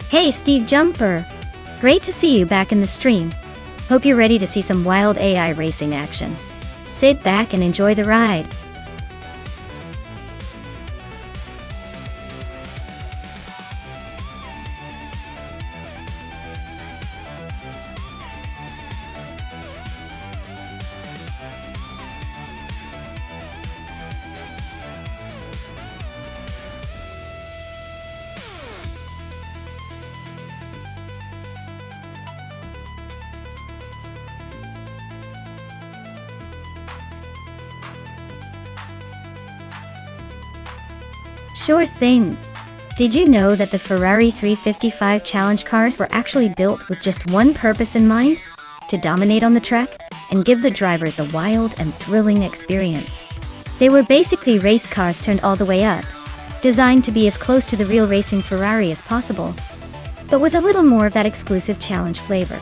Hey Steve Jumper! Great to see you back in the stream. Hope you're ready to see some wild AI racing action. Sit back and enjoy the ride. Sure thing. Did you know that the Ferrari 355 Challenge cars were actually built with just one purpose in mind? To dominate on the track and give the drivers a wild and thrilling experience. They were basically race cars turned all the way up, designed to be as close to the real racing Ferrari as possible, but with a little more of that exclusive challenge flavor.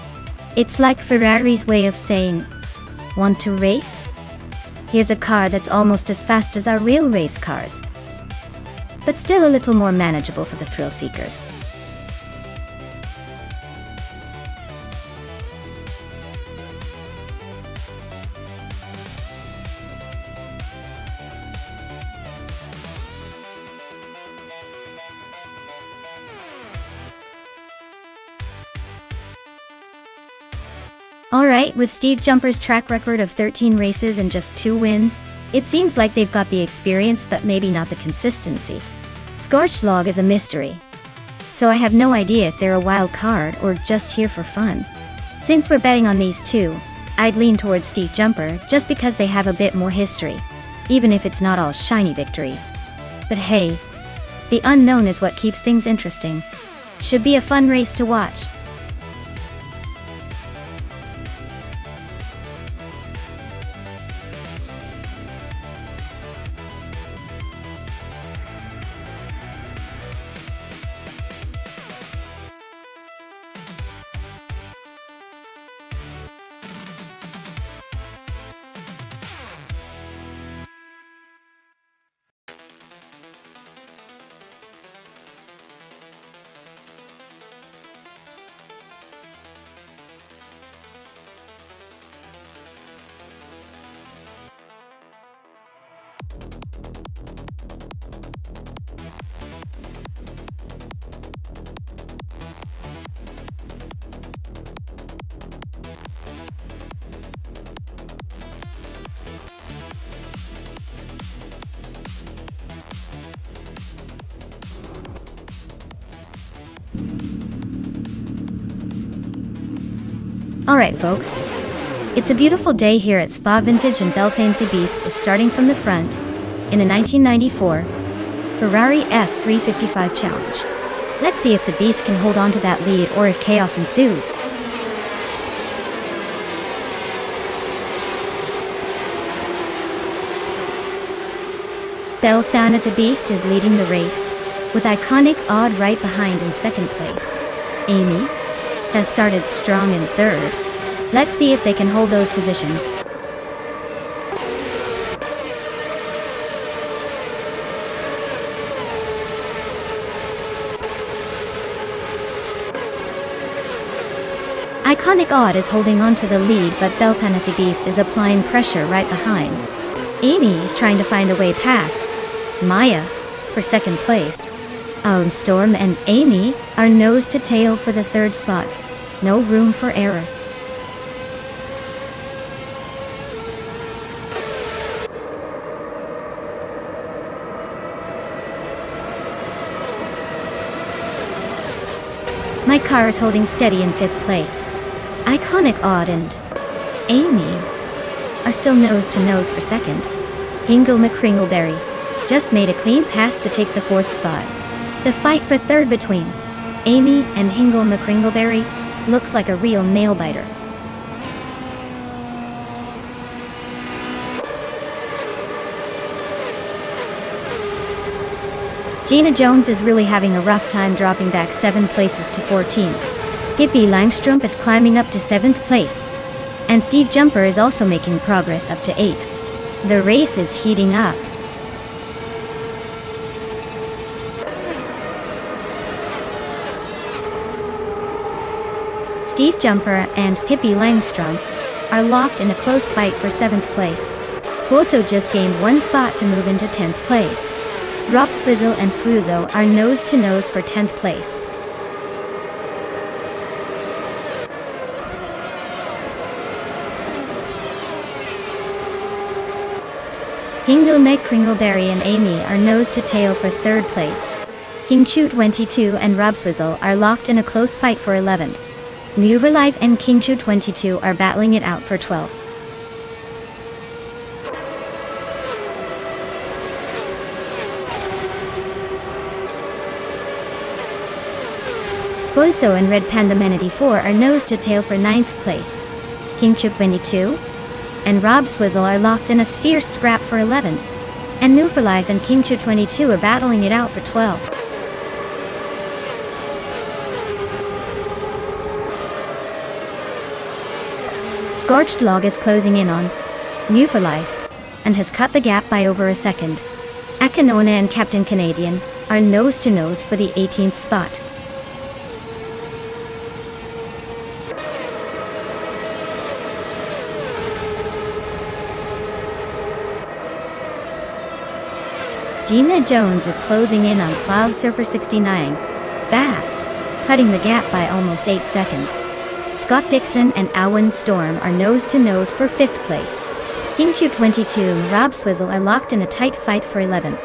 It's like Ferrari's way of saying, "Want to race? Here's a car that's almost as fast as our real race cars, but still a little more manageable for the thrill seekers." Alright, with Steve Jumper's track record of 13 races and just 2 wins, it seems like they've got the experience but maybe not the consistency. Scorched Log is a mystery, so I have no idea if they're a wild card or just here for fun. Since we're betting on these two, I'd lean towards Steve Jumper just because they have a bit more history, even if it's not all shiny victories. But hey, the unknown is what keeps things interesting. Should be a fun race to watch. Alright folks, it's a beautiful day here at Spa Vintage and Beltane. The Beast is starting from the front in a 1994 Ferrari F355 Challenge. Let's see if the Beast can hold on to that lead or if chaos ensues. Beltane at the Beast is leading the race, with iconic Odd right behind in second place. Amy has started strong in third. Let's see if they can hold those positions. Iconic Odd is holding on to the lead, but Beltane at the Beast is applying pressure right behind. Amy is trying to find a way past Maya for second place. Storm and Amy are nose to tail for the third spot. No room for error. My car is holding steady in fifth place. Iconic Odd and Amy are still nose to nose for second. Hingle McCringleberry just made a clean pass to take the fourth spot. The fight for third between Amy and Hingle McCringleberry looks like a real nail-biter. Gina Jones is really having a rough time, dropping back 7 places to 14. Hippie Langstrup is climbing up to 7th place, and Steve Jumper is also making progress up to 8th. The race is heating up. Steve Jumper and Pippi Langstrom are locked in a close fight for 7th place. Bozo just gained 1 spot to move into 10th place. Rob Swizzle and Fruzo are nose-to-nose for 10th place. Hingle McCringleberry and Amy are nose-to-tail for 3rd place. Kingchu22 and Rob Swizzle are locked in a close fight for 11th. Newverlife and Kingchu22 are battling it out for 12th. Bozo and Red Panda Manatee 4 are nose-to-tail for 9th place. Kingchu22 and Rob Swizzle are locked in a fierce scrap for 11th. And Newverlife and Kingchu22 are battling it out for 12th. Scorched Log is closing in on Newverlife and has cut the gap by over a second. Akinona and Captain Canadian are nose-to-nose for the 18th spot. Gina Jones is closing in on Cloud Surfer 69, fast, cutting the gap by almost 8 seconds. Scott Dixon and Awan Storm are nose-to-nose for 5th place. Kingchu22 and Rob Swizzle are locked in a tight fight for 11th.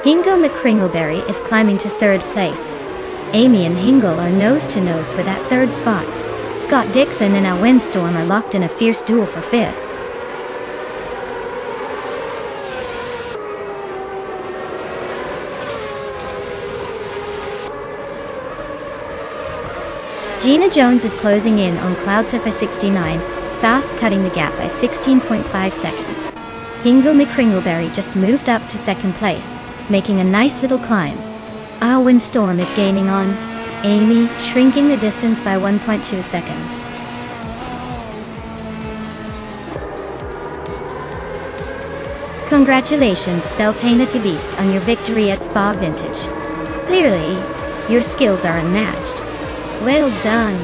Hingle McCringleberry is climbing to 3rd place. Amy and Hingle are nose-to-nose for that 3rd spot. Scott Dixon and Awan Storm are locked in a fierce duel for 5th. Gina Jones is closing in on Cloud Surfer 69, fast cutting the gap by 16.5 seconds. Hingle McCringleberry just moved up to 2nd place, making a nice little climb. Awan Storm is gaining on Amy, shrinking the distance by 1.2 seconds. Congratulations, Beltane the Beast, on your victory at Spa Vintage. Clearly, your skills are unmatched. Well done.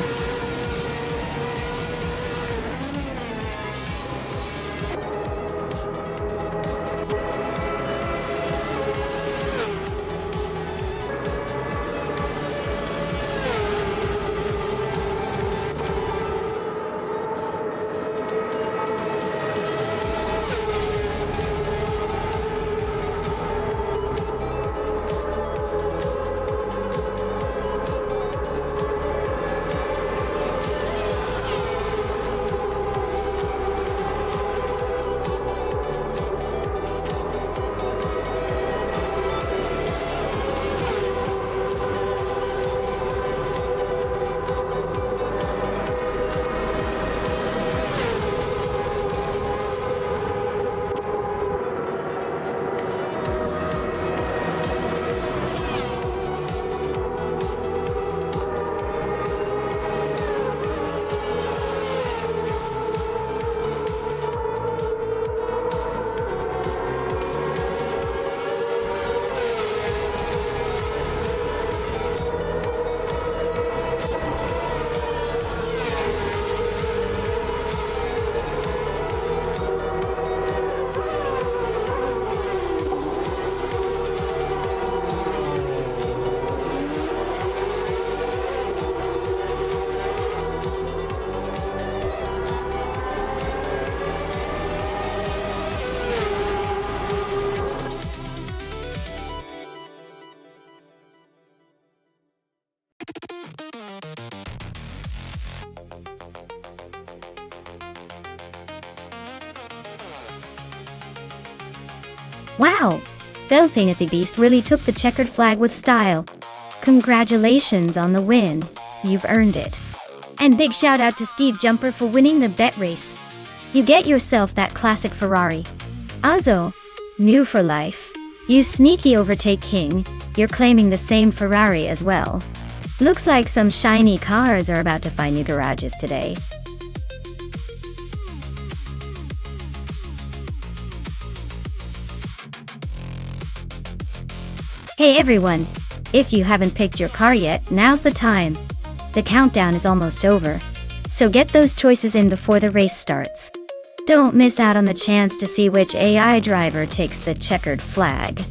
Wow! Beltane the Beast really took the checkered flag with style. Congratulations on the win. You've earned it. And big shout out to Steve Jumper for winning the bet race. You get yourself that classic Ferrari. Also, new for life. You sneaky overtake king, you're claiming the same Ferrari as well. Looks like some shiny cars are about to find new garages today. Hey everyone! If you haven't picked your car yet, now's the time. The countdown is almost over. So get those choices in before the race starts. Don't miss out on the chance to see which AI driver takes the checkered flag.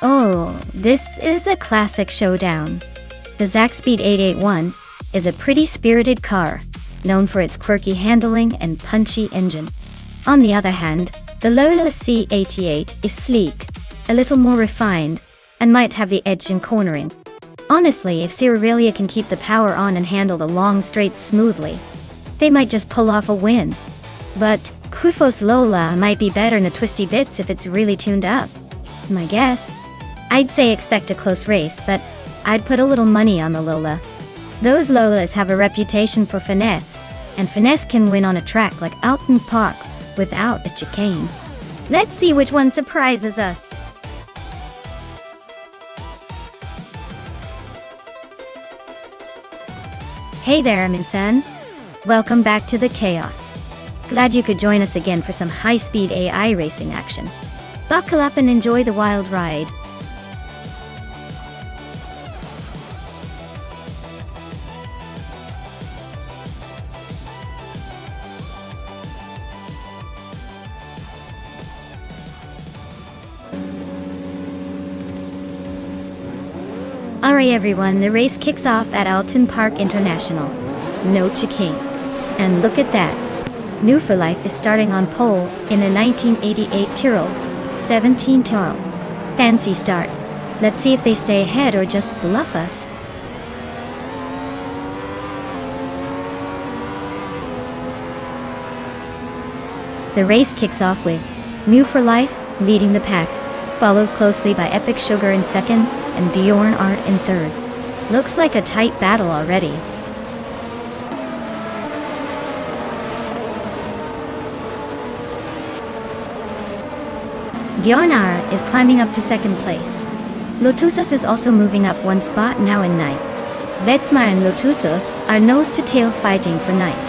Oh, this is a classic showdown. The Zaxpeed 881 is a pretty spirited car, known for its quirky handling and punchy engine. On the other hand, the Lola C88 is sleek, a little more refined, and might have the edge in cornering. Honestly, if Aurelia can keep the power on and handle the long straights smoothly, they might just pull off a win. But Kufo's Lola might be better in the twisty bits if it's really tuned up. My guess? I'd say expect a close race, but I'd put a little money on the Lola. Those Lolas have a reputation for finesse, and finesse can win on a track like Alton Park without a chicane. Let's see which one surprises us. Hey there, Minsan. Welcome back to the chaos. Glad you could join us again for some high-speed AI racing action. Buckle up and enjoy the wild ride. Alright everyone, the race kicks off at Alton Park International. No chicane. And look at that. New for Life is starting on pole in a 1988 Tyrrell 17 Tyrrell. Fancy start. Let's see if they stay ahead or just bluff us. The race kicks off with New for Life leading the pack, followed closely by Epic Sugar in second and Bjorn Art in third. Looks like a tight battle already. Bjorn Art is climbing up to second place. Lotusos is also moving up one spot, now in ninth. Vetsmar and Lotusos are nose-to-tail fighting for ninth.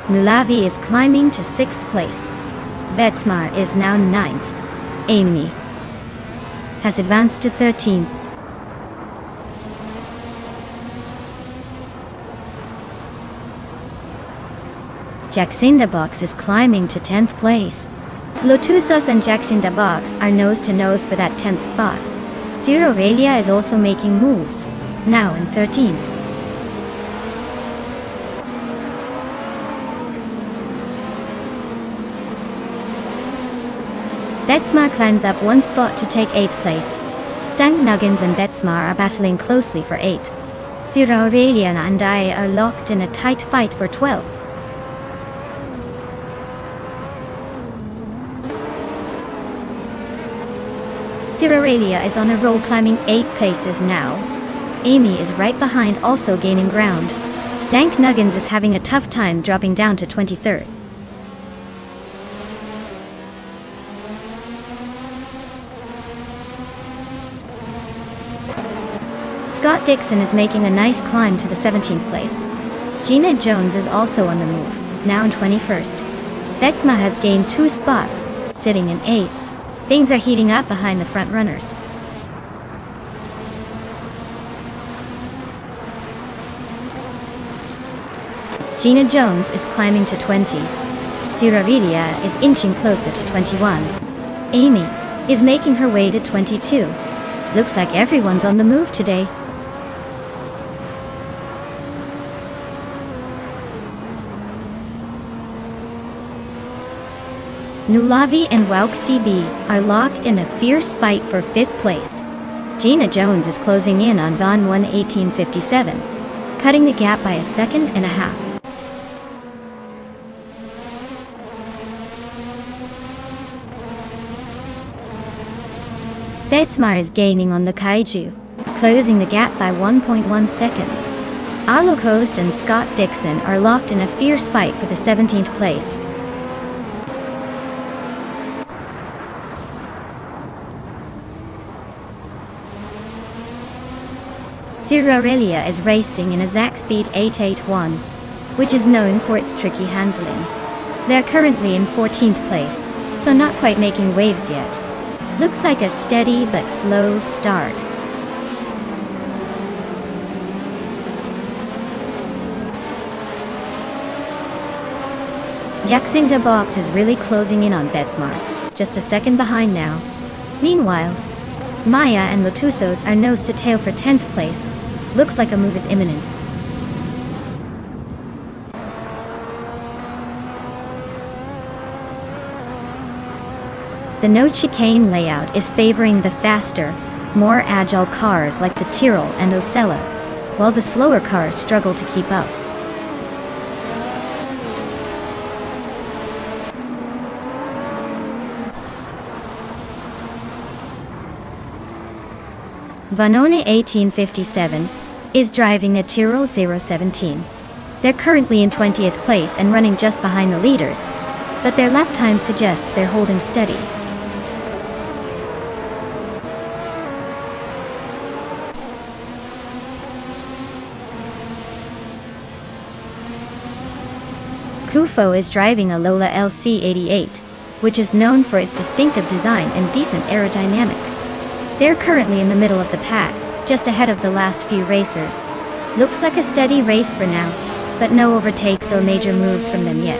Mulavi is climbing to 6th place. Vetsmar is now 9th. Amy has advanced to 13th. Jacinda Box is climbing to 10th place. Lotusos and Jacinda Box are nose-to-nose for that 10th spot. Zero Aurelia is also making moves, now in 13th. Vetsmar climbs up one spot to take 8th place. Dank Nuggins and Vetsmar are battling closely for 8th. Zero Aurelia and I are locked in a tight fight for 12th. Zero Aurelia is on a roll, climbing 8 places now. Amy is right behind, also gaining ground. Dank Nuggins is having a tough time, dropping down to 23rd. Scott Dixon is making a nice climb to the 17th place. Gina Jones is also on the move, now in 21st. Vetsma has gained 2 spots, sitting in 8th. Things are heating up behind the front runners. Gina Jones is climbing to 20. Suravidia is inching closer to 21. Amy is making her way to 22. Looks like everyone's on the move today. Nulavi and Wauk CB are locked in a fierce fight for 5th place. Gina Jones is closing in on Von 1857, cutting the gap by a second and a half. Betsmar is gaining on the Kaiju, closing the gap by 1.1 seconds. Alok Host and Scott Dixon are locked in a fierce fight for the 17th place. Zerarelia is racing in a Zach Speed 881, which is known for its tricky handling. They're currently in 14th place, so not quite making waves yet. Looks like a steady but slow start. Jackson de Box is really closing in on Betsmar, just a second behind now. Meanwhile, Maya and Lotusos are nose to tail for 10th place. Looks like a move is imminent. The no chicane layout is favoring the faster, more agile cars like the Tyrrell and Ocella, while the slower cars struggle to keep up. Vanone 1857 is driving a Tyrrell 017. They're currently in 20th place and running just behind the leaders, but their lap time suggests they're holding steady. Kufo is driving a Lola LC88, which is known for its distinctive design and decent aerodynamics. They're currently in the middle of the pack, just ahead of the last few racers. Looks like a steady race for now, but no overtakes or major moves from them yet.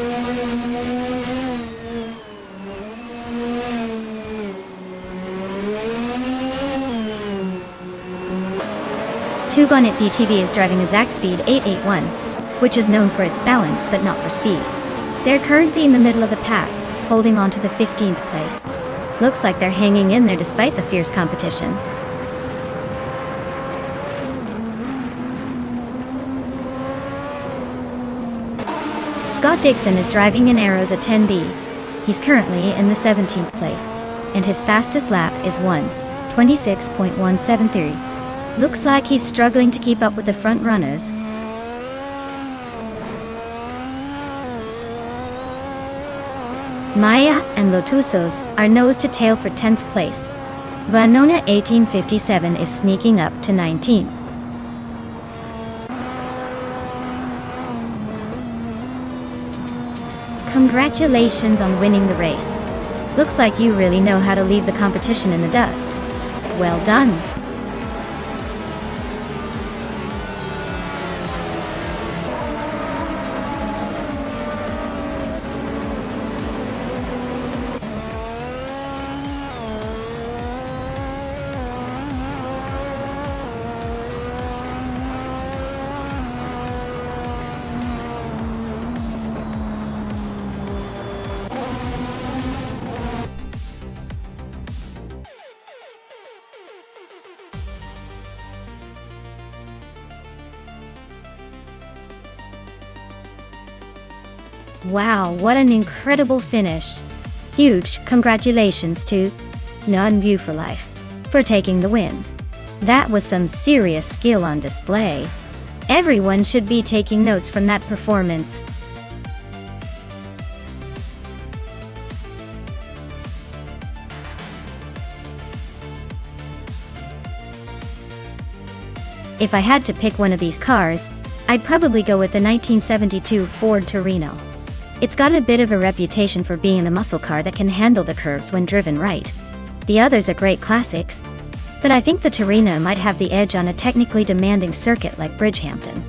Tugon at DTV is driving a Zach Speed 881, which is known for its balance but not for speed. They're currently in the middle of the pack, holding on to the 15th place. Looks like they're hanging in there despite the fierce competition. Scott Dixon is driving an Aeros at 10B. He's currently in the 17th place, and his fastest lap is 1:26.173. Looks like he's struggling to keep up with the front runners. Maya and Lotusos are nose to tail for 10th place. Vanona 1857 is sneaking up to 19th. Congratulations on winning the race. Looks like you really know how to leave the competition in the dust. Well done. Wow, what an incredible finish. Huge congratulations to Non-View for Life for taking the win. That was some serious skill on display. Everyone should be taking notes from that performance. If I had to pick one of these cars, I'd probably go with the 1972 Ford Torino. It's got a bit of a reputation for being a muscle car that can handle the curves when driven right. The others are great classics, but I think the Torino might have the edge on a technically demanding circuit like Bridgehampton.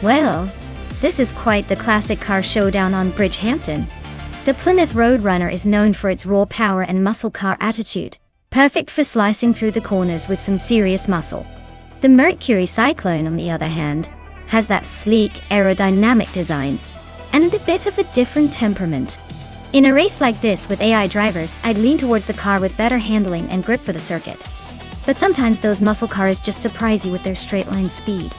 Well, this is quite the classic car showdown on Bridgehampton. The Plymouth Roadrunner is known for its raw power and muscle car attitude, perfect for slicing through the corners with some serious muscle. The Mercury Cyclone, on the other hand, has that sleek, aerodynamic design, and a bit of a different temperament. In a race like this with AI drivers, I'd lean towards the car with better handling and grip for the circuit. But sometimes those muscle cars just surprise you with their straight-line speed.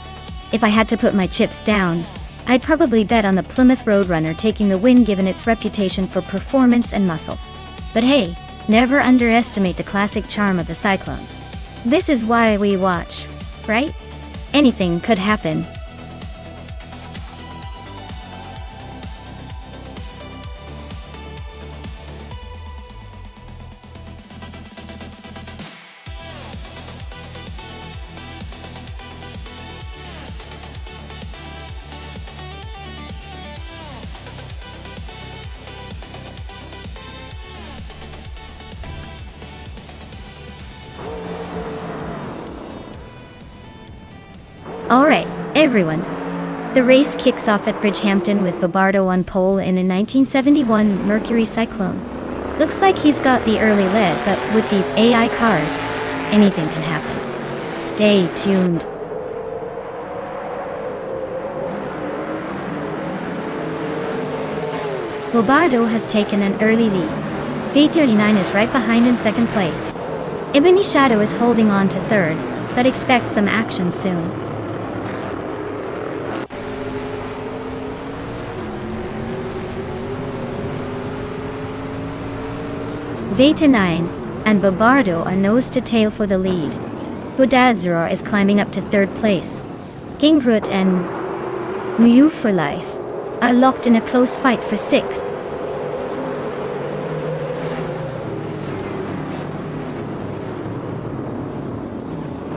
If I had to put my chips down, I'd probably bet on the Plymouth Roadrunner taking the win given its reputation for performance and muscle. But hey, never underestimate the classic charm of the Cyclone. This is why we watch, right? Anything could happen. Alright, everyone. The race kicks off at Bridgehampton with Bobardo on pole in a 1971 Mercury Cyclone. Looks like he's got the early lead, but with these AI cars, anything can happen. Stay tuned. Bobardo has taken an early lead. V39 is right behind in second place. Ebony Shadow is holding on to third, but expect some action soon. V9 and Bobardo are nose to tail for the lead. Bodazzaro is climbing up to third place. Gingrut and Mew for Life are locked in a close fight for sixth.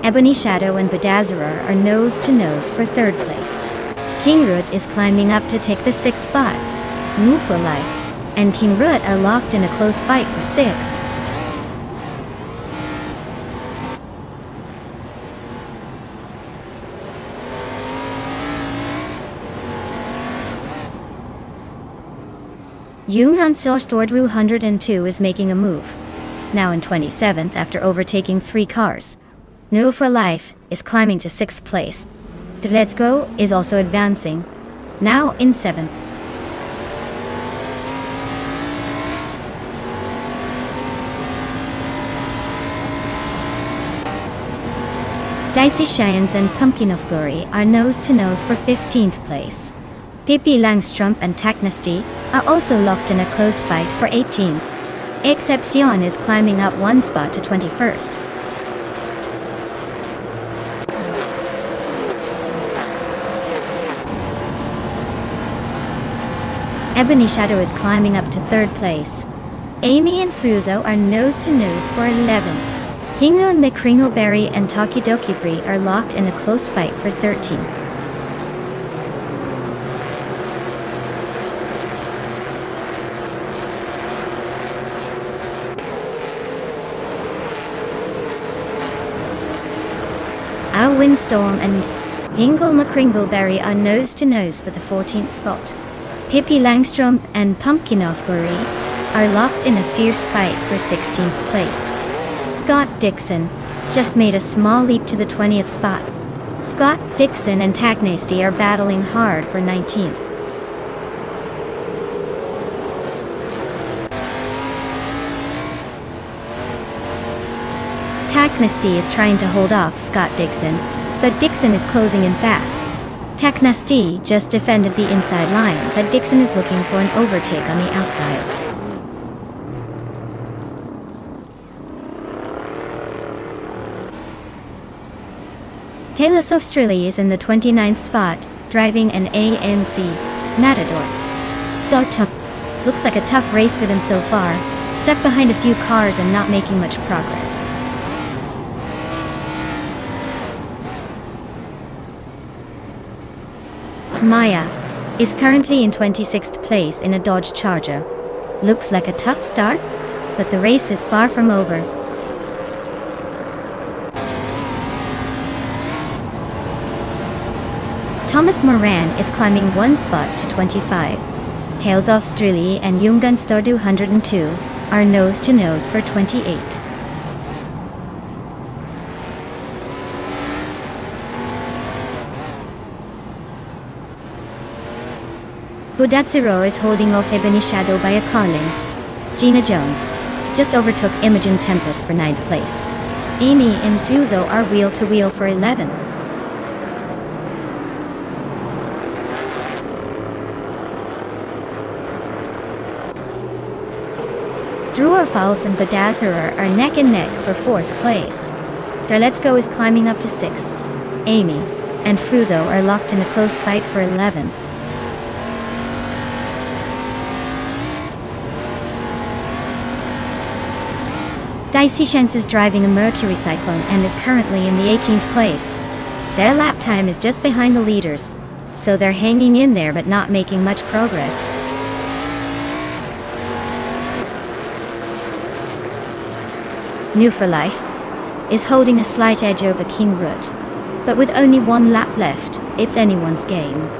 Ebony Shadow and Bodazzaro are nose to nose for third place. Kingrut is climbing up to take the sixth spot. Mew for Life and Kingrut are locked in a close fight for sixth. Yunhan Stordru 102 is making a move. Now in 27th after overtaking 3 cars. New for Life is climbing to 6th place. The Let's Go is also advancing. Now in 7th. Dicey Shines and Pumpkin of Glory are nose to nose for 15th place. Pippi Langstrumpf and Taknasty are also locked in a close fight for 18th. Excepcion is climbing up 1 spot to 21st. Ebony Shadow is climbing up to 3rd place. Amy and Fruzo are nose to nose for 11th. Hingo, Mikringleberry and Takidokibri are locked in a close fight for 13th. Our Windstorm and Hingle Mikringleberry are nose to nose for the 14th spot. Pippi Langstrom and Pumpkinov Fleury are locked in a fierce fight for 16th place. Scott Dixon just made a small leap to the 20th spot. Scott Dixon and Tagnasty are battling hard for 19th. Tagnasty is trying to hold off Scott Dixon, but Dixon is closing in fast. Tagnasty just defended the inside line, but Dixon is looking for an overtake on the outside. Taylor Australia is in the 29th spot, driving an AMC Matador. Looks like a tough race for them so far, stuck behind a few cars and not making much progress. Maya is currently in 26th place in a Dodge Charger. Looks like a tough start, but the race is far from over. Thomas Moran is climbing one spot to 25. Tails Australia and Jungan Stardew 102 are nose-to-nose for 28. Budatsiro is holding off Ebony Shadow by a car length. Gina Jones just overtook Imogen Tempest for 9th place. Amy and Fuso are wheel-to-wheel for 11th. Drewer Fowles and Badazzarer are neck and neck for 4th place. Let's Go is climbing up to 6th. Amy and Fuso are locked in a close fight for 11th. Dicey Shens is driving a Mercury Cyclone and is currently in the 18th place. Their lap time is just behind the leaders, so they're hanging in there but not making much progress. New for Life is holding a slight edge over King Root, but with only one lap left, it's anyone's game.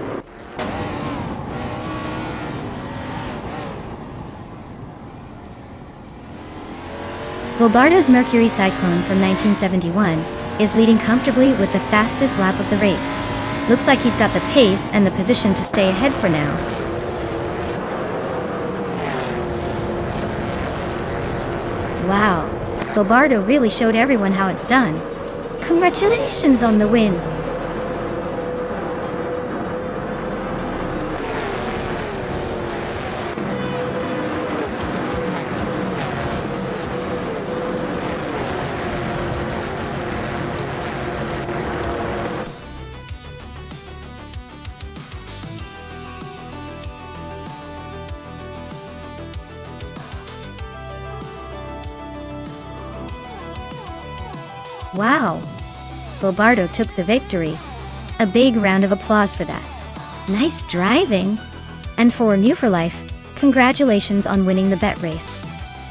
Gilbardo's Mercury Cyclone from 1971 is leading comfortably with the fastest lap of the race. Looks like he's got the pace and the position to stay ahead for now. Wow, Gilbardo really showed everyone how it's done. Congratulations on the win! Wow! Gilbardo took the victory. A big round of applause for that. Nice driving! And for New for Life, congratulations on winning the bet race.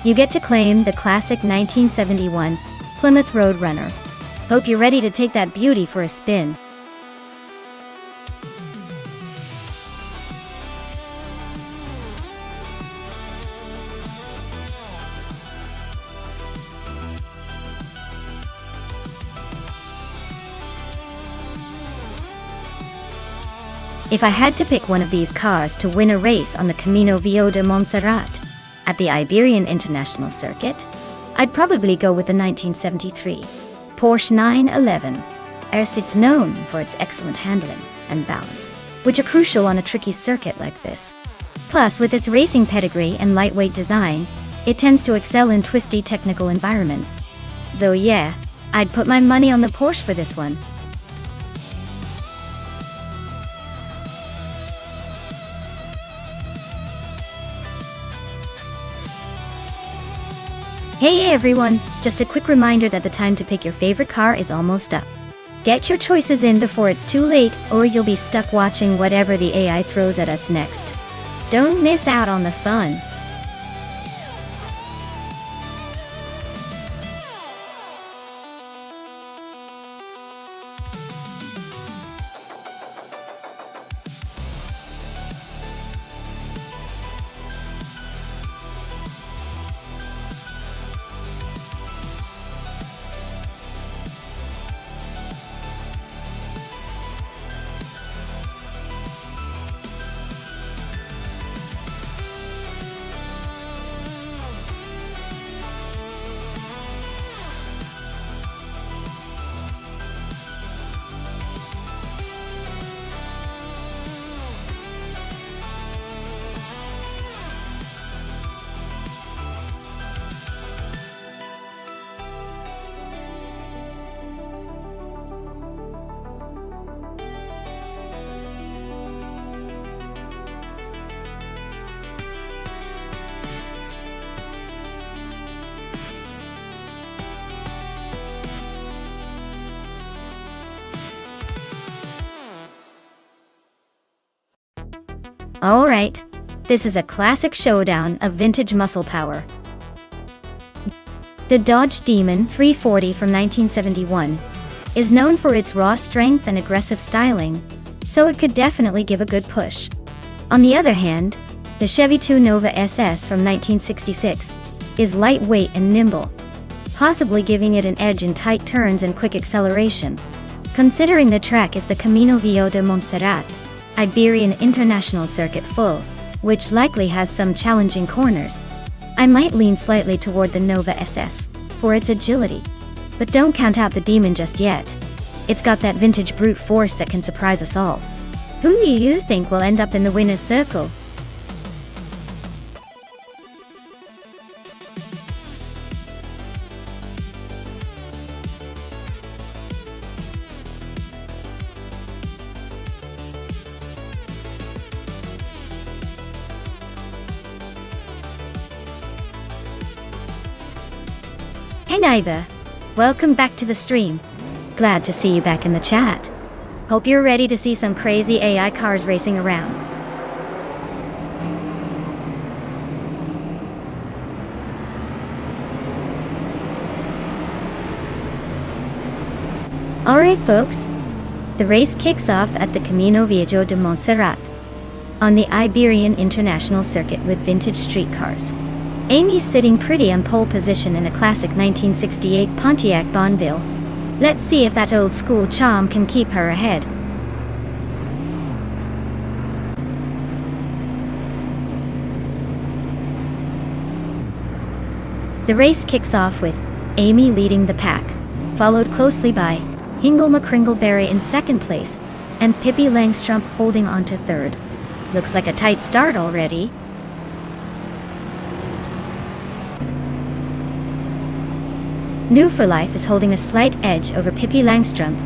You get to claim the classic 1971 Plymouth Roadrunner. Hope you're ready to take that beauty for a spin. If I had to pick one of these cars to win a race on the Camino Viejo de Montserrat at the Iberian International Circuit, I'd probably go with the 1973 Porsche 911, as it's known for its excellent handling and balance, which are crucial on a tricky circuit like this. Plus, with its racing pedigree and lightweight design, it tends to excel in twisty technical environments. So yeah, I'd put my money on the Porsche for this one. Hey everyone, just a quick reminder that the time to pick your favorite car is almost up. Get your choices in before it's too late, or you'll be stuck watching whatever the AI throws at us next. Don't miss out on the fun. Alright, this is a classic showdown of vintage muscle power. The Dodge Demon 340 from 1971 is known for its raw strength and aggressive styling, so it could definitely give a good push. On the other hand, the Chevy 2 Nova SS from 1966 is lightweight and nimble, possibly giving it an edge in tight turns and quick acceleration. Considering the track is the Camino Viejo de Montserrat Iberian International Circuit Full, which likely has some challenging corners, I might lean slightly toward the Nova SS for its agility. But don't count out the Demon just yet. It's got that vintage brute force that can surprise us all. Who do you think will end up in the winner's circle? Hey neighbor, welcome back to the stream. Glad to see you back in the chat. Hope you're ready to see some crazy AI cars racing around. Alright folks, the race kicks off at the Camino Viejo de Montserrat on the Iberian International Circuit with vintage street cars. Amy's sitting pretty on pole position in a classic 1968 Pontiac Bonneville. Let's see if that old school charm can keep her ahead. The race kicks off with Amy leading the pack, followed closely by Hingle McCringleberry in second place, and Pippi Langstrump holding on to third. Looks like a tight start already. New for Life is holding a slight edge over Pippi Langstrump,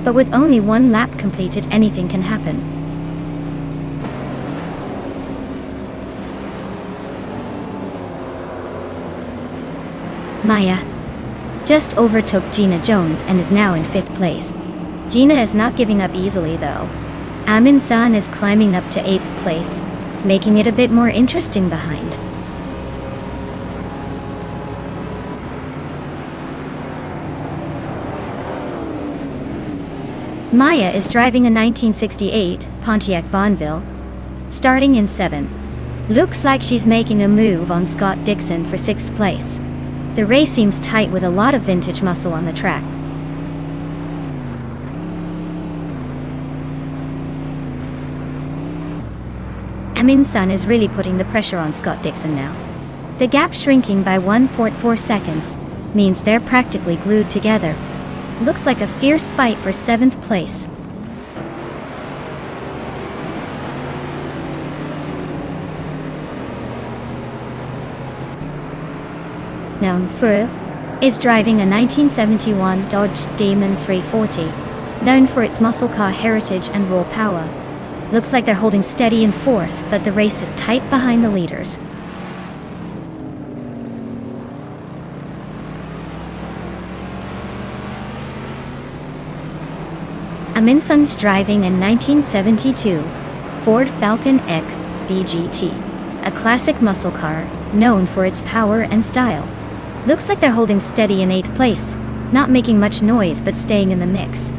but with only one lap completed, anything can happen. Maya just overtook Gina Jones and is now in 5th place. Gina is not giving up easily though. Amin San is climbing up to 8th place, making it a bit more interesting behind. Maya is driving a 1968 Pontiac Bonneville, starting in 7th. Looks like she's making a move on Scott Dixon for 6th place. The race seems tight with a lot of vintage muscle on the track. Amin Sun is really putting the pressure on Scott Dixon now. The gap shrinking by 1.4 seconds means they're practically glued together. Looks like a fierce fight for 7th place. Known for is driving a 1971 Dodge Demon 340, known for its muscle car heritage and raw power. Looks like they're holding steady in 4th, but the race is tight behind the leaders. Aminson's driving a 1972 Ford Falcon X BGT, a classic muscle car known for its power and style. Looks like they're holding steady in 8th place, not making much noise but staying in the mix.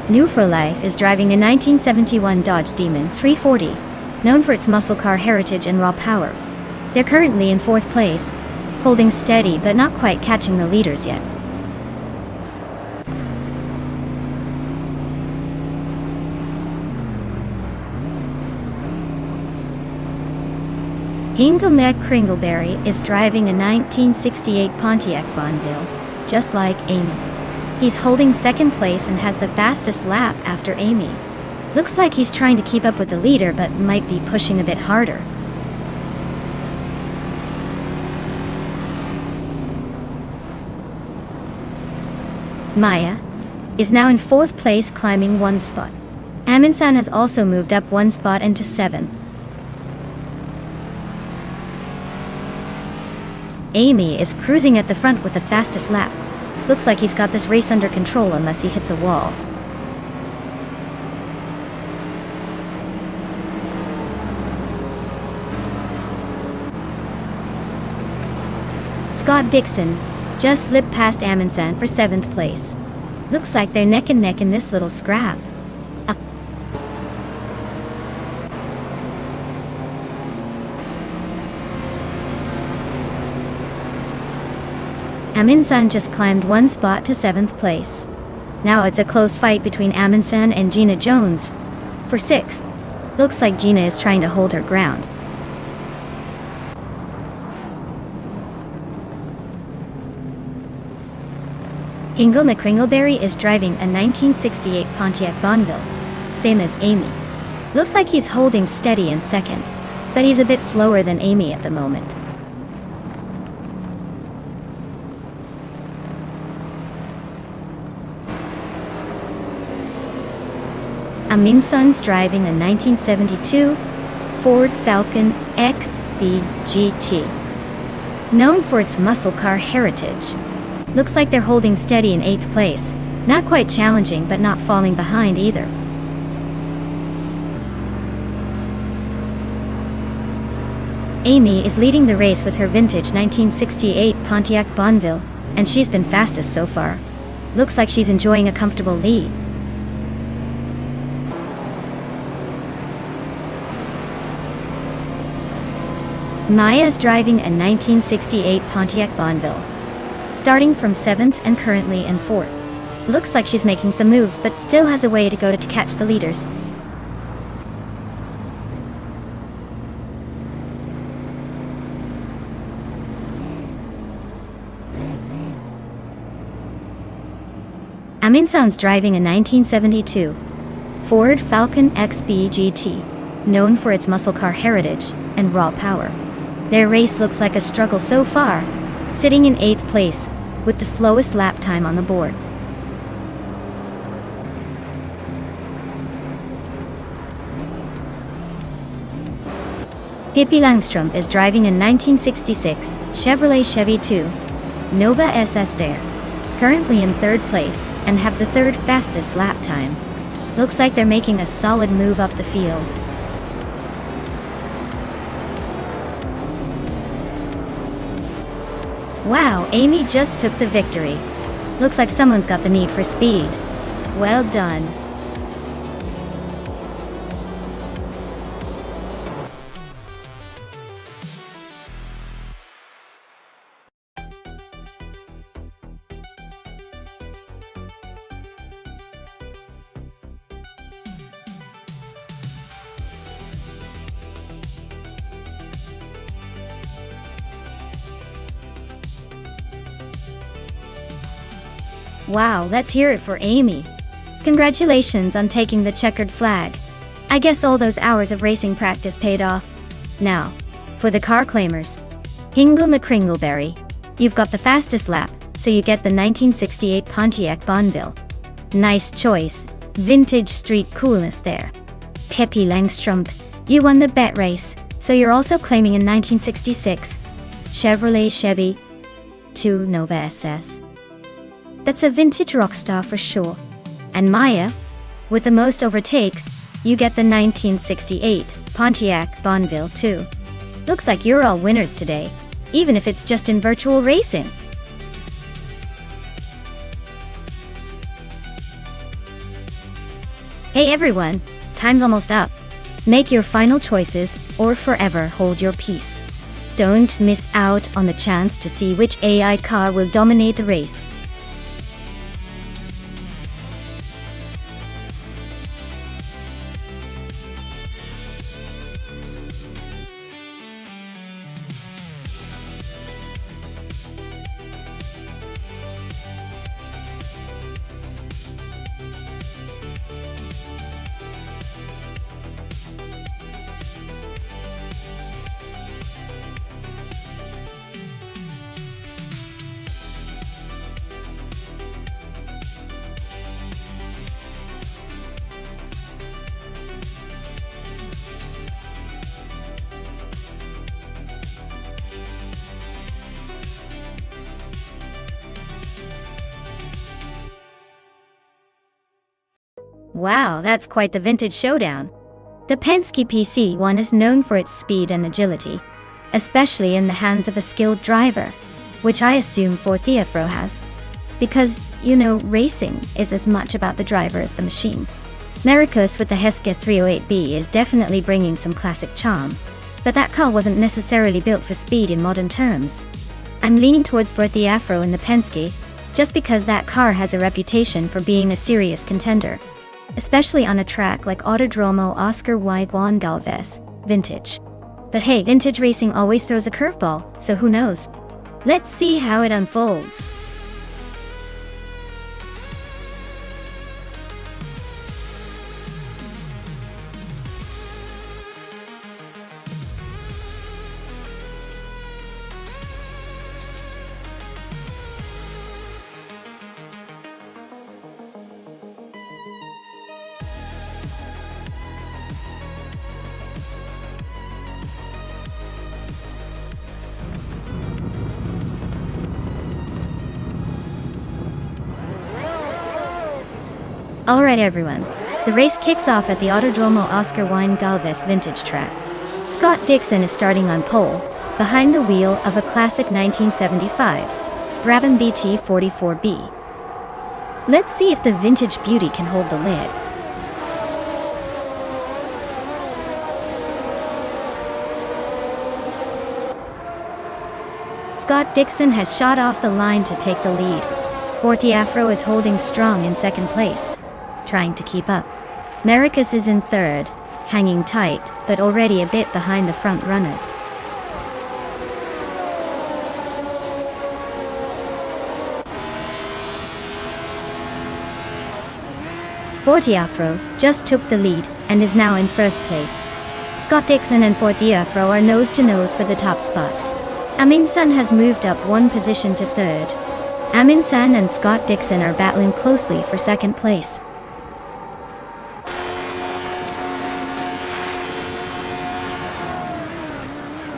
New for Life is driving a 1971 Dodge Demon 340, known for its muscle car heritage and raw power. They're currently in 4th place, holding steady but not quite catching the leaders yet. Hingle McCringleberry is driving a 1968 Pontiac Bonneville, just like Amy. He's holding 2nd place and has the fastest lap after Amy. Looks like he's trying to keep up with the leader but might be pushing a bit harder. Maya is now in 4th place, climbing 1 spot. Aminsan has also moved up 1 spot into 7th. Amy is cruising at the front with the fastest lap. Looks like he's got this race under control unless he hits a wall. Scott Dixon just slipped past Amundsen for 7th place. Looks like they're neck and neck in this little scrap. Amundsen just climbed 1 spot to 7th place. Now it's a close fight between Amundsen and Gina Jones for 6th. Looks like Gina is trying to hold her ground. Hingle McCringleberry is driving a 1968 Pontiac Bonneville, same as Amy. Looks like he's holding steady in 2nd, but he's a bit slower than Amy at the moment. Amundsen's driving a 1972 Ford Falcon XB GT, known for its muscle car heritage. Looks like they're holding steady in 8th place. Not quite challenging, but not falling behind either. Amy is leading the race with her vintage 1968 Pontiac Bonneville, and she's been fastest so far. Looks like she's enjoying a comfortable lead. Maya is driving a 1968 Pontiac Bonneville, starting from 7th and currently in 4th. Looks like she's making some moves, but still has a way to go to catch the leaders. Amundsen's driving a 1972 Ford Falcon XB GT, known for its muscle car heritage and raw power. Their race looks like a struggle so far, sitting in 8th place with the slowest lap time on the board. Pippi Langström is driving a 1966 Chevrolet Chevy 2 Nova SS there, currently in 3rd place and have the 3rd fastest lap time. Looks like they're making a solid move up the field. Wow, Amy just took the victory. Looks like someone's got the need for speed. Well done. Wow, let's hear it for Amy. Congratulations on taking the checkered flag. I guess all those hours of racing practice paid off. Now, for the car claimers. Hingle McCringleberry, you've got the fastest lap, so you get the 1968 Pontiac Bonneville. Nice choice, vintage street coolness there. Pippi Langström, you won the bet race, so you're also claiming a 1966 Chevrolet Chevy 2 Nova SS. That's a vintage rock star for sure. And Maya, with the most overtakes, you get the 1968 Pontiac Bonneville too. Looks like you're all winners today, even if it's just in virtual racing. Hey everyone, time's almost up. Make your final choices or forever hold your peace. Don't miss out on the chance to see which AI car will dominate the race. Wow, that's quite the vintage showdown. The Penske PC1 is known for its speed and agility, especially in the hands of a skilled driver, which I assume Ford Afro has. Because, racing is as much about the driver as the machine. Marcus with the Hesketh 308B is definitely bringing some classic charm, but that car wasn't necessarily built for speed in modern terms. I'm leaning towards Ford Afro in the Penske, just because that car has a reputation for being a serious contender, especially on a track like Autodromo Oscar Juan Galvez, vintage. But hey, vintage racing always throws a curveball, so who knows? Let's see how it unfolds. Alright everyone, the race kicks off at the Autodromo Oscar Juan Galvez vintage track. Scott Dixon is starting on pole, behind the wheel of a classic 1975 Brabham BT44B. Let's see if the vintage beauty can hold the lid. Scott Dixon has shot off the line to take the lead. Ford Afro is holding strong in second place, trying to keep up. Marcus is in third, hanging tight, but already a bit behind the front runners. Ford Afro just took the lead and is now in first place. Scott Dixon and Ford Afro are nose to nose for the top spot. Amin Sun has moved up one position to third. Amin Sun and Scott Dixon are battling closely for second place.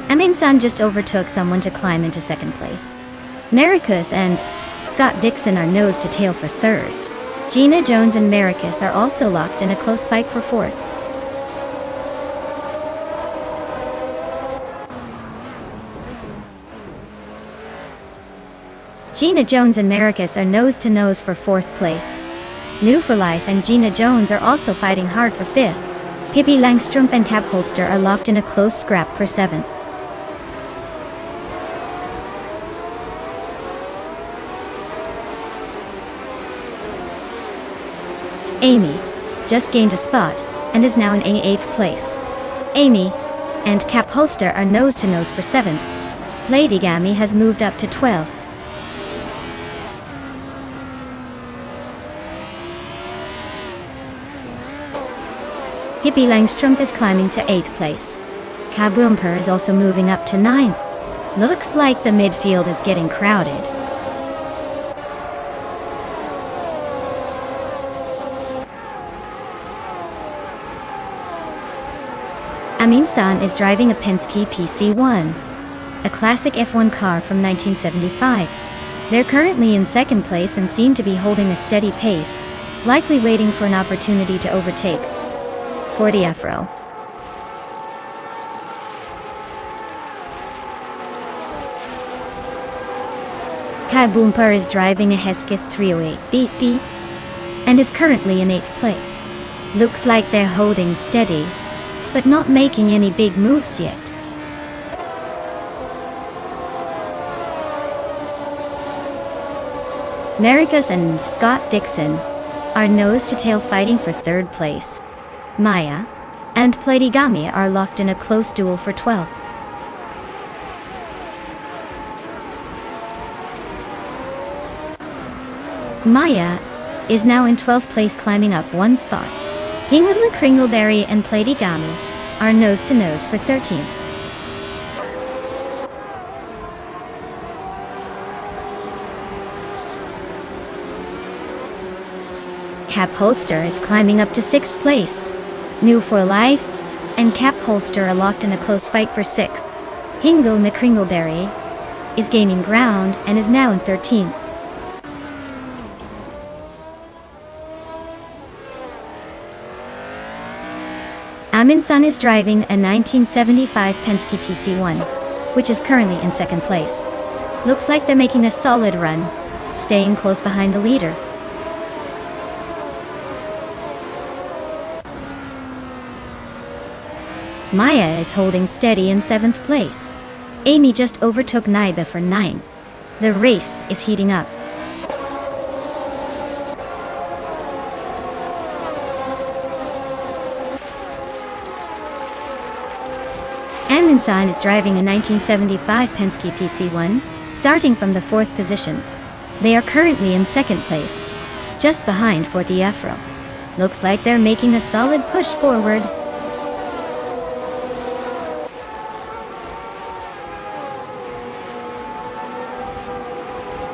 Amin Sun just overtook someone to climb into second place. Marcus and Scott Dixon are nose to tail for third. Gina Jones and Marcus are also locked in a close fight for fourth. Gina Jones and Marcus are nose to nose for fourth place. New for Life and Gina Jones are also fighting hard for fifth. Pippi Langstrup and Cab Holster are locked in a close scrap for seventh. Amy just gained a spot and is now in 8th place. Amy and Cab Holster are nose to nose for 7th. Lady Gammy has moved up to 12th. Pippi Langstrup is climbing to 8th place. Cab Bumper is also moving up to 9th. Looks like the midfield is getting crowded. Amin San is driving a Penske PC1, a classic F1 car from 1975. They're currently in second place and seem to be holding a steady pace, likely waiting for an opportunity to overtake Ford Afro. Cab Bumper is driving a Hesketh 308B and is currently in 8th place. Looks like they're holding steady, but not making any big moves yet. Marcus and Scott Dixon are nose to tail fighting for third place. Maya and Platigami are locked in a close duel for 12th. Maya is now in 12th place, climbing up one spot. Ingrid Kringleberry and Platigami are nose to nose for 13th. Cab Holster is climbing up to 6th place. New for Life and Cab Holster are locked in a close fight for 6th. Hingle McCringleberry is gaining ground and is now in 13th. Amin-san is driving a 1975 Penske PC1, which is currently in second place. Looks like they're making a solid run, staying close behind the leader. Maya is holding steady in 7th place. Amy just overtook Naiba for 9. The race is heating up. Amin-san is driving a 1975 Penske PC1, starting from the 4th position. They are currently in 2nd place, just behind Forti Afro. Looks like they're making a solid push forward.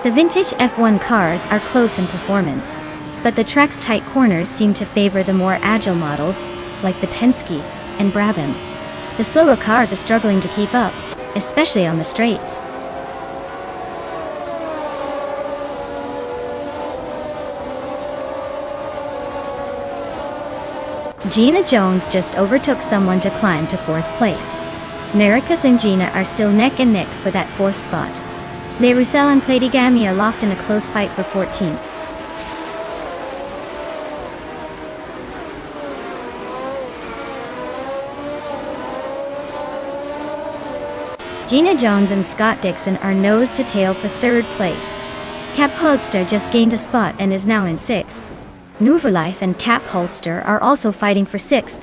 The vintage F1 cars are close in performance, but the track's tight corners seem to favor the more agile models, like the Penske and Brabham. The slower cars are struggling to keep up, especially on the straights. Gina Jones just overtook someone to climb to 4th place. Maricus and Gina are still neck and neck for that 4th spot. Lerusel and Platigami are locked in a close fight for 14th. Gina Jones and Scott Dixon are nose to tail for 3rd place. Cap Holster just gained a spot and is now in 6th. Nuverlife and Cap Holster are also fighting for 6th,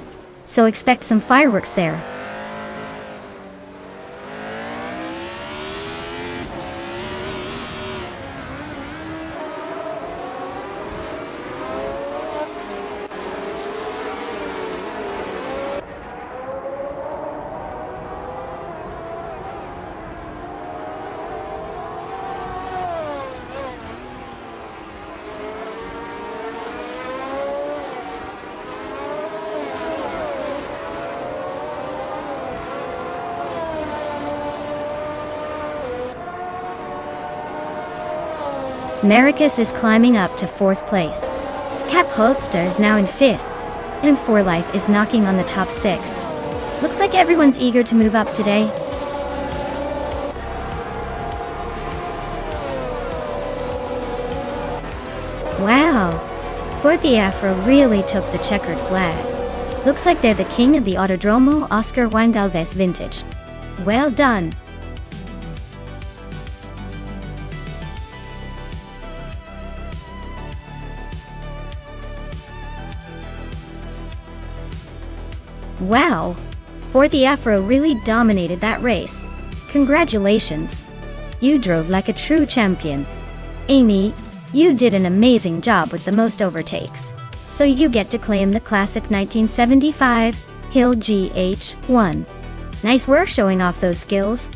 so expect some fireworks there. Maricus is climbing up to 4th place. Cap Holster is now in 5th, and 4Life is knocking on the top 6. Looks like everyone's eager to move up today. Wow! Forti Afro really took the checkered flag. Looks like they're the king of the Autodromo Oscar Juan Galvez vintage. Well done! Wow! Forti Afro really dominated that race. Congratulations! You drove like a true champion. Amy, you did an amazing job with the most overtakes. So you get to claim the classic 1975 Hill GH1. Nice work showing off those skills.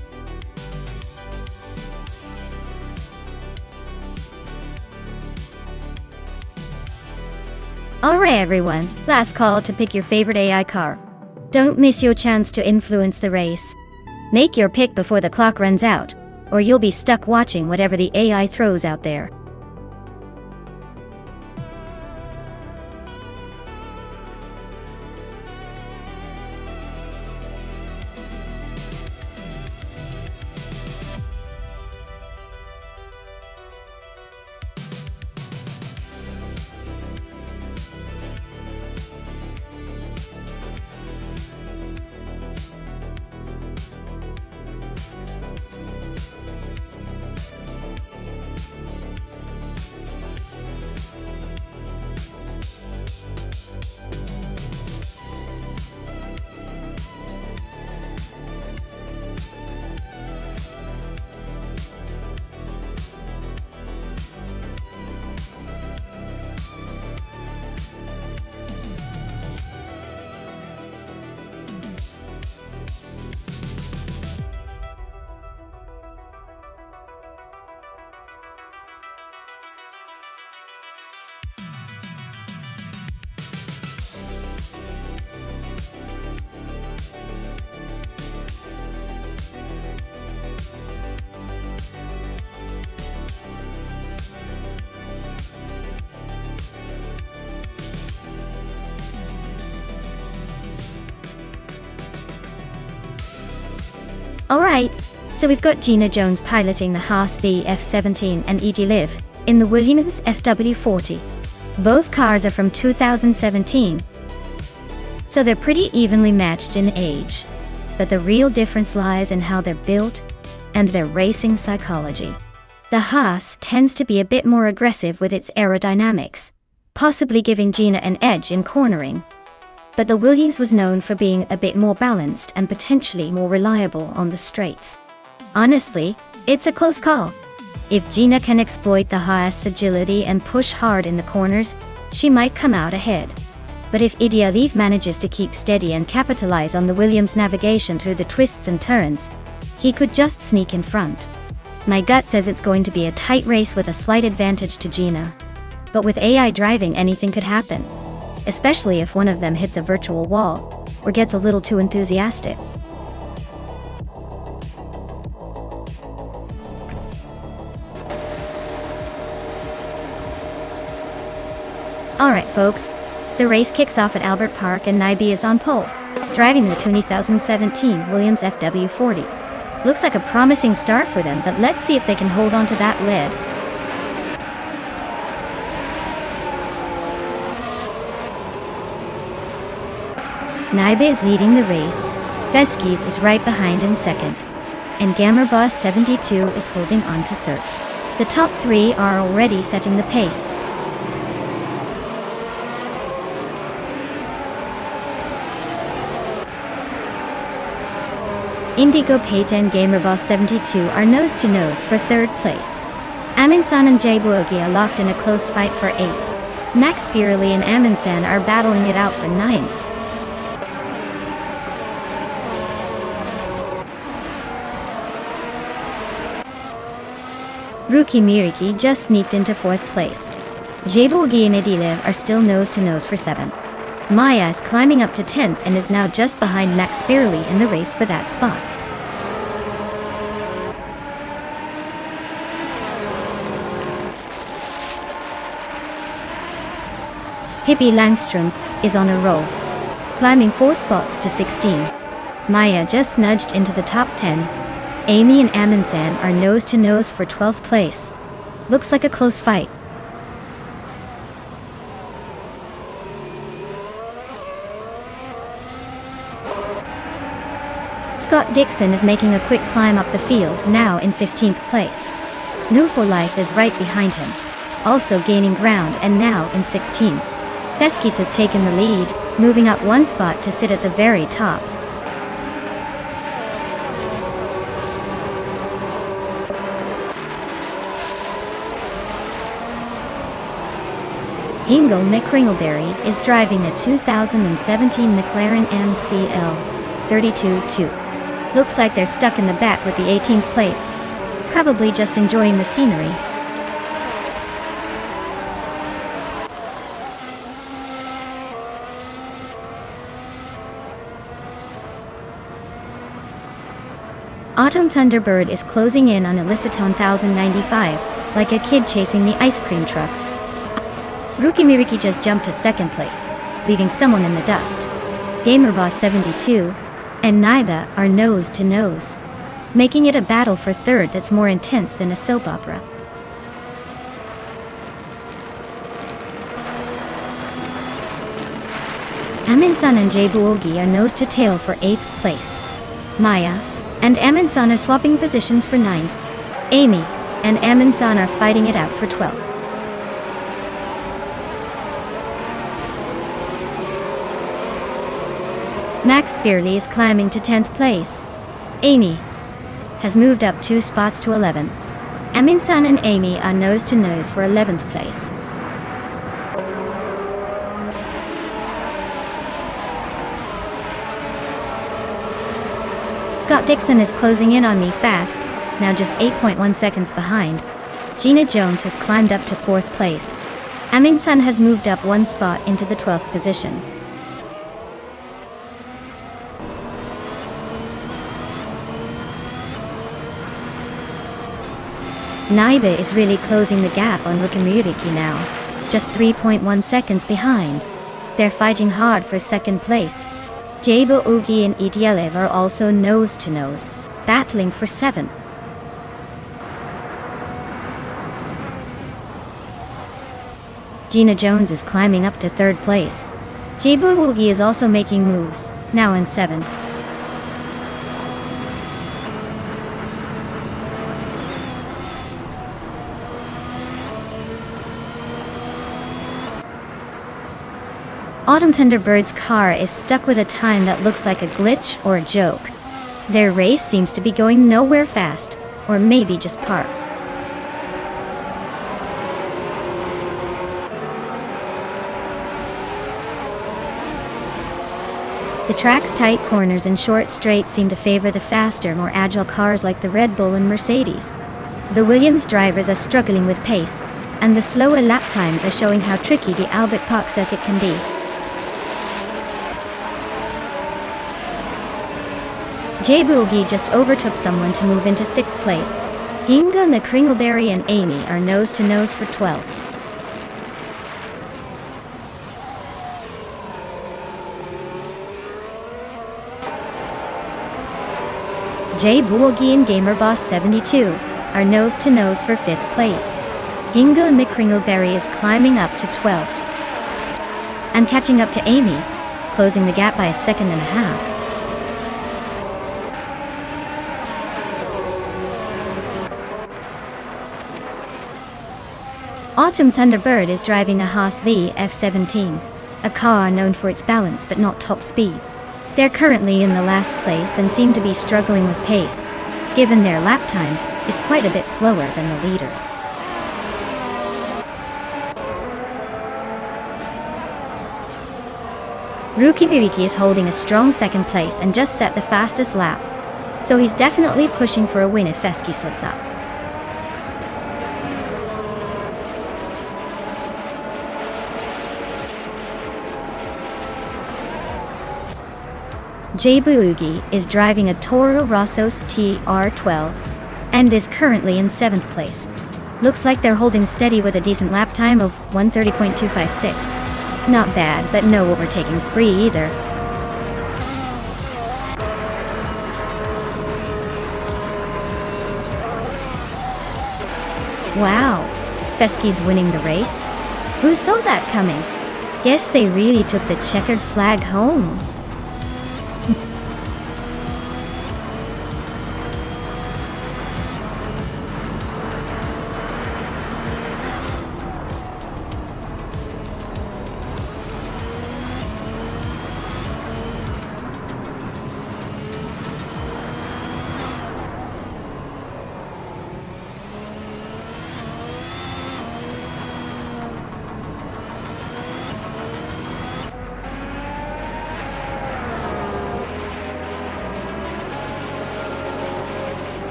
Alright everyone, last call to pick your favorite AI car. Don't miss your chance to influence the race. Make your pick before the clock runs out, or you'll be stuck watching whatever the AI throws out there. Alright, so we've got Gina Jones piloting the Haas F17 and Edie Liv in the Williams FW40. Both cars are from 2017, so they're pretty evenly matched in age. But the real difference lies in how they're built and their racing psychology. The Haas tends to be a bit more aggressive with its aerodynamics, possibly giving Gina an edge in cornering. But the Williams was known for being a bit more balanced and potentially more reliable on the straights. Honestly, it's a close call. If Gina can exploit the Haas agility and push hard in the corners, she might come out ahead. But if Edie Liv manages to keep steady and capitalize on the Williams' navigation through the twists and turns, he could just sneak in front. My gut says it's going to be a tight race with a slight advantage to Gina. But with AI driving, anything could happen, especially if one of them hits a virtual wall or gets a little too enthusiastic. Alright folks, the race kicks off at Albert Park and Nybe is on pole, driving the 2017 Williams FW40. Looks like a promising start for them, but let's see if they can hold on to that lead. Nybe is leading the race, Veskis is right behind in second, and Gamerboss 72 is holding on to third. The top three are already setting the pace. Indigo Pate and Gamerboss 72 are nose-to-nose for third place. Aminsan and Jaybuogi are locked in a close fight for 8. Max Spirley and Aminsan are battling it out for 9. Ruki Miriki just sneaked into 4th place. Jaybuogi and Edie Liv are still nose-to-nose for 7. Maya is climbing up to 10th and is now just behind Max Spirley in the race for that spot. Hippie Langstrom is on a roll, climbing 4 spots to 16. Maya just nudged into the top 10. Amy and Aminsan are nose-to-nose for 12th place. Looks like a close fight. Scott Dixon is making a quick climb up the field, now in 15th place. New for Life is right behind him, also gaining ground and now in 16th. Veskis has taken the lead, moving up 1 spot to sit at the very top. Hingo McCringleberry is driving a 2017 McLaren MCL 32-2. Looks like they're stuck in the back with the 18th place, probably just enjoying the scenery. Autumn Thunderbird is closing in on Eliciton 1095, like a kid chasing the ice cream truck. Ruki Miriki just jumped to 2nd place, leaving someone in the dust. Gamerboss 72 and Nybe are nose-to-nose, making it a battle for 3rd that's more intense than a soap opera. Aminsan and Jaybuogi are nose-to-tail for 8th place. Maya and Aminsan are swapping positions for 9th. Amy and Aminsan are fighting it out for 12th. Max Spirley is climbing to 10th place. Amy has moved up 2 spots to 11. Aminsan and Amy are nose-to-nose for 11th place. Scott Dixon is closing in on me fast, now just 8.1 seconds behind. Gina Jones has climbed up to 4th place. Aminsan has moved up 1 spot into the 12th position. Nybe is really closing the gap on Ruki Miriki now, just 3.1 seconds behind. They're fighting hard for 2nd place. Jaybuogi and Edie Liv are also nose-to-nose, battling for 7th. Gina Jones is climbing up to 3rd place. Jay Boogie is also making moves, now in 7th. Autumn Thunderbird's car is stuck with a time that looks like a glitch or a joke. Their race seems to be going nowhere fast, or maybe just park. The track's tight corners and short straights seem to favor the faster, more agile cars like the Red Bull and Mercedes. The Williams drivers are struggling with pace, and the slower lap times are showing how tricky the Albert Park circuit can be. Jay Boogie just overtook someone to move into 6th place. Hinga McCringleberry and Amy are nose to nose for 12th. Jay Boogie and GamerBoss72 are nose to nose for 5th place. Hinga McCringleberry is climbing up to 12th and catching up to Amy, closing the gap by 1.5 seconds. Autumn Thunderbird is driving a Haas VF17, a car known for its balance but not top speed. They're currently in the last place and seem to be struggling with pace, given their lap time is quite a bit slower than the leaders. Ruki Miriki is holding a strong 2nd place and just set the fastest lap, so he's definitely pushing for a win if Fesky slips up. Jay Boogie is driving a Toro Rossos TR12 and is currently in 7th place. Looks like they're holding steady with a decent lap time of 1:30.256. Not bad, but no overtaking spree either. Wow, Fesky's winning the race? Who saw that coming? Guess they really took the checkered flag home.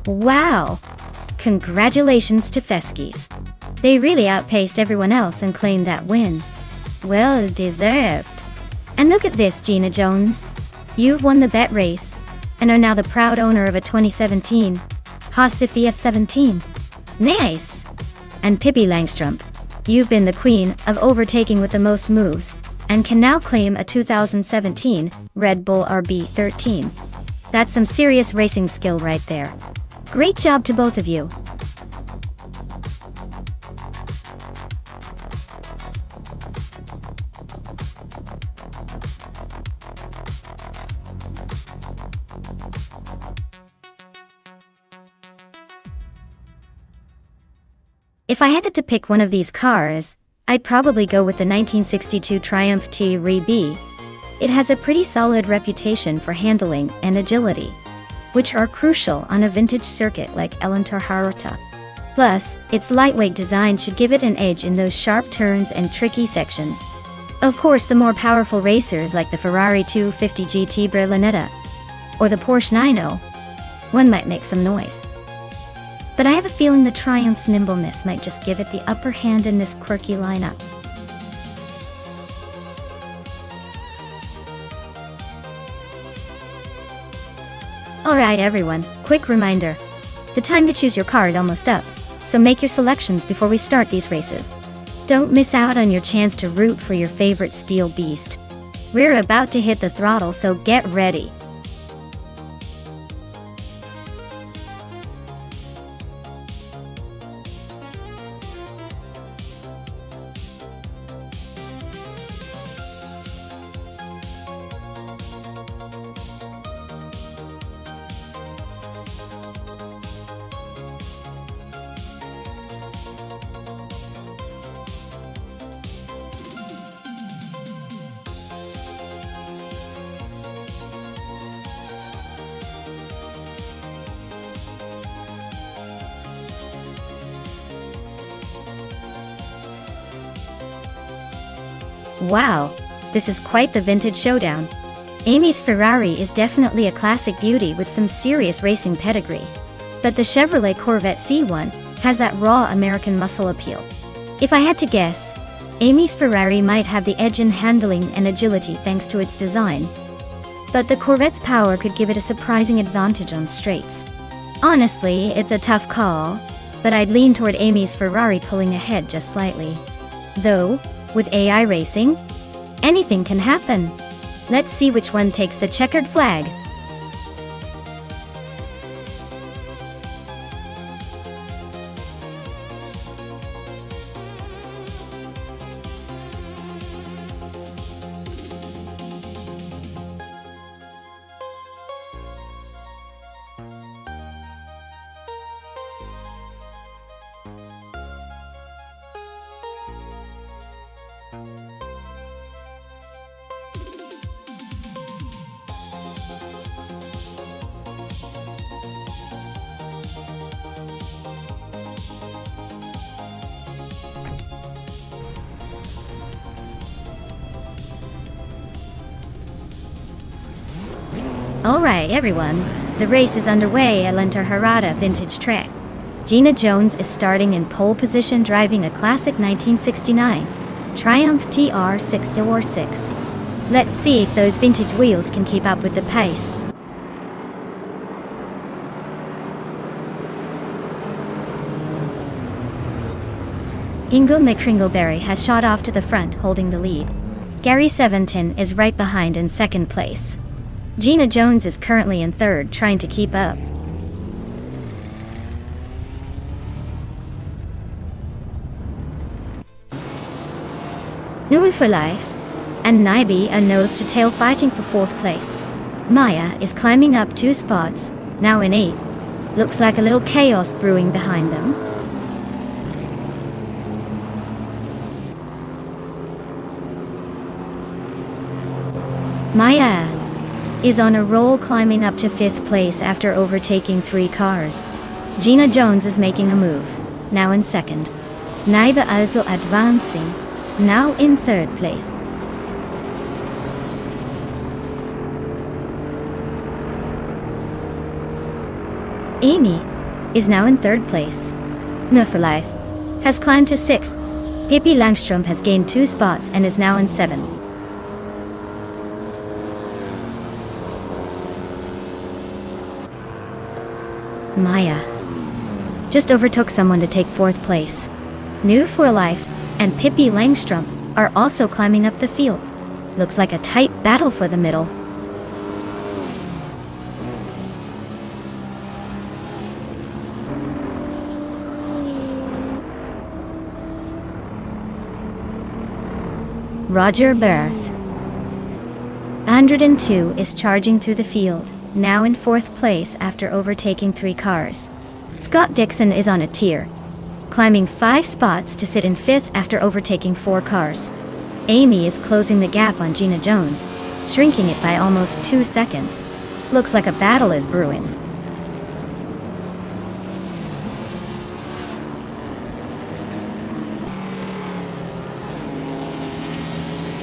Wow! Congratulations to Feskies. They really outpaced everyone else and claimed that win. Well deserved. And look at this, Gina Jones. You've won the bet race, and are now the proud owner of a 2017 Haas VF17. Nice! And Pippi Langstrump, you've been the queen of overtaking with the most moves, and can now claim a 2017 Red Bull RB13. That's some serious racing skill right there. Great job to both of you. If I had to pick one of these cars, I'd probably go with the 1962 Triumph T-B. It has a pretty solid reputation for handling and agility, which are crucial on a vintage circuit like Elantar. Plus, its lightweight design should give it an edge in those sharp turns and tricky sections. Of course, the more powerful racers like the Ferrari 250 GT Berlinetta or the Porsche 901 might make some noise. but I have a feeling the Triumph's nimbleness might just give it the upper hand in this quirky lineup. Alright everyone, quick reminder. The time to choose your car is almost up, so make your selections before we start these races. Don't miss out on your chance to root for your favorite steel beast. We're about to hit the throttle, so get ready. Wow, this is quite the vintage showdown. Amy's Ferrari is definitely a classic beauty with some serious racing pedigree. But the Chevrolet Corvette C1 has that raw American muscle appeal. If I had to guess, Amy's Ferrari might have the edge in handling and agility thanks to its design. But the Corvette's power could give it a surprising advantage on straights. Honestly, it's a tough call, but I'd lean toward Amy's Ferrari pulling ahead just slightly. Though, with AI racing, anything can happen. Let's see which one takes the checkered flag. Alright everyone, the race is underway at Lenterharada Vintage Track. Gina Jones is starting in pole position driving a classic 1969 Triumph TR606. Let's see if those vintage wheels can keep up with the pace. Ingo McCringleberry has shot off to the front holding the lead. Gary Seventon is right behind in second place. Gina Jones is currently in third, trying to keep up. New for Life and Naibi are nose-to-tail fighting for fourth place. Maya is climbing up 2 spots, now in 8. Looks like a little chaos brewing behind them. Maya is on a roll, climbing up to 5th place after overtaking 3 cars. Gina Jones is making a move, now in second. Naiba also advancing, now in 3rd place. Amy is now in 3rd place. No for Life has climbed to 6th. Pippi Langstrom has gained 2 spots and is now in 7th. Maya just overtook someone to take 4th place. New for Life and Pippi Langstrom are also climbing up the field. Looks like a tight battle for the middle. Roger Berth 102 is charging through the field, now in 4th place after overtaking 3 cars. Scott Dixon is on a tier, climbing 5 spots to sit in 5th after overtaking 4 cars. Amy is closing the gap on Gina Jones, shrinking it by almost 2 seconds. Looks like a battle is brewing.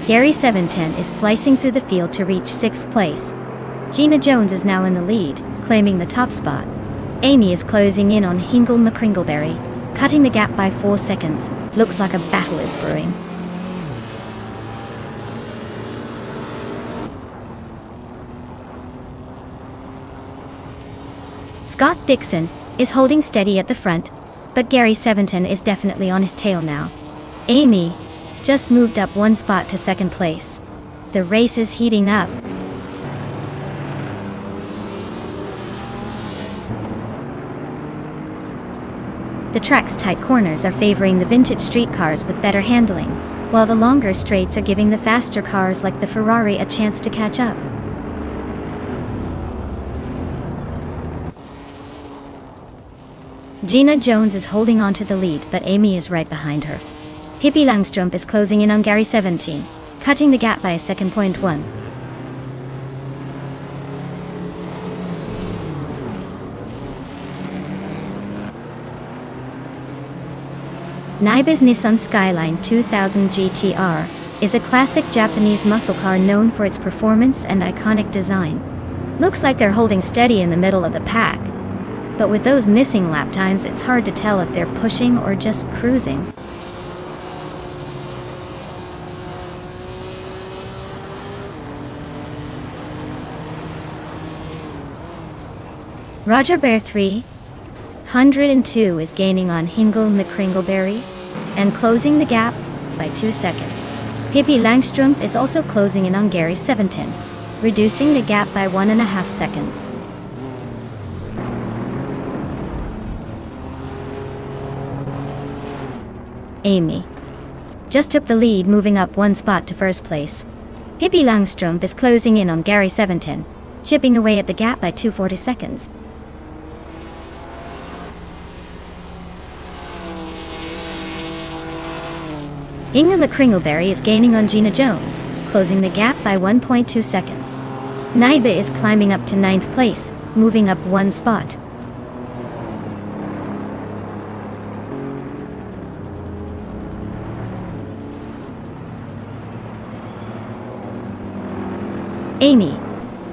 Gary Seventon is slicing through the field to reach 6th place. Gina Jones is now in the lead, claiming the top spot. Amy is closing in on Hingle McCringleberry, cutting the gap by 4 seconds. Looks like a battle is brewing. Scott Dixon is holding steady at the front, but Gary Seventon is definitely on his tail now. Amy just moved up 1 spot to 2nd place. The race is heating up. The track's tight corners are favoring the vintage street cars with better handling, while the longer straights are giving the faster cars like the Ferrari a chance to catch up. Gina Jones is holding on to the lead, but Amy is right behind her. Pippi Langstrup is closing in on Gary Seventeen, cutting the gap by a second. 1. Naiba's Nissan Skyline 2000 GTR is a classic Japanese muscle car known for its performance and iconic design. Looks like they're holding steady in the middle of the pack, but with those missing lap times, it's hard to tell if they're pushing or just cruising. Roger Bear 302 is gaining on Hingle McCringleberry and closing the gap by 2 seconds. Pippi Langstrup is also closing in on Gary Seventon, reducing the gap by 1.5 seconds. Amy just took the lead, moving up 1 spot to 1st place. Pippi Langstrup is closing in on Gary Seventon, chipping away at the gap by 2.40 seconds. Hingle McCringleberry is gaining on Gina Jones, closing the gap by 1.2 seconds. Naiba is climbing up to 9th place, moving up 1 spot. Amy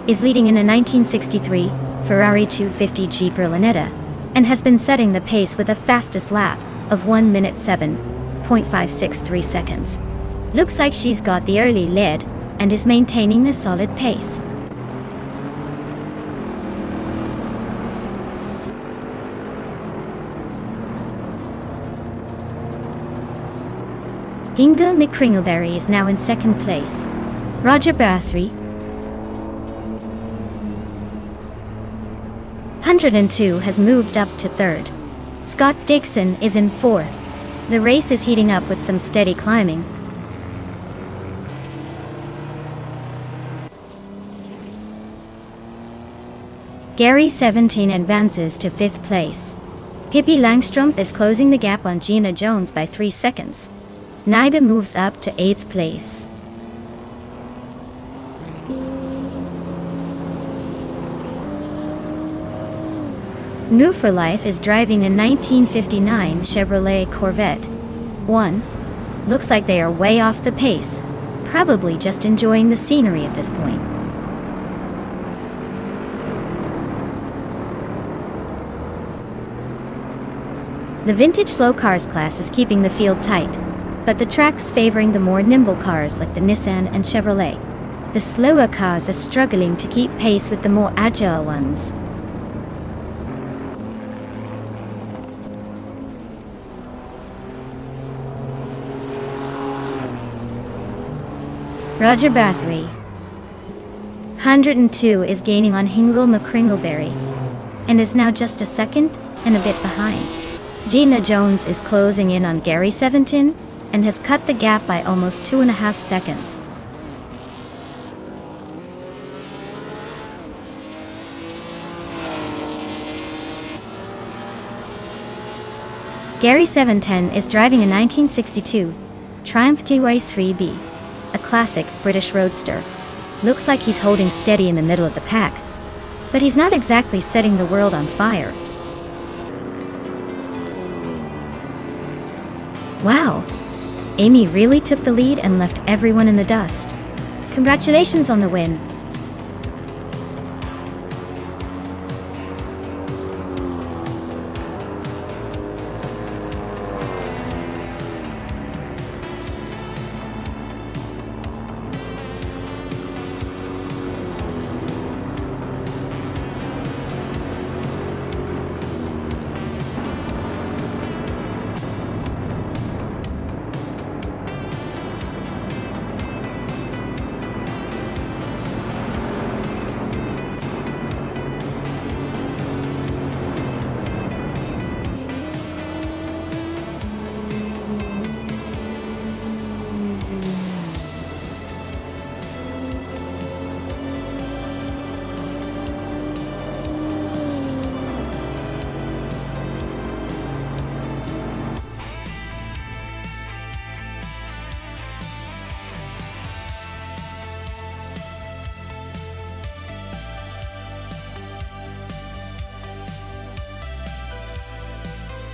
is leading in a 1963 Ferrari 250 Jeep Berlinetta and has been setting the pace with a fastest lap of 1 minute 7.563 seconds. Looks like she's got the early lead and is maintaining a solid pace. Hingle McCringleberry is now in 2nd place. Roger Bear 302 has moved up to 3rd. Scott Dixon is in 4th. The race is heating up with some steady climbing. Gary Seventeen advances to 5th place. Pippi Langstrup is closing the gap on Gina Jones by 3 seconds. Naiba moves up to 8th place. New for Life is driving a 1959 Chevrolet Corvette 1. Looks like they are way off the pace, probably just enjoying the scenery at this point. The vintage slow cars class is keeping the field tight, but the track's favoring the more nimble cars like the Nissan and Chevrolet. The slower cars are struggling to keep pace with the more agile ones. Roger Bear 302 is gaining on Hingle McCringleberry and is now just a second and a bit behind. Gina Jones is closing in on Gary Seventeen and has cut the gap by almost 2.5 seconds. Gary Seventeen is driving a 1962 Triumph TY3B, a classic British roadster. Looks like he's holding steady in the middle of the pack, but he's not exactly setting the world on fire. Wow! Amy really took the lead and left everyone in the dust. Congratulations on the win!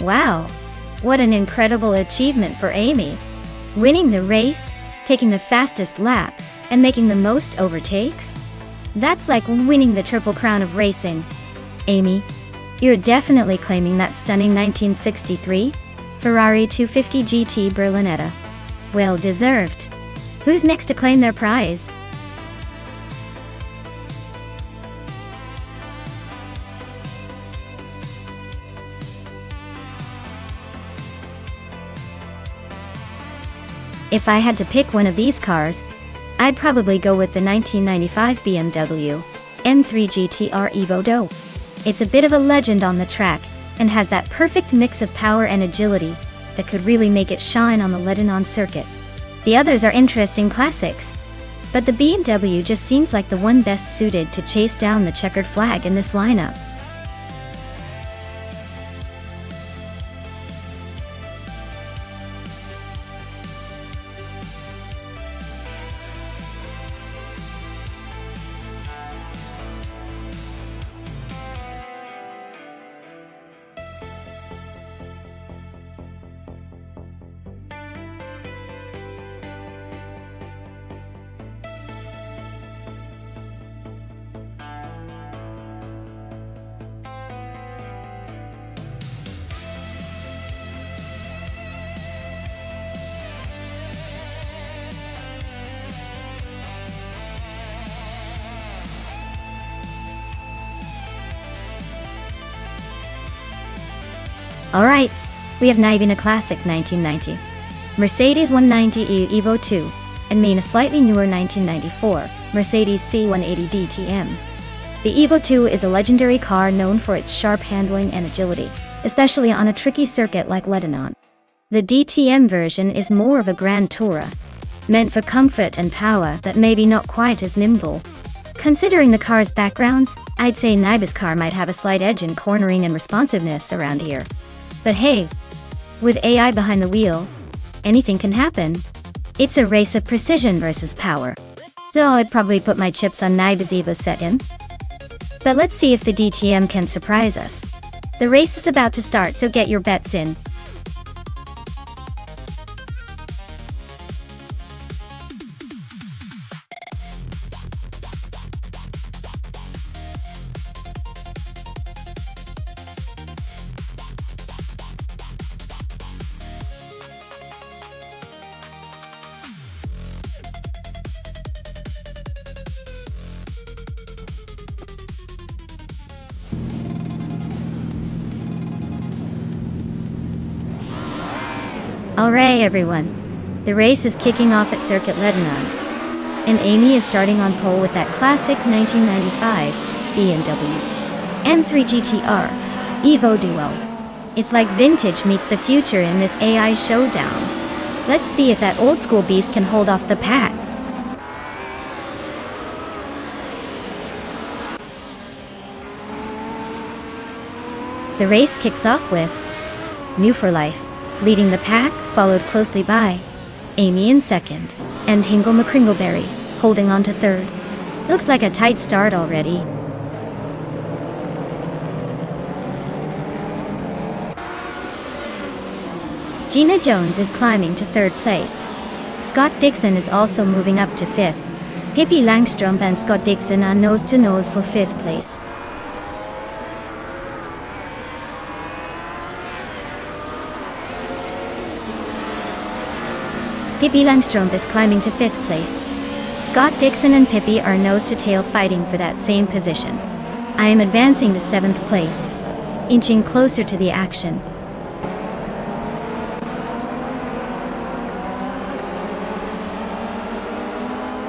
Wow, what an incredible achievement for Amy. Winning the race, taking the fastest lap, and making the most overtakes? That's like winning the Triple Crown of racing. Amy, you're definitely claiming that stunning 1963 Ferrari 250 GT Berlinetta. Well deserved. Who's next to claim their prize? If I had to pick one of these cars, I'd probably go with the 1995 BMW M3 GTR Evo Do. It's a bit of a legend on the track, and has that perfect mix of power and agility that could really make it shine on the Le Mans circuit. The others are interesting classics, but the BMW just seems like the one best suited to chase down the checkered flag in this lineup. Alright, we have Nibin a classic 1990, Mercedes 190e Evo 2, and main a slightly newer 1994 Mercedes C180 DTM. The Evo 2 is a legendary car known for its sharp handling and agility, especially on a tricky circuit like Le Mans. The DTM version is more of a Grand Tourer, meant for comfort and power but maybe not quite as nimble. Considering the car's backgrounds, I'd say Nibin's car might have a slight edge in cornering and responsiveness around here. But hey, with AI behind the wheel, anything can happen. It's a race of precision versus power. So I'd probably put my chips on Nibin's Evo second. But let's see if the DTM can surprise us. The race is about to start, so get your bets in. Alright everyone, the race is kicking off at Circuit Le Mans, and Amy is starting on pole with that classic 1995 BMW M3 GTR Evo Duo. It's like vintage meets the future in this AI showdown. Let's see if that old school beast can hold off the pack. The race kicks off with New for Life leading the pack, followed closely by Amy in second, and Hingle McCringleberry holding on to third. Looks like a tight start already. Gina Jones is climbing to third place. Scott Dixon is also moving up to fifth. Pippi Langstrom and Scott Dixon are nose to nose for fifth place. Pippi Langstrom is climbing to fifth place. Scott Dixon and Pippi are nose to tail fighting for that same position. I am advancing to seventh place, inching closer to the action.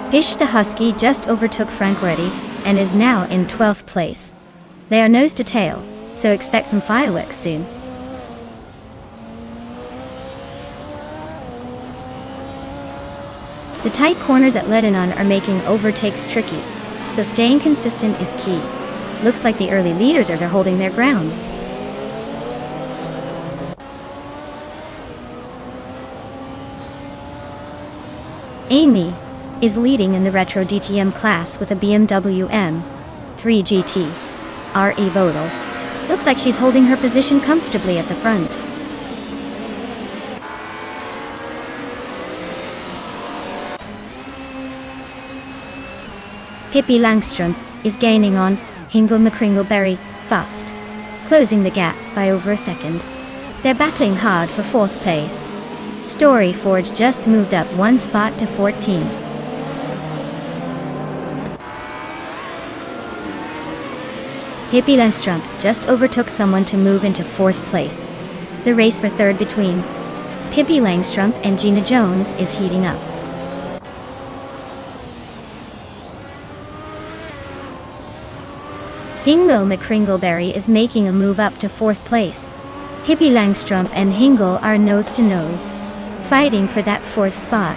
Fish the Husky just overtook Frank Reddy and is now in 12th place. They are nose to tail, so expect some fireworks soon. The tight corners at Le Mans are making overtakes tricky, so staying consistent is key. Looks like the early leaders are holding their ground. Amy is leading in the Retro DTM class with a BMW M3 GT R Evo. Looks like she's holding her position comfortably at the front. Pippi Langström is gaining on Hingle McCringleberry fast, closing the gap by over a second. They're battling hard for 4th place. Storyforge just moved up 1 spot to 14. Pippi Langström just overtook someone to move into 4th place. The race for 3rd between Pippi Langström and Gina Jones is heating up. Hingle McCringleberry is making a move up to 4th place. Pippi Langström and Hingle are nose to nose, fighting for that 4th spot.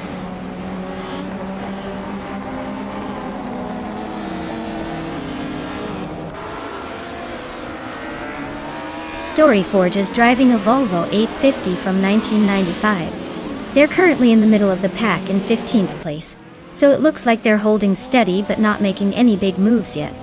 Storyforge is driving a Volvo 850 from 1995. They're currently in the middle of the pack in 15th place, so it looks like they're holding steady but not making any big moves yet.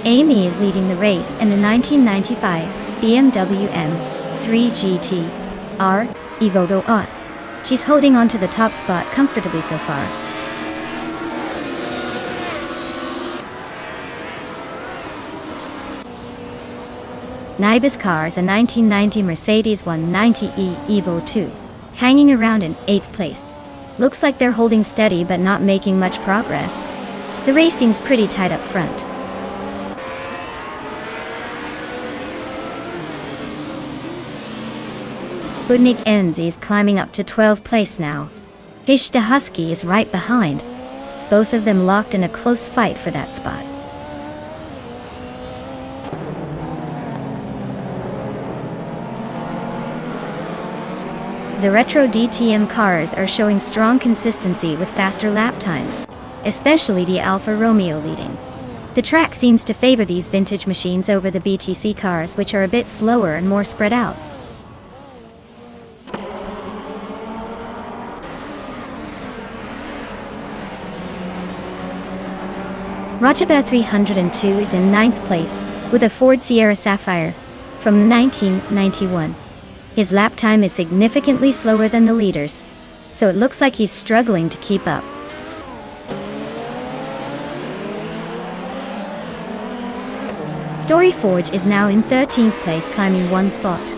Amy is leading the race in the 1995 BMW M3 GT R Evoto R. She's holding on to the top spot comfortably so far. Naiba's car is a 1990 Mercedes 190e Evo 2, hanging around in 8th place. Looks like they're holding steady but not making much progress. The race seems pretty tight up front. Sputnik NZ is climbing up to 12th place now. Fish the Husky is right behind. Both of them locked in a close fight for that spot. The retro DTM cars are showing strong consistency with faster lap times, especially the Alfa Romeo leading. The track seems to favor these vintage machines over the BTC cars, which are a bit slower and more spread out. Roger 302 is in 9th place with a Ford Sierra Sapphire from 1991. His lap time is significantly slower than the leaders, so it looks like he's struggling to keep up. Storyforge is now in 13th place, climbing 1 spot.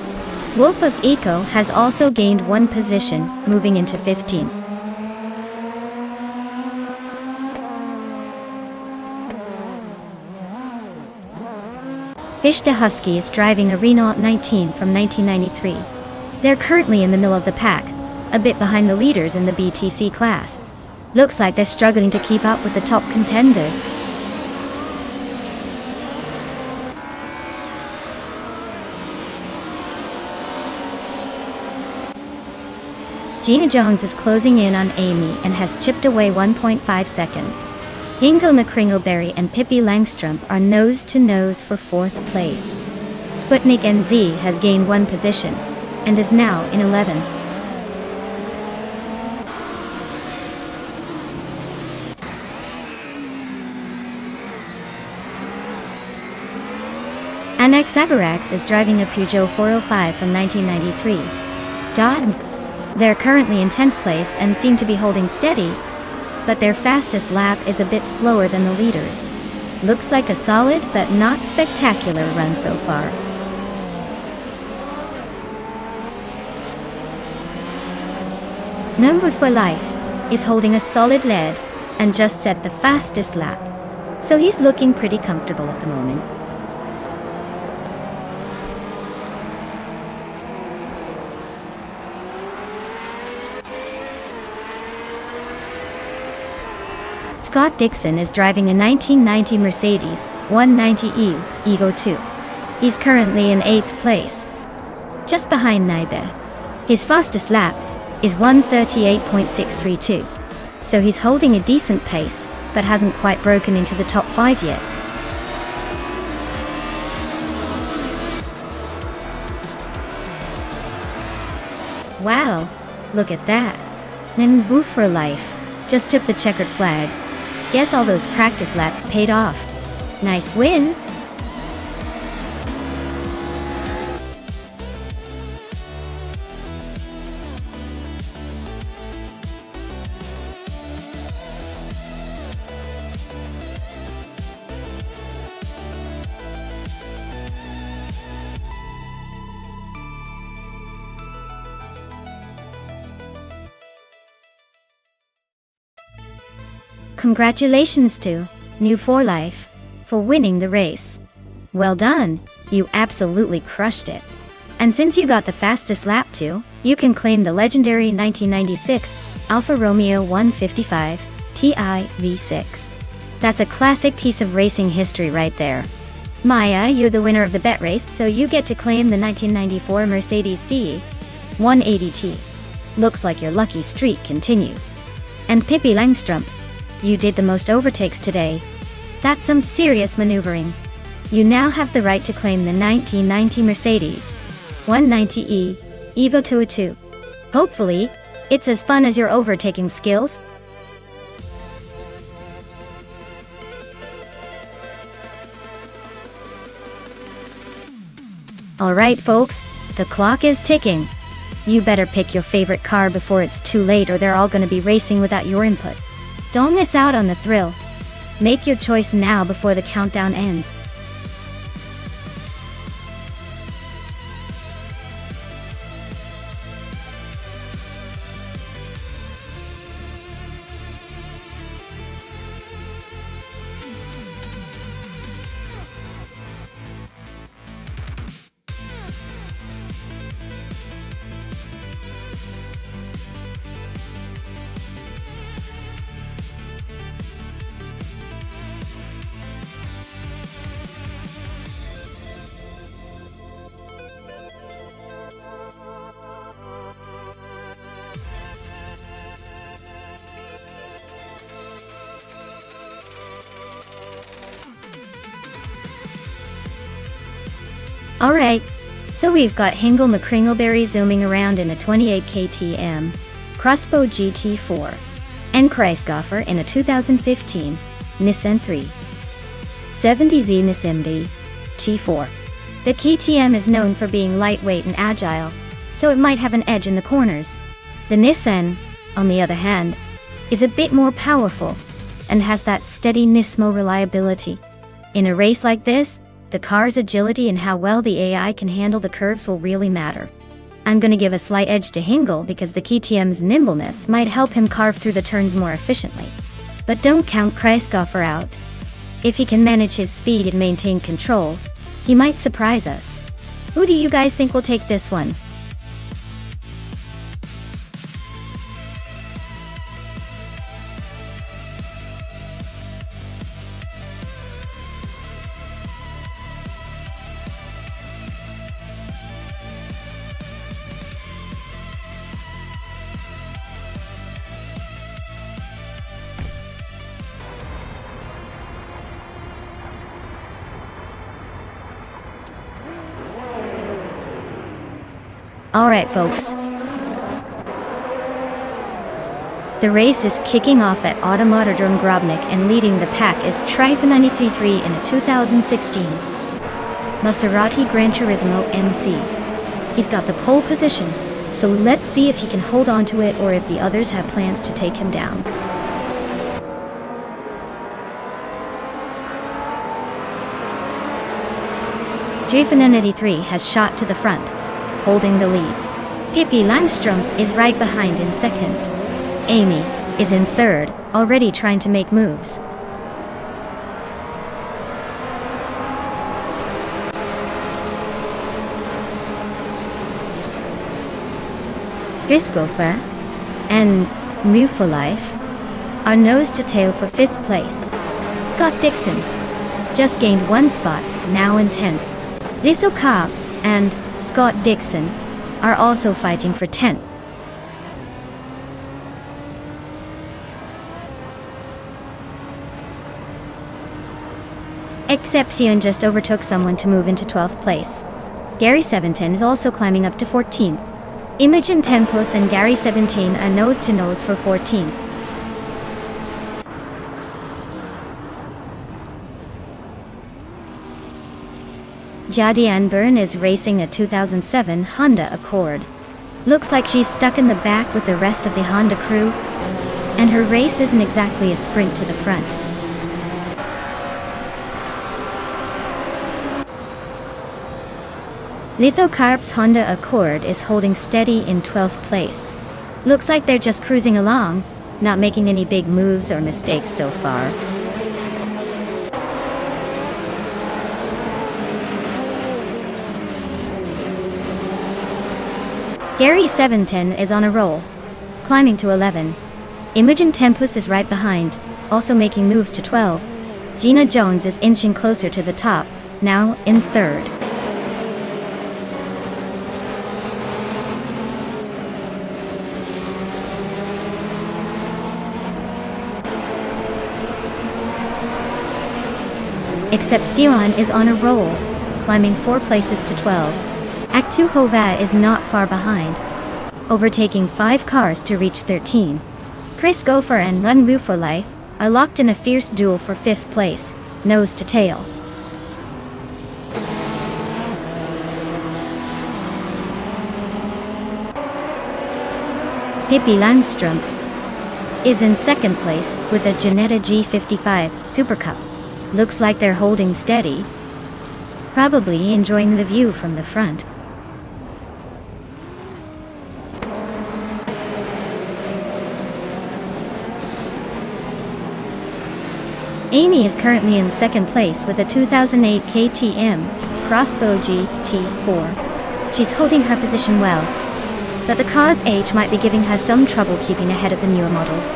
Wolf of Eco has also gained 1 position, moving into 15. Fish the Husky is driving a Renault 19 from 1993. They're currently in the middle of the pack, a bit behind the leaders in the BTC class. Looks like they're struggling to keep up with the top contenders. Gina Jones is closing in on Amy and has chipped away 1.5 seconds. Hingle McCringleberry and Pippi Langström are nose-to-nose for 4th place. Sputnik NZ has gained 1 position, and is now in 11. Anak Zabarax is driving a Peugeot 405 from 1993. They're currently in 10th place and seem to be holding steady, but their fastest lap is a bit slower than the leaders. Looks like a solid but not spectacular run so far. Number for Life is holding a solid lead and just set the fastest lap, so he's looking pretty comfortable at the moment. Scott Dixon is driving a 1990 Mercedes 190e Evo 2. He's currently in 8th place, just behind Naibe. His fastest lap is 1:38.632, so he's holding a decent pace, but hasn't quite broken into the top 5 yet. Wow, look at that. Then woo for life. Just took the checkered flag. Guess all those practice laps paid off. Nice win! Congratulations to New 4 Life for winning the race. Well done, you absolutely crushed it. And since you got the fastest lap too, you can claim the legendary 1996 Alfa Romeo 155 Ti V6. That's a classic piece of racing history right there. Maya, you're the winner of the bet race, so you get to claim the 1994 Mercedes CE 180T. Looks like your lucky streak continues. And Pippi Langstrumpf, you did the most overtakes today. That's some serious maneuvering. You now have the right to claim the 1990 Mercedes 190E Evo 202. Hopefully, it's as fun as your overtaking skills. Alright folks, the clock is ticking. You better pick your favorite car before it's too late, or they're all gonna be racing without your input. Don't miss out on the thrill. Make your choice now before the countdown ends. Alright, so we've got Hingle McCringleberry zooming around in a 28 KTM Crossbow GT4 and Kreisgoffer in a 2015 Nissan 370Z Nissan T4. The KTM is known for being lightweight and agile, so it might have an edge in the corners. The Nissan, on the other hand, is a bit more powerful and has that steady Nismo reliability. In a race like this, the car's agility and how well the AI can handle the curves will really matter. I'm gonna give a slight edge to Hingle because the KTM's nimbleness might help him carve through the turns more efficiently. But don't count Kreisgoffer out. If he can manage his speed and maintain control, he might surprise us. Who do you guys think will take this one? Alright folks. The race is kicking off at Automotordrome Grobnik, and leading the pack is Trife 93.3 in a 2016 Maserati Gran Turismo MC. He's got the pole position, so let's see if he can hold on to it or if the others have plans to take him down. Trife 93 has shot to the front, holding the lead. Pippi Langstrumpf is right behind in second. Amy is in third, already trying to make moves. Kreisgoffer and New 4 Life are nose to tail for 5th place. Scott Dixon just gained 1 spot, now in 10th. Litho Cobb and Scott Dixon are also fighting for 10th. Exception just overtook someone to move into 12th place. Gary 710 is also climbing up to 14th. Imogen Tempus and Gary 17 are nose to nose for 14th. Jadi Anburn is racing a 2007 Honda Accord. Looks like she's stuck in the back with the rest of the Honda crew, and her race isn't exactly a sprint to the front. Lithocarp's Honda Accord is holding steady in 12th place. Looks like they're just cruising along, not making any big moves or mistakes so far. Gary 710 is on a roll, climbing to 11. Imogen Tempus is right behind, also making moves to 12. Gina Jones is inching closer to the top, now in 3rd. Except Sion is on a roll, climbing 4 places to 12. Actu Hova is not far behind, overtaking 5 cars to reach 13. Chris Gopher and Run Woo for Life are locked in a fierce duel for 5th place, nose to tail. Hippie Landstrom is in 2nd place with a Janetta G55 Super Cup. Looks like they're holding steady, probably enjoying the view from the front. Amy is currently in 2nd place with a 2008 KTM Crossbow GT4. She's holding her position well, but the car's age might be giving her some trouble keeping ahead of the newer models.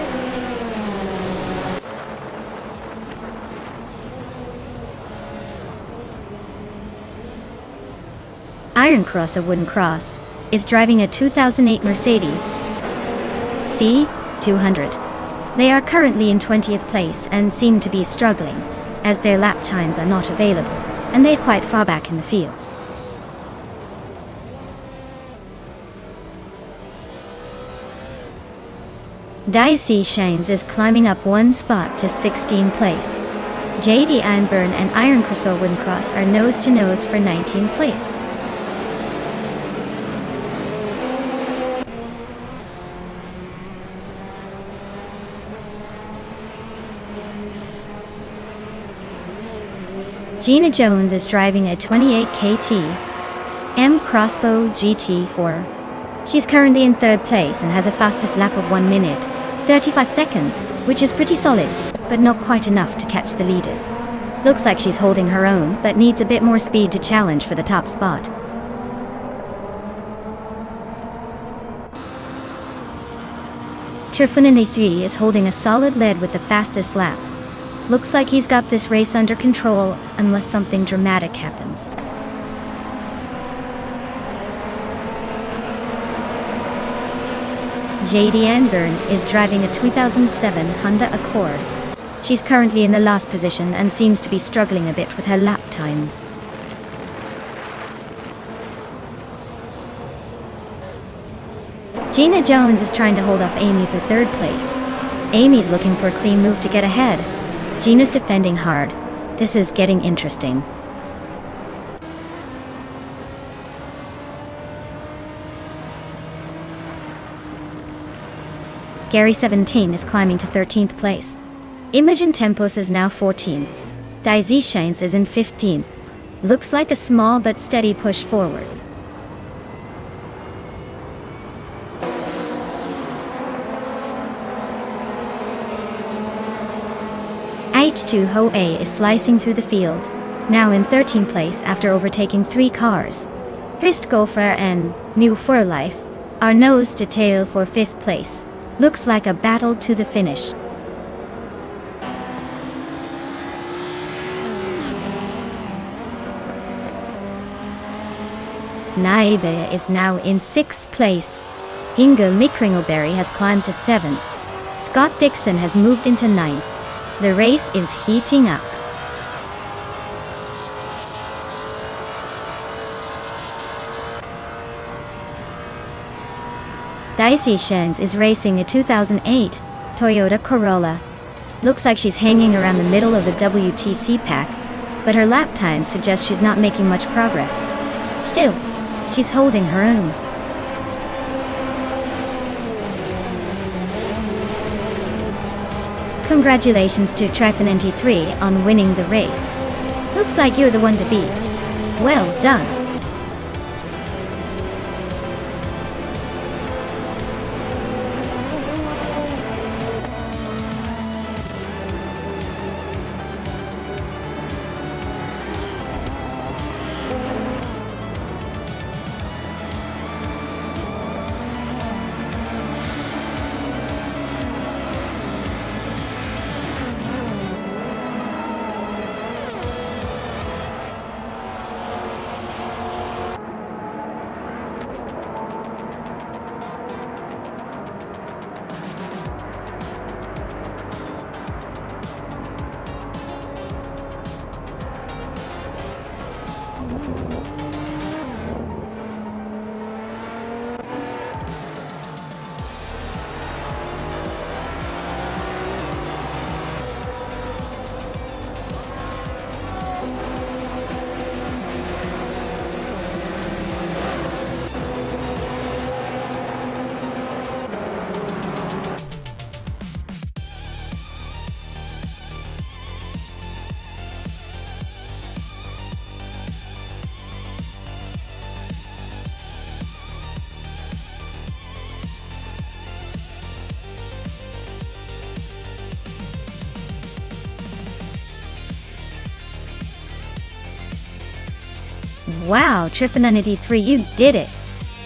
Iron Cross, a wooden cross, is driving a 2008 Mercedes C200. They are currently in 20th place and seem to be struggling, as their lap times are not available, and they are quite far back in the field. Daisy Shanes is climbing up 1 spot to 16th place. JD Anburn and Iron Cross Wooden Cross are nose to nose for 19th place. Gina Jones is driving a 28 KT M Crossbow GT4. She's currently in 3rd place and has a fastest lap of 1 minute, 35 seconds, which is pretty solid, but not quite enough to catch the leaders. Looks like she's holding her own, but needs a bit more speed to challenge for the top spot. Turfunini 3 is holding a solid lead with the fastest lap. Looks like he's got this race under control, unless something dramatic happens. JD Anburn is driving a 2007 Honda Accord. She's currently in the last position and seems to be struggling a bit with her lap times. Gina Jones is trying to hold off Amy for 3rd place. Amy's looking for a clean move to get ahead. Gina's defending hard. This is getting interesting. Gary 17 is climbing to 13th place. Imogen Tempus is now 14th. Daisy Shanes is in 15th. Looks like a small but steady push forward. H2 Ho A is slicing through the field, now in 13th place after overtaking 3 cars. Christ Gopher and New For Life are nose to tail for 5th place. Looks like a battle to the finish. Naibe is now in 6th place. Inga Mikringleberry has climbed to 7th. Scott Dixon has moved into 9th. The race is heating up. Daisy Shengs is racing a 2008 Toyota Corolla. Looks like she's hanging around the middle of the WTC pack, but her lap time suggests she's not making much progress. Still, she's holding her own. Congratulations to Trifon NT3 on winning the race. Looks like you're the one to beat. Well done. Wow, Trifinity 3, you did it!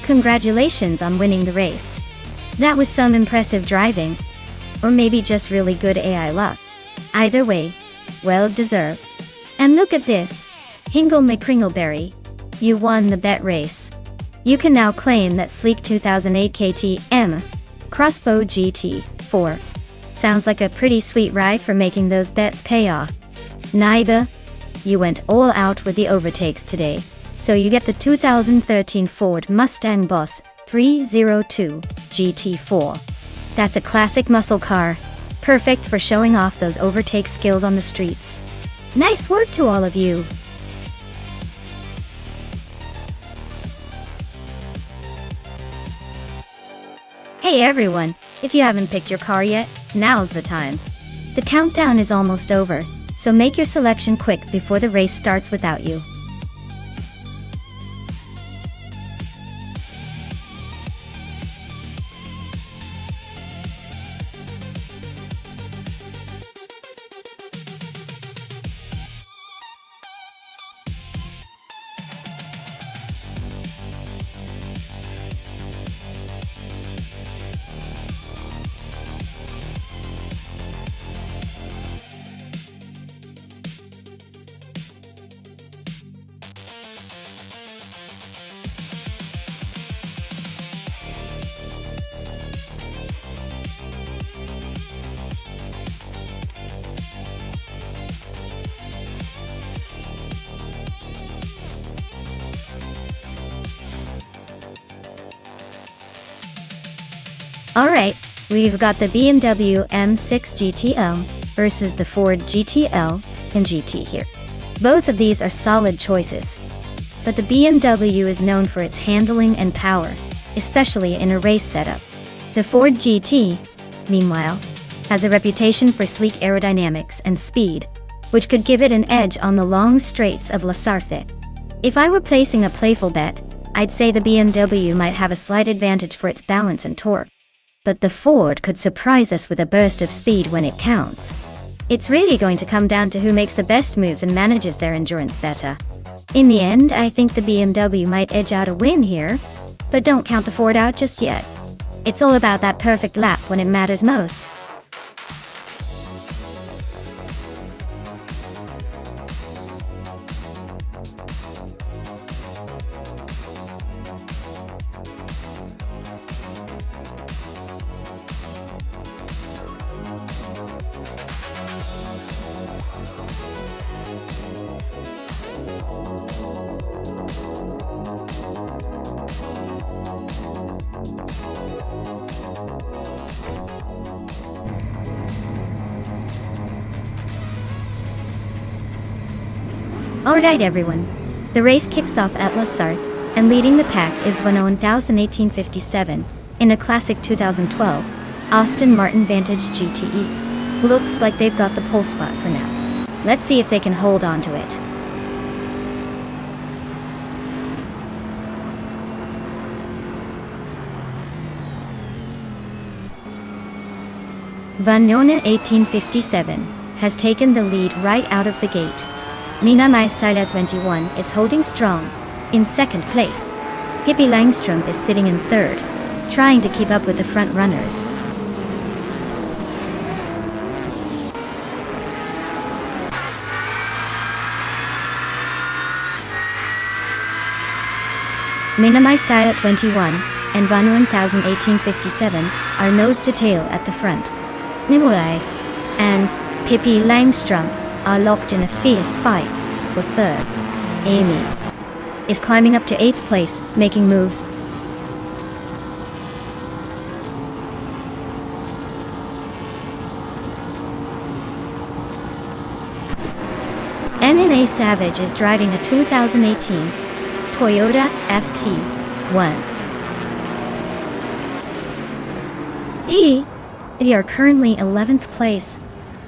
Congratulations on winning the race. That was some impressive driving. Or maybe just really good AI luck. Either way, well deserved. And look at this! Hingle McCringleberry. You won the bet race. You can now claim that sleek 2008 KTM Crossbow GT4. Sounds like a pretty sweet ride for making those bets pay off. Naida, you went all out with the overtakes today, so you get the 2013 Ford Mustang Boss 302 GT4. That's a classic muscle car, perfect for showing off those overtake skills on the streets. Nice work to all of you! Hey everyone, if you haven't picked your car yet, now's the time. The countdown is almost over, so make your selection quick before the race starts without you. Alright, we've got the BMW M6 GTL versus the Ford GTL and GT here. Both of these are solid choices, but the BMW is known for its handling and power, especially in a race setup. The Ford GT, meanwhile, has a reputation for sleek aerodynamics and speed, which could give it an edge on the long straights of La Sarthe. If I were placing a playful bet, I'd say the BMW might have a slight advantage for its balance and torque. But the Ford could surprise us with a burst of speed when it counts. It's really going to come down to who makes the best moves and manages their endurance better. In the end, I think the BMW might edge out a win here, but don't count the Ford out just yet. It's all about that perfect lap when it matters most. Alright everyone, the race kicks off at La Sarthe, and leading the pack is Vano 1857, in a classic 2012 Aston Martin Vantage GTE. Looks like they've got the pole spot for now. Let's see if they can hold on to it. Vanona 1857 has taken the lead right out of the gate. Mina Maistila 21 is holding strong in second place. Pippi Langström is sitting in third, trying to keep up with the front runners. Mina Maistila 21 and Vano 1857 are nose to tail at the front. Nimulaif and Pippi Langström are locked in a fierce fight for third. Amy is climbing up to 8th place, making moves. NNA Savage is driving a 2018 Toyota FT1. They are currently 11th place,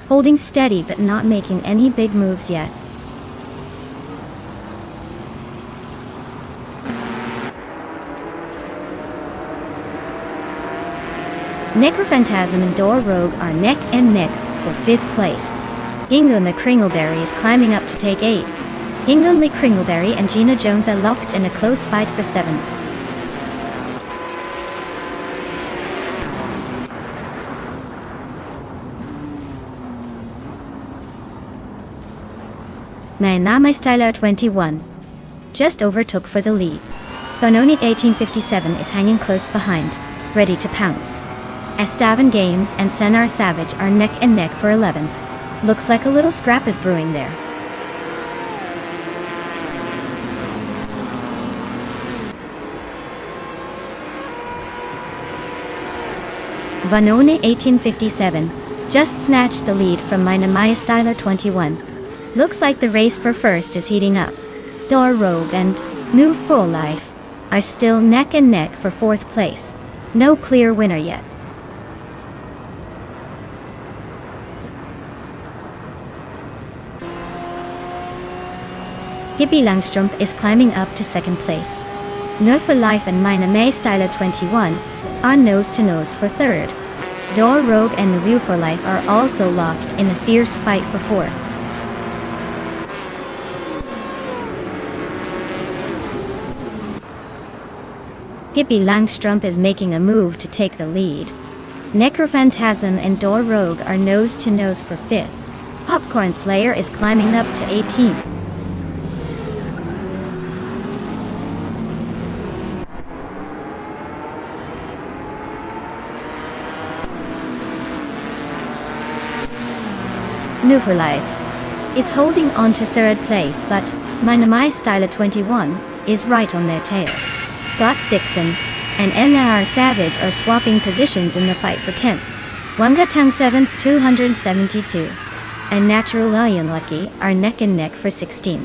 holding steady but not making any big moves yet. Necrophantasm and Door Rogue are neck and neck for 5th place. Ingram McCringleberry is climbing up to take 8. Ingram McCringleberry and Gina Jones are locked in a close fight for 7. Nainame Styler 21 just overtook for the lead. Bononic 1857 is hanging close behind, ready to pounce. Estevan Games and Senar Savage are neck and neck for 11th. Looks like a little scrap is brewing there. Vanone 1857 just snatched the lead from Nainame Styler 21. Looks like the race for first is heating up. Door Rogue and New Full Life are still neck and neck for 4th place. No clear winner yet. Pippi Langström is climbing up to 2nd place. No for Life and Nainame Styler 21 are nose to nose for 3rd. Door Rogue and New for Life are also locked in a fierce fight for 4th. Pippi Langström is making a move to take the lead. Necrophantasm and Door Rogue are nose to nose for 5th. Popcorn Slayer is climbing up to 18th. New for Life is holding on to 3rd place, but Nainame Styler 21 is right on their tail. Scott Dixon and NR Savage are swapping positions in the fight for 10th. Wanga Tang 7's 272 and Natural Lion Lucky are neck and neck for 16th.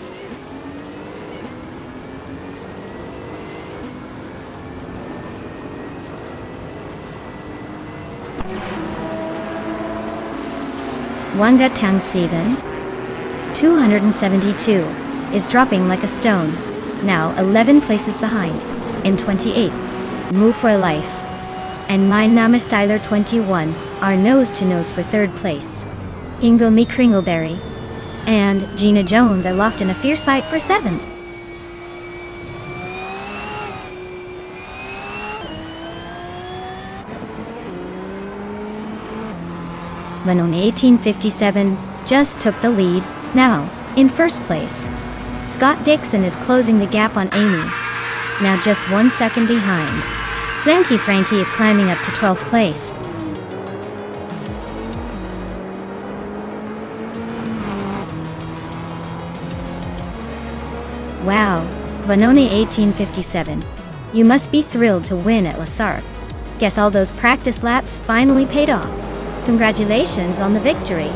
Wanga Tang 7, 272, is dropping like a stone, now 11 places behind. In 28th, Move for Life and Nainame Styler 21 are nose to nose for 3rd place. Ingo McCringleberry and Gina Jones are locked in a fierce fight for 7th. Vanone 1857 just took the lead, now in 1st place. Scott Dixon is closing the gap on Amy, now just 1 second behind. Frankie is climbing up to 12th place. Wow, Vanone 1857. You must be thrilled to win at La Sarthe. Guess all those practice laps finally paid off. Congratulations on the victory.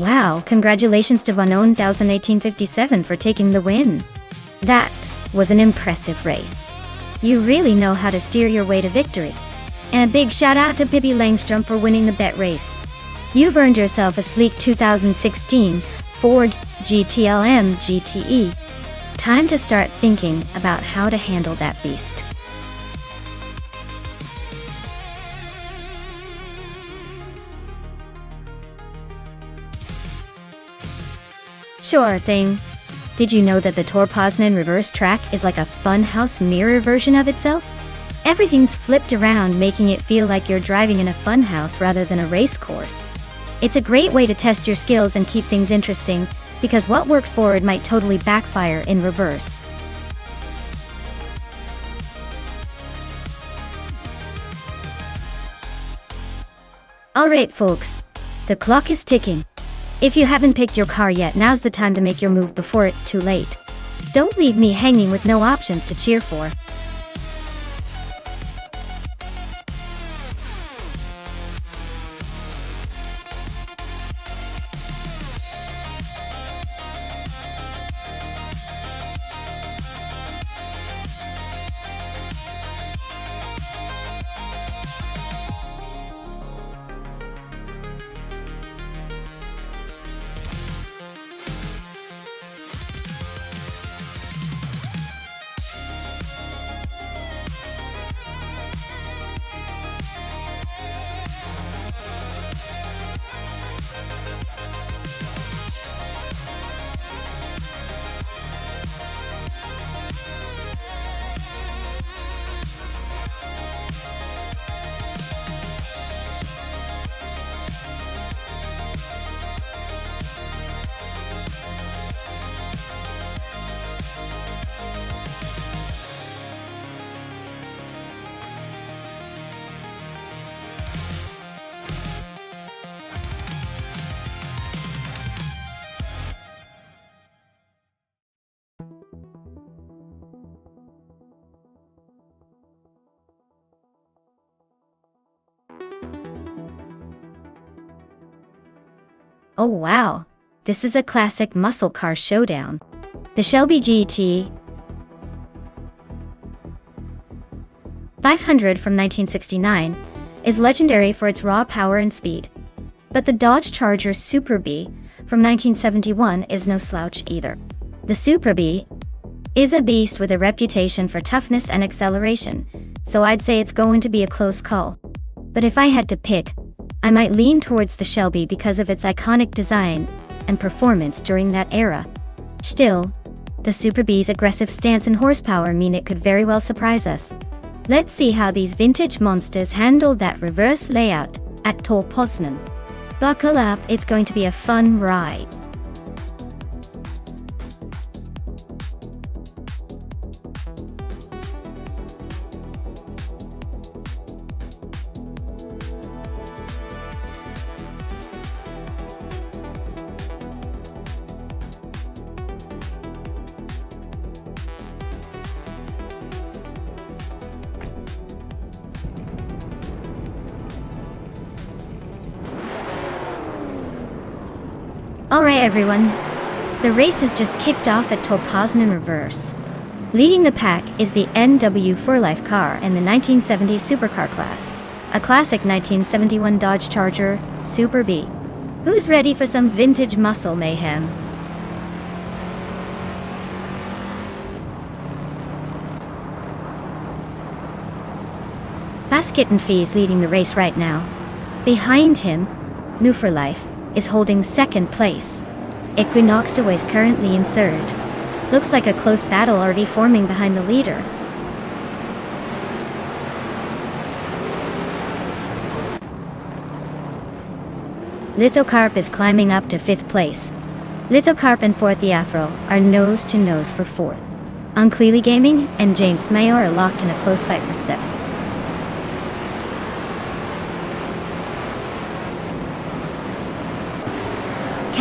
Wow, congratulations to Vanon 1857 for taking the win. That was an impressive race. You really know how to steer your way to victory. And a big shout out to Pippi Langstrom for winning the bet race. You've earned yourself a sleek 2016 Ford GTLM GTE. Time to start thinking about how to handle that beast. Sure thing. Did you know that the Tor Poznan reverse track is like a funhouse mirror version of itself? Everything's flipped around, making it feel like you're driving in a funhouse rather than a race course. It's a great way to test your skills and keep things interesting, because what worked forward might totally backfire in reverse. Alright folks, the clock is ticking. If you haven't picked your car yet, now's the time to make your move before it's too late. Don't leave me hanging with no options to cheer for. Oh wow, this is a classic muscle car showdown. The Shelby GT 500 from 1969 is legendary for its raw power and speed. But the Dodge Charger Super Bee from 1971 is no slouch either. The Super Bee is a beast with a reputation for toughness and acceleration, so I'd say it's going to be a close call. But if I had to pick, I might lean towards the Shelby because of its iconic design and performance during that era. Still, the Super Bee's aggressive stance and horsepower mean it could very well surprise us. Let's see how these vintage monsters handle that reverse layout at Tor Poznan. Buckle up, it's going to be a fun ride. Alright everyone, the race has just kicked off at Tor Poznan reverse. Leading the pack is the NW 4Life car in the 1970s supercar class, a classic 1971 Dodge Charger Super Bee. Who's ready for some vintage muscle mayhem? Basket and Fee's leading the race right now. Behind him, New 4Life is holding second place. Equinox is currently in third. Looks like a close battle already forming behind the leader. Lithocarp is climbing up to fifth place. Lithocarp and Fourth the Afro are nose to nose for fourth. Uncleely Gaming and James Mayo are locked in a close fight for seventh.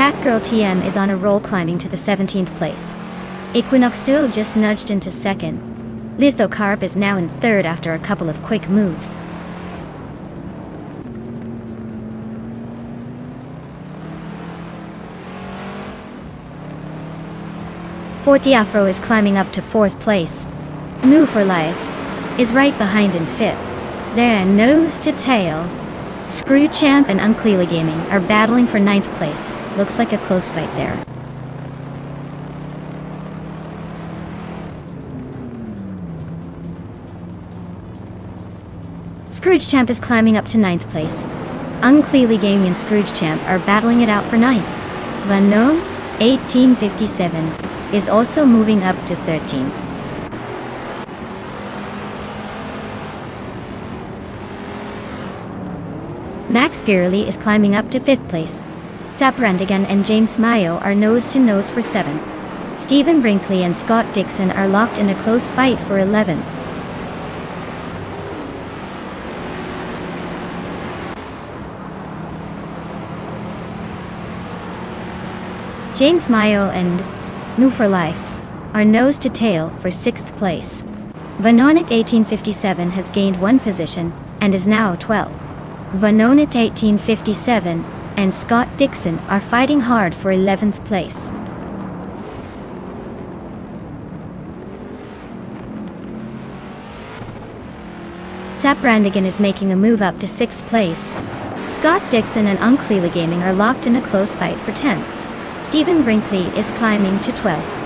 Catgirl TM is on a roll, climbing to the 17th place. Equinox still just nudged into second. Lithocarp is now in third after a couple of quick moves. 40 Afro is climbing up to 4th place. New for Life is right behind in 5th. Then nose to tail, Screw Champ and Uncleely Gaming are battling for 9th place. Looks like a close fight there. Scrooge Champ is climbing up to 9th place. Uncleely Gaming and Scrooge Champ are battling it out for 9th. Unknown 1857 is also moving up to 13th. Max Beerley is climbing up to 5th place. Zap Randigan and James Mayo are nose to nose for 7th. Stephen Brinkley and Scott Dixon are locked in a close fight for 11th. James Mayo and New for Life are nose to tail for 6th place. Vanonic 1857 has gained 1 position and is now 12th. Vanonic 1857 and Scott Dixon are fighting hard for 11th place. Zap Randigan is making a move up to 6th place. Scott Dixon and Uncleely Gaming are locked in a close fight for 10th. Stephen Brinkley is climbing to 12th.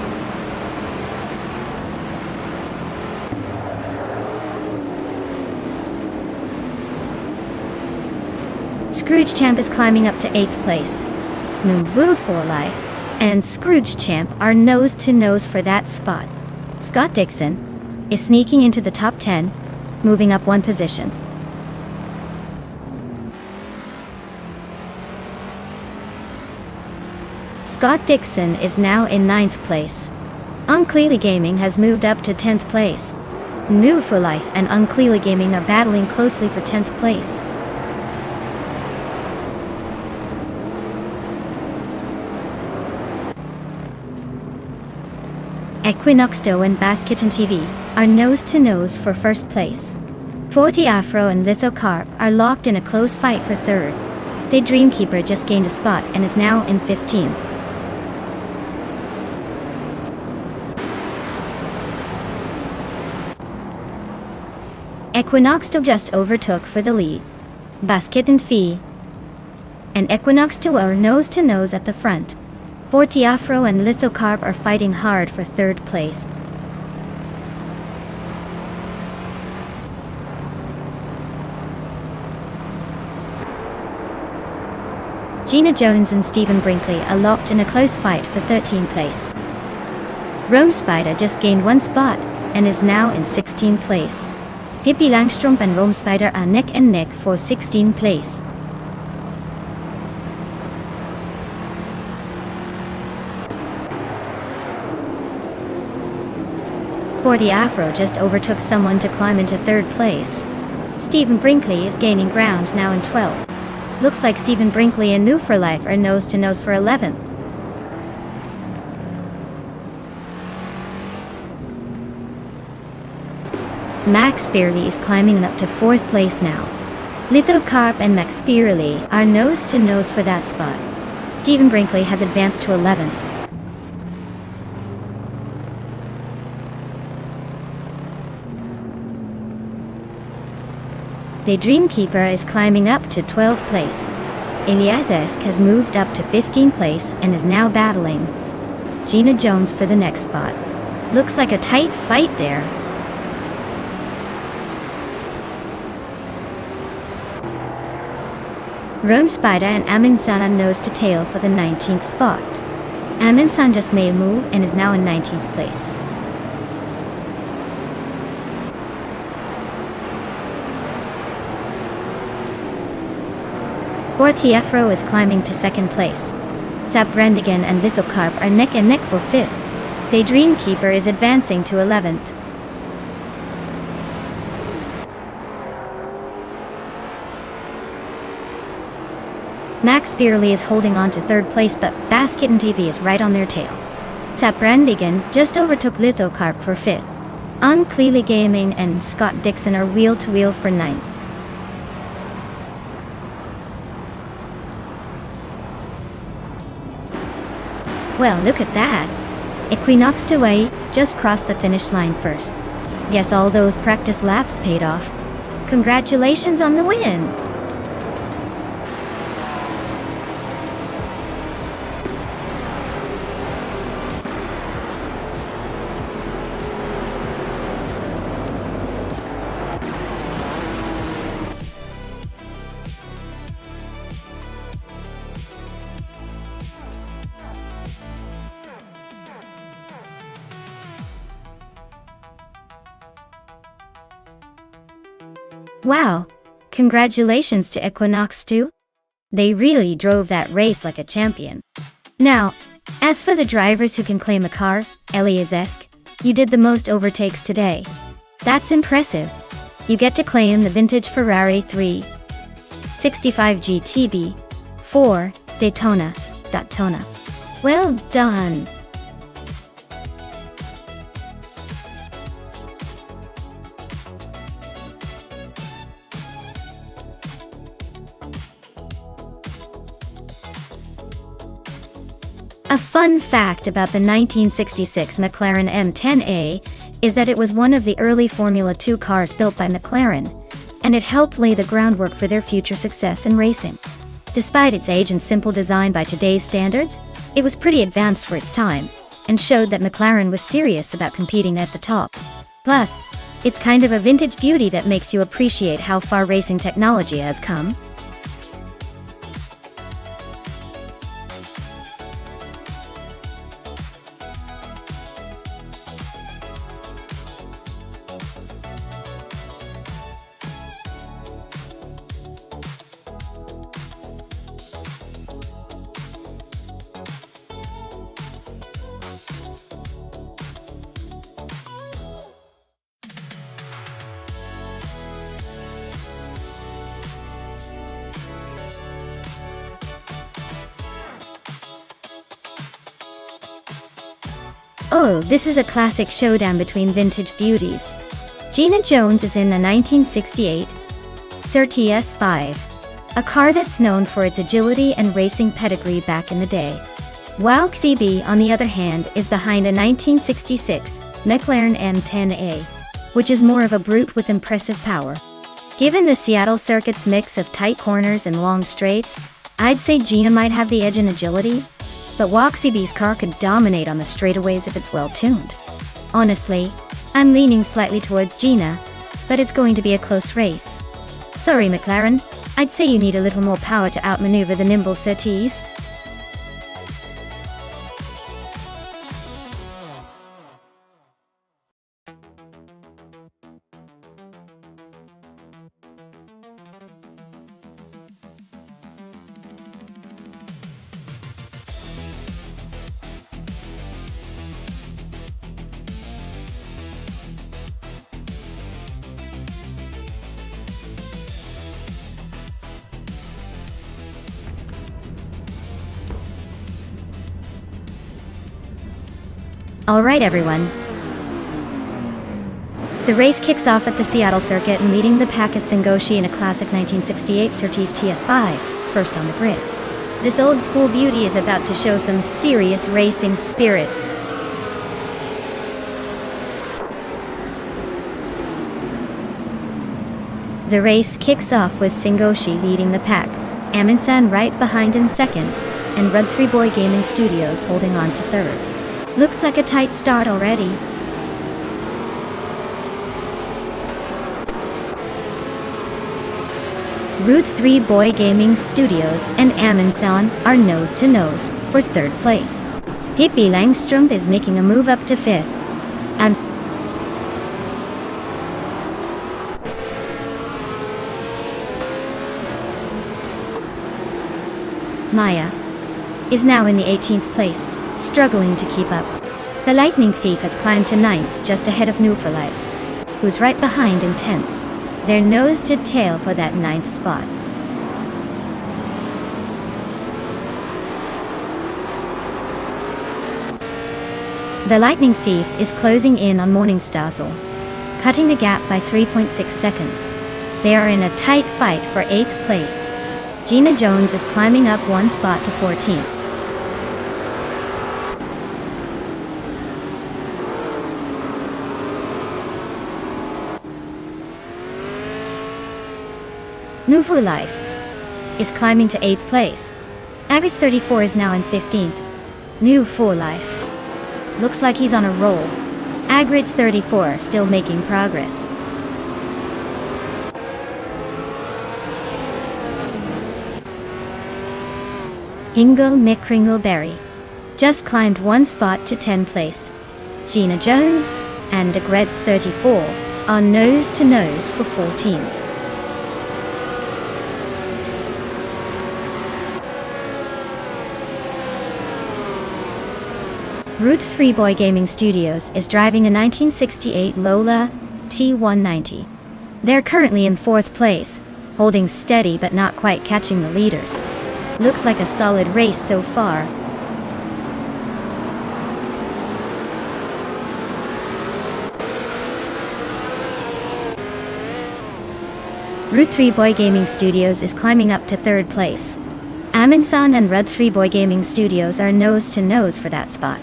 Scrooge Champ is climbing up to 8th place. New for Life and Scrooge Champ are nose to nose for that spot. Scott Dixon is sneaking into the top 10, moving up 1 position. Scott Dixon is now in 9th place. Uncleely Gaming has moved up to 10th place. New for Life and Uncleely Gaming are battling closely for 10th place. Equinoxto and Basketon TV are nose to nose for 1st place. 40 Afro and Lithocarp are locked in a close fight for 3rd. The Dreamkeeper just gained a spot and is now in 15th. Equinoxto just overtook for the lead. Basketon Fee and Equinoxto are nose to nose at the front. 40 Afro and Lithocarp are fighting hard for 3rd place. Gina Jones and Stephen Brinkley are locked in a close fight for 13th place. Rome Spider just gained 1 spot and is now in 16th place. Pippi Langstrom and Rome Spider are neck and neck for 16th place. Forty Afro just overtook someone to climb into 3rd place. Stephen Brinkley is gaining ground now in 12th. Looks like Stephen Brinkley and New for Life are nose to nose for 11th. Max Beerley is climbing up to 4th place now. Lithocarp and Max Beerley are nose to nose for that spot. Stephen Brinkley has advanced to 11th. The Dreamkeeper is climbing up to 12th place. Eliazesk has moved up to 15th place and is now battling Gina Jones for the next spot. Looks like a tight fight there. Rome Spider and Amin-san are nose to tail for the 19th spot. Amin-san just made a move and is now in 19th place. Forty Afro is climbing to 2nd place. Zap Brandigan and Lithocarp are neck and neck for 5th. The Dreamkeeper is advancing to 11th. Max Beerley is holding on to 3rd place, but Basketon TV is right on their tail. Zap Brandigan just overtook Lithocarp for 5th. Uncleely Gaming and Scott Dixon are wheel to wheel for 9th. Well, look at that. Equinox 2A just crossed the finish line first. Guess all those practice laps paid off. Congratulations on the win! Wow! Congratulations to Equinox 2. They really drove that race like a champion. Now, as for the drivers who can claim a car, Elias-esque, you did the most overtakes today. That's impressive. You get to claim the vintage Ferrari 365 GTB 4 Daytona. Well done! A fun fact about the 1966 McLaren M10A is that it was one of the early Formula 2 cars built by McLaren, and it helped lay the groundwork for their future success in racing. Despite its age and simple design by today's standards, it was pretty advanced for its time, and showed that McLaren was serious about competing at the top. Plus, it's kind of a vintage beauty that makes you appreciate how far racing technology has come. Oh, this is a classic showdown between vintage beauties. Gina Jones is in the 1968 Surtees S5, a car that's known for its agility and racing pedigree back in the day. While XB, on the other hand, is behind a 1966 McLaren M10A, which is more of a brute with impressive power. Given the Seattle circuit's mix of tight corners and long straights, I'd say Gina might have the edge in agility, but Waxybee's car could dominate on the straightaways if it's well tuned. Honestly, I'm leaning slightly towards Gina, but it's going to be a close race. Sorry McLaren, I'd say you need a little more power to outmaneuver the nimble Surtees. Alright everyone. The race kicks off at the Seattle circuit, and leading the pack is Sengoshi in a classic 1968 Surtees TS5, first on the grid. This old school beauty is about to show some serious racing spirit. The race kicks off with Sengoshi leading the pack, Amundsen right behind in second, and Rud 3 Boy Gaming Studios holding on to third. Looks like a tight start already. Rud 3 Boy Gaming Studios and Amundsen are nose to nose for third place. Pippi Langström is making a move up to fifth, and Maya is now in the 18th place, struggling to keep up. The Lightning Thief has climbed to 9th, just ahead of New for Life, who's right behind in 10th. They're nose to tail for that 9th spot. The Lightning Thief is closing in on Morningstarsel, cutting the gap by 3.6 seconds. They are in a tight fight for 8th place. Gina Jones is climbing up one spot to 14th. New for Life is climbing to 8th place. Agris 34 is now in 15th. New for Life looks like he's on a roll. Agrids 34 still making progress. Hingle McCringleberry just climbed one spot to 10th place. Gina Jones and Agreds 34 are nose to nose for 14. Route 3 Boy Gaming Studios is driving a 1968 Lola T190. They're currently in 4th place, holding steady but not quite catching the leaders. Looks like a solid race so far. Route 3 Boy Gaming Studios is climbing up to 3rd place. Aminsan and Red 3 Boy Gaming Studios are nose to nose for that spot.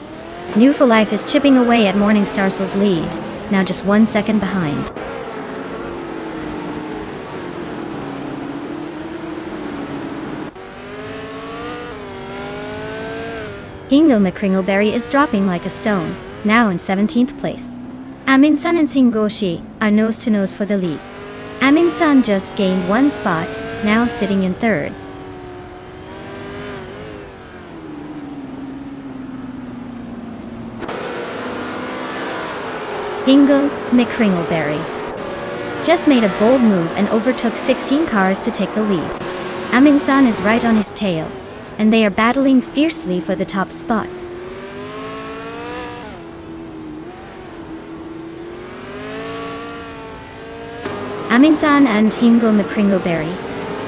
New for Life is chipping away at Morningstar's lead, now just 1 second behind. Hingle McCringleberry is dropping like a stone, now in 17th place. Aminsan and Singoshi are nose to nose for the lead. Aminsan just gained 1 spot, now sitting in 3rd. Hingle McCringleberry just made a bold move and overtook 16 cars to take the lead. Aminsan is right on his tail, and they are battling fiercely for the top spot. Aminsan and Hingle McCringleberry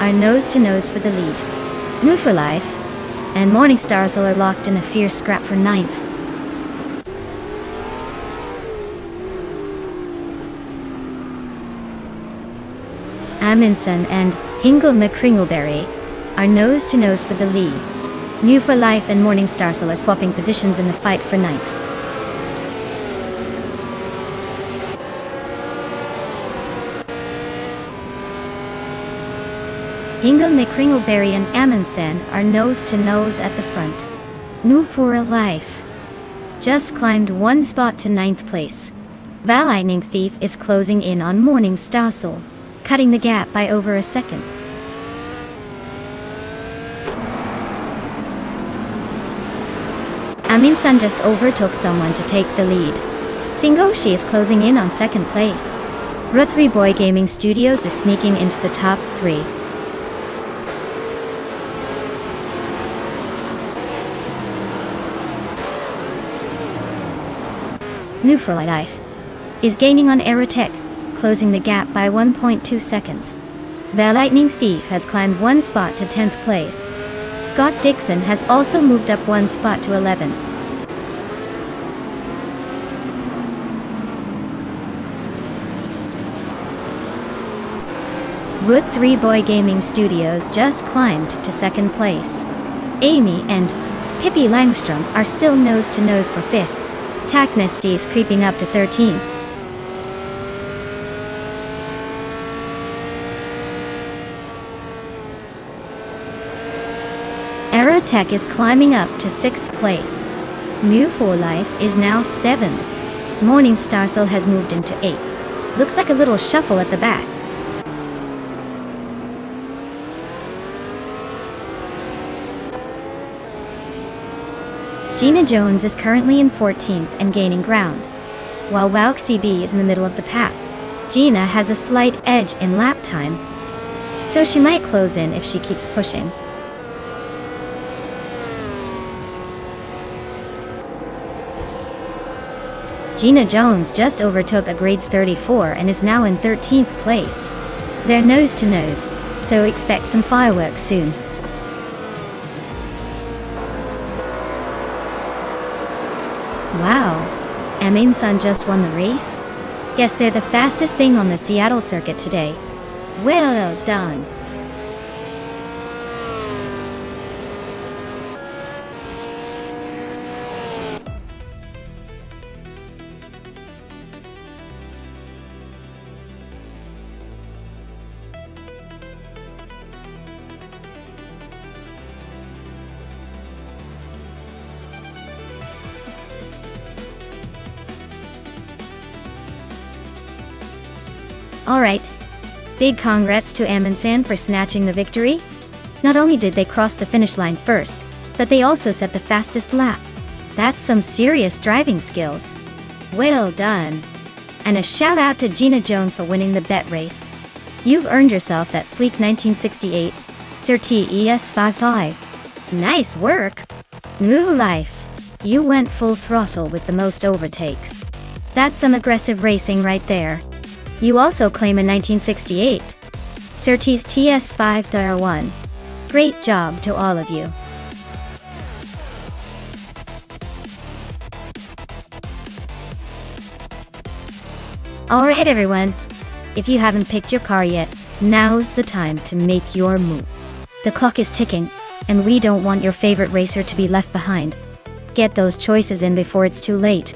are nose to nose for the lead. New for Life and Morningstar are locked in a fierce scrap for 9th. Aminsan and Hingle McCringleberry are nose to nose for the lead. New for Life and Morningstar are swapping positions in the fight for 9th. Hingle McCringleberry and Amundsen are nose to nose at the front. New for Life just climbed 1 spot to 9th place. Val Lightning Thief is closing in on Morningstar, cutting the gap by over a second. Aminsan just overtook someone to take the lead. Singoshi is closing in on 2nd place. Route 3 Boy Gaming Studios is sneaking into the top 3. New for Life is gaining on Aerotech, closing the gap by 1.2 seconds. The Lightning Thief has climbed 1 spot to 10th place. Scott Dixon has also moved up 1 spot to 11. Route 3 Boy Gaming Studios just climbed to 2nd place. Amy and Pippi Langstrom are still nose to nose for 5th. Taknesty is creeping up to 13th. Aerotech is climbing up to 6th place. New for Life is now 7th. Morningstar has moved into 8th. Looks like a little shuffle at the back. Gina Jones is currently in 14th and gaining ground, while Wauxi B is in the middle of the pack. Gina has a slight edge in lap time, so she might close in if she keeps pushing. Gina Jones just overtook a grades 34 and is now in 13th place. They're nose to nose, so expect some fireworks soon. Wow, Aminsan just won the race? Guess they're the fastest thing on the Seattle circuit today. Well done. Alright. Big congrats to Amundsen for snatching the victory. Not only did they cross the finish line first, but they also set the fastest lap. That's some serious driving skills. Well done. And a shout out to Gina Jones for winning the bet race. You've earned yourself that sleek 1968 Surtees ES55. Nice work. New life. You went full throttle with the most overtakes. That's some aggressive racing right there. You also claim a 1968 Surtees TS5-1. Great job to all of you. Alright everyone, if you haven't picked your car yet, now's the time to make your move. The clock is ticking, and we don't want your favorite racer to be left behind. Get those choices in before it's too late.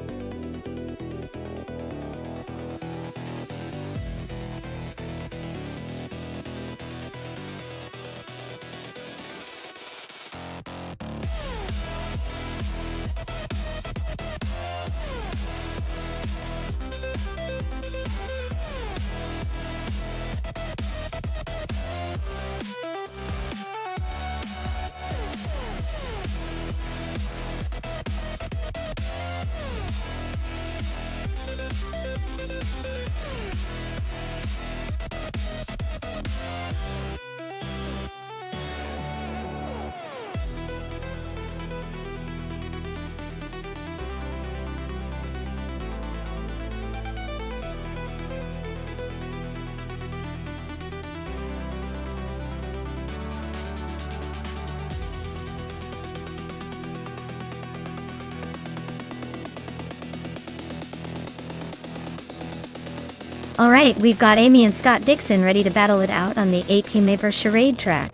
Alright, we've got Amy and Scott Dixon ready to battle it out on the 8km charade track.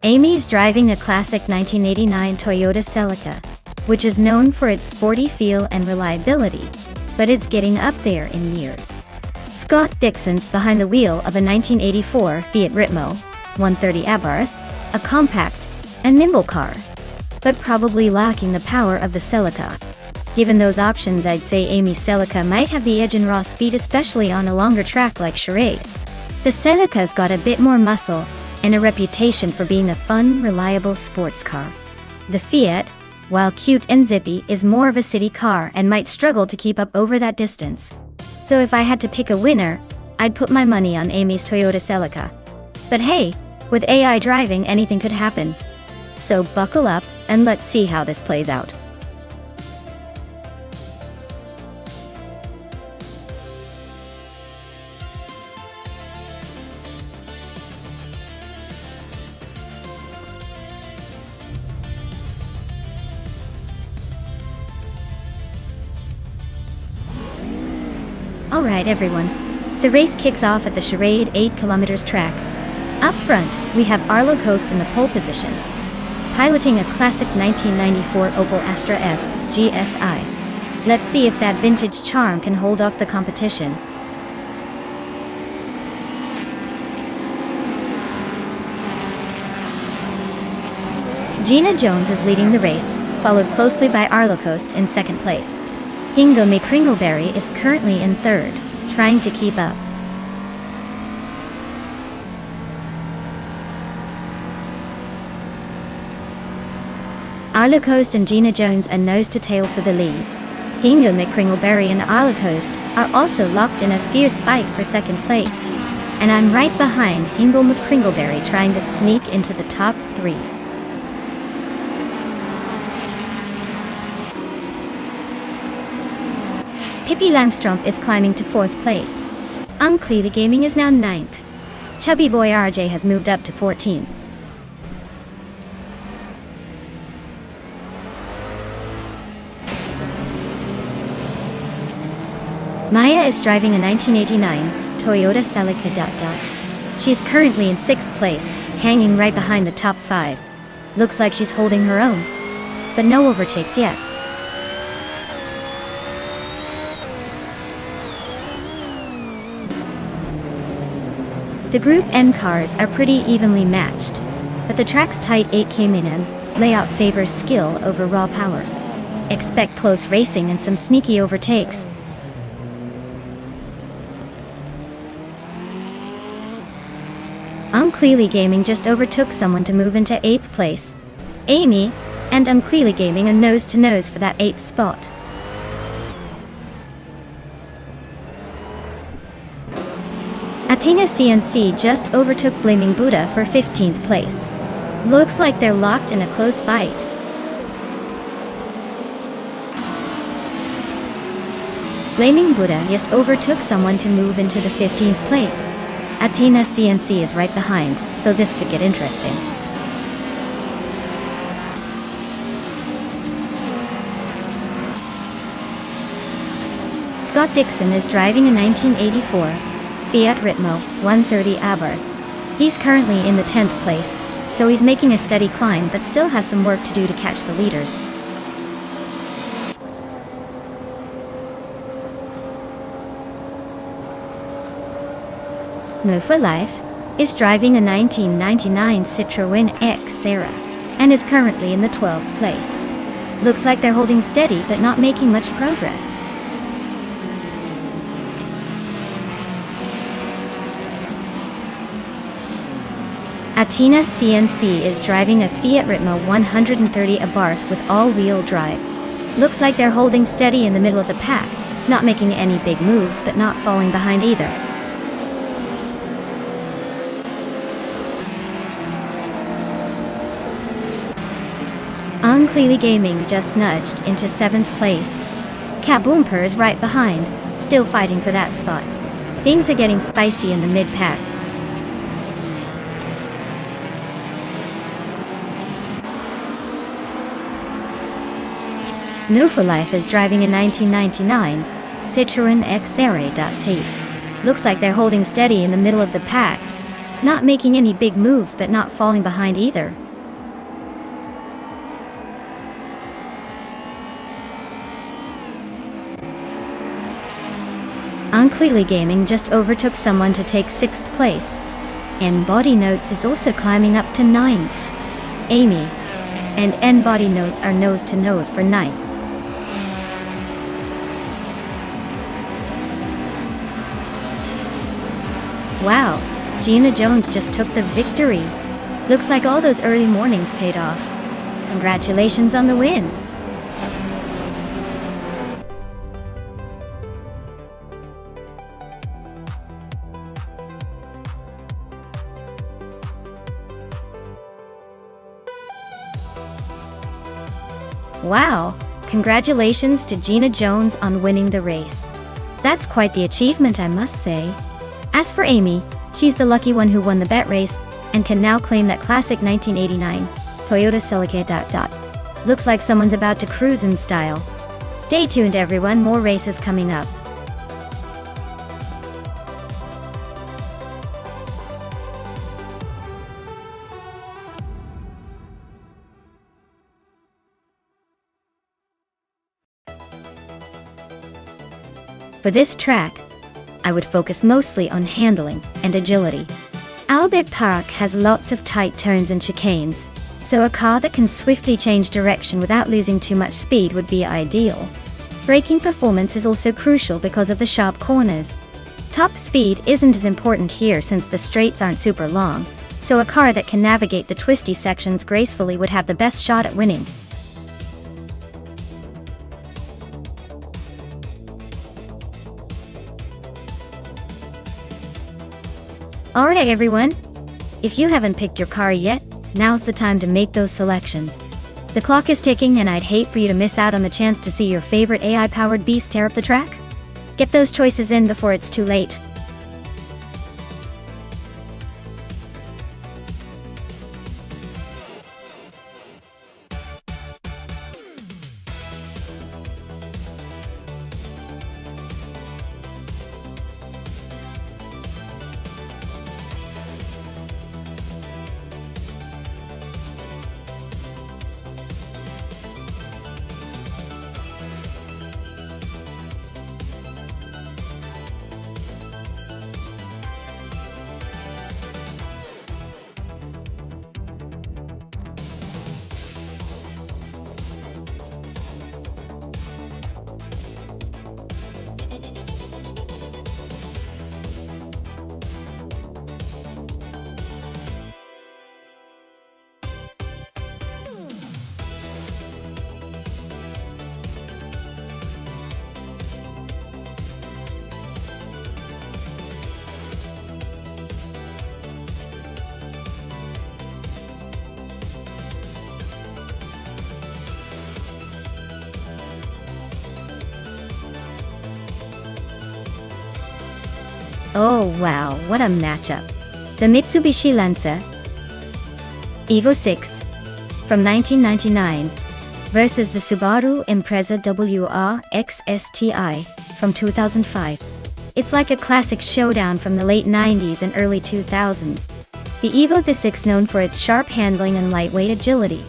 Amy's driving a classic 1989 Toyota Celica, which is known for its sporty feel and reliability, but it's getting up there in years. Scott Dixon's behind the wheel of a 1984 Fiat Ritmo 130 Abarth, a compact and nimble car, but probably lacking the power of the Celica. Given those options, I'd say Amy's Celica might have the edge in raw speed, especially on a longer track like Charade. The Celica's got a bit more muscle and a reputation for being a fun, reliable sports car. The Fiat, while cute and zippy, is more of a city car and might struggle to keep up over that distance. So if I had to pick a winner, I'd put my money on Amy's Toyota Celica. But hey, with AI driving, anything could happen. So buckle up and let's see how this plays out. Alright everyone, the race kicks off at the Charade 8km track. Up front, we have Arlo Coast in the pole position, piloting a classic 1994 Opel Astra F GSI. Let's see if that vintage charm can hold off the competition. Gina Jones is leading the race, followed closely by Arlo Coast in second place. Ingo McCringleberry is currently in third, trying to keep up. Arlo Coast and Gina Jones are nose to tail for the lead. Ingo McCringleberry and Arlo Coast are also locked in a fierce fight for second place. And I'm right behind Ingo McCringleberry, trying to sneak into the top 3. Pippi Langstrump is climbing to 4th place. Unclear Gaming is now 9th. Chubby Boy RJ has moved up to 14. Maya is driving a 1989 Toyota Celica. She's currently in 6th place, hanging right behind the top 5. Looks like she's holding her own, but no overtakes yet. The Group N cars are pretty evenly matched, but the track's tight 8km layout favors skill over raw power. Expect close racing and some sneaky overtakes. Unclearly Gaming just overtook someone to move into 8th place. Amy and Unclearly Gaming are nose to nose for that 8th spot. Athena CNC just overtook Blaming Buddha for 15th place. Looks like they're locked in a close fight. Blaming Buddha just overtook someone to move into the 15th place. Athena CNC is right behind, so this could get interesting. Scott Dixon is driving a 1984 Fiat Ritmo 130 Abarth. He's currently in the 10th place, so he's making a steady climb but still has some work to do to catch the leaders. No for Life is driving a 1999 Citroën X Serra and is currently in the 12th place. Looks like they're holding steady but not making much progress. Athena CNC is driving a Fiat Ritmo 130 Abarth with all-wheel drive. Looks like they're holding steady in the middle of the pack, not making any big moves but not falling behind either. Unclearly Gaming just nudged into 7th place. Kaboomper is right behind, still fighting for that spot. Things are getting spicy in the mid-pack. No for Life is driving a 1999 Citroën X Serra.T. Looks like they're holding steady in the middle of the pack, not making any big moves but not falling behind either. Unclearly Gaming just overtook someone to take 6th place. N-Body Notes is also climbing up to 9th. Amy and N-Body Notes are nose to nose for 9th. Wow, Gina Jones just took the victory. Looks like all those early mornings paid off. Congratulations on the win. Wow, congratulations to Gina Jones on winning the race. That's quite the achievement, I must say. As for Amy, she's the lucky one who won the bet race and can now claim that classic 1989 Toyota Celica. Looks like someone's about to cruise in style. Stay tuned everyone, more races coming up. For this track, I would focus mostly on handling and agility. Albert Park has lots of tight turns and chicanes, so a car that can swiftly change direction without losing too much speed would be ideal. Braking performance is also crucial because of the sharp corners. Top speed isn't as important here since the straights aren't super long, so a car that can navigate the twisty sections gracefully would have the best shot at winning. Alright everyone, if you haven't picked your car yet, now's the time to make those selections. The clock is ticking and I'd hate for you to miss out on the chance to see your favorite AI-powered beast tear up the track. Get those choices in before it's too late. Oh wow, what a matchup. The Mitsubishi Lancer Evo 6 from 1999 versus the Subaru Impreza WRX STI from 2005. It's like a classic showdown from the late 90s and early 2000s. The Evo 6 known for its sharp handling and lightweight agility.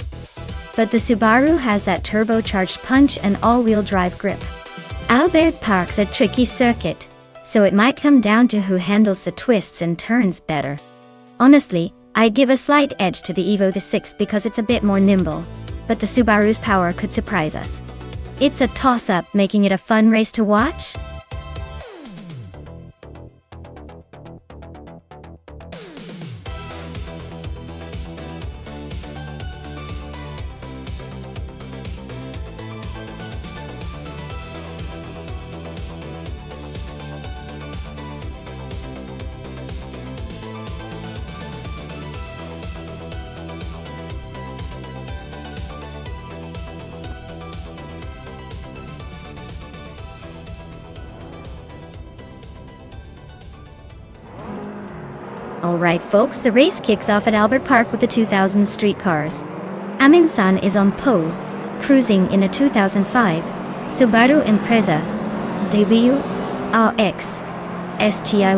But the Subaru has that turbocharged punch and all-wheel drive grip. Albert Park's a tricky circuit, so it might come down to who handles the twists and turns better. Honestly, I'd give a slight edge to the Evo 6 because it's a bit more nimble, but the Subaru's power could surprise us. It's a toss-up, making it a fun race to watch. Alright folks, the race kicks off at Albert Park with the 2000 street cars. Amin-san is on pole, cruising in a 2005 Subaru Impreza WRX STI.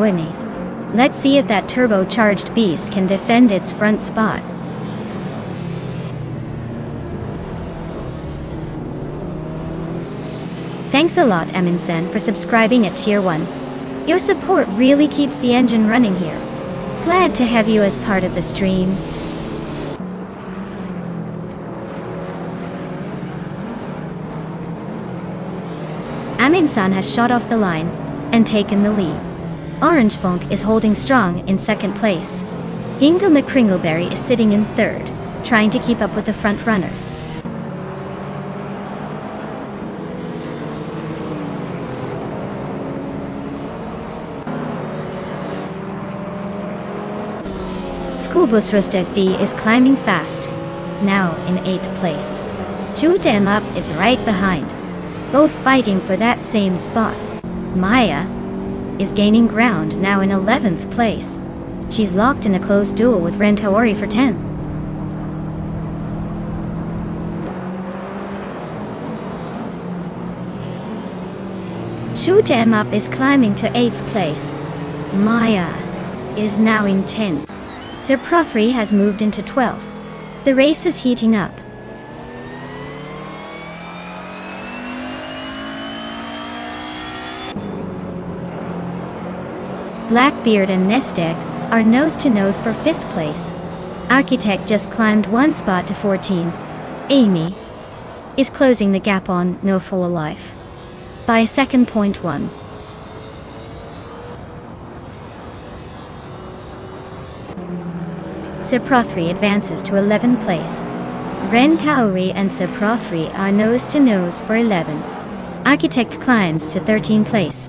Let's see if that turbocharged beast can defend its front spot. Thanks a lot, Amin-san, for subscribing at Tier 1. Your support really keeps the engine running here. Glad to have you as part of the stream. Amin-san has shot off the line and taken the lead. Orange Funk is holding strong in second place. Ingo McCringleberry is sitting in third, trying to keep up with the front runners. Schoolbus Rustefi is climbing fast, now in 8th place. Shoot 'em Up is right behind, both fighting for that same spot. Maya is gaining ground, now in 11th place. She's locked in a close duel with Ren Kaori for 10th. Shoot 'em Up is climbing to 8th place. Maya is now in 10th. Sir Prothry has moved into 12th. The race is heating up. Blackbeard and Nesteg are nose-to-nose for 5th place. Architect just climbed one spot to 14. Amy is closing the gap on No Full Life by a second. 1. Sir Prothry advances to 11th place. Ren Kaori and Sir Prothry are nose-to-nose for 11th. Architect climbs to 13th place.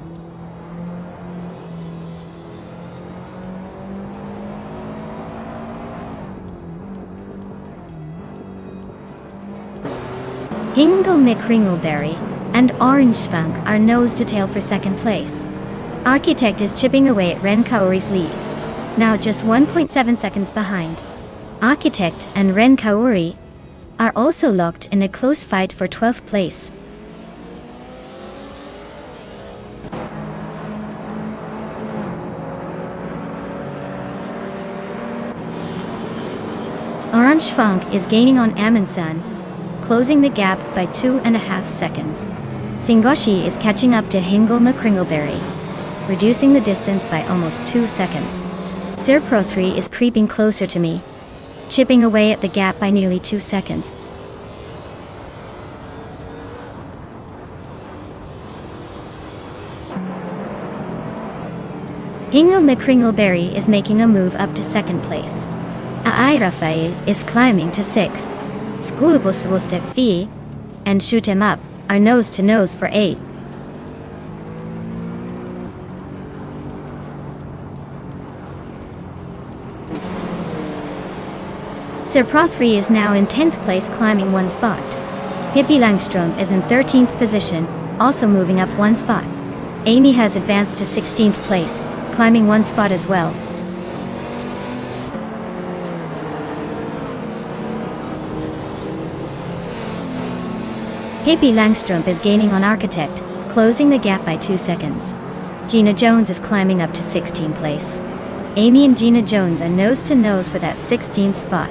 Hingle McCringleberry and Orange Funk are nose-to-tail for 2nd place. Architect is chipping away at Ren Kaori's lead, now just 1.7 seconds behind. Architect and Ren Kaori are also locked in a close fight for 12th place. Orange Funk is gaining on Amin-san, closing the gap by 2.5 seconds. Singoshi is catching up to Hingle McCringleberry, reducing the distance by almost 2 seconds. Sir Prothry is creeping closer to me, chipping away at the gap by nearly 2 seconds. Hingle McCringleberry is making a move up to 2nd place. Ai Rafael is climbing to 6th. Schoolbus Rustefi and Shoot 'em Up are nose-to-nose for 8th. Sir Prothry is now in 10th place, climbing 1 spot. Pippi Langstrom is in 13th position, also moving up 1 spot. Amy has advanced to 16th place, climbing one spot as well. Pippi Langstrup is gaining on Architect, closing the gap by 2 seconds. Gina Jones is climbing up to 16th place. Amy and Gina Jones are nose to nose for that 16th spot.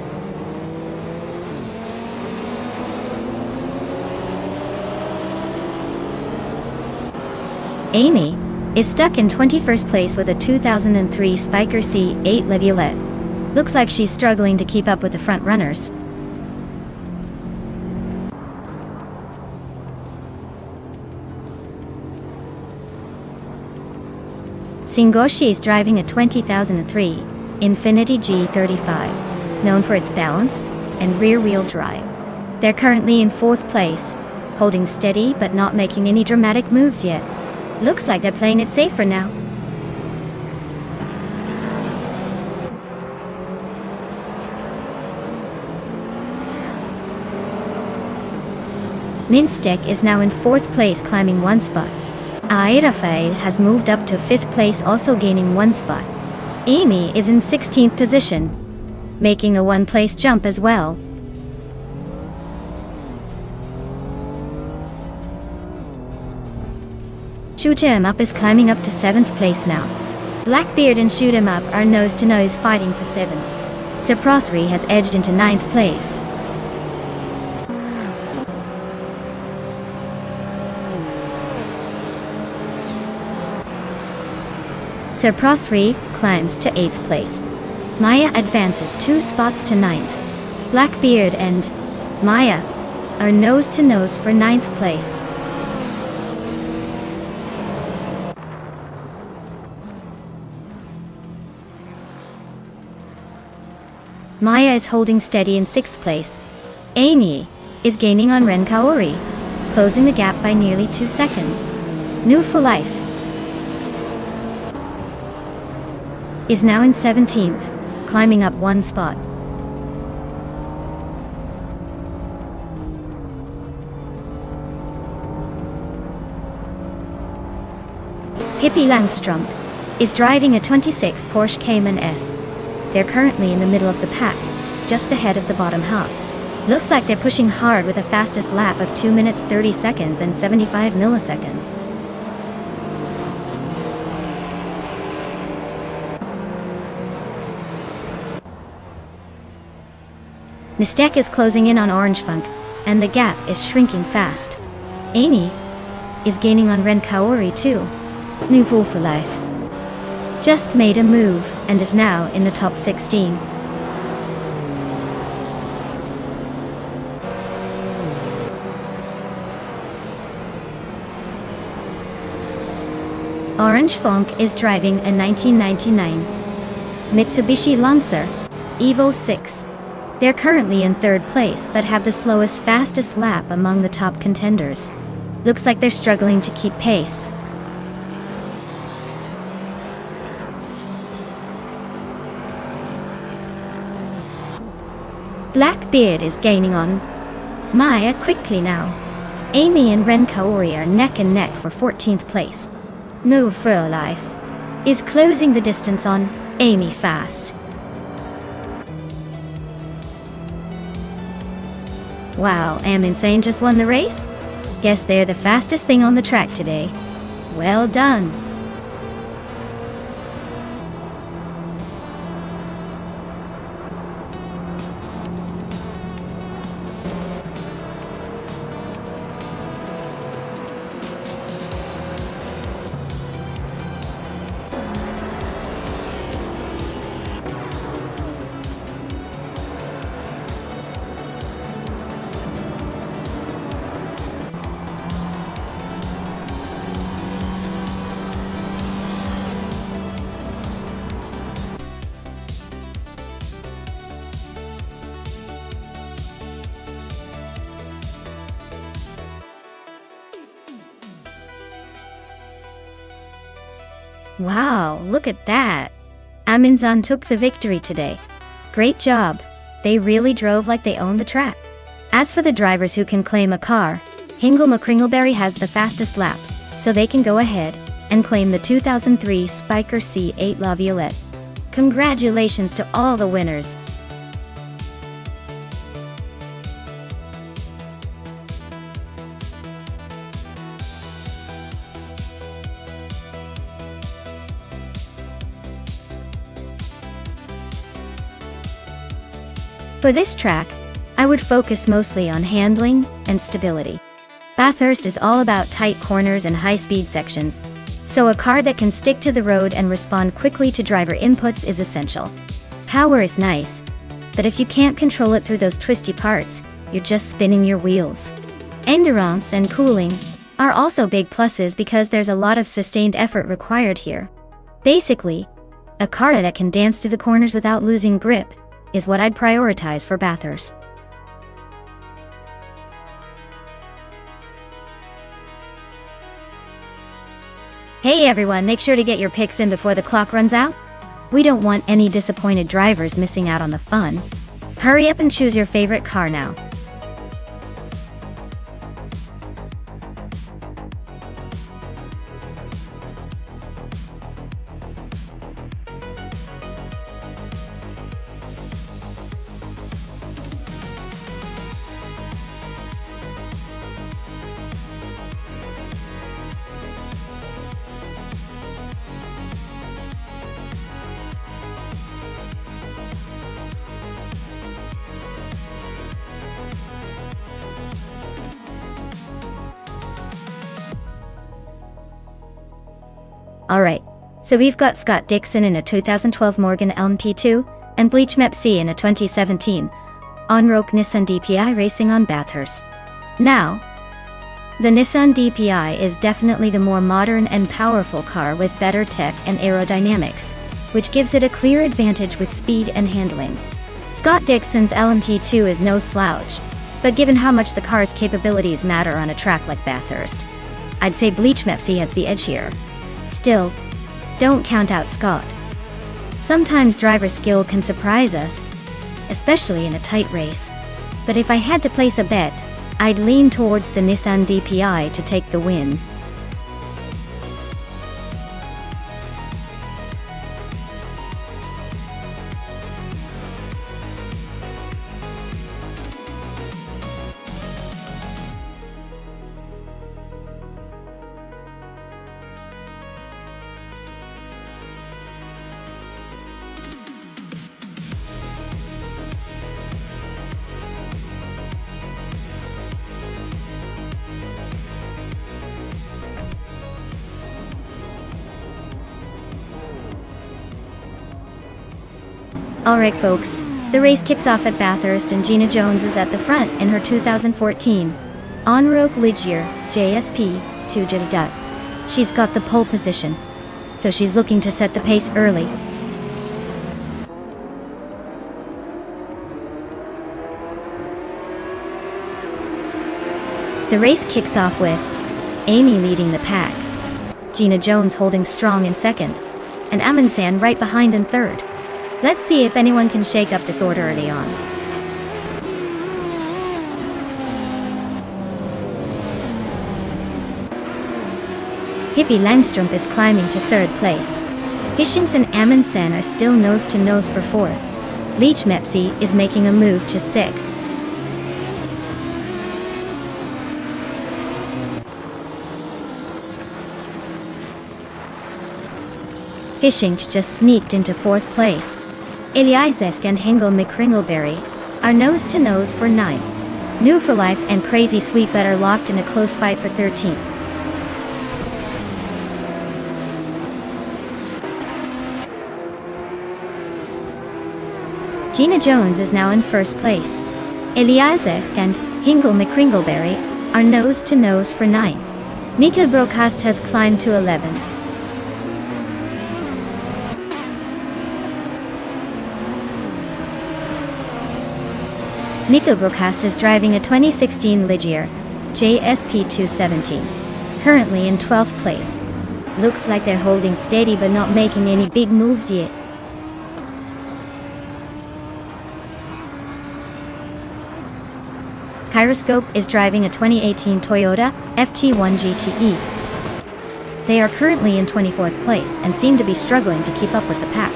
Amy is stuck in 21st place with a 2003 Spiker C8 Leviolette. Looks like she's struggling to keep up with the front runners. Singoshi is driving a 2003 Infiniti G35, known for its balance and rear-wheel drive. They're currently in 4th place, holding steady but not making any dramatic moves yet. Looks like they're playing it safe for now. Nonstop is now in 4th place, climbing 1 spot. Rafael has moved up to 5th place, also gaining 1 spot. Amy is in 16th position, making a 1-place jump as well. Shoot 'em Up is climbing up to 7th place now. Blackbeard and Shoot 'em Up are nose to nose fighting for 7th. Saprothri has edged into 9th place. Saprothri climbs to 8th place. Maya advances 2 spots to 9th. Blackbeard and Maya are nose to nose for 9th place. Maya is holding steady in 6th place. Amy is gaining on Ren Kaori, closing the gap by nearly 2 seconds. New for Life is now in 17th, climbing up 1 spot. Pippi Langstrup is driving a 26 Porsche Cayman S. They're currently in the middle of the pack, just ahead of the bottom half. Looks like they're pushing hard with a fastest lap of 2 minutes 30 seconds and 75 milliseconds. Mystek is closing in on Orange Funk, and the gap is shrinking fast. Amy is gaining on Ren Kaori too. Nouveau for Life just made a move and is now in the top 16. Orange Funk is driving a 1999 Mitsubishi Lancer Evo 6. They're currently in 3rd place but have the slowest fastest lap among the top contenders. Looks like they're struggling to keep pace. Blackbeard is gaining on Maya quickly now. Amy and Ren Kaori are neck and neck for 14th place. No Fur Life is closing the distance on Amy fast. Wow, Am Insane just won the race? Guess they're the fastest thing on the track today. Well done. Wow, look at that. Aminzan took the victory today. Great job. They really drove like they owned the track. As for the drivers who can claim a car, Hingle McCringleberry has the fastest lap, so they can go ahead. and claim the 2003 Spiker C8 La Violette. Congratulations to all the winners! For this track, I would focus mostly on handling and stability. Bathurst is all about tight corners and high-speed sections, so a car that can stick to the road and respond quickly to driver inputs is essential. Power is nice, but if you can't control it through those twisty parts, you're just spinning your wheels. Endurance and cooling are also big pluses because there's a lot of sustained effort required here. Basically, a car that can dance through the corners without losing grip is what I'd prioritize for Bathurst. Hey everyone, make sure to get your picks in before the clock runs out. We don't want any disappointed drivers missing out on the fun. Hurry up and choose your favorite car now. Alright, so we've got Scott Dixon in a 2012 Morgan Elm P2, and Bleach Mepsi in a 2017 on-road Nissan DPI racing on Bathurst. Now, the Nissan DPI is definitely the more modern and powerful car with better tech and aerodynamics, which gives it a clear advantage with speed and handling. Scott Dixon's LMP2 is no slouch, but given how much the car's capabilities matter on a track like Bathurst, I'd say Bleach Mepsi has the edge here. Still, don't count out Scott. Sometimes driver skill can surprise us, especially in a tight race. But if I had to place a bet, I'd lean towards the Nissan DPI to take the win. Alright folks, the race kicks off at Bathurst and Gina Jones is at the front in her 2014 on-road Ligier JSP 2JD. She's got the pole position, so she's looking to set the pace early. The race kicks off with Amy leading the pack, Gina Jones holding strong in second, and Amundsen right behind in third. Let's see if anyone can shake up this order early on. Pippi Langstrup is climbing to third place. Hishings and Amundsen are still nose to nose for fourth. Bleach Mepsi is making a move to sixth. Hishings just sneaked into fourth place. Eliasek and Hengel McCringleberry are nose to nose for 9. New for Life and Crazy Sweetbet are locked in a close fight for 13th. Gina Jones is now in first place. Eliasek and Hengel McCringleberry are nose to nose for 9. Mika Broadcast has climbed to 11. Nico Broadcast is driving a 2016 Ligier JSP 217, currently in 12th place. Looks like they're holding steady but not making any big moves yet. Kyroscope is driving a 2018 Toyota FT1 GTE. They are currently in 24th place and seem to be struggling to keep up with the pack.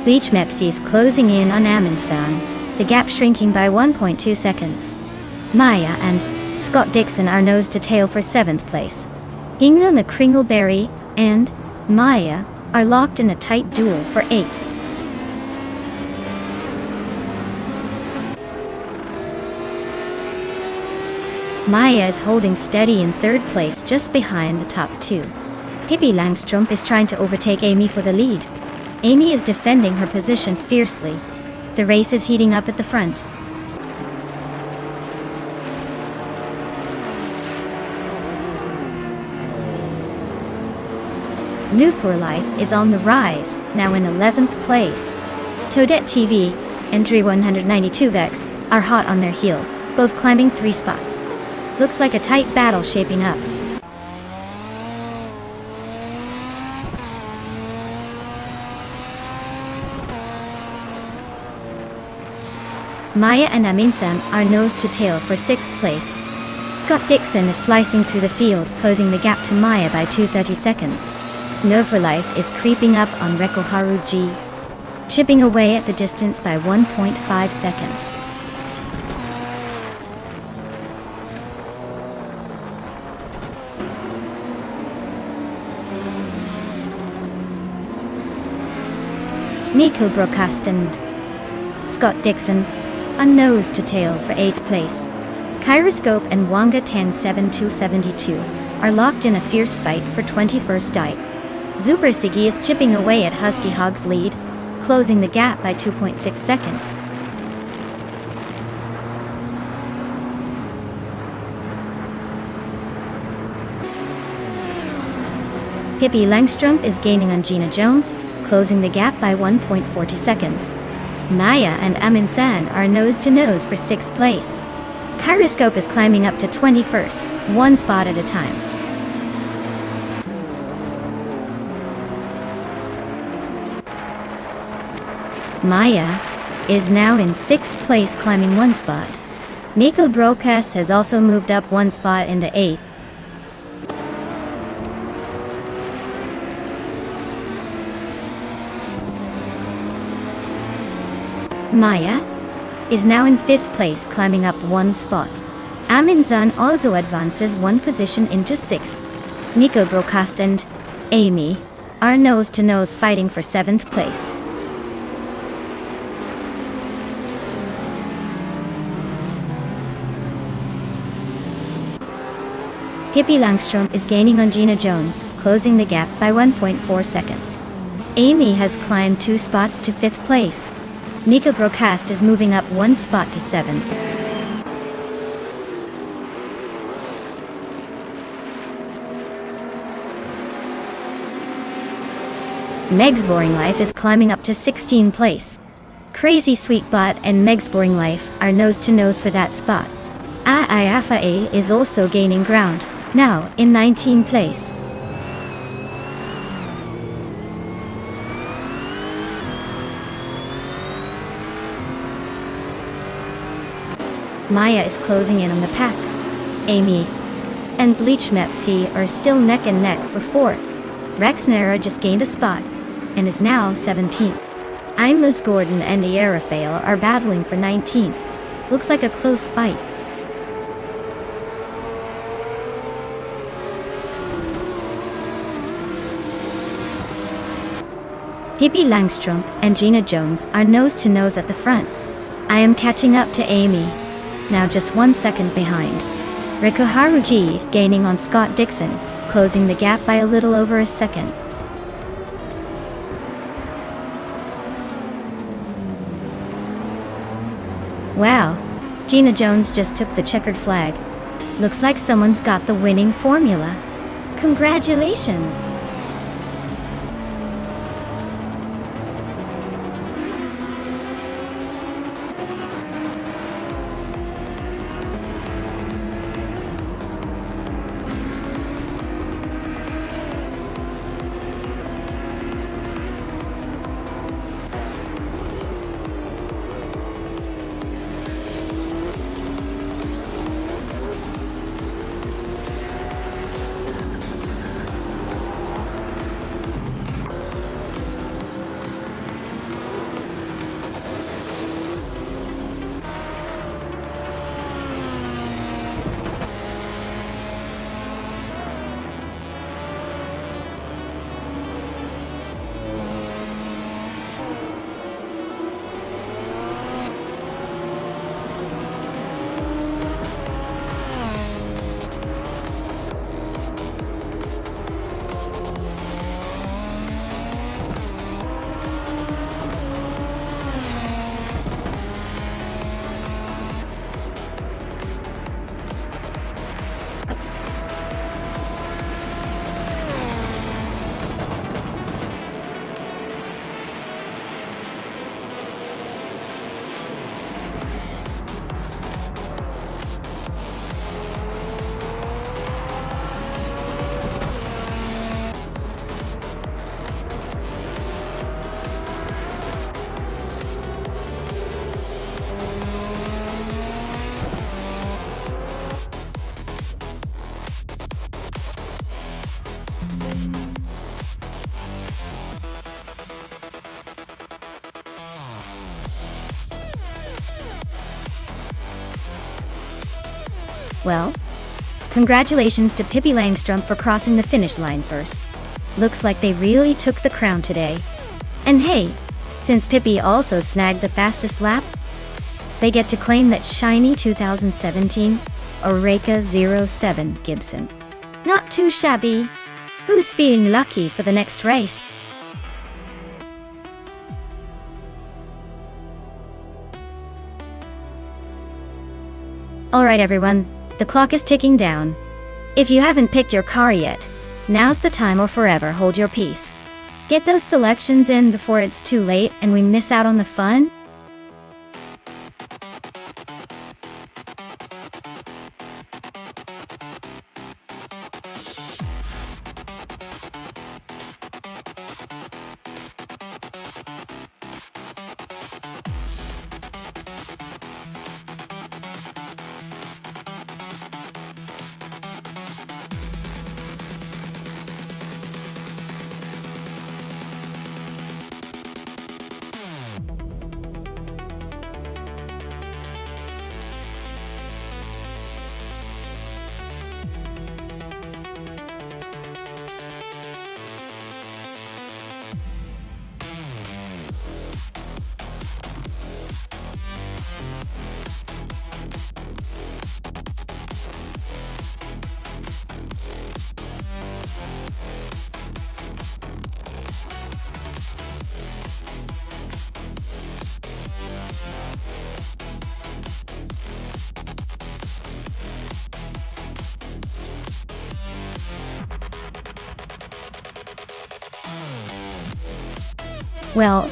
Bleach Mepsi is closing in on Amundsen, the gap shrinking by 1.2 seconds. Maya and Scott Dixon are nose to tail for 7th place. Ingla McCringleberry and Maya are locked in a tight duel for 8th. Maya is holding steady in 3rd place just behind the top 2. Pippi Langstrup is trying to overtake Amy for the lead. Amy is defending her position fiercely. The race is heating up at the front. New for Life is on the rise, now in 11th place. Toadette TV and Dre 192X are hot on their heels, both climbing 3 spots. Looks like a tight battle shaping up. Maya and Amundsen are nose to tail for 6th place. Scott Dixon is slicing through the field, closing the gap to Maya by 2:30 seconds. No for Life is creeping up on Rekoharu G, chipping away at the distance by 1.5 seconds. Nico Broadcast and Scott Dixon are nose to tail for 8th place. Kyroscope and Wanga 107-272 are locked in a fierce fight for 21st dive. Super Siggy is chipping away at Husky Hog's lead, closing the gap by 2.6 seconds. Pippi Langstrup is gaining on Gina Jones, closing the gap by 1.40 seconds. Maya and Amundsen are nose to nose for 6th place. Kyroscope is climbing up to 21st, 1 spot at a time. Maya is now in 6th place, climbing 1 spot. Nico Broadcast has also moved up 1 spot into 8th. Maya is now in 5th place, climbing up 1 spot. Amundsen also advances 1 position into 6th. Nico Broadcast and Amy are nose to nose fighting for 7th place. Pippi Langstrup is gaining on Gina Jones, closing the gap by 1.4 seconds. Amy has climbed 2 spots to 5th place. Nico Broadcast is moving up 1 spot to 7th. Meg's Boring Life is climbing up to 16th place. Crazy Sweet Bot and Meg's Boring Life are nose to nose for that spot. Iafa A is also gaining ground, now in 19th place. Maya is closing in on the pack. Amy and Bleach Mepsi are still neck and neck for 4th. Rex Nara just gained a spot and is now 17th. Liz Gordon and Rafael are battling for 19th. Looks like a close fight. Pippi Langstrup and Gina Jones are nose to nose at the front. I am catching up to Amy, now just 1 second behind. Rekoharu G is gaining on Scott Dixon, closing the gap by a little over a second. Wow, Gina Jones just took the checkered flag. Looks like someone's got the winning formula. Congratulations! Well, congratulations to Pippi Langstrom for crossing the finish line first. Looks like they really took the crown today. And hey, since Pippi also snagged the fastest lap, they get to claim that shiny 2017 Oreca 07 Gibson. Not too shabby. Who's feeling lucky for the next race? Alright everyone, the clock is ticking down. If you haven't picked your car yet, now's the time or forever hold your peace. Get those selections in before it's too late and we miss out on the fun. Well,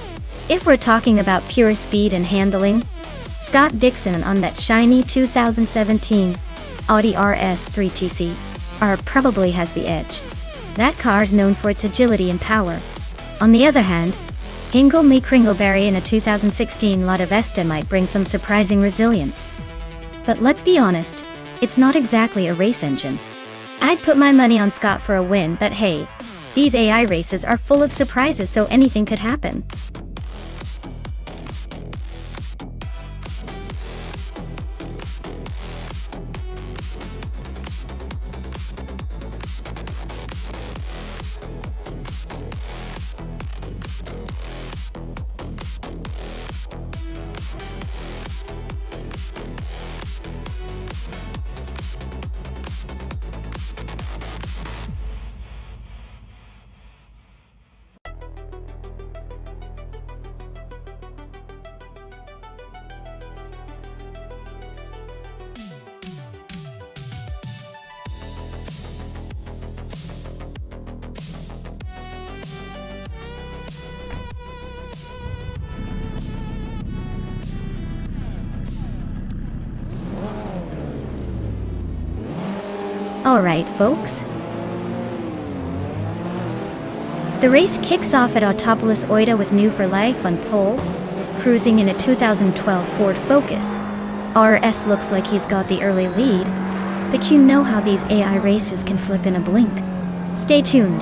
if we're talking about pure speed and handling, Scott Dixon on that shiny 2017 Audi RS3 TC R probably has the edge. That car's known for its agility and power. On the other hand, Hingle Kringleberry in a 2016 Lotta Vesta might bring some surprising resilience. But let's be honest, it's not exactly a race engine. I'd put my money on Scott for a win, but hey, these AI races are full of surprises, so anything could happen. Alright folks. The race kicks off at Autopolis Oida with New for Life on pole, cruising in a 2012 Ford Focus. RS looks like he's got the early lead, but you know how these AI races can flip in a blink. Stay tuned.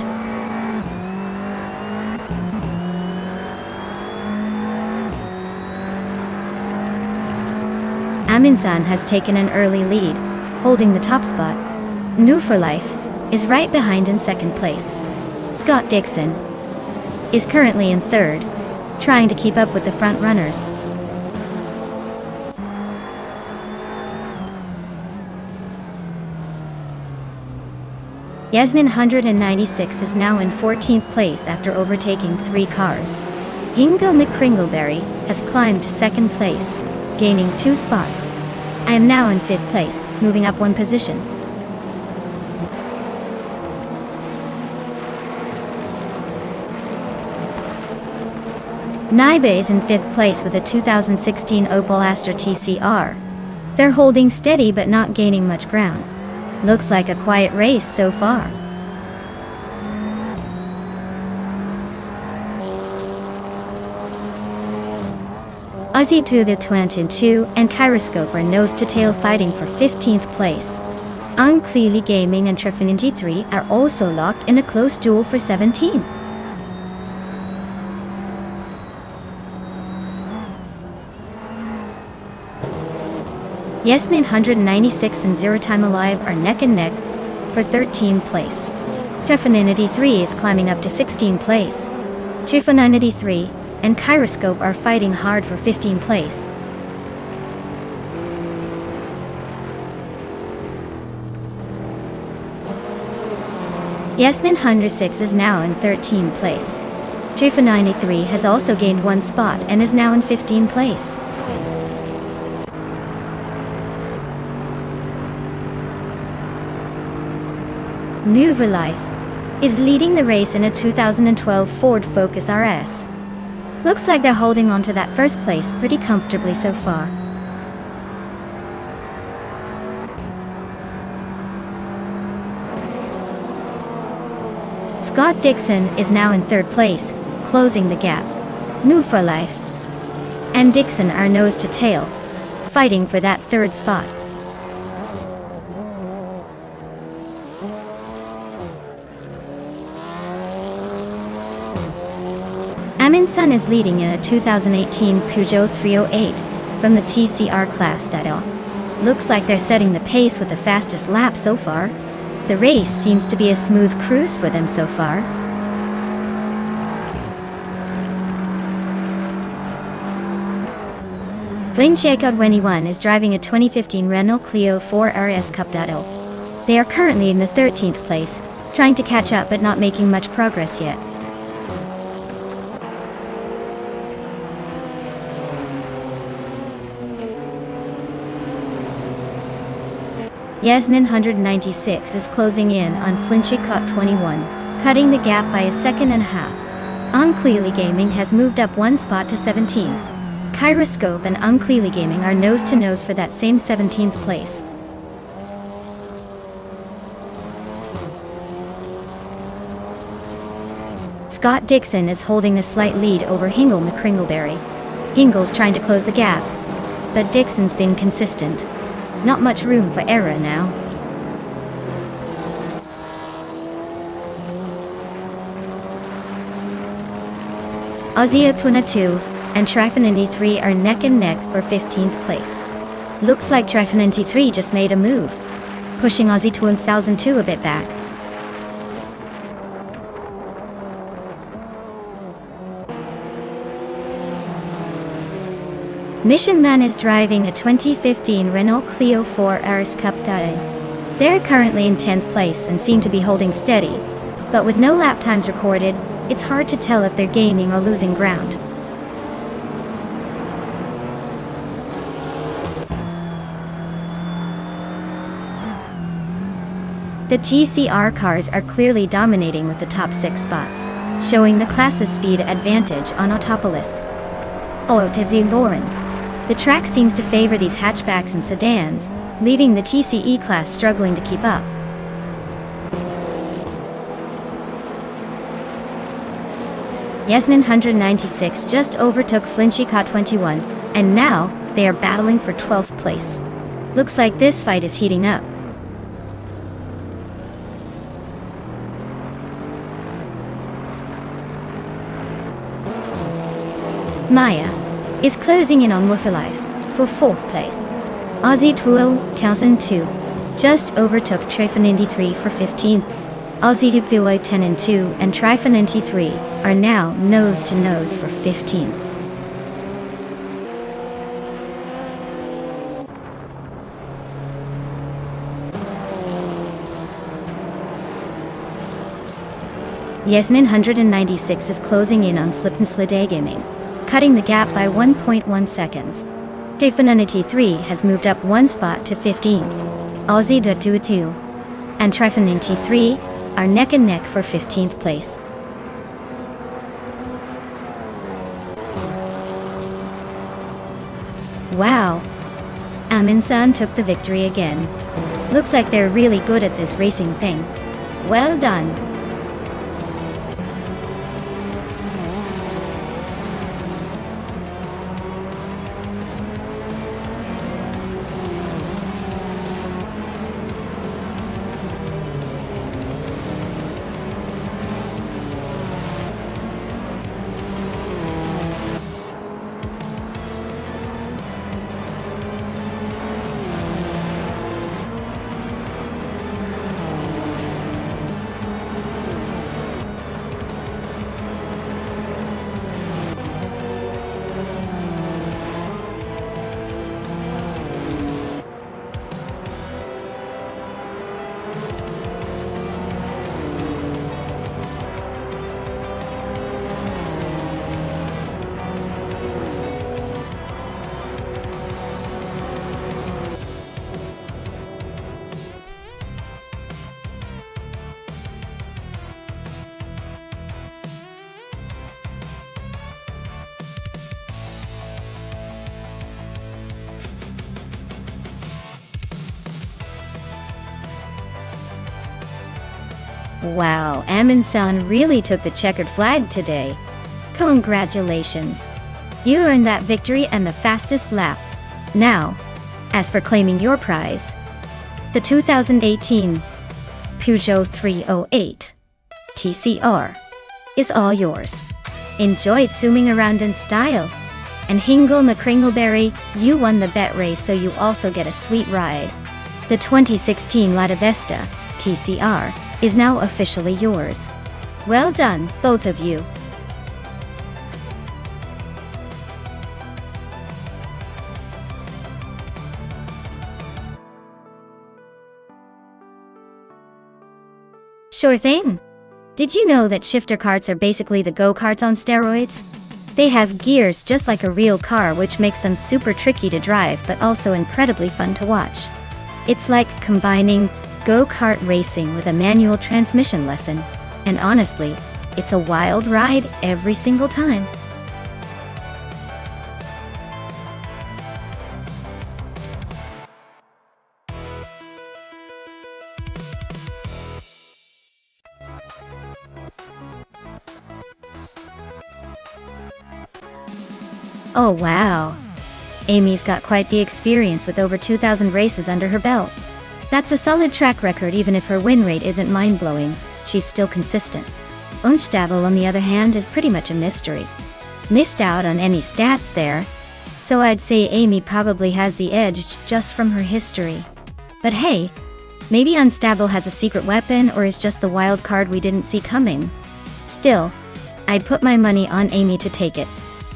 Aminsan has taken an early lead, holding the top spot. New for Life is right behind in second place. Scott Dixon is currently in third, trying to keep up with the front runners. Yasnin 196 is now in 14th place after overtaking 3 cars. Hingle Kringleberry has climbed to second place, gaining 2 spots. I am now in 5th place, moving up 1 position. Naibe is in 5th place with a 2016 Opel Astra TCR. They're holding steady but not gaining much ground. Looks like a quiet race so far. Aussie 22 and Kyroscope are nose-to-tail fighting for 15th place. Unclearly Gaming and Trefinity 3 are also locked in a close duel for 17th. Yes 996 and Zero Time Alive are neck and neck for 13th place. Trefinity 3 is climbing up to 16th place. Trefinity 3 and Kyroscope are fighting hard for 15th place. Yes 906 is now in 13th place. Trefinity 3 has also gained one spot and is now in 15th place. Nuva Life is leading the race in a 2012 Ford Focus RS. Looks like they're holding on to that first place pretty comfortably so far. Scott Dixon is now in third place, closing the gap. Nuva Life and Dixon are nose to tail, fighting for that third spot. Amundsen is leading in a 2018 Peugeot 308 from the TCR class style. Looks like they're setting the pace with the fastest lap so far. The race seems to be a smooth cruise for them so far. Flincheka 21 is driving a 2015 Renault Clio 4 RS Cup. They are currently in the 13th place, trying to catch up but not making much progress yet. Yes 996 is closing in on Flincheka 21, cutting the gap by a second and a half. Unclearly Gaming has moved up one spot to 17. Kyroscope and Unclearly Gaming are nose to nose for that same 17th place. Scott Dixon is holding a slight lead over Hingle McCringleberry. Hingle's trying to close the gap, but Dixon's been consistent. Not much room for error now. Aussie 22 and Trifinity 3 are neck and neck for 15th place. Looks like Trifinity 3 just made a move, pushing Aussie 2002 a bit back. Mission Man is driving a 2015 Renault Clio 4 RS Cup. They're currently in 10th place and seem to be holding steady, but with no lap times recorded, it's hard to tell if they're gaining or losing ground. The TCR cars are clearly dominating with the top 6 spots, showing the class's speed advantage on Autopolis. Ootavzi Lauren. The track seems to favor these hatchbacks and sedans, leaving the TCE class struggling to keep up. Yes 996 just overtook Flincheka 21, and now they are battling for 12th place. Looks like this fight is heating up. Maya is closing in on Nuva Life for 4th place. Aussie 2002 just overtook Trifinity 3 for 15th. Aussie 10 and 2 and Trifinity 3 are now nose to nose for 15th. Yes 996 is closing in on Slip and Slide Gaming, cutting the gap by 1.1 seconds. Trifinity 3 has moved up one spot to 15. Aussie 22 and Trifinity 3 are neck and neck for 15th place. Wow! Amundsen took the victory again. Looks like they're really good at this racing thing. Well done! Wow, Amin-san really took the checkered flag today. Congratulations. You earned that victory and the fastest lap. Now, as for claiming your prize, the 2018 Peugeot 308 TCR is all yours. Enjoy zooming around in style. And Hingle McCringleberry, you won the bet race, so you also get a sweet ride. The 2016 Lada Vesta TCR is now officially yours. Well done, both of you. Sure thing. Did you know that shifter karts are basically the go-karts on steroids? They have gears just like a real car, which makes them super tricky to drive but also incredibly fun to watch. It's like combining go-kart racing with a manual transmission lesson. And honestly, it's a wild ride every single time. Oh wow. Amy's got quite the experience with over 2,000 races under her belt. That's a solid track record. Even if her win rate isn't mind-blowing, she's still consistent. Nonstop, on the other hand, is pretty much a mystery. Missed out on any stats there, so I'd say Amy probably has the edge just from her history. But hey, maybe Nonstop has a secret weapon or is just the wild card we didn't see coming. Still, I'd put my money on Amy to take it,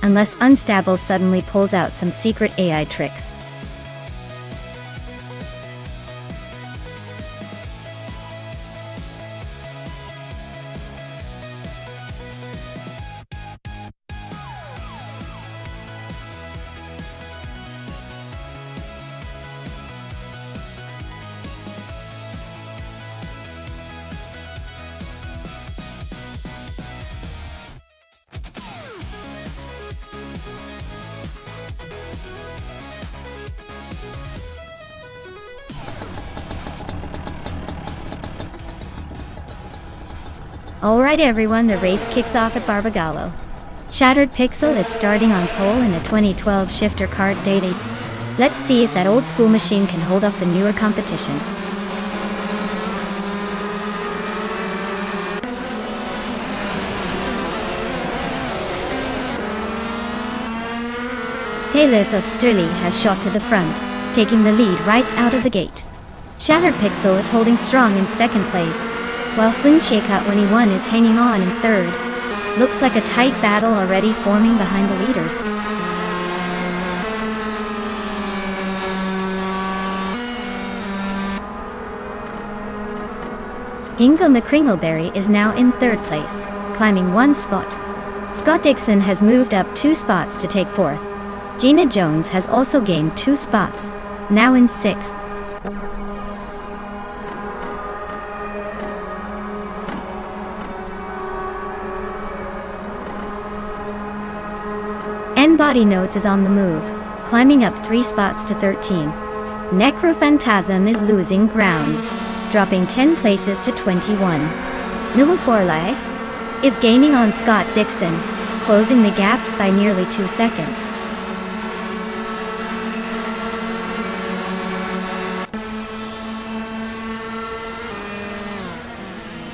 unless Nonstop suddenly pulls out some secret AI tricks. Alright everyone, the race kicks off at Barbagallo. Shattered Pixel is starting on pole in a 2012 shifter kart daily. Let's see if that old school machine can hold off the newer competition. Taylor of Stirling has shot to the front, taking the lead right out of the gate. Shattered Pixel is holding strong in second place, while Funcheka 21 is hanging on in third. Looks like a tight battle already forming behind the leaders. Hingle McCringleberry is now in third place, climbing one spot. Scott Dixon has moved up 2 spots to take fourth. Gina Jones has also gained 2 spots, now in sixth. Body Notes is on the move, climbing up 3 spots to 13. Necrophantasm is losing ground, dropping 10 places to 21. Numa for Life is gaining on Scott Dixon, closing the gap by nearly 2 seconds.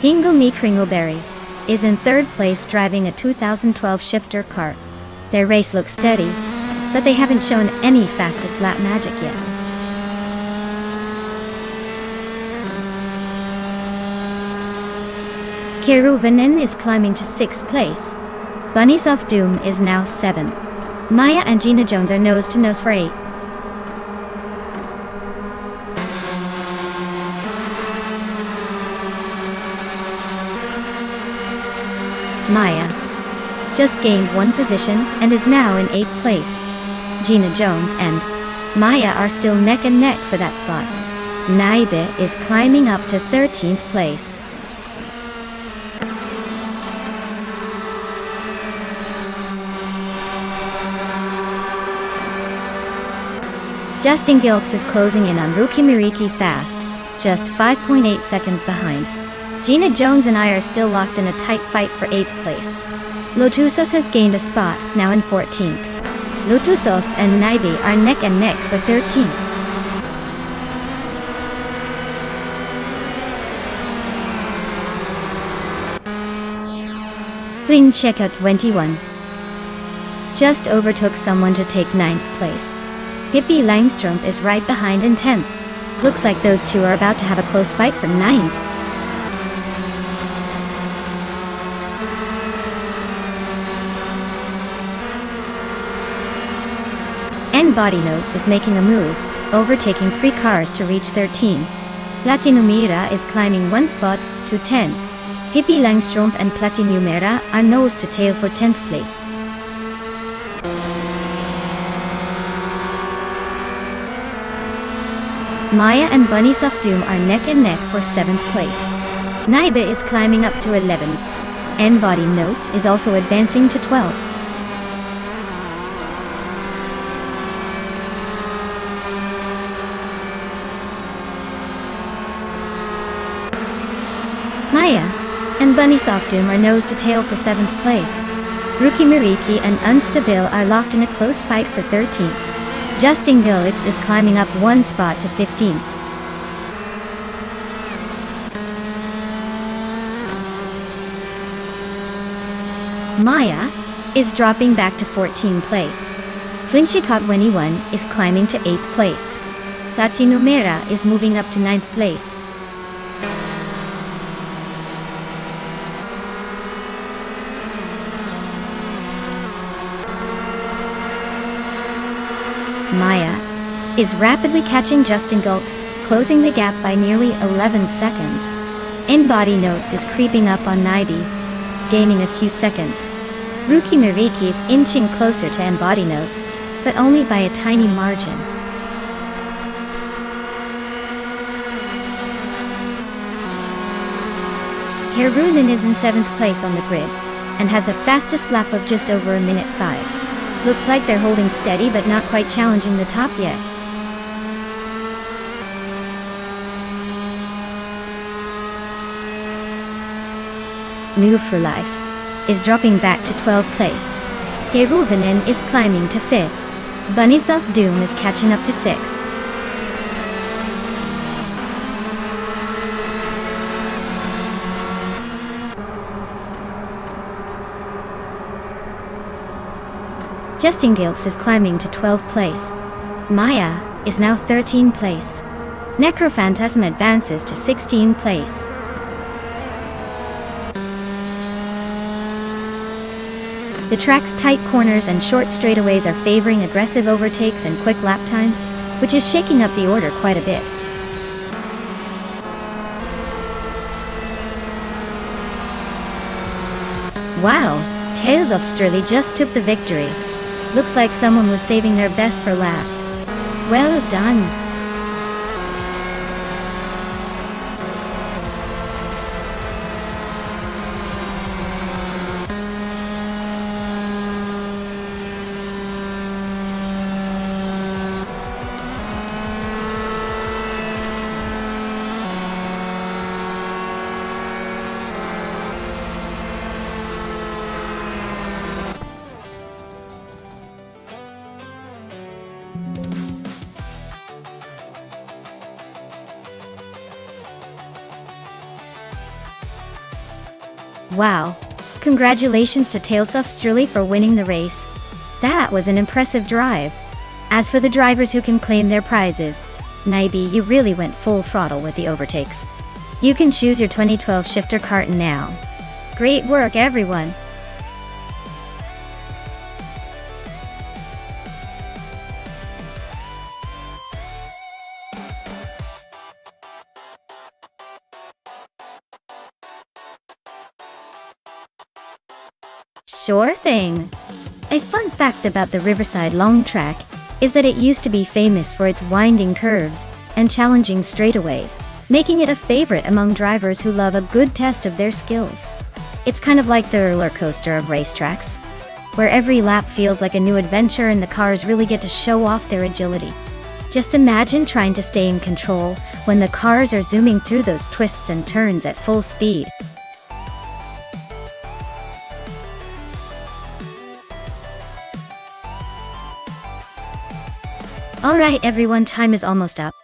Hingle McCringleberry is in third place, driving a 2012 shifter kart. Their race looks steady, but they haven't shown any fastest lap magic yet. Kiruvanen is climbing to 6th place. Bunnies of Doom is now 7th. Maya and Gina Jones are nose to nose for 8th. Maya just gained 1 position and is now in 8th place. Gina Jones and Maya are still neck and neck for that spot. Naibe is climbing up to 13th place. Justin Gilks is closing in on Ruki Miriki fast, just 5.8 seconds behind. Gina Jones and I are still locked in a tight fight for 8th place. Lotusos has gained a spot, now in 14th. Lotusos and Naibi are neck and neck for 13th. Clean Checkout 21 just overtook someone to take 9th place. Hippie Langström is right behind in 10th. Looks like those two are about to have a close fight for 9th. And Body Notes is making a move, overtaking 3 cars to reach 13. Platinumera is climbing 1 spot to 10. Hippie Langström and Platinumera are nose to tail for 10th place. Maya and Bunny Doom are neck and neck for 7th place. Naiba is climbing up to 11. And Body Notes is also advancing to 12. Maya and Bunny Doom are nose to tail for 7th place. Rookie Mariki and Unstable are locked in a close fight for 13th. Justin Gillix is climbing up 1 spot to 15. Maya is dropping back to 14th place. Flinchicot 21 is climbing to 8th place. Platinumera is moving up to 9th place. Maya is rapidly catching Justin Gulks, closing the gap by nearly 11 seconds. In Body Notes is creeping up on Naibi, gaining a few seconds. Rookie Mariki is inching closer to Embody Notes, but only by a tiny margin. Herunen is in 7th place on the grid, and has a fastest lap of just over 1:05. Looks like they're holding steady but not quite challenging the top yet. Move for Life is dropping back to 12th place. Herunen is climbing to 5th. Bunnies of Doom is catching up to 6th. Justin Gilks is climbing to 12th place. Maya is now 13th place. Necrophantasm advances to 16th place. The track's tight corners and short straightaways are favoring aggressive overtakes and quick lap times, which is shaking up the order quite a bit. Wow, Tales of Strili just took the victory. Looks like someone was saving their best for last. Well done. Wow. Congratulations to Tales of Strili for winning the race. That was an impressive drive. As for the drivers who can claim their prizes, Naibi, you really went full throttle with the overtakes. You can choose your 2012 shifter cart now. Great work, everyone. Sure thing. A fun fact about the Riverside Long Track is that it used to be famous for its winding curves and challenging straightaways, making it a favorite among drivers who love a good test of their skills. It's kind of like the roller coaster of racetracks, where every lap feels like a new adventure and the cars really get to show off their agility. Just imagine trying to stay in control when the cars are zooming through those twists and turns at full speed. Alright everyone, time is almost up.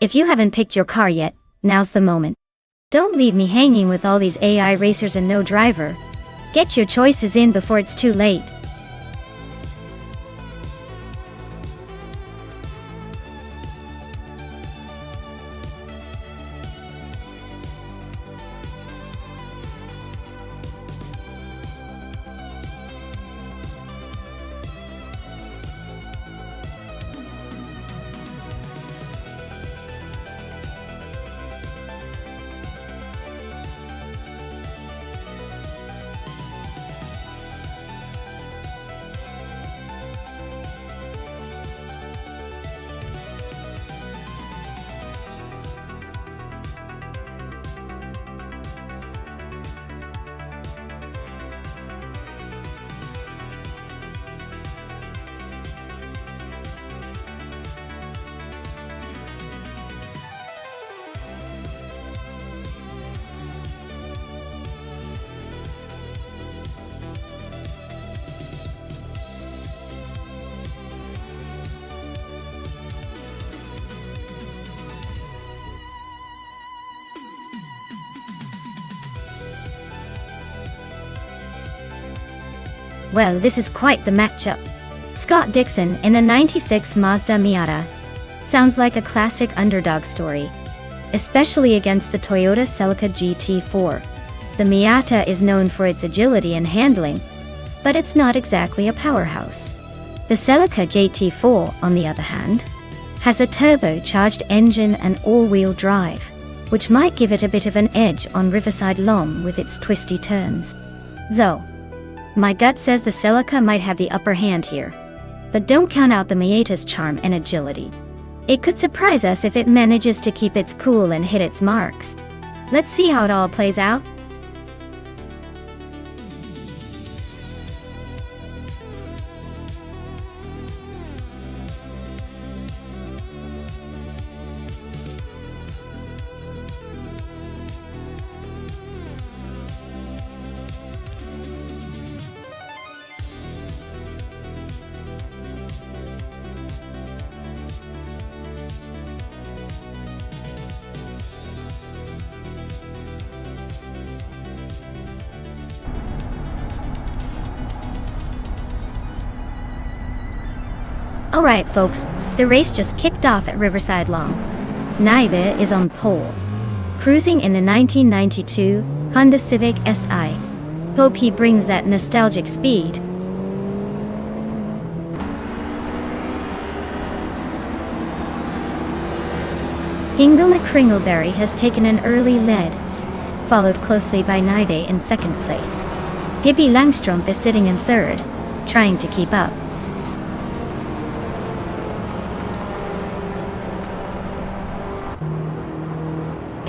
If you haven't picked your car yet, now's the moment. Don't leave me hanging with all these AI racers and no driver. Get your choices in before it's too late. Well, this is quite the matchup. Scott Dixon in a 96 Mazda Miata. Sounds like a classic underdog story, especially against the Toyota Celica GT4. The Miata is known for its agility and handling, but it's not exactly a powerhouse. The Celica GT4, on the other hand, has a turbocharged engine and all-wheel drive, which might give it a bit of an edge on Riverside Lom with its twisty turns. So, my gut says the Celica might have the upper hand here, but don't count out the Miata's charm and agility. It could surprise us if it manages to keep its cool and hit its marks. Let's see how it all plays out. Alright folks, the race just kicked off at Riverside Long. Naibe is on pole, cruising in a 1992 Honda Civic Si. Hope he brings that nostalgic speed. Ingle McCringleberry has taken an early lead, followed closely by Naibe in second place. Gibby Langstrom is sitting in third, trying to keep up.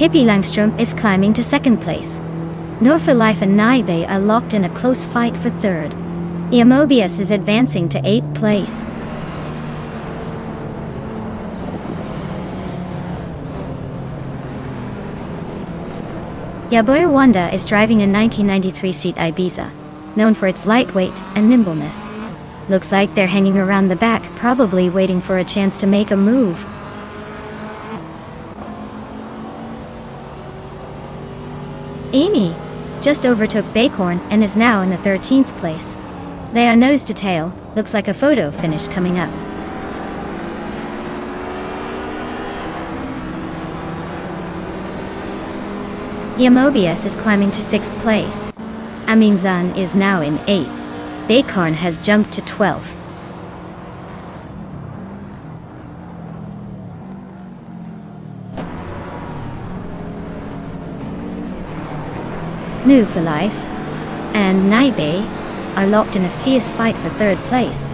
Pippi Langstrom is climbing to second place. Norfa Life and Naibe are locked in a close fight for third. Iamobius is advancing to 8th place. Yaboy Wanda is driving a 1993 Seat Ibiza, known for its lightweight and nimbleness. Looks like they're hanging around the back, probably waiting for a chance to make a move. Amy just overtook Bacorn and is now in the 13th place. They are nose to tail, looks like a photo finish coming up. Iamobius is climbing to 6th place. Aminzan is now in 8th. Bacorn has jumped to 12th. New for Life and Naibe are locked in a fierce fight for third place.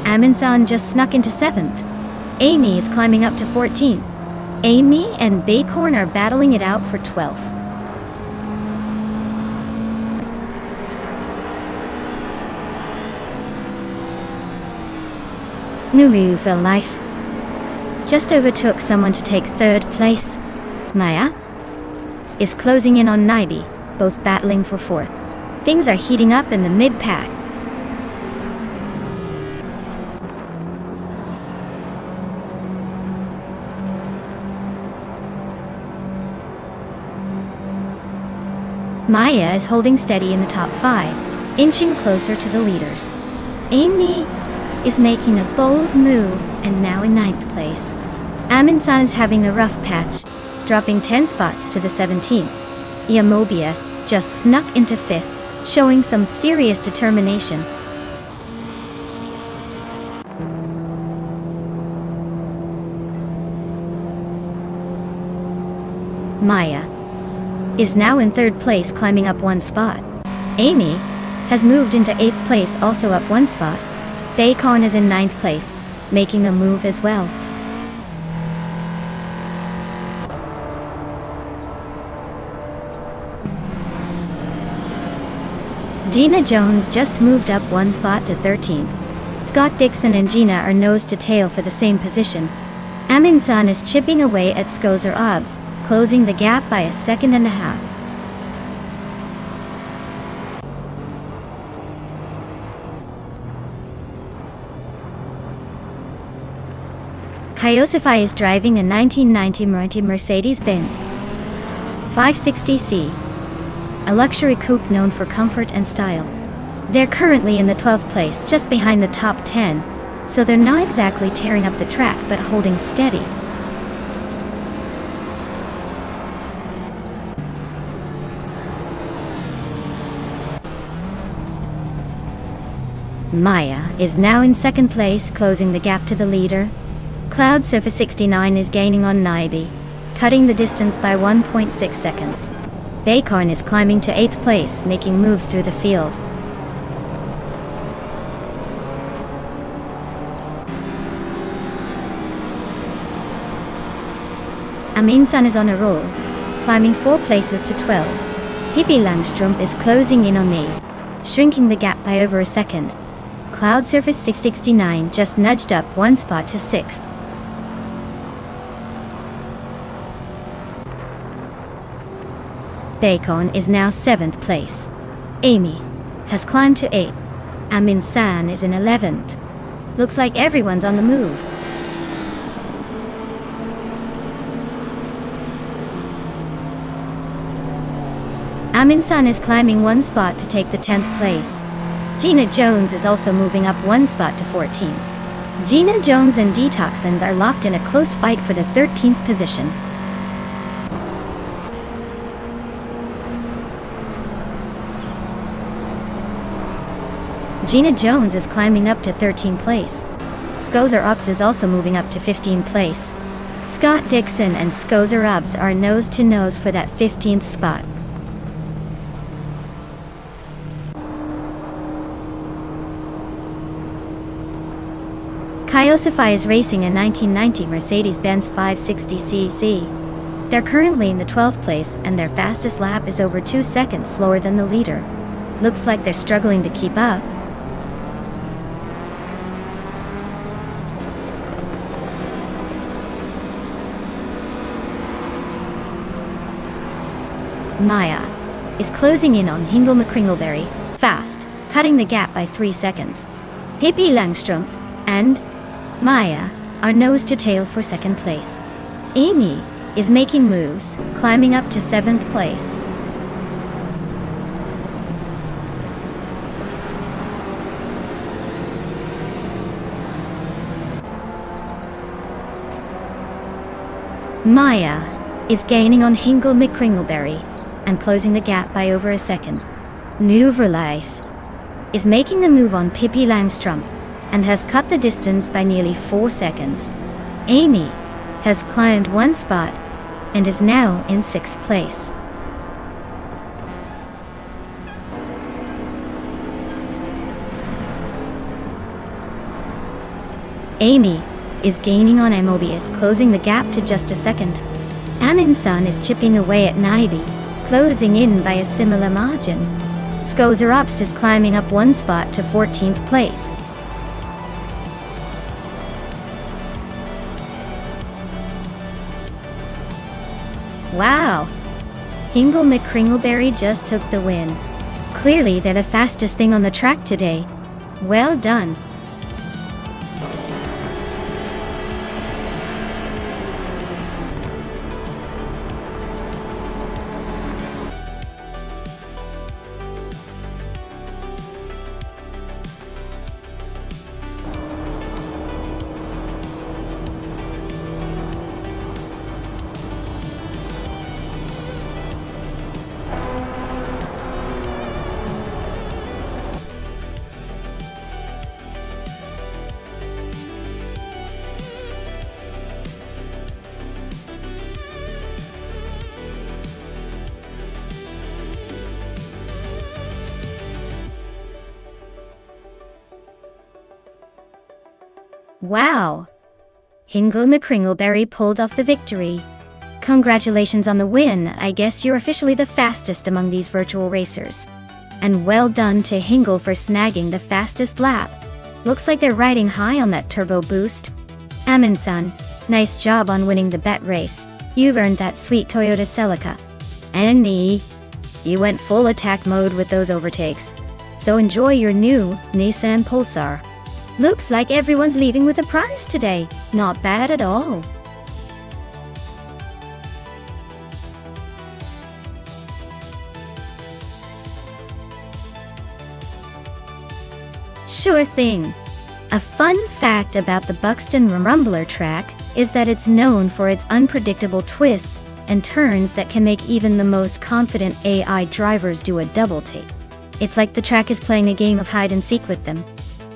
Aminzan just snuck into 7th. Amy is climbing up to 14th. Amy and Bacorn are battling it out for 12th. New for Life just overtook someone to take third place. Maya is closing in on Naibi, both battling for fourth. Things are heating up in the mid-pack. Maya is holding steady in the top 5, inching closer to the leaders. Amy is making a bold move and now in 9th place. Amin-san is having a rough patch, dropping 10 spots to the 17th. Mobius just snuck into 5th, showing some serious determination. Maya is now in 3rd place, climbing up 1 spot. Amy has moved into 8th place, also up 1 spot. Bacon is in 9th place, making a move as well. Gina Jones just moved up 1 spot to 13th. Scott Dixon and Gina are nose to tail for the same position. Amin-san is chipping away at Skozer Obs, closing the gap by 1.5 seconds. Kyosify is driving a 1990 Mercedes-Benz 560C, a luxury coupe known for comfort and style. They're currently in the 12th place, just behind the top 10, so they're not exactly tearing up the track but holding steady. Maya is now in 2nd place, closing the gap to the leader. Cloud Surface 69 is gaining on Naibi, cutting the distance by 1.6 seconds. Bacon is climbing to 8th place, making moves through the field. Amin-san is on a roll, climbing 4 places to 12. Pippi Langstrup is closing in on me, shrinking the gap by over a second. Cloud Surface 669 just nudged up 1 spot to 6th. Bacon is now 7th place. Amy has climbed to 8th. Amin-san is in 11th. Looks like everyone's on the move. Amin-san is climbing 1 spot to take the 10th place. Gina Jones is also moving up 1 spot to 14. Gina Jones and Detoxins are locked in a close fight for the 13th position. Gina Jones is climbing up to 13th place. Skozer Ops is also moving up to 15th place. Scott Dixon and Skozer Ops are nose to nose for that 15th spot. Kyosify is racing a 1990 Mercedes-Benz 560cc. They're currently in the 12th place, and their fastest lap is over 2 seconds slower than the leader. Looks like they're struggling to keep up. Maya is closing in on Hingle McCringleberry, fast, cutting the gap by 3 seconds. Pippi Langstrup and Maya are nose to tail for 2nd place. Amy is making moves, climbing up to 7th place. Maya is gaining on Hingle McCringleberry and closing the gap by over a second. Life is making the move on Pippi Langstrup and has cut the distance by nearly 4 seconds. Amy has climbed 1 spot and is now in 6th place. Amy is gaining on Mobius, closing the gap to just a second. Amin-san is chipping away at Naibi, closing in by a similar margin. Skozer Ops is climbing up 1 spot to 14th place. Wow! Hingle McCringleberry just took the win. Clearly they're the fastest thing on the track today. Well done. Wow! Hingle McCringleberry pulled off the victory. Congratulations on the win. I guess you're officially the fastest among these virtual racers. And well done to Hingle for snagging the fastest lap. Looks like they're riding high on that turbo boost. Amin-san, nice job on winning the bet race. You've earned that sweet Toyota Celica. And me, you went full attack mode with those overtakes. So enjoy your new Nissan Pulsar. Looks like everyone's leaving with a prize today. Not bad at all. Sure thing. A fun fact about the Buxton Rumbler track is that it's known for its unpredictable twists and turns that can make even the most confident AI drivers do a double take. It's like the track is playing a game of hide and seek with them.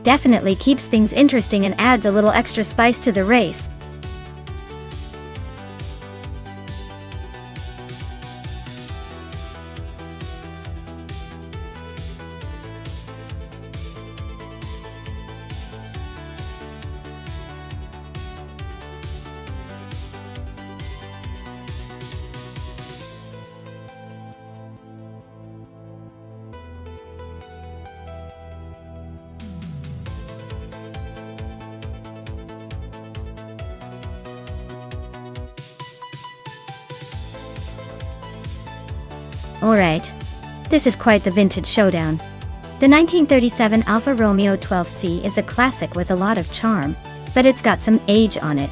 Definitely keeps things interesting and adds a little extra spice to the race. Alright, this is quite the vintage showdown. The 1937 Alfa Romeo 12C is a classic with a lot of charm, but it's got some age on it.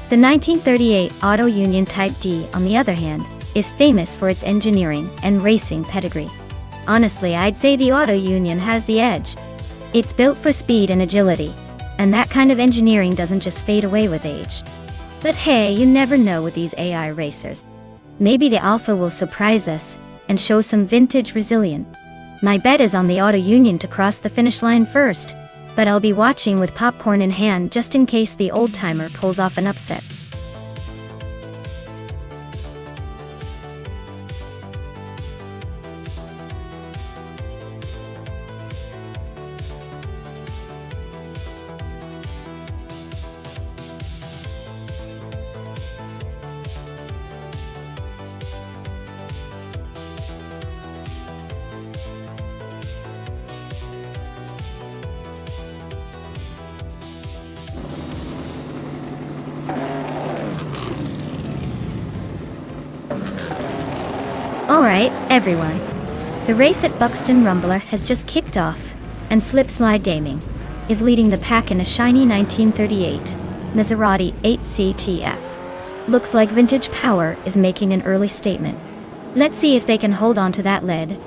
The 1938 Auto Union Type D, on the other hand, is famous for its engineering and racing pedigree. Honestly, I'd say the Auto Union has the edge. It's built for speed and agility, and that kind of engineering doesn't just fade away with age. But hey, you never know with these AI racers. Maybe the Alfa will surprise us and show some vintage resilience. My bet is on the Auto Union to cross the finish line first, but I'll be watching with popcorn in hand just in case the old-timer pulls off an upset. Alright, everyone. The race at Buxton Rumbler has just kicked off, and Slipslide Gaming is leading the pack in a shiny 1938 Maserati 8CTF. Looks like Vintage Power is making an early statement. Let's see if they can hold on to that lead.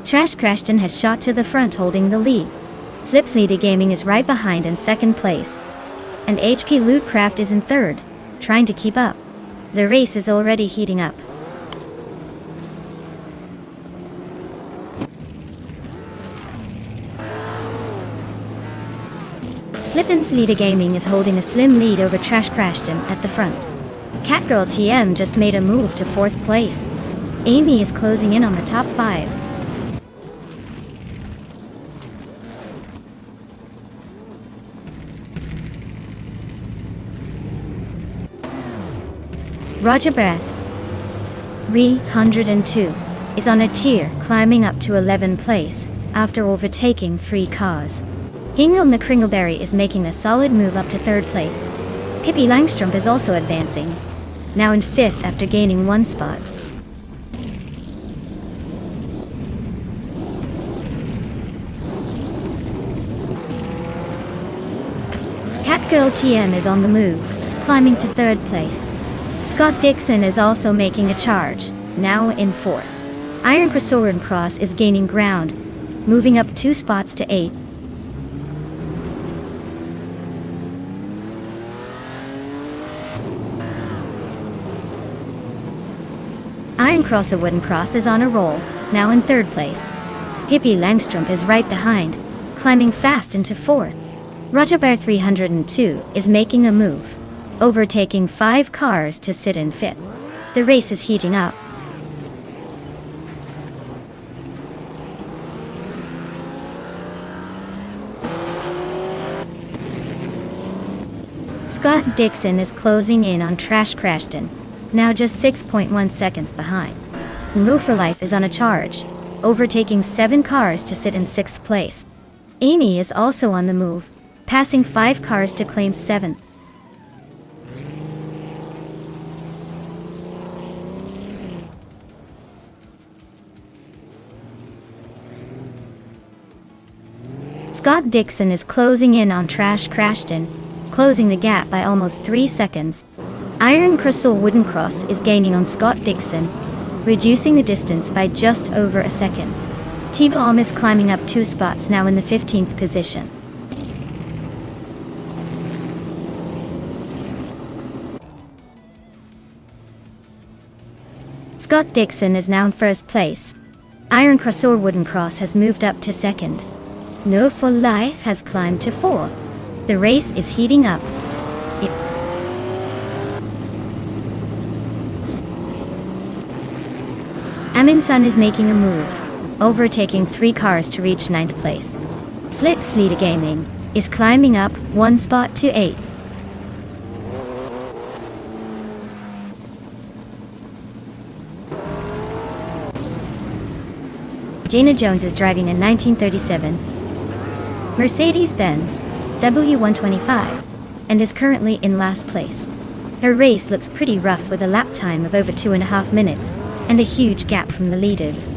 Trash Crashton has shot to the front holding the lead. Slipslide Gaming is right behind in second place, and HP Lootcraft is in third, trying to keep up. The race is already heating up. Slipslide Gaming is holding a slim lead over Trash Crashton at the front. Catgirl TM just made a move to fourth place. Amy is closing in on the top 5. Roger Breath 302 is on a tier climbing up to 11th place after overtaking 3 cars. Hingle McCringleberry is making a solid move up to third place. Pippi Langstrumpf is also advancing, now in fifth after gaining one spot. Catgirl TM is on the move, climbing to third place. Scott Dixon is also making a charge, now in fourth. Iron Cross is gaining ground, moving up 2 spots to 8. Iron Crosser Wooden Cross is on a roll, now in third place. Pippi Langstrumpf is right behind, climbing fast into fourth. Roger Bear 302 is making a move, overtaking 5 cars to sit in fifth. The race is heating up. Scott Dixon is closing in on Trash Crashton, now just 6.1 seconds behind. Move for Life is on a charge, overtaking 7 cars to sit in 6th place. Amy is also on the move, passing 5 cars to claim 7th. Scott Dixon is closing in on Trash Crashton, closing the gap by almost 3 seconds. Iron Crystal Wooden Cross is gaining on Scott Dixon, reducing the distance by just over a second. T-Bomb is climbing up 2 spots, now in the 15th position. Scott Dixon is now in first place. Iron Crossor Wooden Cross has moved up to second. No for Life has climbed to 4. The race is heating up. Amin Sun is making a move, overtaking 3 cars to reach 9th place. Slit Sleater Gaming is climbing up 1 spot to 8. Gina Jones is driving a 1937 Mercedes-Benz W125 and is currently in last place. Her race looks pretty rough with a lap time of over 2.5 minutes and a huge gap from the leaders.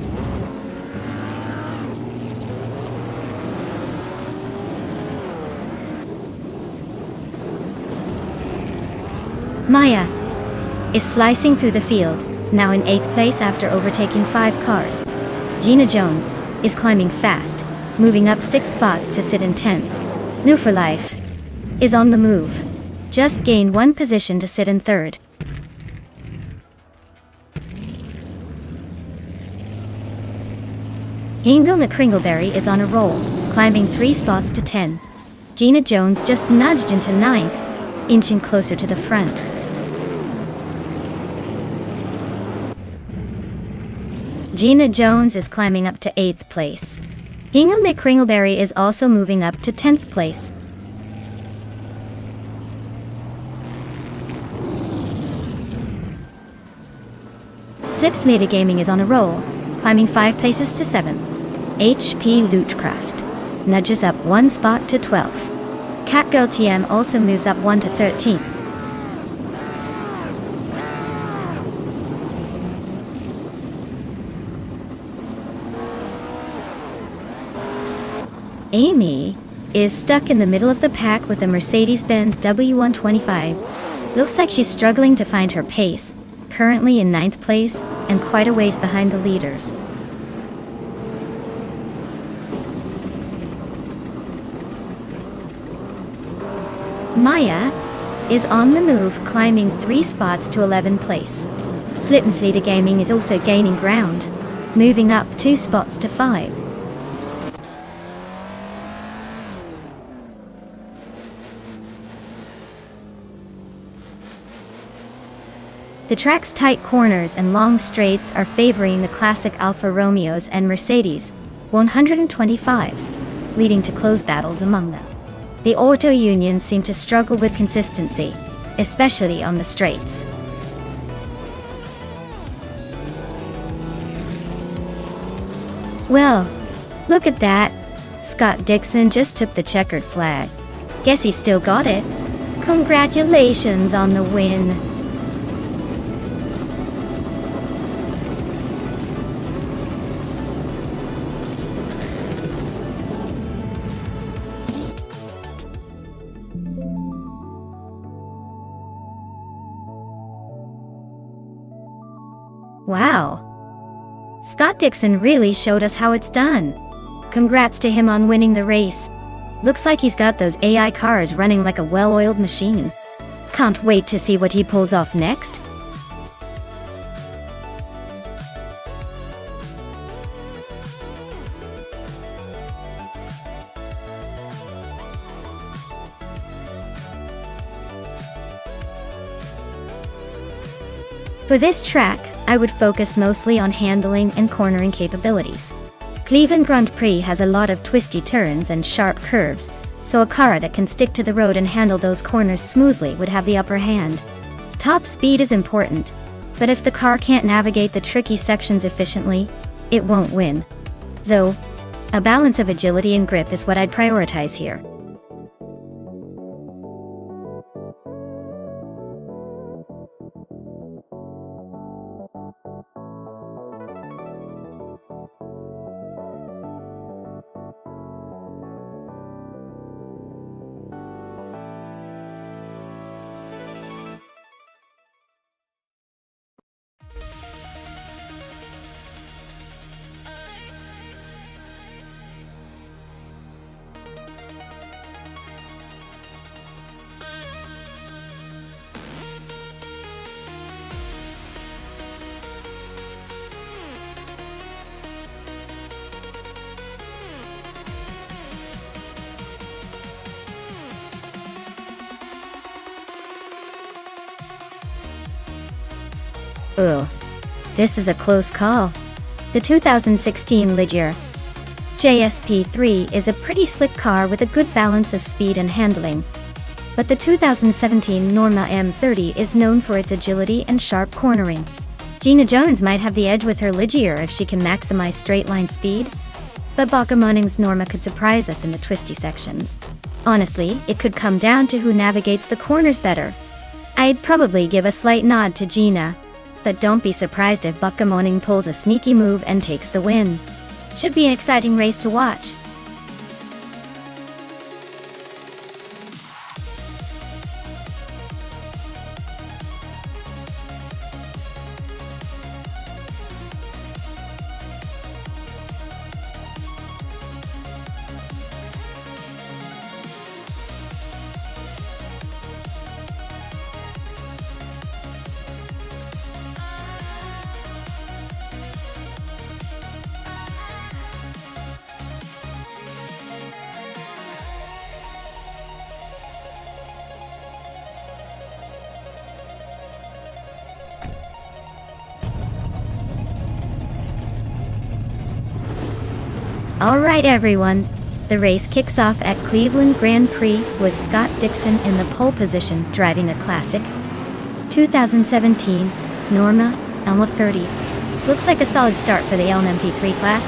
Maya is slicing through the field, now in 8th place after overtaking 5 cars. Gina Jones is climbing fast, moving up 6 spots to sit in 10th. New for Life is on the move, just gained 1 position to sit in 3rd. Hingle McCringleberry is on a roll, climbing 3 spots to 10. Gina Jones just nudged into 9th, inching closer to the front. Gina Jones is climbing up to 8th place. Hingle McCringleberry is also moving up to 10th place. Slit Sleater Gaming is on a roll, climbing 5 places to 7th. HP Lootcraft nudges up 1 spot to 12th. Catgirl TM also moves up 1 to 13th. Amy is stuck in the middle of the pack with a Mercedes-Benz W125. Looks like she's struggling to find her pace, currently in 9th place and quite a ways behind the leaders. Maya is on the move, climbing 3 spots to 11th place. Slit Sleater Gaming is also gaining ground, moving up 2 spots to 5. The track's tight corners and long straights are favoring the classic Alfa Romeos and Mercedes 125s, leading to close battles among them. The auto unions seem to struggle with consistency, especially on the straights. Well, look at that. Scott Dixon just took the checkered flag. Guess he still got it. Congratulations on the win. Wow. Scott Dixon really showed us how it's done. Congrats to him on winning the race. Looks like he's got those AI cars running like a well-oiled machine. Can't wait to see what he pulls off next. For this track, I would focus mostly on handling and cornering capabilities. Cleveland Grand Prix has a lot of twisty turns and sharp curves, so a car that can stick to the road and handle those corners smoothly would have the upper hand. Top speed is important, but if the car can't navigate the tricky sections efficiently, it won't win. So, a balance of agility and grip is what I'd prioritize here. Ugh, this is a close call. The 2016 Ligier JSP3 is a pretty slick car with a good balance of speed and handling. But the 2017 Norma M30 is known for its agility and sharp cornering. Gina Jones might have the edge with her Ligier if she can maximize straight-line speed, but Bakamoning's Norma could surprise us in the twisty section. Honestly, it could come down to who navigates the corners better. I'd probably give a slight nod to Gina, but don't be surprised if Bakamoning pulls a sneaky move and takes the win. Should be an exciting race to watch. Alright everyone, the race kicks off at Cleveland Grand Prix with Scott Dixon in the pole position driving a classic 2017 Norma M30. Looks like a solid start for the LMP3 class.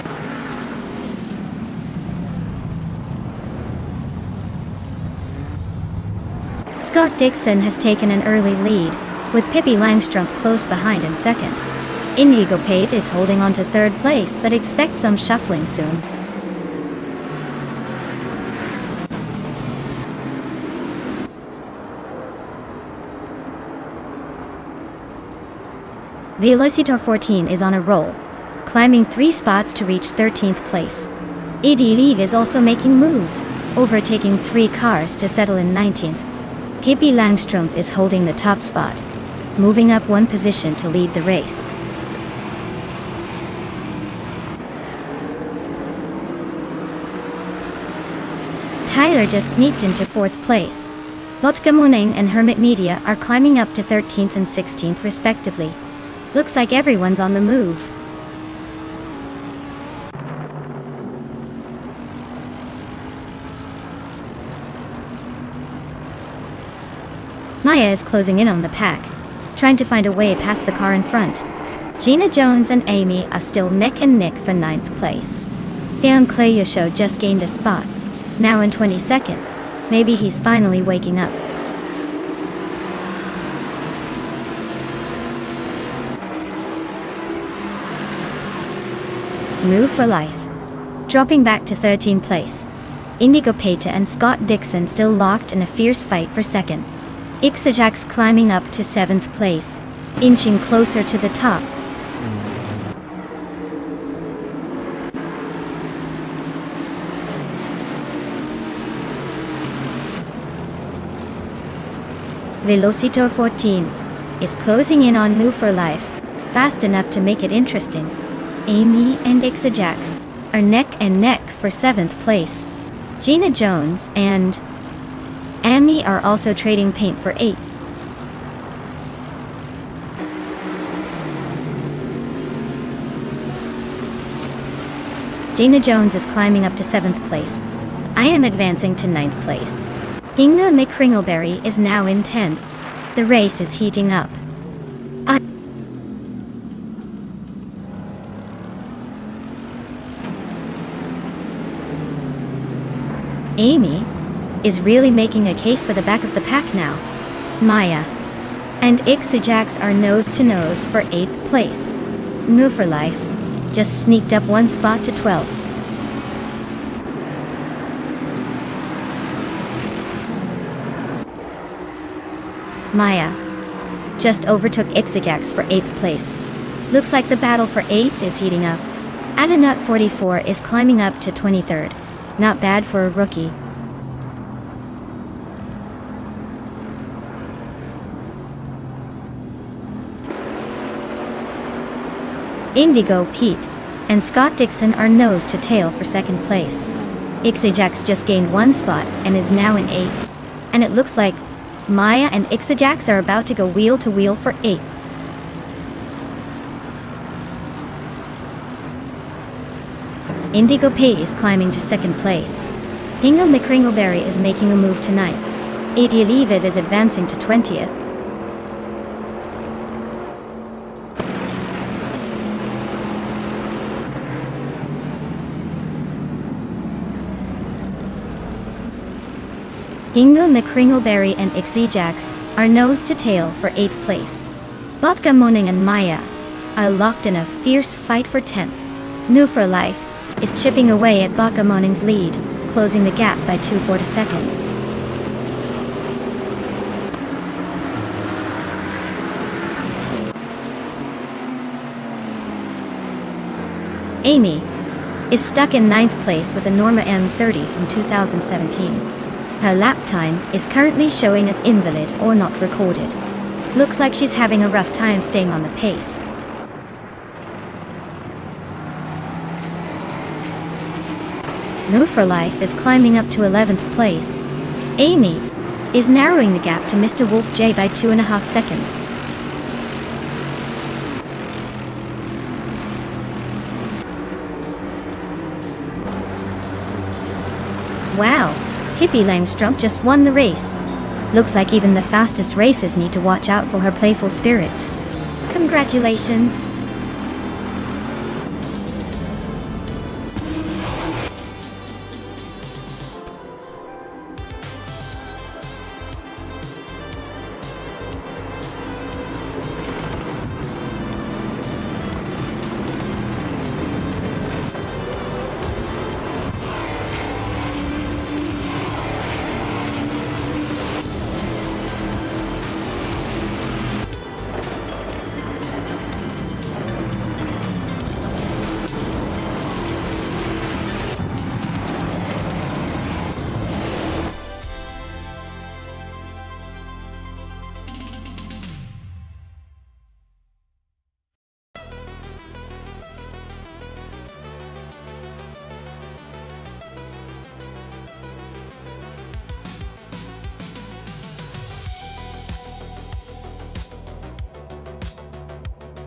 Scott Dixon has taken an early lead, with Pippi Langstrup close behind in second. Inigo Pate is holding on to third place, but expect some shuffling soon. Velocitor 14 is on a roll, climbing 3 spots to reach 13th place. Eddie Leave is also making moves, overtaking 3 cars to settle in 19th. Pippi Langstrup is holding the top spot, moving up 1 position to lead the race. Tyler just sneaked into 4th place. Botkamoning and Hermit Media are climbing up to 13th and 16th respectively. Looks like everyone's on the move. Maya is closing in on the pack, trying to find a way past the car in front. Gina Jones and Amy are still neck and neck for 9th place. Damn, Show just gained a spot. Now in 22nd. Maybe he's finally waking up. Move for life. Dropping back to 13th place. Indigo Peta and Scott Dixon still locked in a fierce fight for second. Ixajax climbing up to 7th place, inching closer to the top. Velocito 14 is closing in on Move for Life, fast enough to make it interesting. Amy and Ixajax are neck and neck for 7th place. Gina Jones and Amy are also trading paint for 8th. Gina Jones is climbing up to 7th place. I am advancing to 9th place. Inga McCringleberry is now in 10th. The race is heating up. Amy is really making a case for the back of the pack now. Maya and Ixajax are nose to nose for 8th place. Move for Life just sneaked up one spot to 12th. Maya just overtook Ixajax for 8th place. Looks like the battle for 8th is heating up. Adanut 44 is climbing up to 23rd. Not bad for a rookie. Indigo Pete and Scott Dixon are nose to tail for 2nd place. Ixajax just gained one spot and is now in 8th. And it looks like Maya and Ixajax are about to go wheel to wheel for 8th. Indigo Pay is climbing to 2nd place. Inga McCringleberry is making a move tonight. Adialivid is advancing to 20th. Inga McCringleberry and Ixajax are nose to tail for 8th place. Botka Moning and Maya are locked in a fierce fight for 10th. New for Life is chipping away at Botka Moning's lead, closing the gap by 2 seconds. Amy is stuck in 9th place with a Norma M30 from 2017. Her lap time is currently showing as invalid or not recorded. Looks like she's having a rough time staying on the pace. Move for Life is climbing up to 11th place. Amy is narrowing the gap to Mr. Wolf J by 2.5 seconds. Wow, Hippie Langstrup just won the race. Looks like even the fastest racers need to watch out for her playful spirit. Congratulations!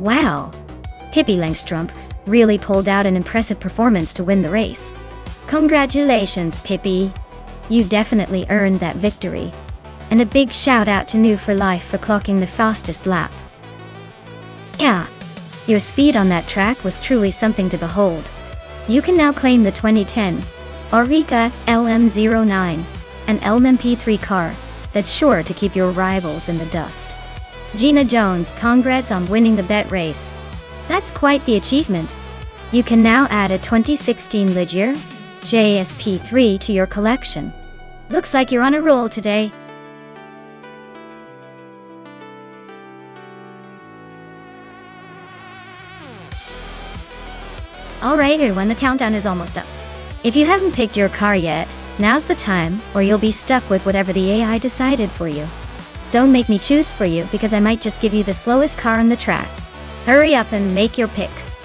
Wow! Hippie Langstrup really pulled out an impressive performance to win the race. Congratulations, Pippi! You definitely earned that victory. And a big shout out to New for Life for clocking the fastest lap. Yeah, your speed on that track was truly something to behold. You can now claim the 2010 Auriga LM09, an LMP3 car that's sure to keep your rivals in the dust. Gina Jones, congrats on winning the bet race. That's quite the achievement. You can now add a 2016 Ligier JSP3 to your collection. Looks like you're on a roll today. Alright everyone, the countdown is almost up. If you haven't picked your car yet, now's the time, or you'll be stuck with whatever the AI decided for you. Don't make me choose for you, because I might just give you the slowest car on the track. Hurry up and make your picks.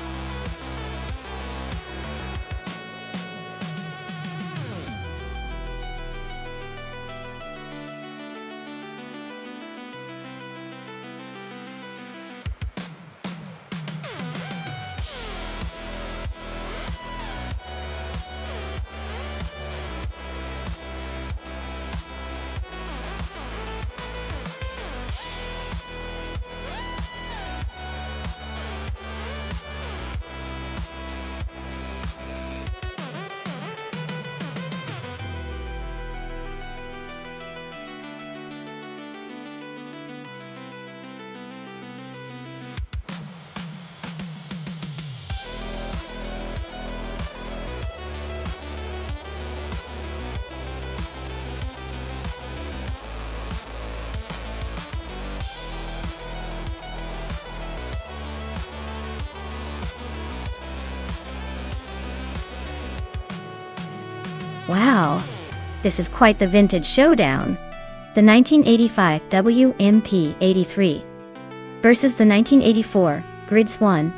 Wow, this is quite the vintage showdown. The 1985 WMP83 versus the 1984 Grids 1.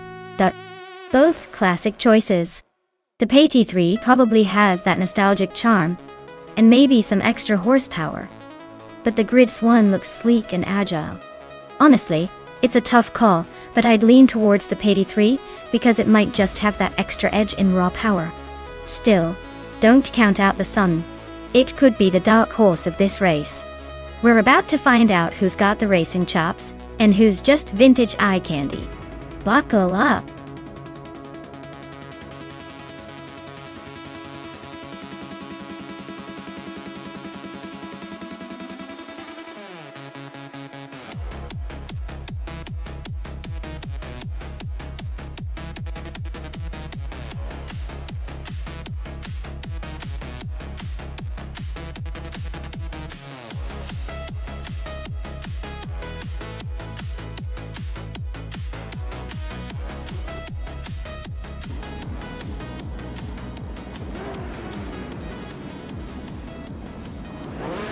Both classic choices. The PT3 probably has that nostalgic charm, and maybe some extra horsepower. But the Grids 1 looks sleek and agile. Honestly, it's a tough call, but I'd lean towards the PT3 because it might just have that extra edge in raw power. Still, don't count out the sun. It could be the dark horse of this race. We're about to find out who's got the racing chops, and who's just vintage eye candy. Buckle up!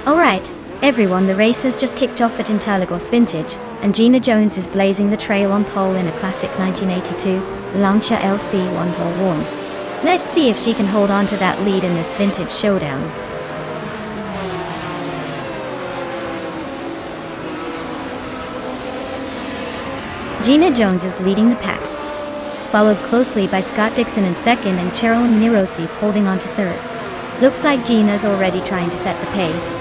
Alright, everyone, the race has just kicked off at Interlagos Vintage, and Gina Jones is blazing the trail on pole in a classic 1982 Lancia LC 141. Let's see if she can hold on to that lead in this vintage showdown. Gina Jones is leading the pack, followed closely by Scott Dixon in second and Cheryl Nerosis holding on to third. Looks like Gina's already trying to set the pace.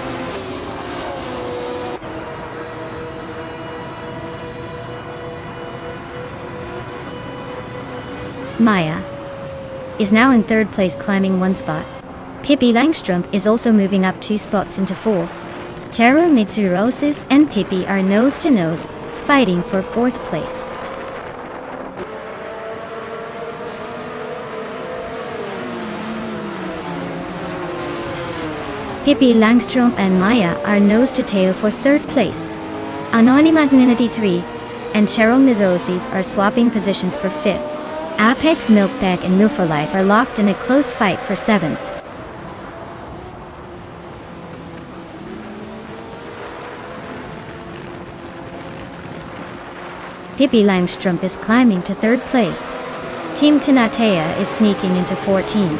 Maya is now in third place, climbing one spot. Pippi Langström is also moving up 2 spots into fourth. Cheryl Mitsurosis and Pippi are nose to nose, fighting for fourth place. Pippi Langström and Maya are nose to tail for third place. Anonymous 93 and Cheryl Mitsurosis are swapping positions for fifth. Apex Milkbag and Milfolife are locked in a close fight for 7th. Pippi Langström is climbing to 3rd place. Team Tinatea is sneaking into 14.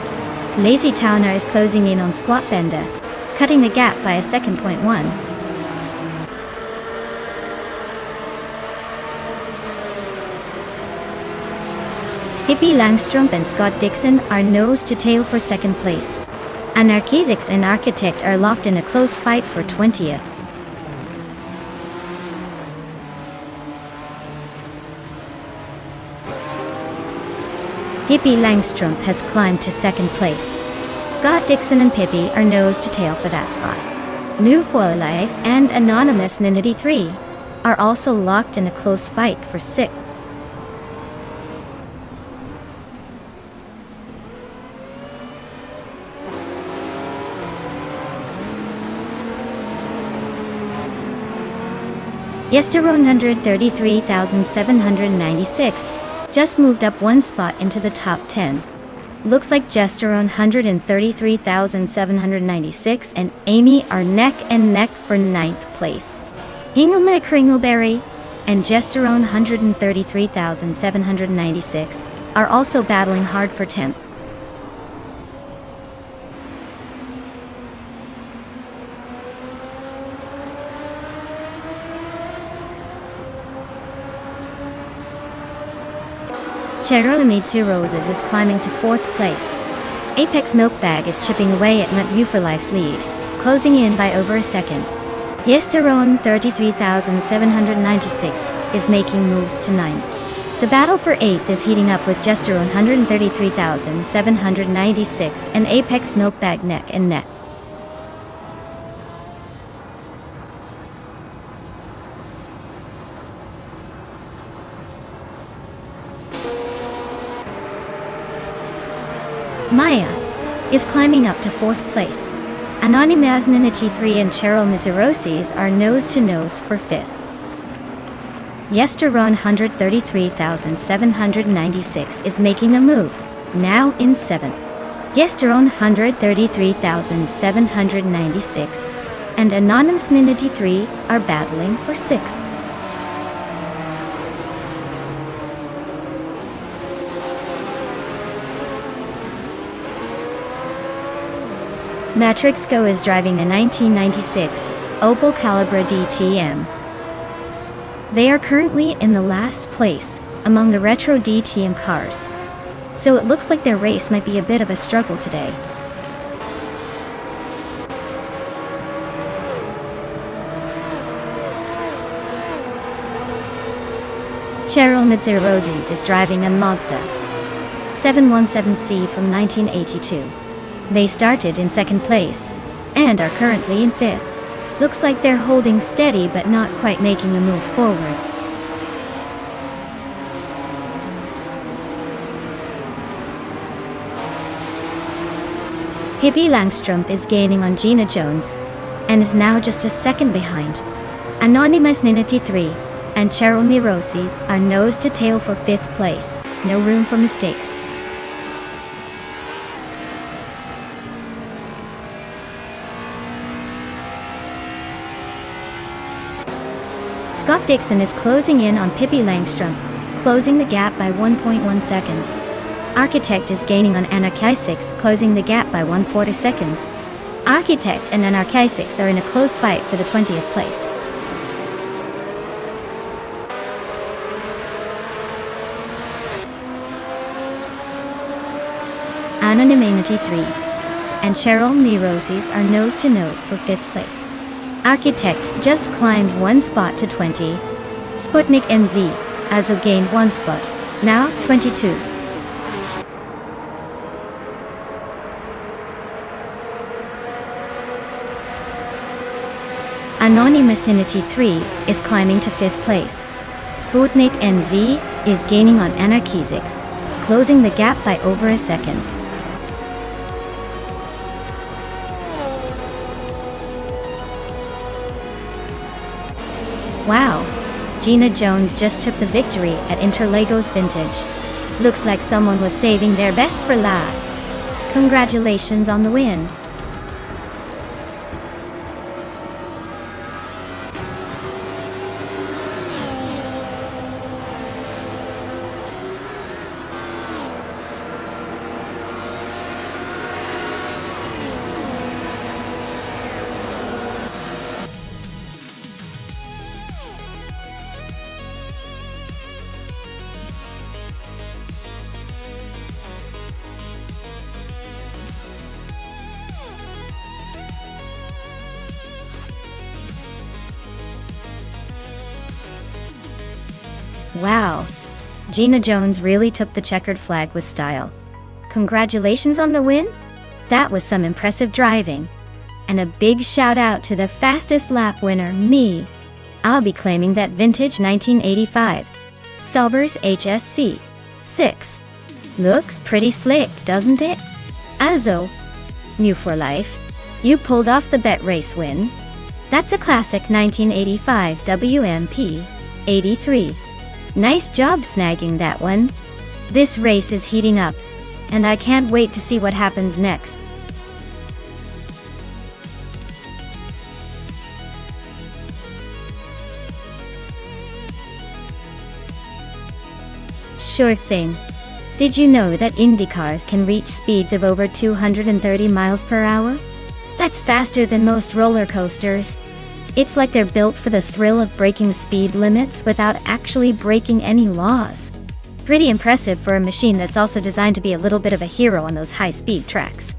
Lazy Towner is closing in on Squat Bender, cutting the gap by a 2.1. Pippi Langström and Scott Dixon are nose to tail for 2nd place. Anarchisics and Architect are locked in a close fight for 20th. Pippi Langstrumpf has climbed to second place. Scott Dixon and Pippi are nose to tail for that spot. New for Life and Anonymous Ninity 3 are also locked in a close fight for sixth. Yesteron 133,796 just moved up one spot into the top 10. Looks like Gesteron 133,796 and Amy are neck and neck for 9th place. Hingelme Kringleberry and Gesteron 133,796 are also battling hard for 10th. Cheryl Roses is climbing to 4th place. Apex Milkbag is chipping away at Mut for Life's lead, closing in by over a second. Yesteron 33,796 is making moves to 9th. The battle for 8th is heating up with Gesteron 133,796 and Apex Milkbag neck and neck. Maya is climbing up to 4th place. Anonymous Ninity 3 and Cheryl Mizurosis are nose to nose for 5th. Yesteron 133,796 is making a move, now in 7th. Yesteron 133,796 and Anonymous Ninity 3 are battling for 6th. Matrixco is driving a 1996 Opel Calibra DTM. They are currently in the last place among the retro DTM cars, so it looks like their race might be a bit of a struggle today. Cheryl Mizurosis is driving a Mazda 717C from 1982. They started in 2nd place and are currently in 5th. Looks like they're holding steady but not quite making a move forward. Pippi Langstrumpf is gaining on Gina Jones and is now just a second behind. Anonymous Ninity 3 and Cheryl Mizurosis are nose to tail for 5th place. No room for mistakes. Scott Dixon is closing in on Pippi Langstrumpf, closing the gap by 1.1 seconds. Architect is gaining on Anarchisix, closing the gap by 1/4 seconds. Architect and Anarchisix are in a close fight for the 20th place. Anonymity 3 and Cheryl Mizurosis are nose to nose for 5th place. Architect just climbed one spot to 20. Sputnik NZ also gained one spot, now 22. Anonymous Ninity 3 is climbing to 5th place. Sputnik NZ is gaining on Anarchisix, closing the gap by over a second. Wow, Gina Jones just took the victory at Interlagos Vintage. Looks like someone was saving their best for last. Congratulations on the win. Wow, Gina Jones really took the checkered flag with style. Congratulations on the win! That was some impressive driving. And a big shout out to the fastest lap winner, me. I'll be claiming that vintage 1985 Sauber's HSC 6. Looks pretty slick, doesn't it? Also, new for life, you pulled off the bet race win. That's a classic 1985 WMP 83. Nice job snagging that one. This race is heating up, and I can't wait to see what happens next. Sure thing. Did you know that Indy cars can reach speeds of over 230 miles per hour? That's faster than most roller coasters. It's like they're built for the thrill of breaking speed limits without actually breaking any laws. Pretty impressive for a machine that's also designed to be a little bit of a hero on those high-speed tracks.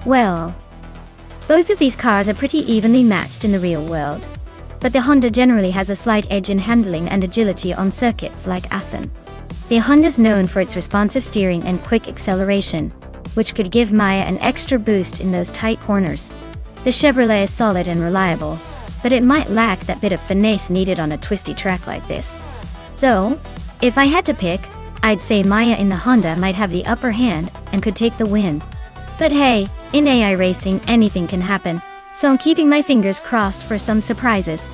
Well, both of these cars are pretty evenly matched in the real world, but the Honda generally has a slight edge in handling and agility on circuits like Assen. The Honda's known for its responsive steering and quick acceleration, which could give Maya an extra boost in those tight corners. The Chevrolet is solid and reliable, but it might lack that bit of finesse needed on a twisty track like this. So, if I had to pick, I'd say Maya in the Honda might have the upper hand and could take the win. But hey, in AI racing anything can happen, so I'm keeping my fingers crossed for some surprises.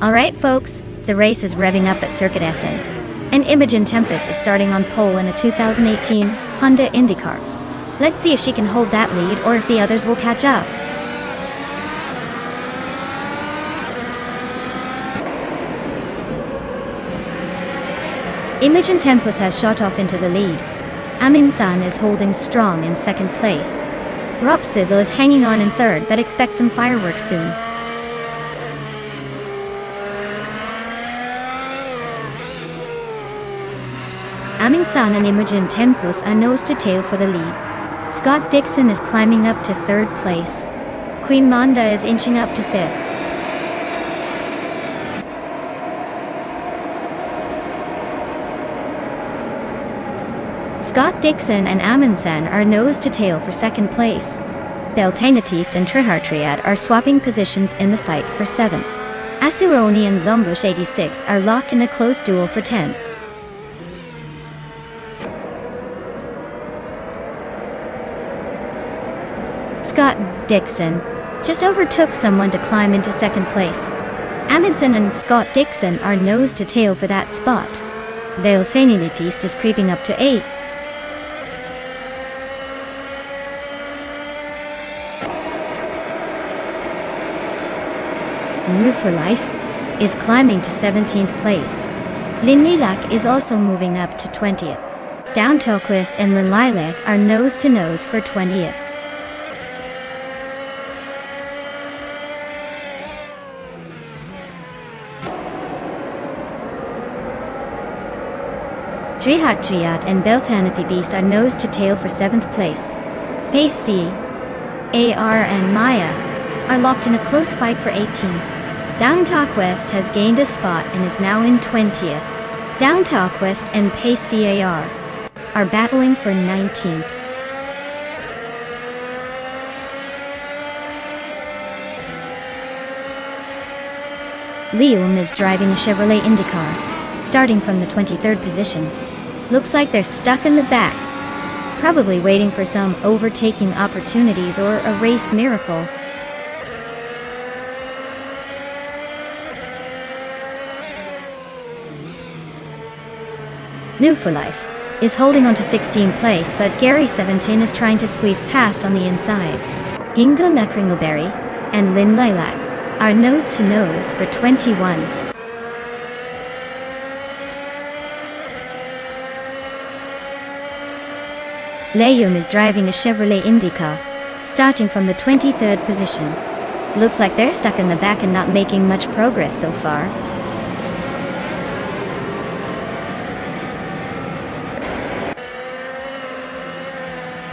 Alright folks, the race is revving up at Circuit Essen, and Imogen Tempest is starting on pole in a 2018 Honda IndyCar. Let's see if she can hold that lead or if the others will catch up. Imogen Tempest has shot off into the lead. Amin San is holding strong in second place. Rob Sizzle is hanging on in third but expects some fireworks soon. Amin San and Imogen Tempest are nose to tail for the lead. Scott Dixon is climbing up to third place. Queen Monda is inching up to fifth. Scott Dixon and Amundsen are nose to tail for second place. Belthanetis and Trihartriad are swapping positions in the fight for seventh. Asuroni and Zombush 86 are locked in a close duel for 10th. Scott Dixon just overtook someone to climb into second place. Amundsen and Scott Dixon are nose to tail for that spot. Belthanetis is creeping up to 8th. Move for Life is climbing to 17th place. Lynn Lilac is also moving up to 20th. Down Tolquist and Lynn Lilac are nose to nose for 20th. Trihat and Belthanati Beast are nose to tail for 7th place. Pace C, AR and Maya are locked in a close fight for 18th. Down Talk West has gained a spot and is now in 20th. Down Talk West and Pace CAR are battling for 19th. Liam is driving a Chevrolet IndyCar, starting from the 23rd position. Looks like they're stuck in the back, probably waiting for some overtaking opportunities or a race miracle. New for Life is holding on to 16th place, but Gary 17 is trying to squeeze past on the inside. Ingo Kringleberry and Lynn Lilac are nose to nose for 21. Liam is driving a Chevrolet IndyCar, starting from the 23rd position. Looks like they're stuck in the back and not making much progress so far.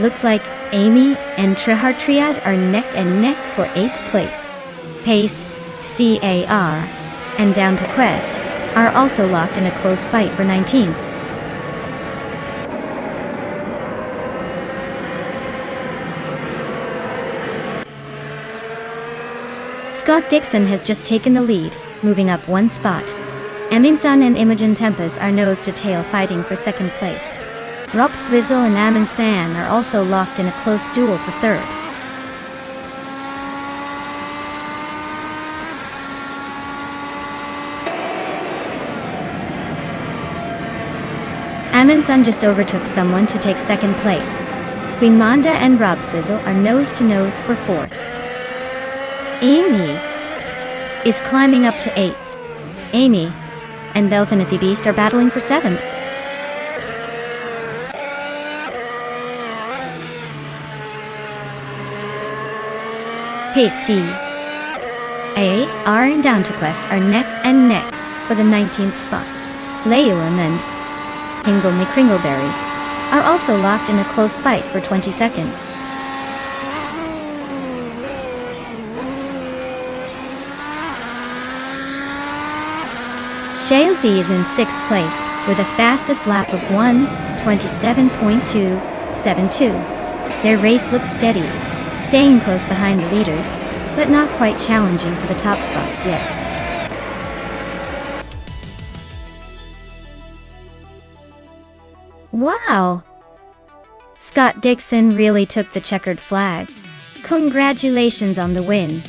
Looks like Amy and Trihar Triad are neck and neck for 8th place. Pace, CAR, and Down to Quest are also locked in a close fight for 19th. Scott Dixon has just taken the lead, moving up one spot. Eminson and Imogen Tempest are nose to tail fighting for 2nd place. Rob Swizzle and Amin San are also locked in a close duel for 3rd. Amin San just overtook someone to take 2nd place. Queen Manda and Rob Swizzle are nose to nose for 4th. Amy is climbing up to 8th. Amy and Belthanathy Beast are battling for 7th. Pace, CAR and Down to Quest are neck and neck for the 19th spot. Liam and Ingo Kringleberry are also locked in a close fight for 22nd. Shaozi is in 6th place with a fastest lap of 1:27.272. Their race looks steady, staying close behind the leaders, but not quite challenging for the top spots yet. Wow! Scott Dixon really took the checkered flag. Congratulations on the win.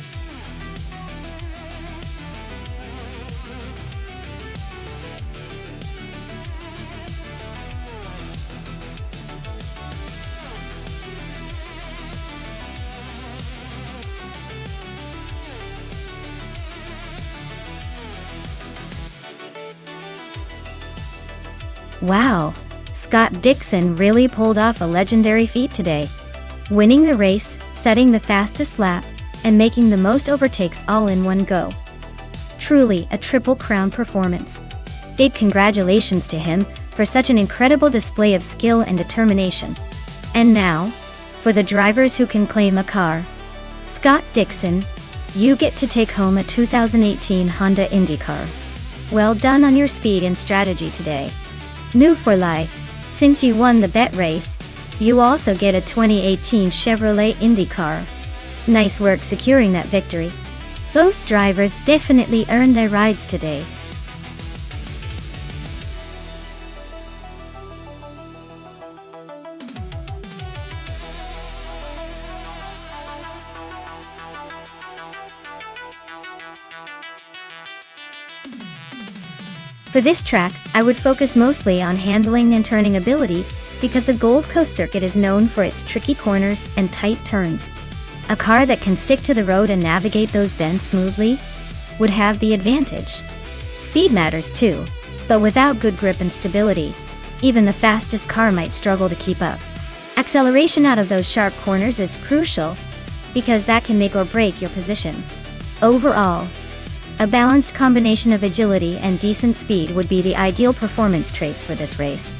Wow, Scott Dixon really pulled off a legendary feat today, winning the race, setting the fastest lap, and making the most overtakes all in one go. Truly a Triple Crown performance. Big congratulations to him for such an incredible display of skill and determination. And now, for the drivers who can claim a car. Scott Dixon, you get to take home a 2018 Honda IndyCar. Well done on your speed and strategy today. New for Life, since you won the bet race, you also get a 2018 Chevrolet IndyCar. Nice work securing that victory. Both drivers definitely earned their rides today. For this track, I would focus mostly on handling and turning ability, because the Gold Coast circuit is known for its tricky corners and tight turns. A car that can stick to the road and navigate those bends smoothly would have the advantage. Speed matters too, but without good grip and stability, even the fastest car might struggle to keep up. Acceleration out of those sharp corners is crucial, because that can make or break your position. Overall, a balanced combination of agility and decent speed would be the ideal performance traits for this race.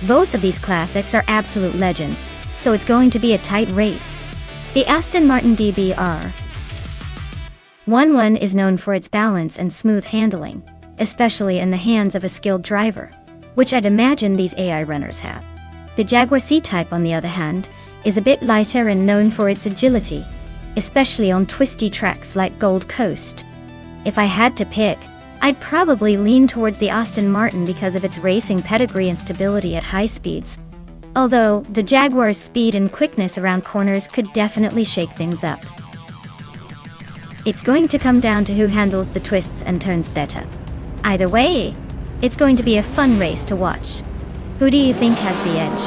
Both of these classics are absolute legends, so it's going to be a tight race. The Aston Martin DBR 11 is known for its balance and smooth handling, especially in the hands of a skilled driver, which I'd imagine these AI runners have. The Jaguar C-Type, on the other hand, is a bit lighter and known for its agility, especially on twisty tracks like Gold Coast. If I had to pick, I'd probably lean towards the Aston Martin because of its racing pedigree and stability at high speeds. Although, the Jaguar's speed and quickness around corners could definitely shake things up. It's going to come down to who handles the twists and turns better. Either way, it's going to be a fun race to watch. Who do you think has the edge?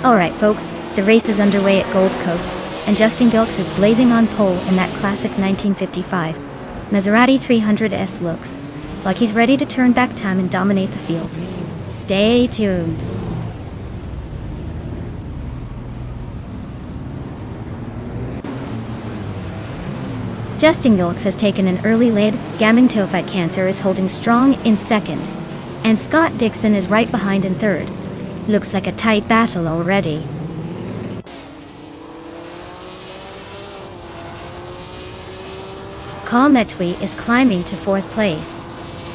Alright folks, the race is underway at Gold Coast, and Justin Gilks is blazing on pole in that classic 1955 Maserati 300S. Looks like he's ready to turn back time and dominate the field. Stay tuned. Justin Gilks has taken an early lead. Gammon Tophet Cancer is holding strong in second, and Scott Dixon is right behind in third. Looks like a tight battle already. Metwi is climbing to 4th place.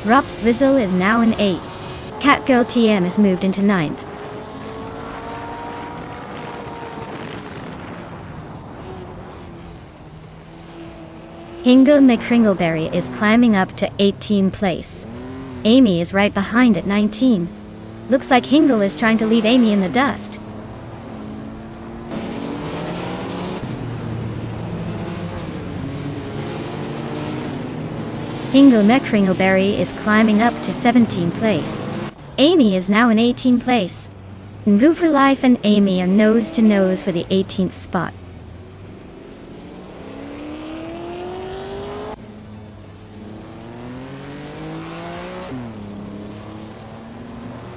Rops Vizzle is now in 8th. Catgirl TM has moved into 9th. Hingle McCringleberry is climbing up to 18th place. Amy is right behind at 19. Looks like Hingle is trying to leave Amy in the dust. Hingle McCringleberry is climbing up to 17th place. Amy is now in 18th place. Ngoo Life and Amy are nose to nose for the 18th spot.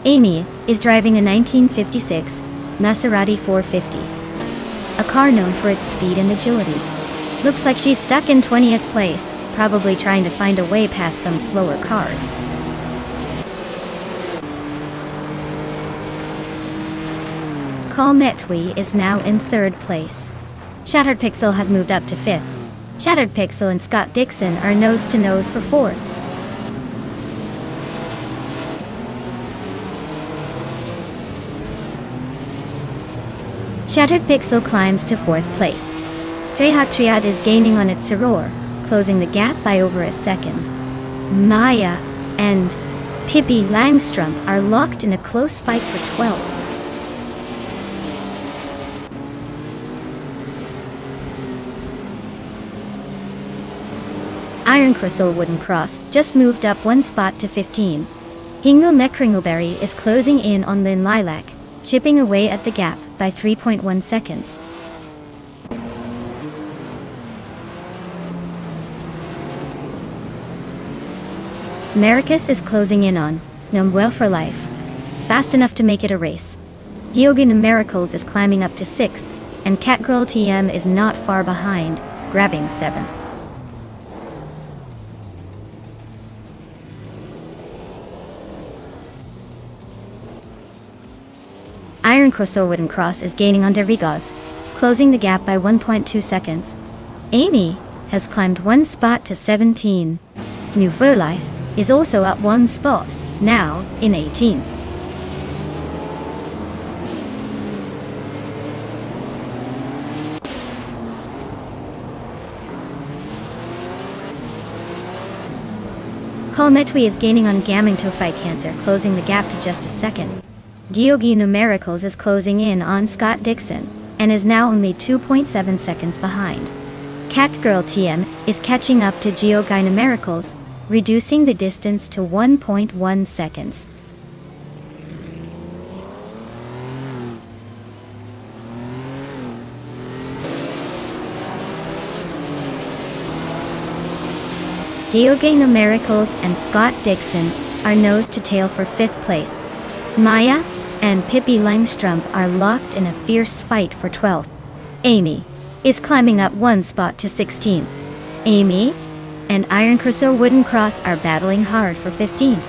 Amy is driving a 1956 Maserati 450s, a car known for its speed and agility. Looks like she's stuck in 20th place, probably trying to find a way past some slower cars. Metwi is now in 3rd place. Shattered Pixel has moved up to 5th. Shattered Pixel and Scott Dixon are nose to nose for 4th. Shattered Pixel climbs to 4th place. Triad is gaining on its Soror, closing the gap by over a second. Maya and Pippi Langstrom are locked in a close fight for 12th. Iron Crystal Wooden Cross just moved up 1 spot to 15. Hingle McCringleberry is closing in on Lynn Lilac, chipping away at the gap by 3.1 seconds. Maricus is closing in on Numwell for Life, fast enough to make it a race. Diogen Miracles is climbing up to 6th, and Catgirl TM is not far behind, grabbing 7th. Iron Crystal Wooden Cross is gaining on Dervigas, closing the gap by 1.2 seconds. Amy has climbed 1 spot to 17. Nouveau Life is also up 1 spot, now in 18. Metwi is gaining on Gammon Tophet Cancer, closing the gap to just a second. Giogi Numericals is closing in on Scott Dixon, and is now only 2.7 seconds behind. Catgirl TM is catching up to Giogi Numericals, reducing the distance to 1.1 seconds. Giogi Numericals and Scott Dixon are nose to tail for 5th place. Maya and Pippi Langstrom are locked in a fierce fight for 12th. Amy is climbing up 1 spot to 16th. Amy and Iron Cross or Wooden Cross are battling hard for 15th.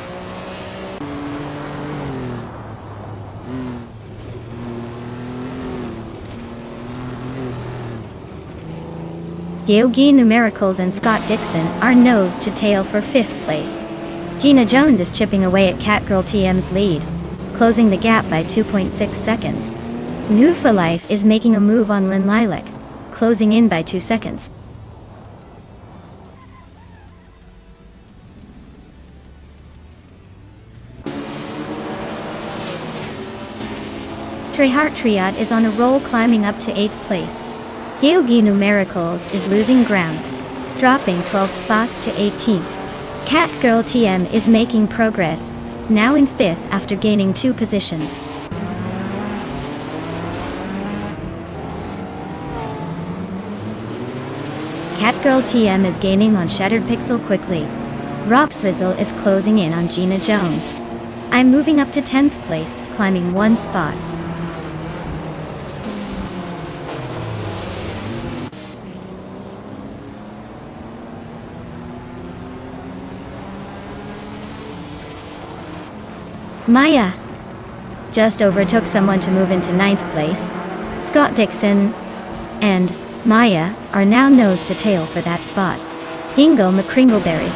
Yogi Numericals and Scott Dixon are nose to tail for 5th place. Gina Jones is chipping away at Catgirl TM's lead, closing the gap by 2.6 seconds. New for Life is making a move on Lynn Lilac, closing in by 2 seconds. Trehart Triad is on a roll, climbing up to 8th place. Yogi Numericals is losing ground, dropping 12 spots to 18th. Catgirl TM is making progress, now in 5th after gaining 2 positions. Catgirl TM is gaining on Shattered Pixel quickly. Rob Swizzle is closing in on Gina Jones. I'm moving up to 10th place, climbing 1 spot. Maya just overtook someone to move into 9th place. Scott Dixon and Maya are now nose to tail for that spot. Ingo McCringleberry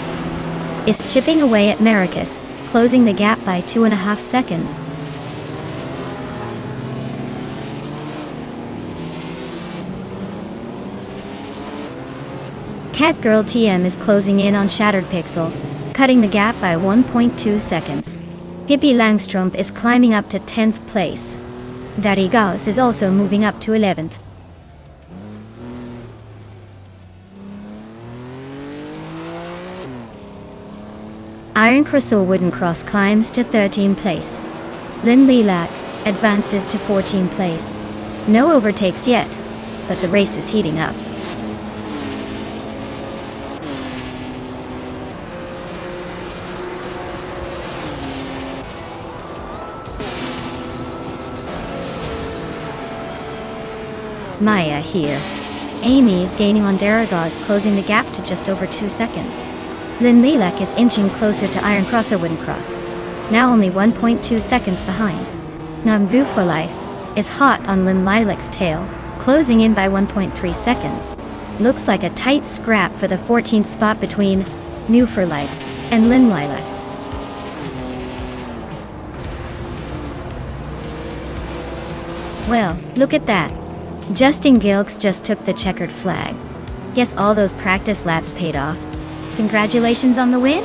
is chipping away at Maracus, closing the gap by 2.5 seconds. Catgirl TM is closing in on Shattered Pixel, cutting the gap by 1.2 seconds. Hippie Langstrumpf is climbing up to 10th place. Daddy Gauss is also moving up to 11th. Iron Cross or Wooden Cross climbs to 13th place. Lynn Lilac advances to 14th place. No overtakes yet, but the race is heating up. Maya here. Amy is gaining on Daragaz, closing the gap to just over 2 seconds. Lynn Lilac is inching closer to Iron Cross or Wooden Cross, now only 1.2 seconds behind. Nambu for Life is hot on Lynn Lilac's tail, closing in by 1.3 seconds. Looks like a tight scrap for the 14th spot between New for Life and Lynn Lilac. Well, look at that. Justin Gilks just took the checkered flag. Guess all those practice laps paid off. Congratulations on the win!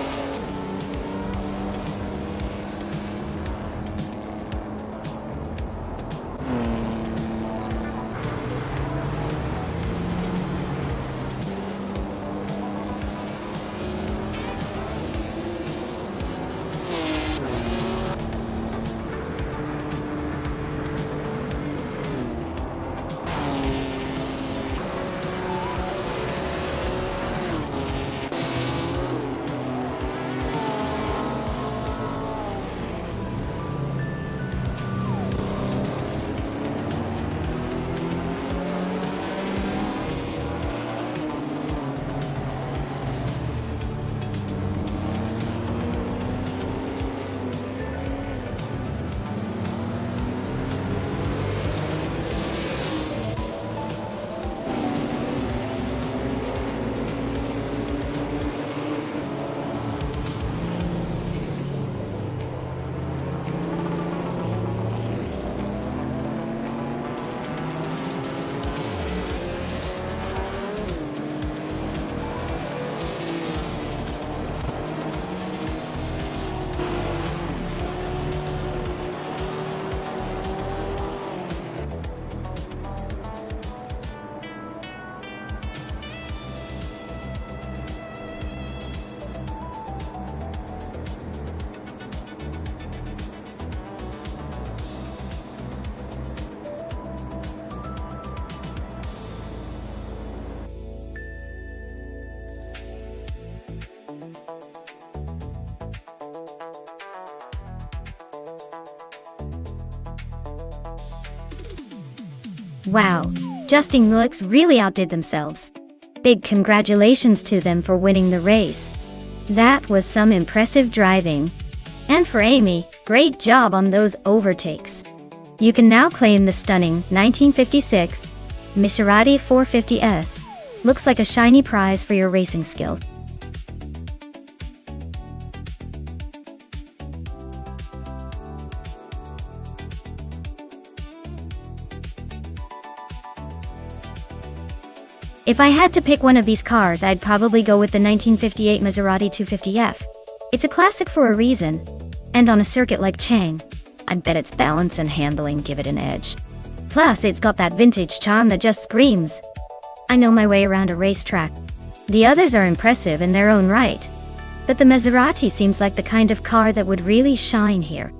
Wow, Justin Looks really outdid themselves. Big congratulations to them for winning the race. That was some impressive driving. And for Amy, great job on those overtakes. You can now claim the stunning 1956 Maserati 450S. Looks like a shiny prize for your racing skills. If I had to pick one of these cars, I'd probably go with the 1958 Maserati 250F. It's a classic for a reason, and on a circuit like Chang, I bet its balance and handling give it an edge. Plus, it's got that vintage charm that just screams, I know my way around a racetrack. The others are impressive in their own right, but the Maserati seems like the kind of car that would really shine here.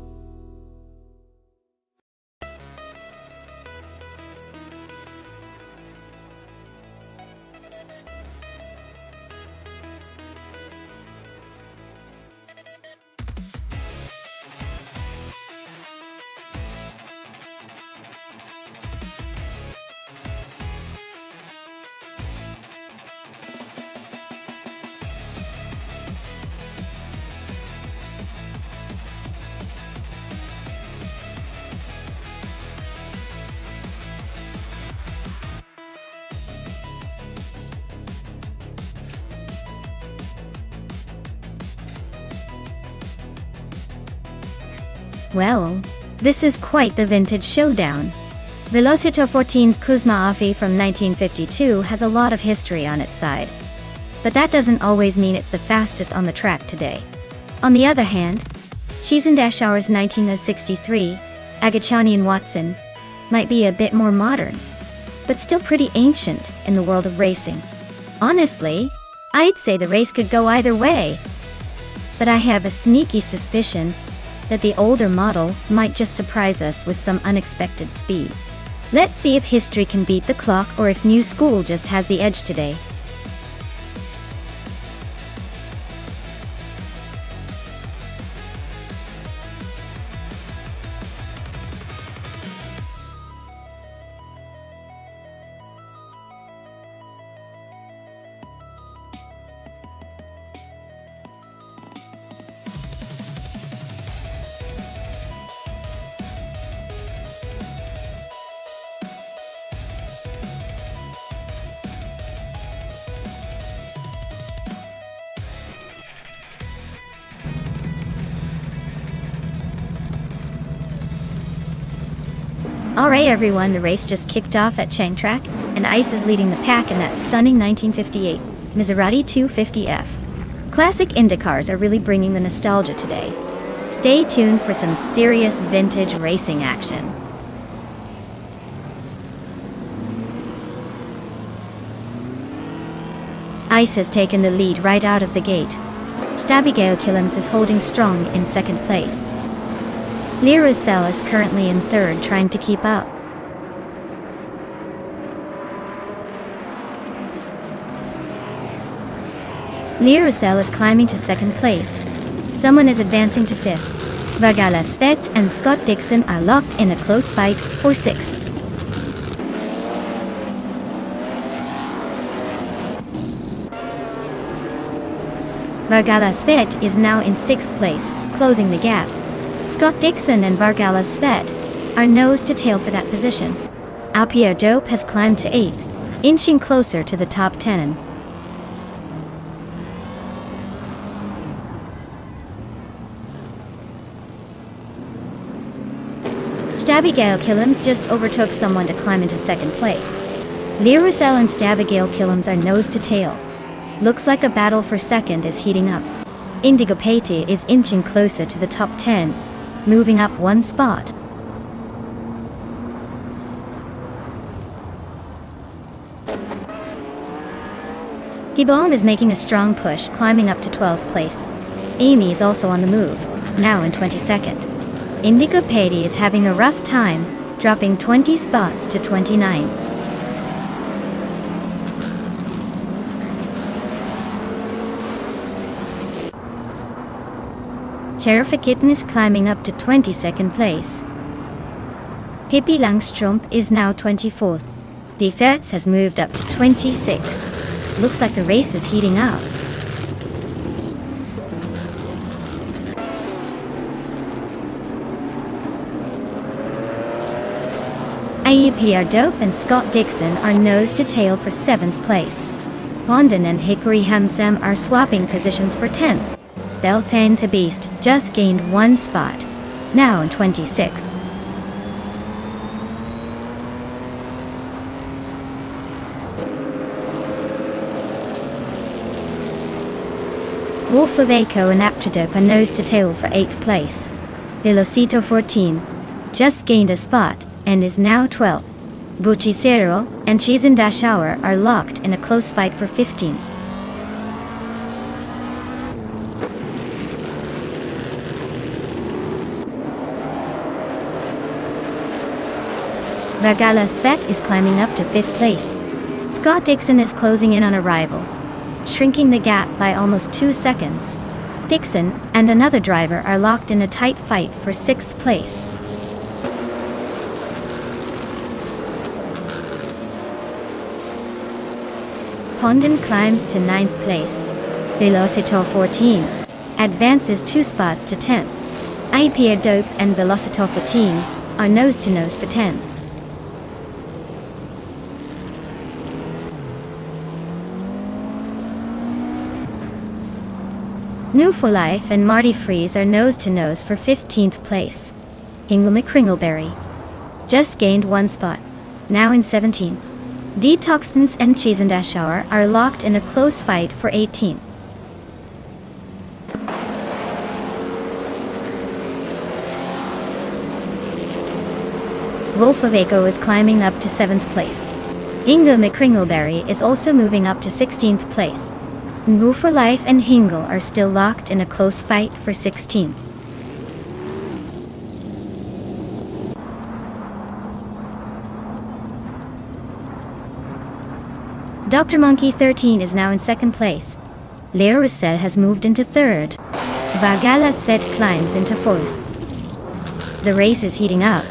Well, this is quite the vintage showdown. Velocito 14's Kuzma Afi from 1952 has a lot of history on its side. But that doesn't always mean it's the fastest on the track today. On the other hand, Chisendash-Hour's 1963, Agachani & Watson, might be a bit more modern, but still pretty ancient in the world of racing. Honestly, I'd say the race could go either way. But I have a sneaky suspicion that the older model might just surprise us with some unexpected speed. Let's see if history can beat the clock or if new school just has the edge today. Alright everyone, the race just kicked off at Chang Track, and Ice is leading the pack in that stunning 1958 Maserati 250F. Classic IndyCars are really bringing the nostalgia today. Stay tuned for some serious vintage racing action. Ice has taken the lead right out of the gate. Stabigale Killams is holding strong in second place. Lirusel is currently in third, trying to keep up. Lirusel is climbing to second place. Someone is advancing to fifth. Vagala Svet and Scott Dixon are locked in a close fight for sixth. Vargala Svet is now in sixth place, closing the gap. Scott Dixon and Vargala Svet are nose to tail for that position. Alpier Dope has climbed to 8th, inching closer to the top 10. Stabigale Killams just overtook someone to climb into second place. Lirusel and Stabigale Killams are nose to tail. Looks like a battle for second is heating up. Indigo Pate is inching closer to the top 10, moving up one spot. Gibon is making a strong push, climbing up to 12th place. Amy is also on the move, now in 22nd. Indigo Pate is having a rough time, dropping 20 spots to 29. Cherifakitten is climbing up to 22nd place. Pippi Langstrumpf is now 24th. Defetz has moved up to 26th. Looks like the race is heating up. IEPR Dope and Scott Dixon are nose to tail for 7th place. London and Hickory Hamsam are swapping positions for 10th. Belthane the Beast just gained 1 spot, now in 26th. Wolf of Aco and Aptrodope are nose to tail for 8th place. Velocito 14 just gained a spot and is now 12th. Buchicero and Cheese and Dash Hour are locked in a close fight for 15th. Vargala Svet is climbing up to 5th place. Scott Dixon is closing in on a rival, shrinking the gap by almost 2 seconds. Dixon and another driver are locked in a tight fight for 6th place. Pondon climbs to 9th place. Velocito 14 advances 2 spots to 10th. IPA Dope and Velocito 14 are nose to nose for 10th. New for Life and Marty Freeze are nose to nose for 15th place. Hingle McCringleberry just gained 1 spot, now in 17th. Detoxins and Cheese and Dash Hour are locked in a close fight for 18th. Wolf of Aco is climbing up to 7th place. Hingle McCringleberry is also moving up to 16th place. New for Life and Hingle are still locked in a close fight for 16th. Dr. Monkey 13 is now in 2nd place. Leo Roussel has moved into 3rd. Vargala Svet climbs into 4th. The race is heating up.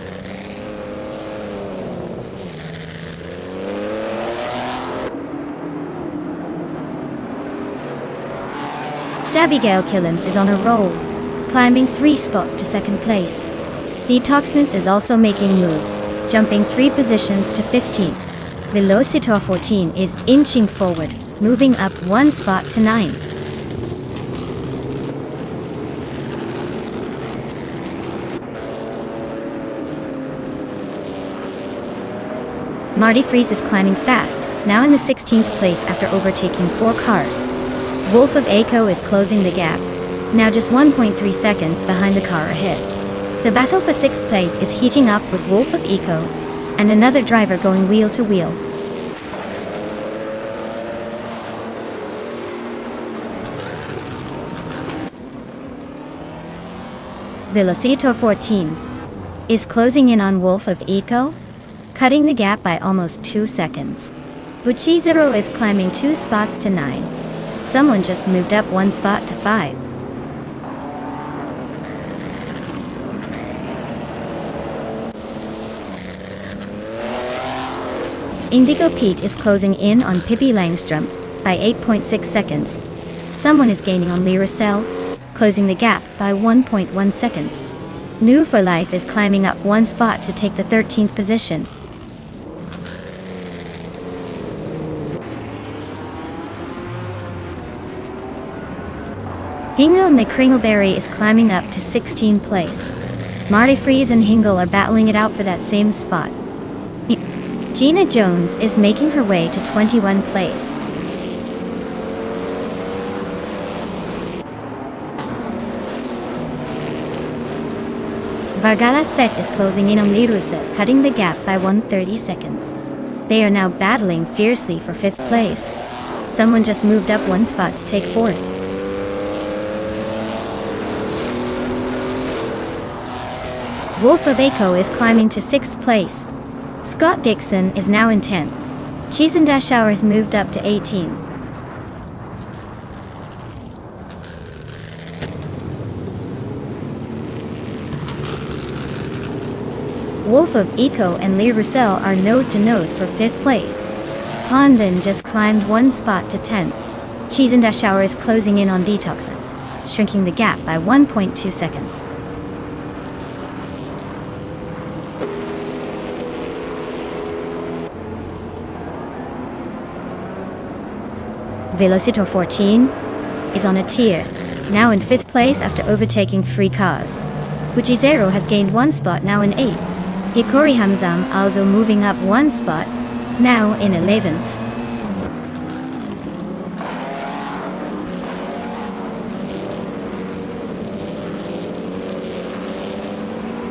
Abigail Killams is on a roll, climbing 3 spots to 2nd place. Detoxins is also making moves, jumping 3 positions to 15th. Velocito 14 is inching forward, moving up 1 spot to 9. Marty Freeze is climbing fast, now in the 16th place after overtaking 4 cars. Wolf of Aco is closing the gap, now just 1.3 seconds behind the car ahead. The battle for 6th place is heating up with Wolf of Aco and another driver going wheel to wheel. Velocito 14 is closing in on Wolf of Aco, cutting the gap by almost 2 seconds. Buchizero is climbing 2 spots to 9. Someone just moved up 1 spot to 5. Indigo Pete is closing in on Pippi Langstrom by 8.6 seconds. Someone is gaining on Lee Russell, closing the gap by 1.1 seconds. New for Life is climbing up 1 spot to take the 13th position. Hingle McCringleberry is climbing up to 16th place. Marty Freeze and Hingle are battling it out for that same spot. Gina Jones is making her way to 21st place. Vargala Svet is closing in on Lirusa, cutting the gap by 130 seconds. They are now battling fiercely for 5th place. Someone just moved up 1 spot to take 4th. Wolf of Aco is climbing to 6th place. Scott Dixon is now in 10th. Cheese and Dash Hours moved up to 18th. Wolf of Aco and Lee Russell are nose to nose for 5th place. Hondan just climbed one spot to 10th. Chizandashauer is closing in on Detoxins, shrinking the gap by 1.2 seconds. Velocito 14 is on a tier, now in 5th place after overtaking 3 cars. Bujizero has gained 1 spot, now in 8th. Hikori Hamzam also moving up 1 spot, now in 11th.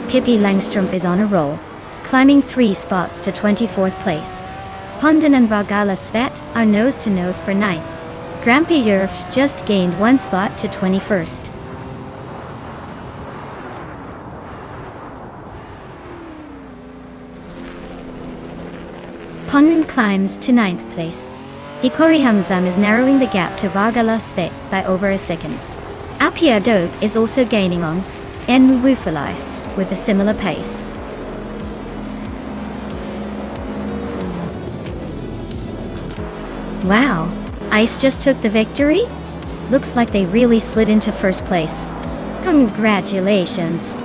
Pippi Langstrup is on a roll, climbing 3 spots to 24th place. Hondan and Vargala Svet are nose-to-nose for 9th. Grampi Yurf just gained 1 spot to 21st. Hondan climbs to 9th place. Hikori Hamzam is narrowing the gap to Vargala Svet by over a second. Apia Dope is also gaining on Enmu Wufalai with a similar pace. Wow, Ice just took the victory? Looks like they really slid into 1st place. Congratulations.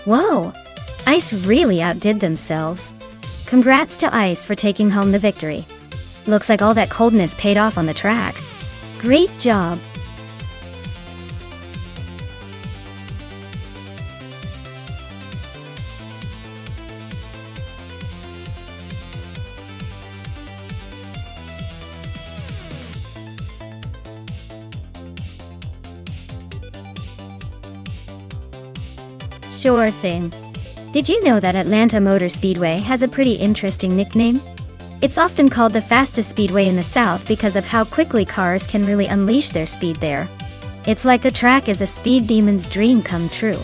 Whoa! Ice really outdid themselves. Congrats to Ice for taking home the victory. Looks like all that coldness paid off on the track. Great job! Sure thing. Did you know that Atlanta Motor Speedway has a pretty interesting nickname? It's often called the fastest speedway in the South because of how quickly cars can really unleash their speed there. It's like the track is a speed demon's dream come true.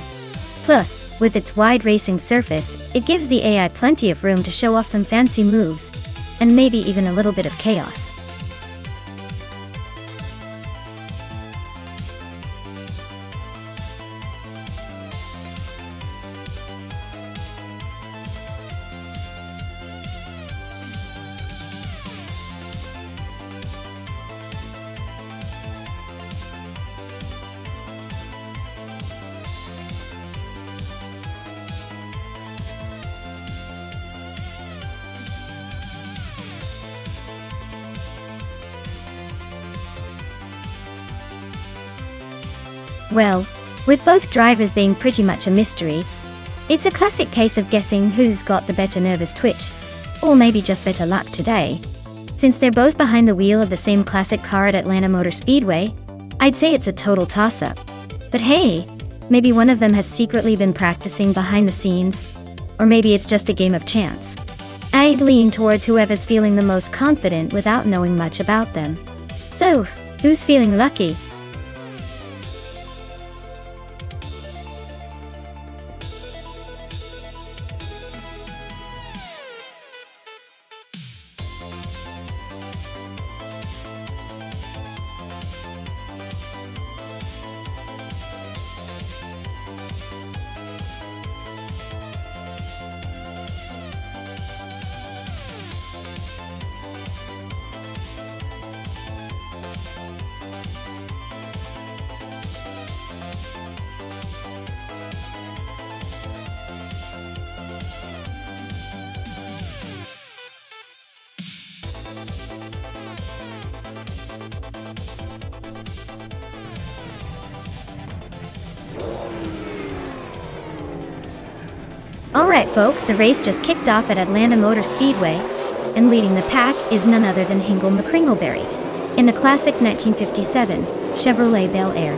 Plus, with its wide racing surface, it gives the AI plenty of room to show off some fancy moves, and maybe even a little bit of chaos. Well, with both drivers being pretty much a mystery, it's a classic case of guessing who's got the better nervous twitch, or maybe just better luck today. Since they're both behind the wheel of the same classic car at Atlanta Motor Speedway, I'd say it's a total toss-up. But hey, maybe one of them has secretly been practicing behind the scenes, or maybe it's just a game of chance. I'd lean towards whoever's feeling the most confident without knowing much about them. So, who's feeling lucky? Alright folks, the race just kicked off at Atlanta Motor Speedway, and leading the pack is none other than Hingle McCringleberry in the classic 1957 Chevrolet Bel Air.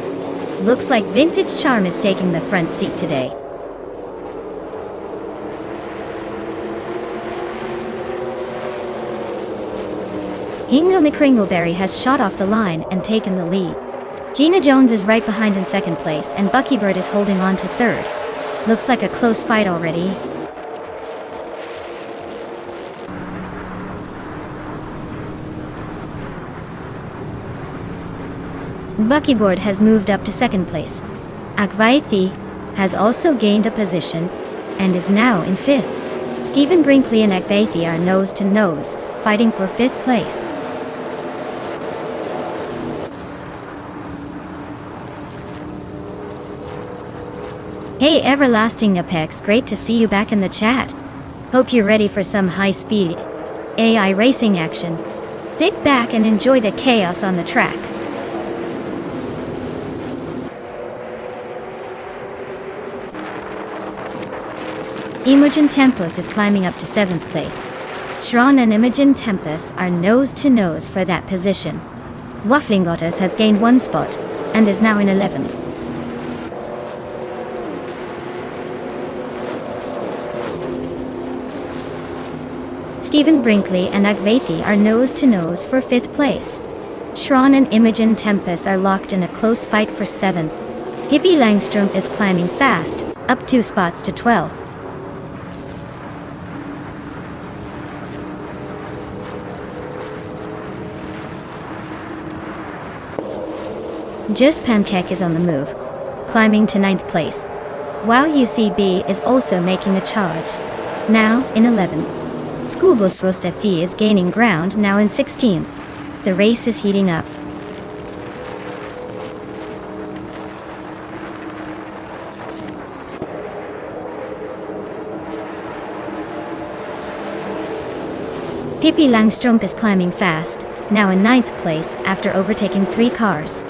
Looks like vintage charm is taking the front seat today. Hingle McCringleberry has shot off the line and taken the lead. Gina Jones is right behind in second place, and Buckybird is holding on to third. Looks like a close fight already. Buckybird has moved up to second place. Akvaithi has also gained a position and is now in fifth. Stephen Brinkley and Akvaithi are nose to nose, fighting for fifth place. Hey Everlasting Apex, great to see you back in the chat. Hope you're ready for some high-speed AI racing action. Sit back and enjoy the chaos on the track. Imogen Tempest is climbing up to 7th place. Shron and Imogen Tempest are nose to nose for that position. Wafflingotas has gained 1 spot and is now in 11th. Stephen Brinkley and Akvaithi are nose to nose for 5th place. Shron and Imogen Tempest are locked in a close fight for 7th. Pippi Langstrom is climbing fast, up 2 spots to 12th. Just Pantek is on the move, climbing to 9th place, while UCB is also making a charge, now in 11th. Schoolbus Rostefi is gaining ground, now in 16th. The race is heating up. Pippi Langstrom is climbing fast, now in 9th place after overtaking 3 cars.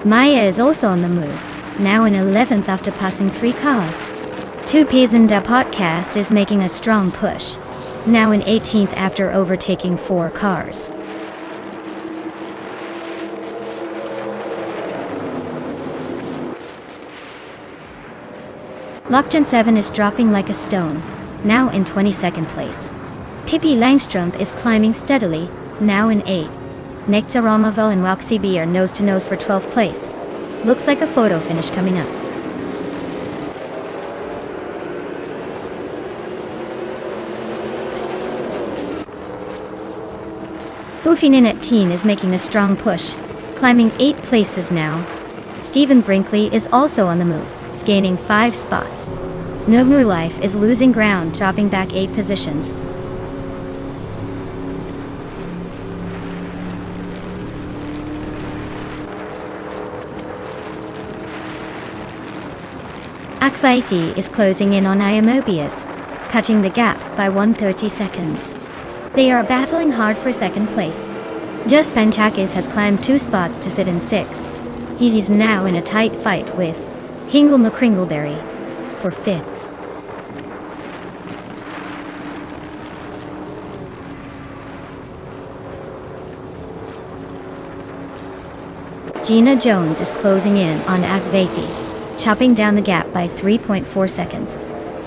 Maya is also on the move, now in 11th after passing 3 cars. Two Peas in the podcast is making a strong push, now in 18th after overtaking 4 cars. Lockton 7 is dropping like a stone, now in 22nd place. Pippi Langstrom is climbing steadily, now in 8th. Nekta Romavel and Walk CB are nose to nose for 12th place. Looks like a photo finish coming up. Boofinin at Teen is making a strong push, climbing 8 places now. Stephen Brinkley is also on the move, gaining 5 spots. Nomu Life is losing ground, dropping back 8 positions. Akvaithi is closing in on Imobius, cutting the gap by 130 seconds. They are battling hard for 2nd place. Just Panchakis has climbed 2 spots to sit in 6th. He is now in a tight fight with Hingle McCringleberry for 5th. Gina Jones is closing in on Akvaithi, chopping down the gap by 3.4 seconds.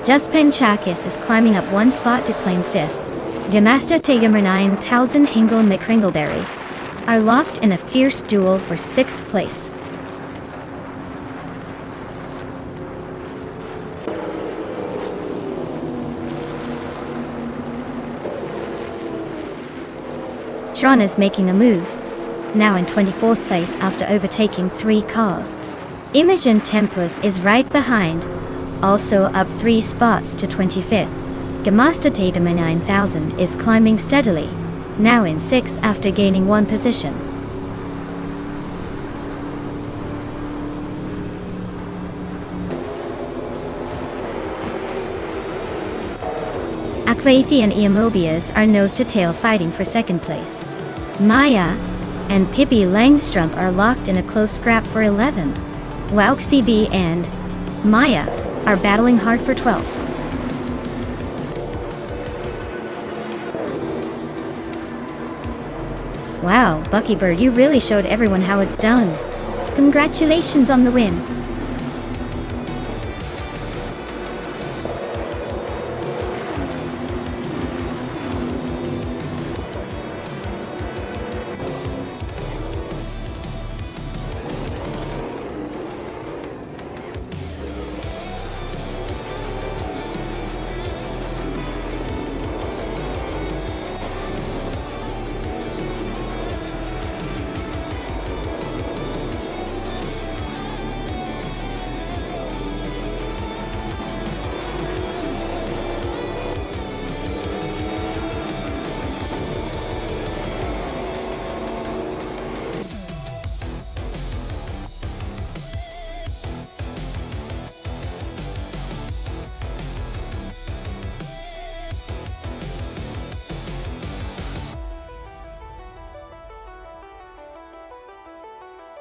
Just Panchakis is climbing up 1 spot to claim 5th. Demasta Tagamar 9000 Hingle and McCringleberry are locked in a fierce duel for 6th place. Shron is making a move, now in 24th place after overtaking 3 cars. Imogen Tempest is right behind, also up 3 spots to 25th. Gamasta Tatum 9000 is climbing steadily, now in 6th after gaining 1 position. Akvaithi and Imobius are nose to tail fighting for 2nd place. Maya and Pippi Langstrom are locked in a close scrap for 11th. Wauk CB and Maya are battling hard for 12th. Wow, Buckybird, you really showed everyone how it's done. Congratulations on the win.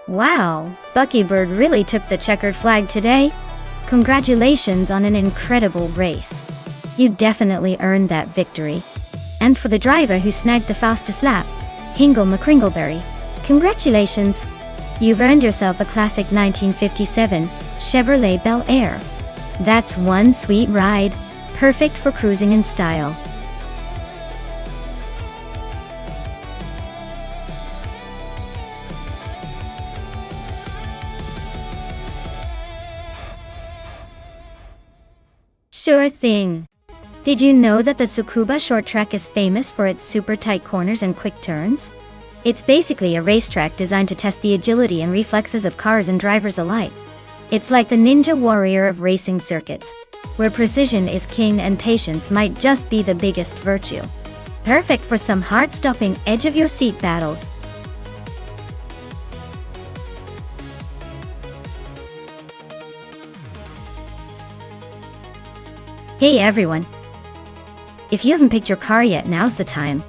Wow, Buckybird really took the checkered flag today. Congratulations on an incredible race. You definitely earned that victory. And for the driver who snagged the fastest lap, Hingle McCringleberry, congratulations. You've earned yourself a classic 1957 Chevrolet Bel Air. That's one sweet ride, perfect for cruising in style. Sure thing. Did you know that the Tsukuba short track is famous for its super tight corners and quick turns? It's basically a racetrack designed to test the agility and reflexes of cars and drivers alike. It's like the ninja warrior of racing circuits, where precision is king and patience might just be the biggest virtue. Perfect for some heart-stopping edge-of-your-seat battles. Hey everyone! If you haven't picked your car yet, now's the time.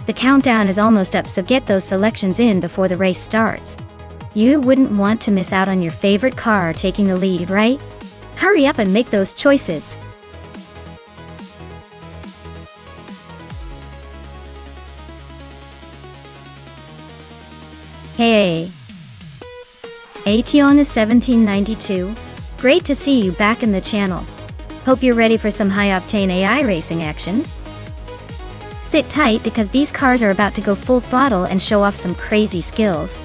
The countdown is almost up, so get those selections in before the race starts. You wouldn't want to miss out on your favorite car taking the lead, right? Hurry up and make those choices. Hey! Aetion is 1792. Great to see you back in the channel. Hope you're ready for some high-octane AI racing action. Sit tight because these cars are about to go full throttle and show off some crazy skills.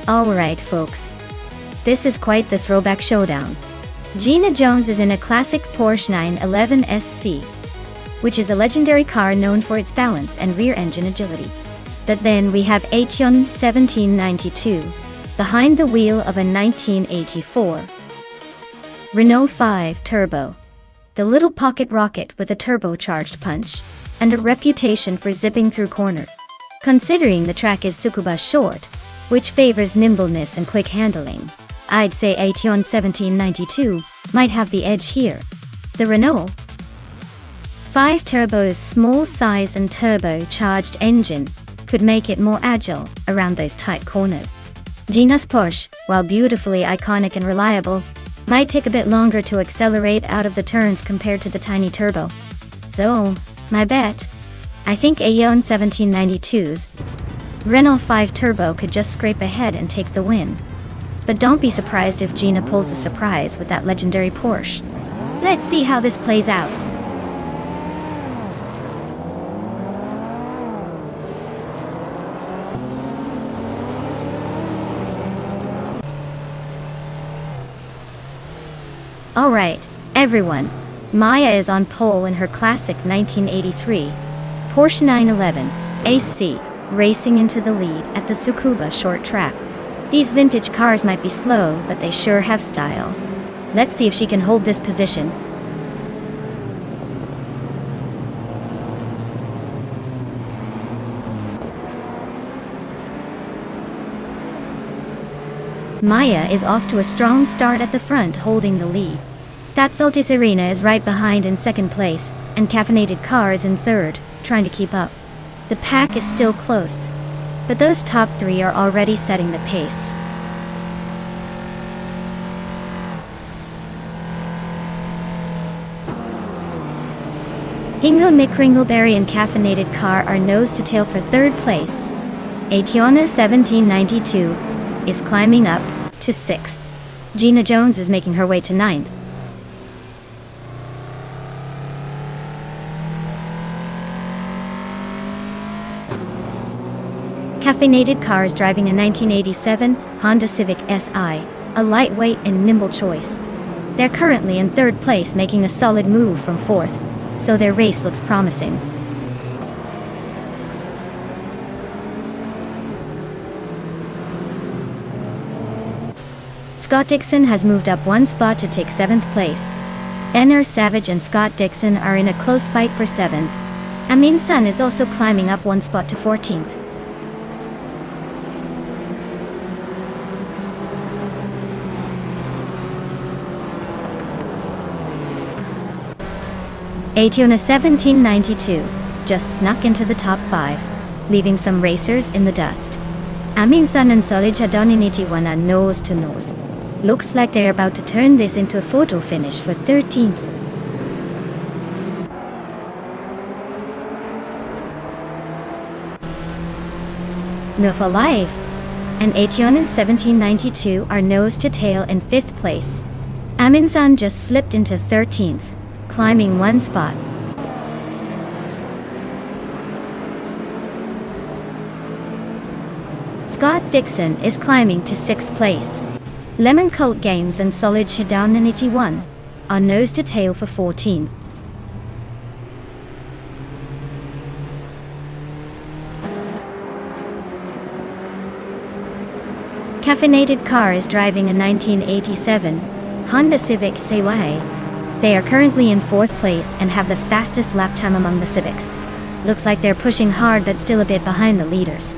Alright folks, this is quite the throwback showdown. Gina Jones is in a classic Porsche 911 SC, which is a legendary car known for its balance and rear engine agility. But then we have Aetion 1792, behind the wheel of a 1984 Renault 5 Turbo, the little pocket rocket with a turbocharged punch, and a reputation for zipping through corners. Considering the track is Tsukuba short, which favors nimbleness and quick handling, I'd say Aetion 1792 might have the edge here. The Renault 5 Turbo's small size and turbocharged engine could make it more agile around those tight corners. Gina's Porsche, while beautifully iconic and reliable, might take a bit longer to accelerate out of the turns compared to the tiny Turbo. So, my bet, I think Aetion 1792's Renault 5 Turbo could just scrape ahead and take the win. But don't be surprised if Gina pulls a surprise with that legendary Porsche. Let's see how this plays out. Alright, everyone. Maya is on pole in her classic 1983 Porsche 911 AC, racing into the lead at the Tsukuba short track. These vintage cars might be slow, but they sure have style. Let's see if she can hold this position. Maya is off to a strong start at the front, holding the lead. That's Serena is right behind in second place, and Caffeinated Car is in third, trying to keep up. The pack is still close, but those top three are already setting the pace. Hingle McCringleberry and Caffeinated Car are nose to tail for third place. Aetion 1792 is climbing up to 6th. Gina Jones is making her way to 9th. Caffeinated Cars driving a 1987 Honda Civic Si, a lightweight and nimble choice. They're currently in third place, making a solid move from fourth, so their race looks promising. Scott Dixon has moved up one spot to take 7th place. Enner Savage and Scott Dixon are in a close fight for 7th. Amin Sun is also climbing up one spot to 14th. Aetiona 1792 just snuck into the top 5, leaving some racers in the dust. Amin Sun and Solid Hadoninitiwan are nose to nose. Looks like they're about to turn this into a photo finish for 13th. No for Life and Aetiona 1792 are nose to tail in 5th place. Amin Sun just slipped into 13th, climbing one spot. Scott Dixon is climbing to 6th place. Lemon Cult Games and Solid Showdown 81 are nose to tail for 14th. Caffeinated Car is driving a 1987 Honda Civic Si. They are currently in 4th place and have the fastest lap time among the Civics. Looks like they're pushing hard but still a bit behind the leaders.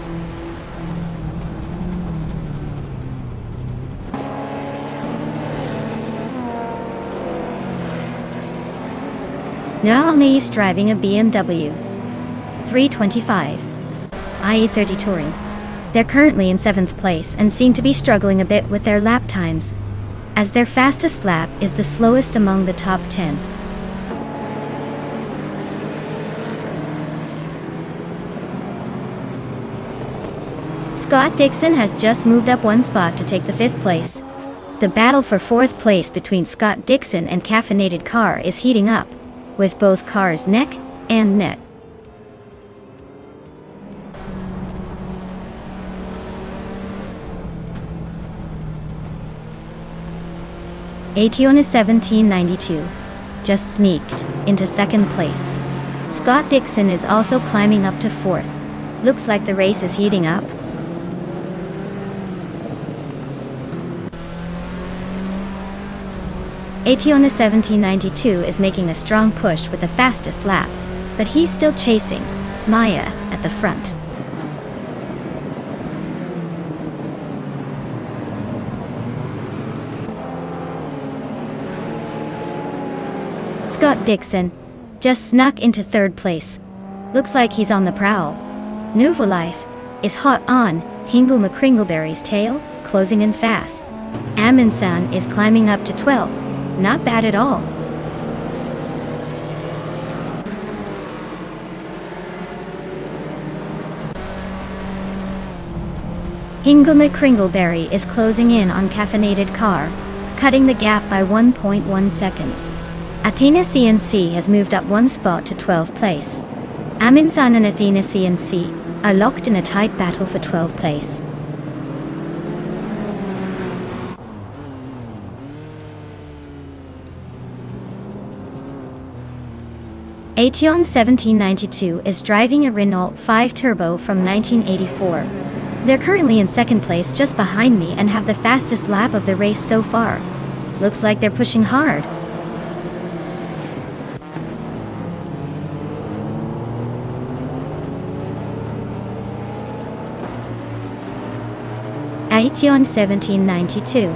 Naomi is driving a BMW 325 IE30 Touring. They're currently in 7th place and seem to be struggling a bit with their lap times, as their fastest lap is the slowest among the top 10. Scott Dixon has just moved up one spot to take the 5th place. The battle for 4th place between Scott Dixon and Caffeinated Car is heating up, with both cars neck and neck. Aetiona 1792 just sneaked into 2nd place. Scott Dixon is also climbing up to 4th. Looks like the race is heating up. Aetiona 1792 is making a strong push with the fastest lap, but he's still chasing Maya at the front. Scott Dixon just snuck into 3rd place. Looks like he's on the prowl. Nouveau Life is hot on Hingle McCringleberry's tail, closing in fast. Amin Sun is climbing up to 12th. Not bad at all. Hingle McCringleberry is closing in on Caffeinated Car, cutting the gap by 1.1 seconds. Athena CNC has moved up one spot to 12th place. Amin Sun and Athena CNC are locked in a tight battle for 12th place. Aetiona 1792 is driving a Renault 5 Turbo from 1984. They're currently in 2nd place just behind me and have the fastest lap of the race so far. Looks like they're pushing hard. Aetiona 1792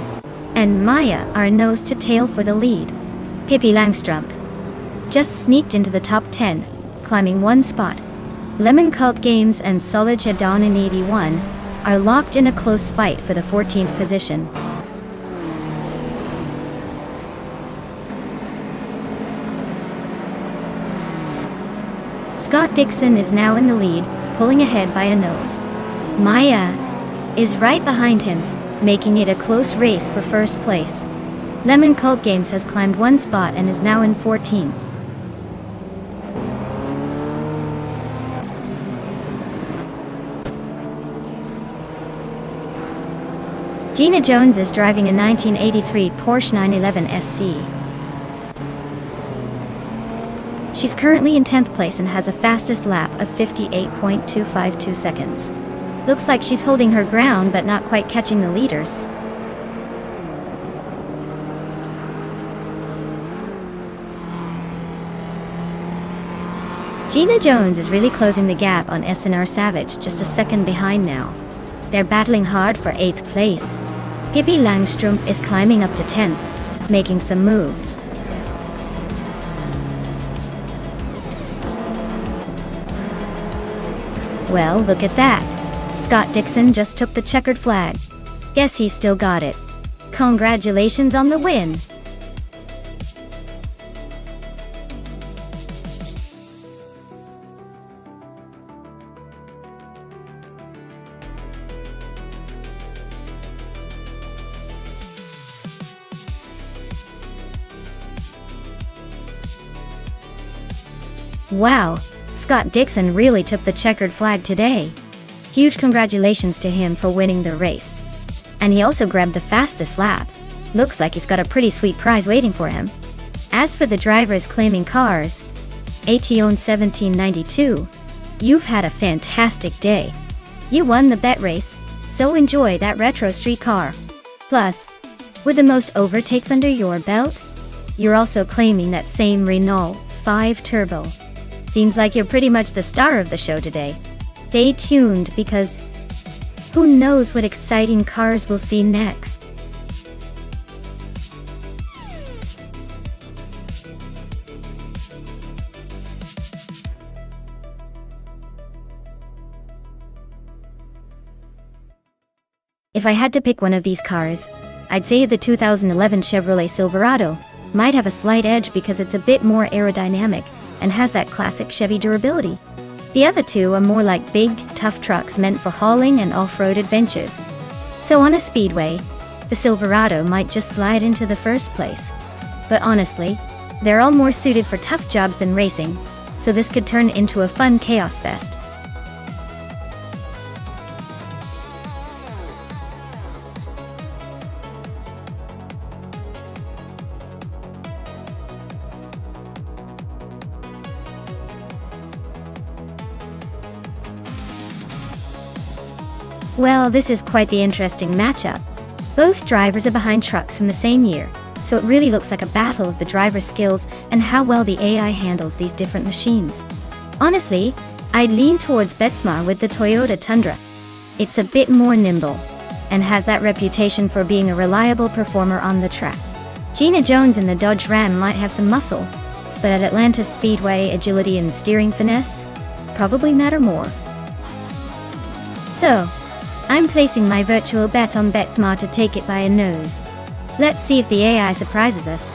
and Maya are nose to tail for the lead. Pippi Langstrup just sneaked into the top 10, climbing one spot. Lemon Cult Games and Solid Showdown in 81 are locked in a close fight for the 14th position. Scott Dixon is now in the lead, pulling ahead by a nose. Maya is right behind him, making it a close race for 1st place. Lemon Cult Games has climbed one spot and is now in 14th. Gina Jones is driving a 1983 Porsche 911 SC. She's currently in 10th place and has a fastest lap of 58.252 seconds. Looks like she's holding her ground but not quite catching the leaders. Gina Jones is really closing the gap on SNR Savage, just a second behind now. They're battling hard for 8th place. Pippi Langstrom is climbing up to 10th, making some moves. Well, look at that. Scott Dixon just took the checkered flag. Guess he still got it. Congratulations on the win. Wow, Scott Dixon really took the checkered flag today. Huge congratulations to him for winning the race. And he also grabbed the fastest lap. Looks like he's got a pretty sweet prize waiting for him. As for the drivers claiming cars, ATON 1792, you've had a fantastic day. You won the bet race, so enjoy that retro street car. Plus, with the most overtakes under your belt, you're also claiming that same Renault 5 Turbo. Seems like you're pretty much the star of the show today. Stay tuned because who knows what exciting cars we'll see next. If I had to pick one of these cars, I'd say the 2011 Chevrolet Silverado might have a slight edge because it's a bit more aerodynamic and has that classic Chevy durability. The other two are more like big, tough trucks meant for hauling and off-road adventures. So on a speedway, the Silverado might just slide into the first place. But honestly, they're all more suited for tough jobs than racing, so this could turn into a fun chaos fest. Well, this is quite the interesting matchup. Both drivers are behind trucks from the same year, so it really looks like a battle of the driver's skills and how well the AI handles these different machines. Honestly, I'd lean towards Betsma with the Toyota Tundra. It's a bit more nimble, and has that reputation for being a reliable performer on the track. Gina Jones in the Dodge Ram might have some muscle, but at Atlanta Speedway, agility and steering finesse probably matter more. So, I'm placing my virtual bet on Betsma to take it by a nose. Let's see if the AI surprises us.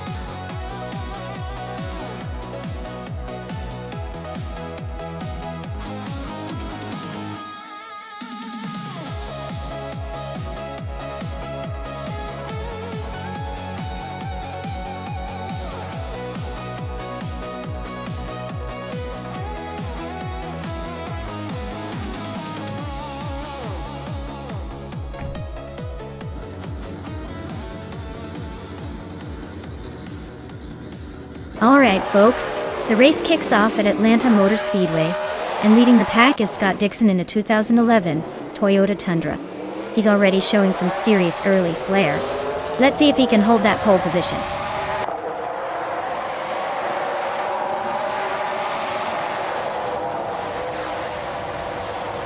Alright folks, the race kicks off at Atlanta Motor Speedway, and leading the pack is Scott Dixon in a 2011 Toyota Tundra. He's already showing some serious early flair. Let's see if he can hold that pole position.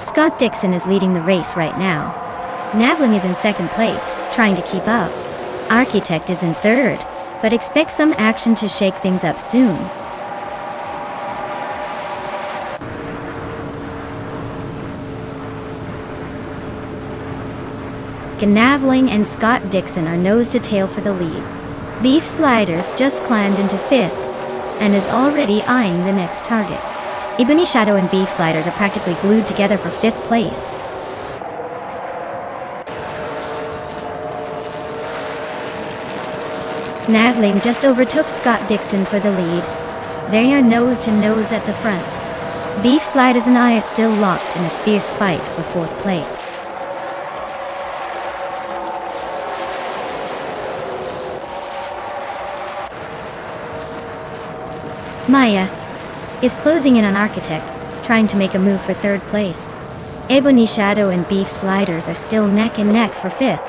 Scott Dixon is leading the race right now. Navling is in second place, trying to keep up. Architect is in third, but expect some action to shake things up soon. Navling and Scott Dixon are nose to tail for the lead. Beef Sliders just climbed into fifth and is already eyeing the next target. Ebony Shadow and Beef Sliders are practically glued together for fifth place. Navling just overtook Scott Dixon for the lead. They are nose to nose at the front. Beef Sliders and I are still locked in a fierce fight for fourth place. Maya is closing in on Architect, trying to make a move for third place. Ebony Shadow and Beef Sliders are still neck and neck for fifth.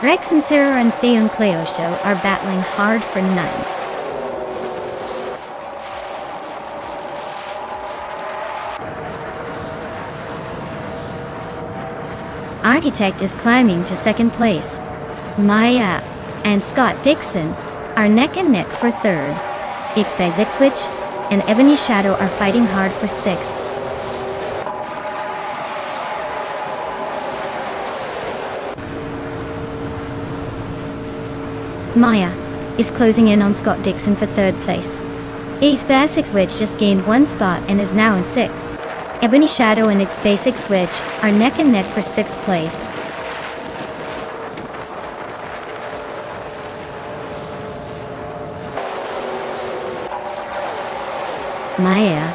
Rex and Sarah and Theon Cleosho are battling hard for ninth. Architect is climbing to second place. Maya and Scott Dixon are neck and neck for third. X Switch and Ebony Shadow are fighting hard for sixth. Maya is closing in on Scott Dixon for third place. X Switch just gained one spot and is now in sixth. Ebony Shadow and X Switch are neck and neck for sixth place. Maya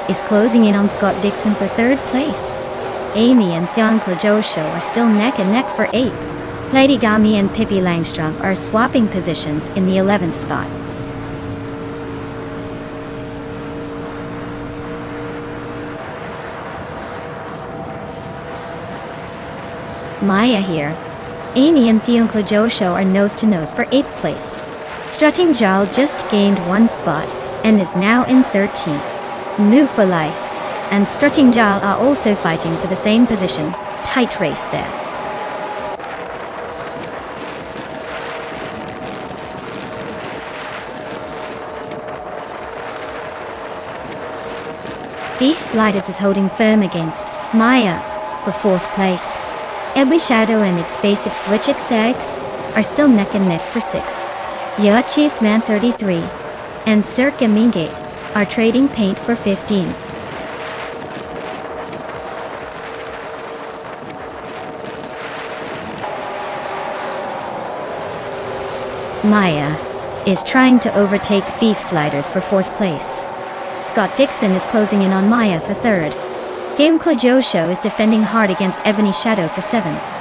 is closing in on Scott Dixon for third place. Amy and Theon Klajosho are still neck and neck for eighth. Lady Gami and Pippi Langstrom are swapping positions in the 11th spot. Maya here. Amy and Theon Klajosho are nose to nose for 8th place. Strutting Jal just gained one spot and is now in 13th. Move for Life and Strutting Jal are also fighting for the same position. Tight race there. Beef Sliders is holding firm against Maya for 4th place. Ebony Shadow and X Basic Switch XX are still neck and neck for 6th. Yachi's Man 33 and Cirque Mingate are trading paint for 15. Maya is trying to overtake Beef Sliders for 4th place. Scott Dixon is closing in on Maya for 3rd. Game Klajosho is defending hard against Ebony Shadow for 7th.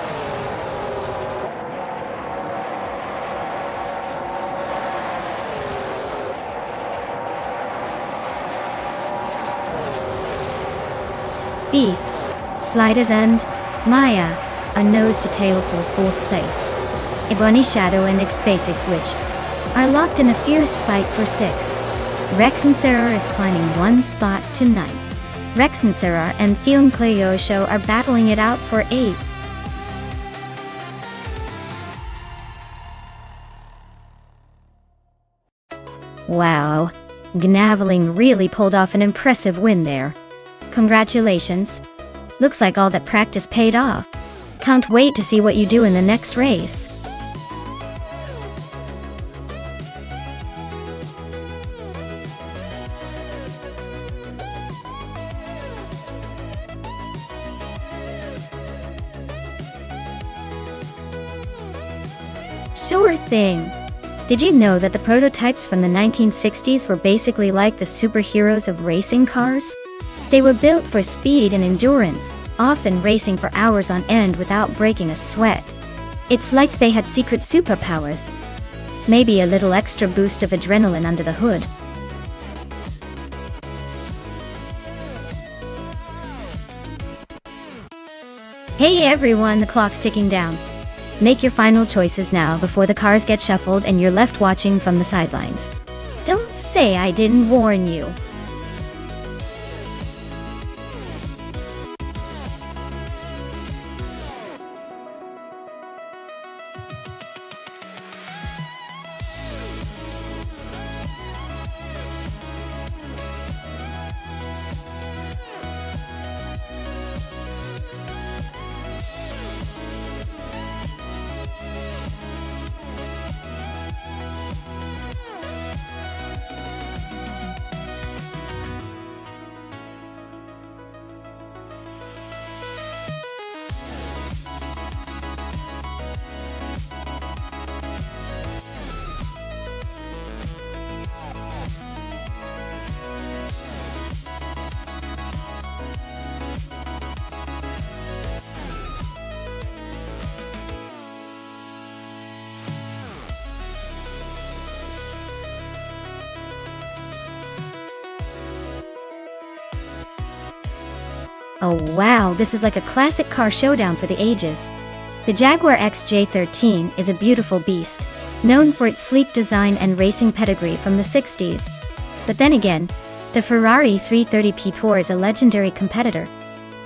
Beef Sliders and Maya are nose to tail for 4th place. Ebony Shadow and X Basic Switch are locked in a fierce fight for 6th. Rex and Sarah is climbing one spot to 9th. Rex and Sarah and Theon Cleosho are battling it out for 8th. Wow, Gnaveling really pulled off an impressive win there. Congratulations. Looks like all that practice paid off. Can't wait to see what you do in the next race. Sure thing. Did you know that the prototypes from the 1960s were basically like the superheroes of racing cars? They were built for speed and endurance, often racing for hours on end without breaking a sweat. It's like they had secret superpowers. Maybe a little extra boost of adrenaline under the hood. Hey everyone, the clock's ticking down. Make your final choices now before the cars get shuffled and you're left watching from the sidelines. Don't say I didn't warn you. Oh wow, this is like a classic car showdown for the ages. The Jaguar XJ13 is a beautiful beast, known for its sleek design and racing pedigree from the 60s. But then again, the Ferrari 330 P4 is a legendary competitor,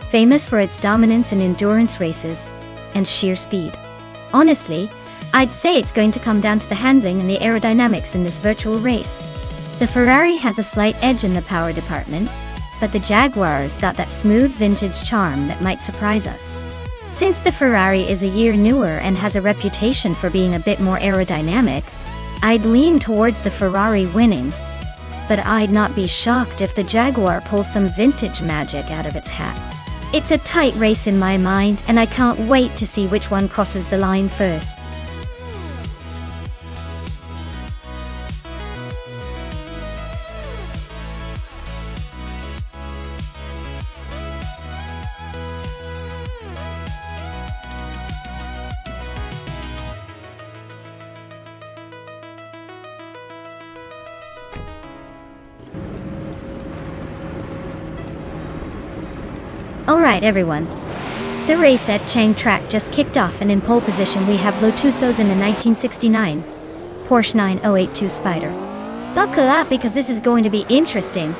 famous for its dominance in endurance races and sheer speed. Honestly, I'd say it's going to come down to the handling and the aerodynamics in this virtual race. The Ferrari has a slight edge in the power department, but the Jaguar's got that smooth vintage charm that might surprise us. Since the Ferrari is a year newer and has a reputation for being a bit more aerodynamic, I'd lean towards the Ferrari winning, but I'd not be shocked if the Jaguar pulls some vintage magic out of its hat. It's a tight race in my mind, and I can't wait to see which one crosses the line first. Alright everyone, the race at Chang Track just kicked off, and in pole position we have Lotusos in the 1969 Porsche 9082 Spider. Buckle up because this is going to be interesting.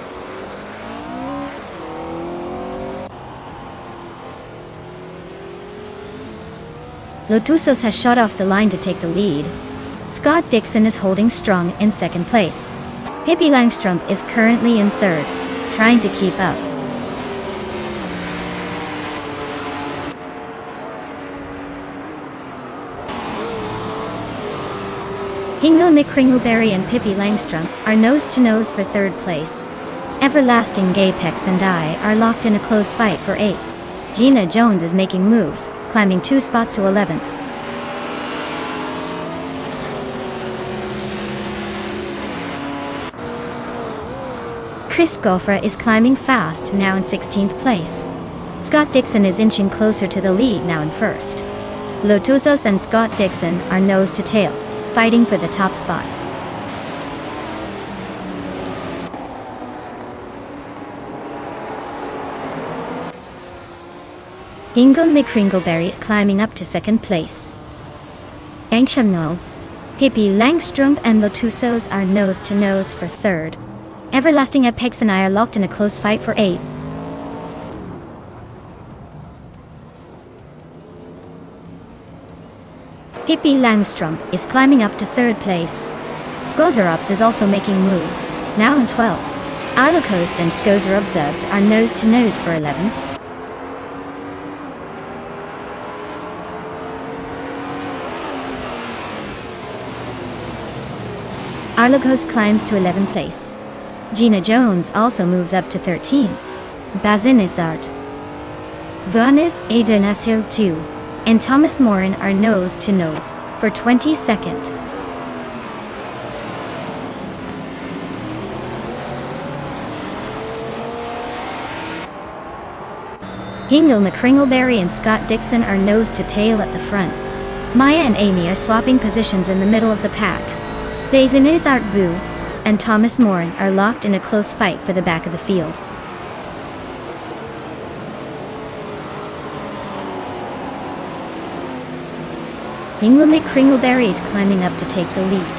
Lotusos has shot off the line to take the lead. Scott Dixon is holding strong in second place. Pippi Langstrup is currently in third, trying to keep up. Hingle McCringleberry and Pippi Langstrup are nose-to-nose for third place. Everlasting Gapex and I are locked in a close fight for 8th. Gina Jones is making moves, climbing 2 spots to 11th. Chris Goffra is climbing fast, now in 16th place. Scott Dixon is inching closer to the lead, now in 1st. Lotusos and Scott Dixon are nose to tail, fighting for the top spot. Hingle McCringleberry is climbing up to 2nd place. Angchamno, Pippi Langstrup and Lotusos are nose to nose for 3rd. Everlasting Apex and I are locked in a close fight for 8th. Pippi Langstrup is climbing up to 3rd place. Skozarops is also making moves, now in 12th. Ilocoast and Skozaropzuds are nose to nose for 11th. Ilocoast climbs to 11th place. Gina Jones also moves up to 13. Bazinizart, Vanis Adenasir 2, and Thomas Morin are nose to nose for 22nd. Hingle McCringleberry and Scott Dixon are nose to tail at the front. Maya and Amy are swapping positions in the middle of the pack. Bazinizart Boo and Thomas Morin are locked in a close fight for the back of the field. Hingle McCringleberry is climbing up to take the lead.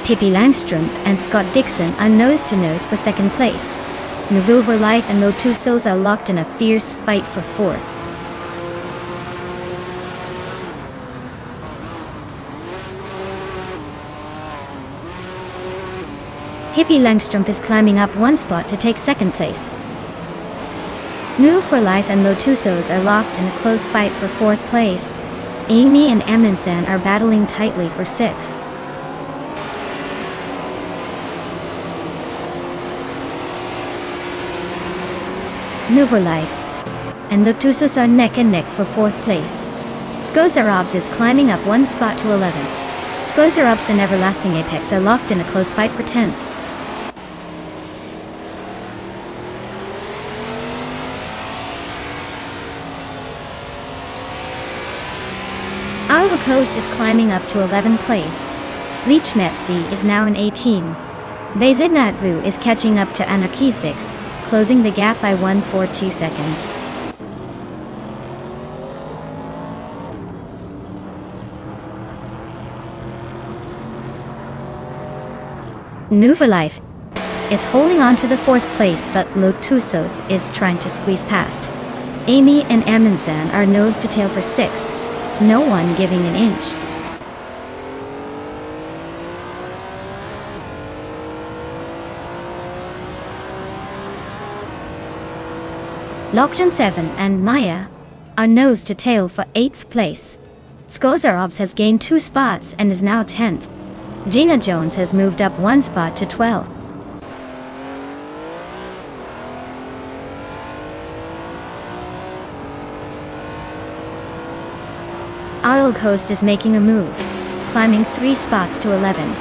Pippi Langstrup and Scott Dixon are nose to nose for 2nd place. Nouveau Life and Lotusos are locked in a fierce fight for 4th. Pippi Langstrup is climbing up 1 spot to take 2nd place. New for Life and Lotusos are locked in a close fight for 4th place. Amy and Amundsen are battling tightly for 6th. Nouveau Life and Lotusos are neck and neck for 4th place. Skozarovs is climbing up 1 spot to 11th. Skozarovs and Everlasting Apex are locked in a close fight for 10th. Ilocoast is climbing up to 11th place. Leech Mepsi is now in 18. Bazidnatvu is catching up to Anarchy 6, closing the gap by 1.42 seconds. Life is holding on to the 4th place, but Lotusos is trying to squeeze past. Amy and Amundsen are nose to tail for 6th, no one giving an inch. Lokjan 7 and Maya are nose to tail for 8th place. Skozarovs has gained 2 spots and is now 10th. Gina Jones has moved up 1 spot to 12th. Oil Coast is making a move, climbing 3 spots to 11th.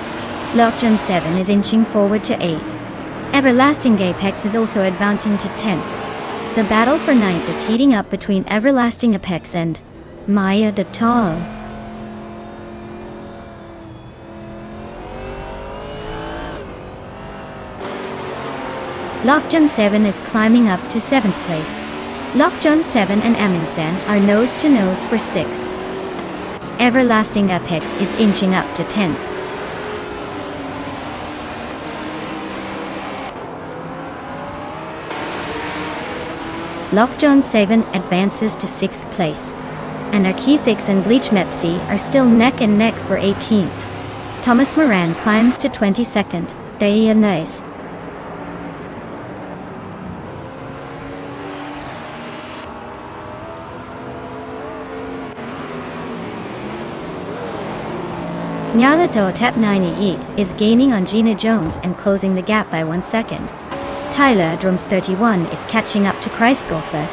Lokjan 7 is inching forward to 8th. Everlasting Apex is also advancing to 10th. The battle for 9th is heating up between Everlasting Apex and Maya de Tal. Lokjan 7 is climbing up to 7th place. Lokjan 7 and Amundsen are nose to nose for 6th. Everlasting Apex is inching up to 10th. Lokjan 7 advances to 6th place. Anarchy 6 and Bleach Mepsi are still neck and neck for 18th. Thomas Moran climbs to 22nd. Daya Nice. Nyalato Tep 98 is gaining on Gina Jones and closing the gap by 1 second. Tyler Drums 31 is catching up to Kreisgolfer,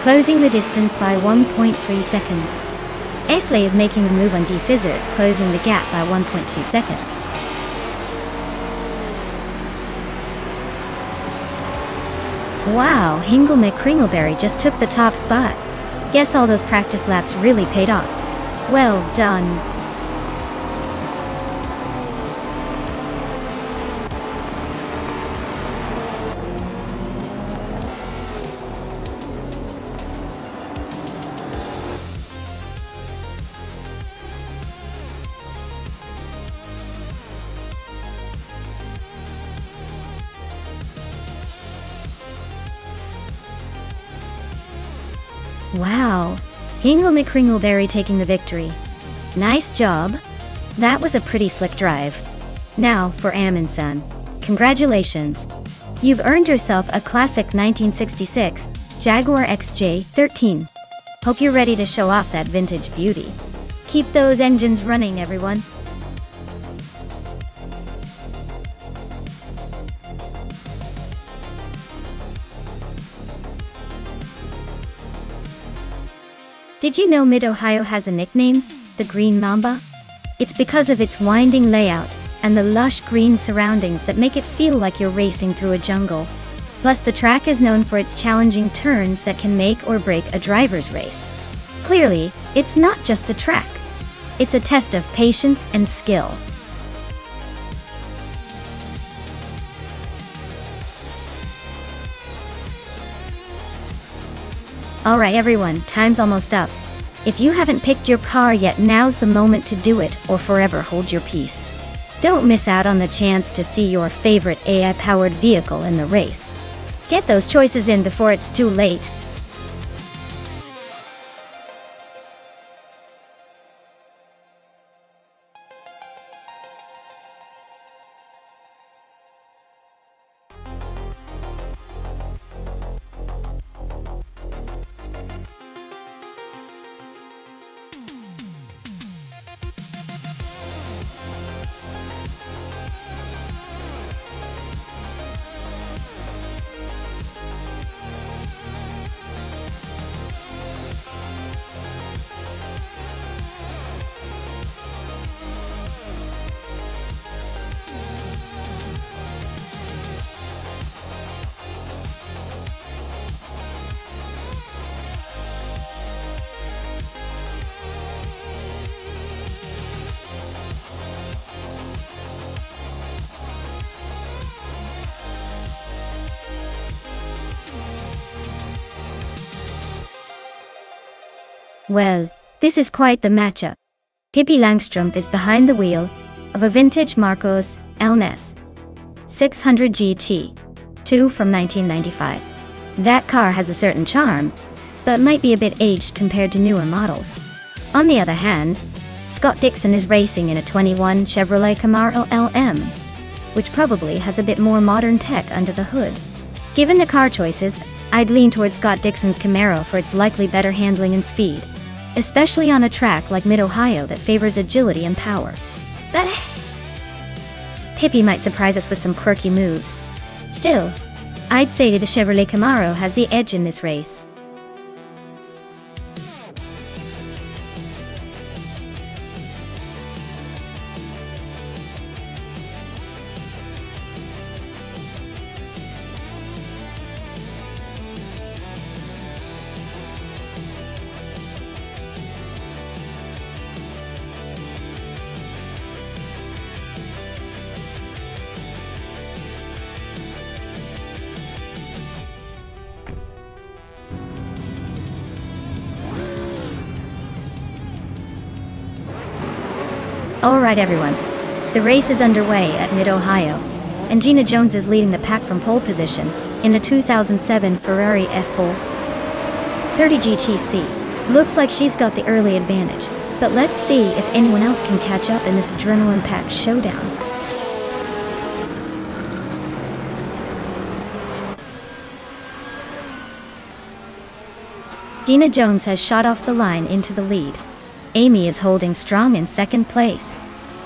closing the distance by 1.3 seconds. Aisley is making a move on D Fizzards, closing the gap by 1.2 seconds. Wow, Hingle McCringleberry just took the top spot. Guess all those practice laps really paid off. Well done. Wow, Hingle McCringleberry taking the victory. Nice job. That was a pretty slick drive. Now for Amundsen. Congratulations. You've earned yourself a classic 1966 Jaguar XJ13. Hope you're ready to show off that vintage beauty. Keep those engines running, everyone. Did you know Mid-Ohio has a nickname, the Green Mamba? It's because of its winding layout and the lush green surroundings that make it feel like you're racing through a jungle. Plus, the track is known for its challenging turns that can make or break a driver's race. Clearly, it's not just a track. It's a test of patience and skill. Alright everyone, time's almost up. If you haven't picked your car yet, now's the moment to do it, or forever hold your peace. Don't miss out on the chance to see your favorite AI-powered vehicle in the race. Get those choices in before it's too late. Well, this is quite the matchup. Pippi Langstrom is behind the wheel of a vintage Marcos Elnes. 600 GT, 2 from 1995. That car has a certain charm, but might be a bit aged compared to newer models. On the other hand, Scott Dixon is racing in a 21 Chevrolet Camaro LM, which probably has a bit more modern tech under the hood. Given the car choices, I'd lean towards Scott Dixon's Camaro for its likely better handling and speed, especially on a track like Mid-Ohio that favors agility and power. But Pippi might surprise us with some quirky moves. Still, I'd say the Chevrolet Camaro has the edge in this race. Alright everyone, the race is underway at Mid-Ohio, and Gina Jones is leading the pack from pole position in the 2007 Ferrari F430 GTC. Looks like she's got the early advantage, but let's see if anyone else can catch up in this adrenaline-packed showdown. Gina Jones has shot off the line into the lead. Amy is holding strong in second place.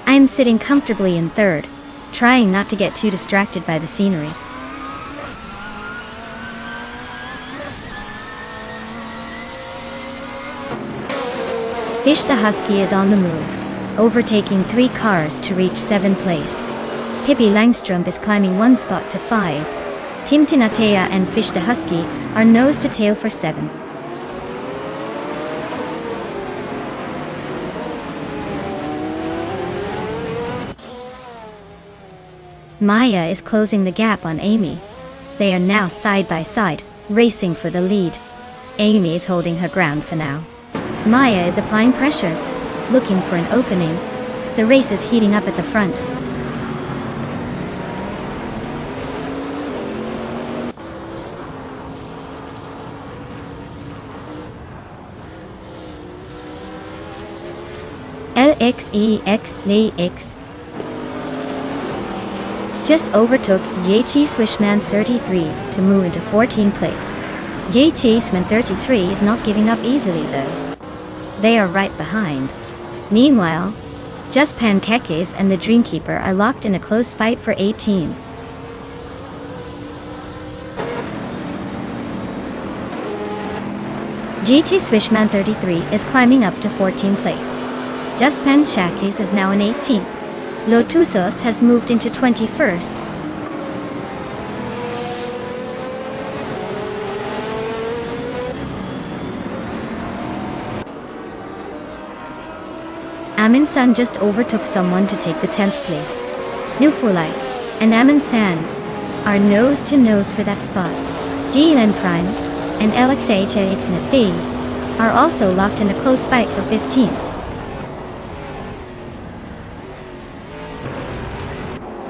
I'm sitting comfortably in third, trying not to get too distracted by the scenery. Fish the Husky is on the move, overtaking 3 cars to reach 7th place. Pippi Langstrup is climbing 1 spot to 5. Team Tinatea and Fish the Husky are nose to tail for 7th. Maya is closing the gap on Amy. They are now side by side, racing for the lead. Amy is holding her ground for now. Maya is applying pressure, looking for an opening. The race is heating up at the front. LXEX just overtook Yeti Swishman 33 to move into 14th place. Yeti Swishman 33 is not giving up easily though. They are right behind. Meanwhile, Just Pancakes and the Dreamkeeper are locked in a close fight for 18. GT Swishman 33 is climbing up to 14th place. Just Pancakes is now in 18th. Lotusos has moved into 21st. Amin San just overtook someone to take the 10th place. New for Life and Amin San are nose to nose for that spot. GN Prime and LXHX Nafi are also locked in a close fight for 15th.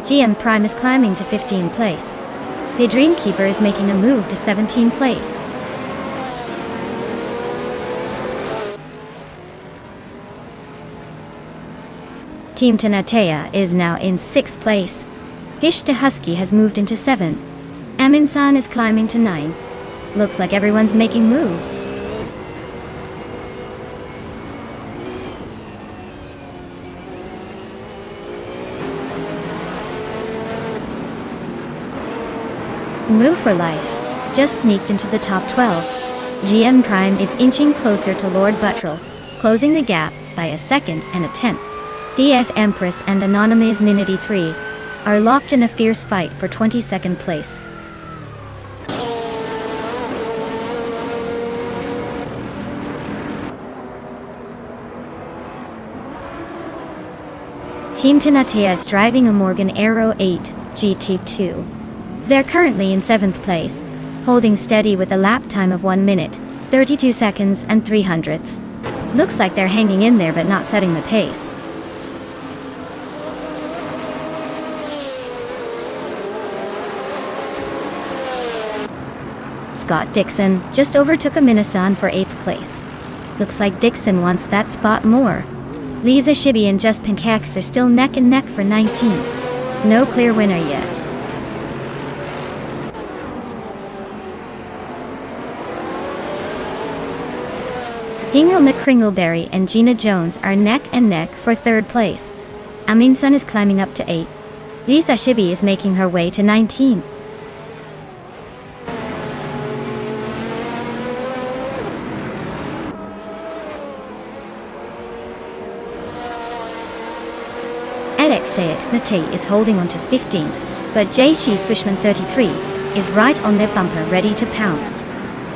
GM Prime is climbing to 15th place. The Dreamkeeper is making a move to 17th place. Team Tinatea is now in 6th place. Fish the Husky has moved into 7th. Amin-san is climbing to 9th. Looks like everyone's making moves. Move for Life just sneaked into the top 12. GM Prime is inching closer to Lord Buttrell, closing the gap by a 2nd and a 10th. DF Empress and Anonymous Ninity 3 are locked in a fierce fight for 22nd place. Team Tinatea is driving a Morgan Aero 8 GT2. They're currently in 7th place, holding steady with a lap time of 1 minute, 32 seconds and 300ths. Looks like they're hanging in there but not setting the pace. Scott Dixon just overtook a Minasan for 8th place. Looks like Dixon wants that spot more. Lisa Shibi and Just Pancakes are still neck and neck for 19. No clear winner yet. Hingle McCringleberry and Gina Jones are neck and neck for 3rd place. Aminsun is climbing up to 8. Lisa Shibi is making her way to 19. Edx JX Nate is holding on to 15th, but JC Swishman 33 is right on their bumper ready to pounce.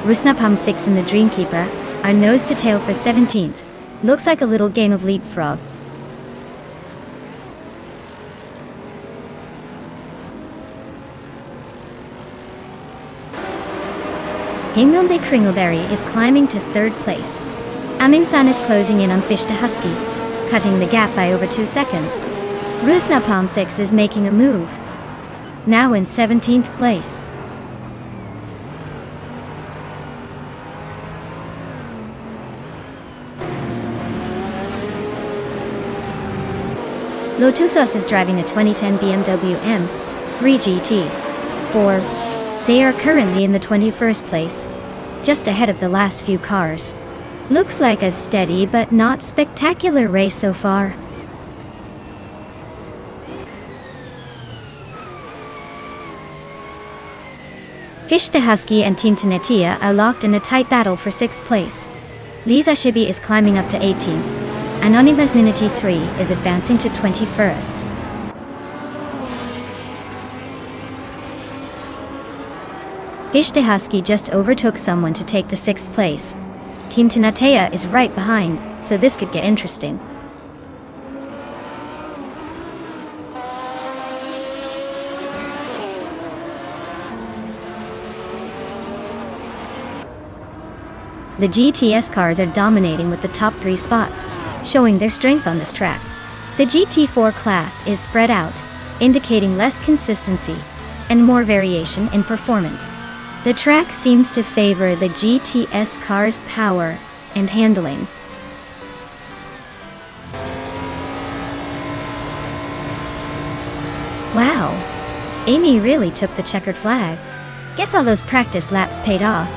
Rusnapam 6 and the Dreamkeeper are nose to tail for 17th. Looks like a little game of leapfrog. Hingleby Kringleberry is climbing to 3rd place. Aminsan is closing in on Fish the Husky, cutting the gap by over 2 seconds. Rusnapalm 6 is making a move, now in 17th place. Lotusos is driving a 2010 BMW M3 GT4. They are currently in the 21st place, just ahead of the last few cars. Looks like a steady but not spectacular race so far. Fish the Husky and Team Tenetia are locked in a tight battle for 6th place. Lisa Shibi is climbing up to 18. Anonymous Ninity 3 is advancing to 21st. Fish the Husky just overtook someone to take the 6th place. Team Tenetia is right behind, so this could get interesting. The GTS cars are dominating with the top 3 spots, showing their strength on this track. The GT4 class is spread out, indicating less consistency and more variation in performance. The track seems to favor the GTS cars' power and handling. Wow, Amy really took the checkered flag. Guess all those practice laps paid off.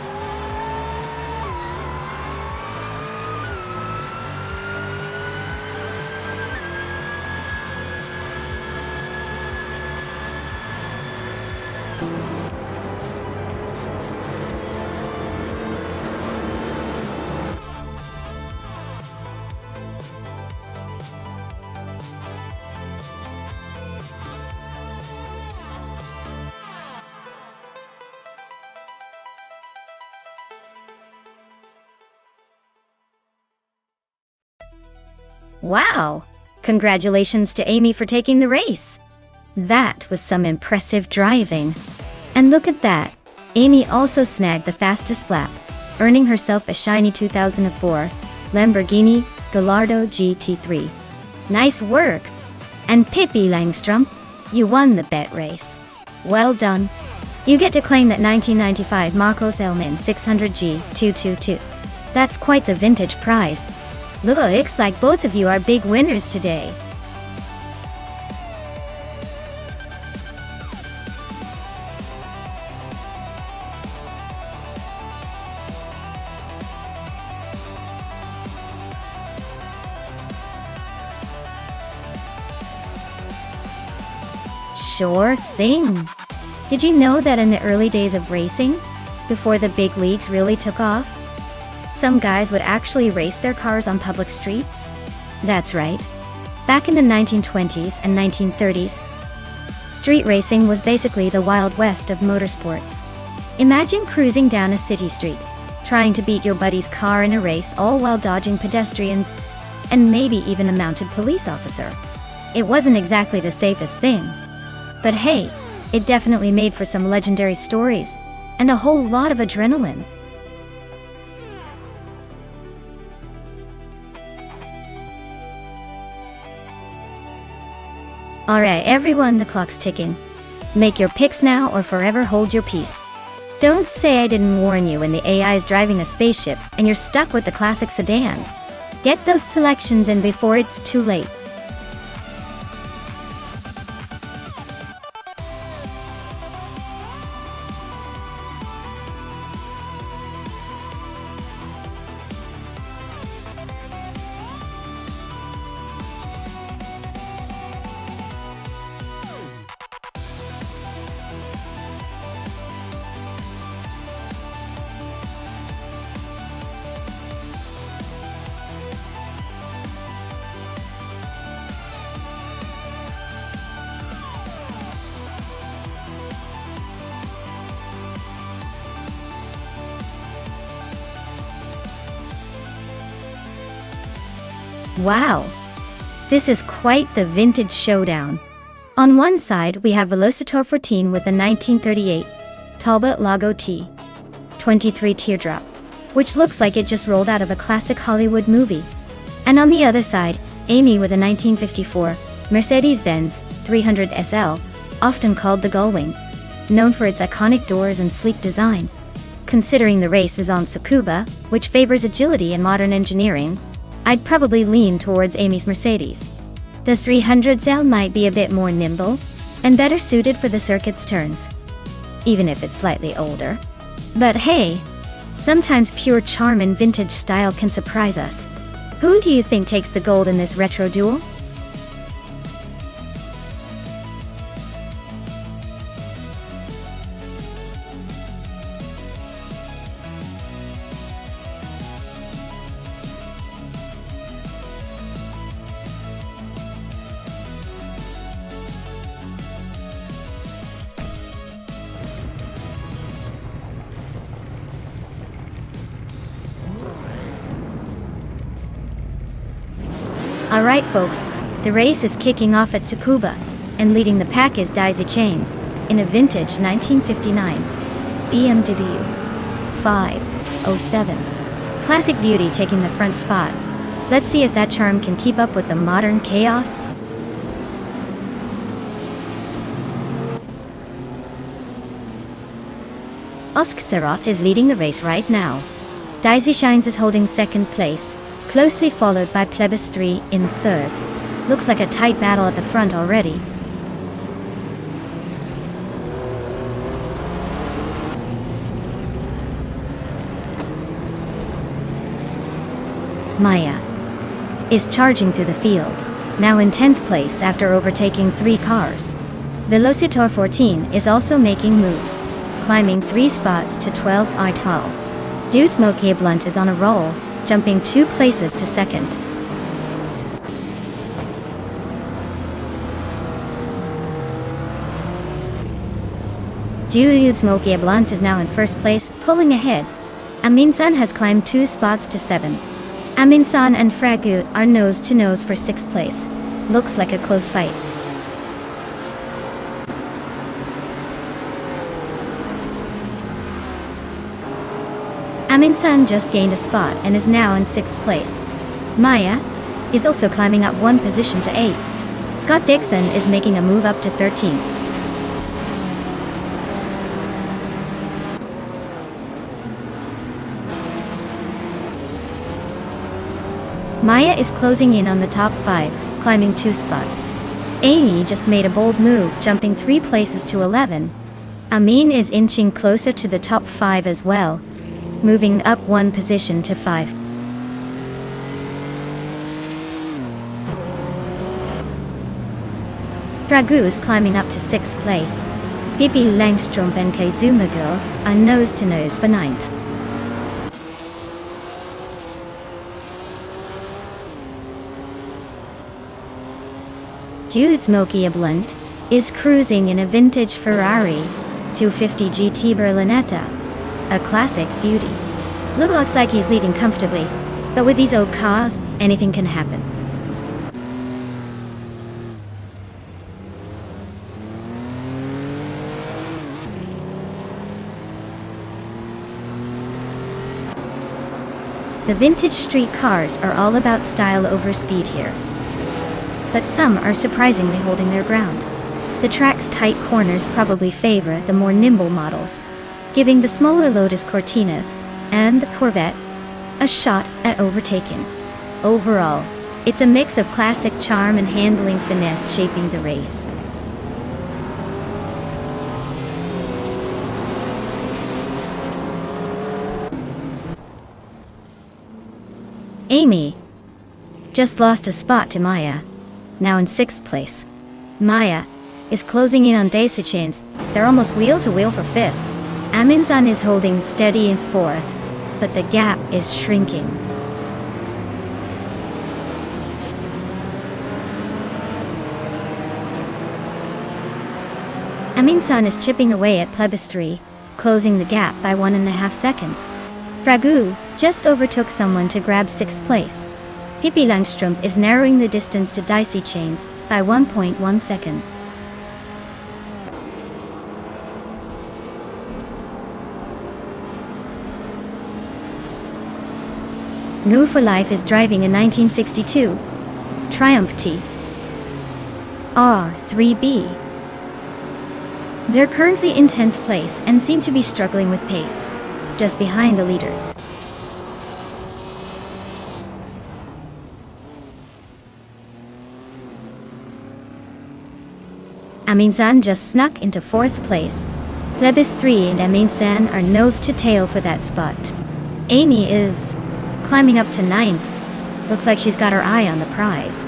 Wow! Congratulations to Amy for taking the race! That was some impressive driving. And look at that! Amy also snagged the fastest lap, earning herself a shiny 2004 Lamborghini Gallardo GT3. Nice work! And Pippi Langstrom, you won the bet race. Well done! You get to claim that 1995 Marcos Elman 600G 222. That's quite the vintage prize. Looks like both of you are big winners today. Sure thing. Did you know that in the early days of racing, before the big leagues really took off, some guys would actually race their cars on public streets? That's right. Back in the 1920s and 1930s, street racing was basically the Wild West of motorsports. Imagine cruising down a city street, trying to beat your buddy's car in a race, all while dodging pedestrians and maybe even a mounted police officer. It wasn't exactly the safest thing. But hey, it definitely made for some legendary stories and a whole lot of adrenaline. Alright everyone, the clock's ticking. Make your picks now or forever hold your peace. Don't say I didn't warn you when the AI is driving a spaceship and you're stuck with the classic sedan. Get those selections in before it's too late. Wow! This is quite the vintage showdown. On one side we have Velocitor 14 with a 1938 Talbot Lago T23 teardrop, which looks like it just rolled out of a classic Hollywood movie. And on the other side, Amy with a 1954 Mercedes-Benz 300 SL, often called the Gullwing, known for its iconic doors and sleek design. Considering the race is on Tsukuba, which favors agility and modern engineering, I'd probably lean towards Amy's Mercedes. The 300SL might be a bit more nimble and better suited for the circuit's turns, even if it's slightly older. But hey, sometimes pure charm and vintage style can surprise us. Who do you think takes the gold in this retro duel? Alright folks, the race is kicking off at Tsukuba, and leading the pack is Daisy Chains, in a vintage 1959 BMW 507. Classic beauty taking the front spot. Let's see if that charm can keep up with the modern chaos. Oskzerot is leading the race right now. Daisy Shines is holding second place, closely followed by Plebis 3 in third. Looks like a tight battle at the front already. Maya is charging through the field, now in 10th place after overtaking 3 cars. Velocitor 14 is also making moves, climbing 3 spots to 12 tall. Dude Smokey Blunt is on a roll, jumping 2 places to second. Dude Smokey Blunt is now in first place, pulling ahead. Amin-san has climbed 2 spots to 7. Amin-san and Fragut are nose to nose for 6th place. Looks like a close fight. Amin-san just gained a spot and is now in 6th place. Maya is also climbing up 1 position to 8. Scott Dixon is making a move up to 13th. Maya is closing in on the top 5, climbing 2 spots. Amy just made a bold move, jumping 3 places to 11. Amin is inching closer to the top 5 as well, moving up 1 position to 5. Dragu is climbing up to 6th place. Pippi Langstrom and Kazumagil are nose to nose for 9th. Jude Smokey Blunt is cruising in a vintage Ferrari 250 GT Berlinetta, a classic beauty. Looks like he's leading comfortably, but with these old cars, anything can happen. The vintage street cars are all about style over speed here, but some are surprisingly holding their ground. The track's tight corners probably favor the more nimble models, giving the smaller Lotus Cortinas and the Corvette a shot at overtaking. Overall, it's a mix of classic charm and handling finesse shaping the race. Amy just lost a spot to Maya, now in 6th place. Maya is closing in on Daisy Chains. They're almost wheel to wheel for 5th. Aminsan is holding steady in 4th, but the gap is shrinking. Aminsan is chipping away at Plebis 3, closing the gap by 1.5 seconds. Ragu just overtook someone to grab 6th place. Pippi Langstrup is narrowing the distance to Daisy Chains by 1.1 second. New for Life is driving a 1962 Triumph T R3B. They're currently in 10th place and seem to be struggling with pace, just behind the leaders. Aminsan just snuck into 4th place. Plebis 3 and Aminsan are nose to tail for that spot. Amy is climbing up to 9th. Looks like she's got her eye on the prize.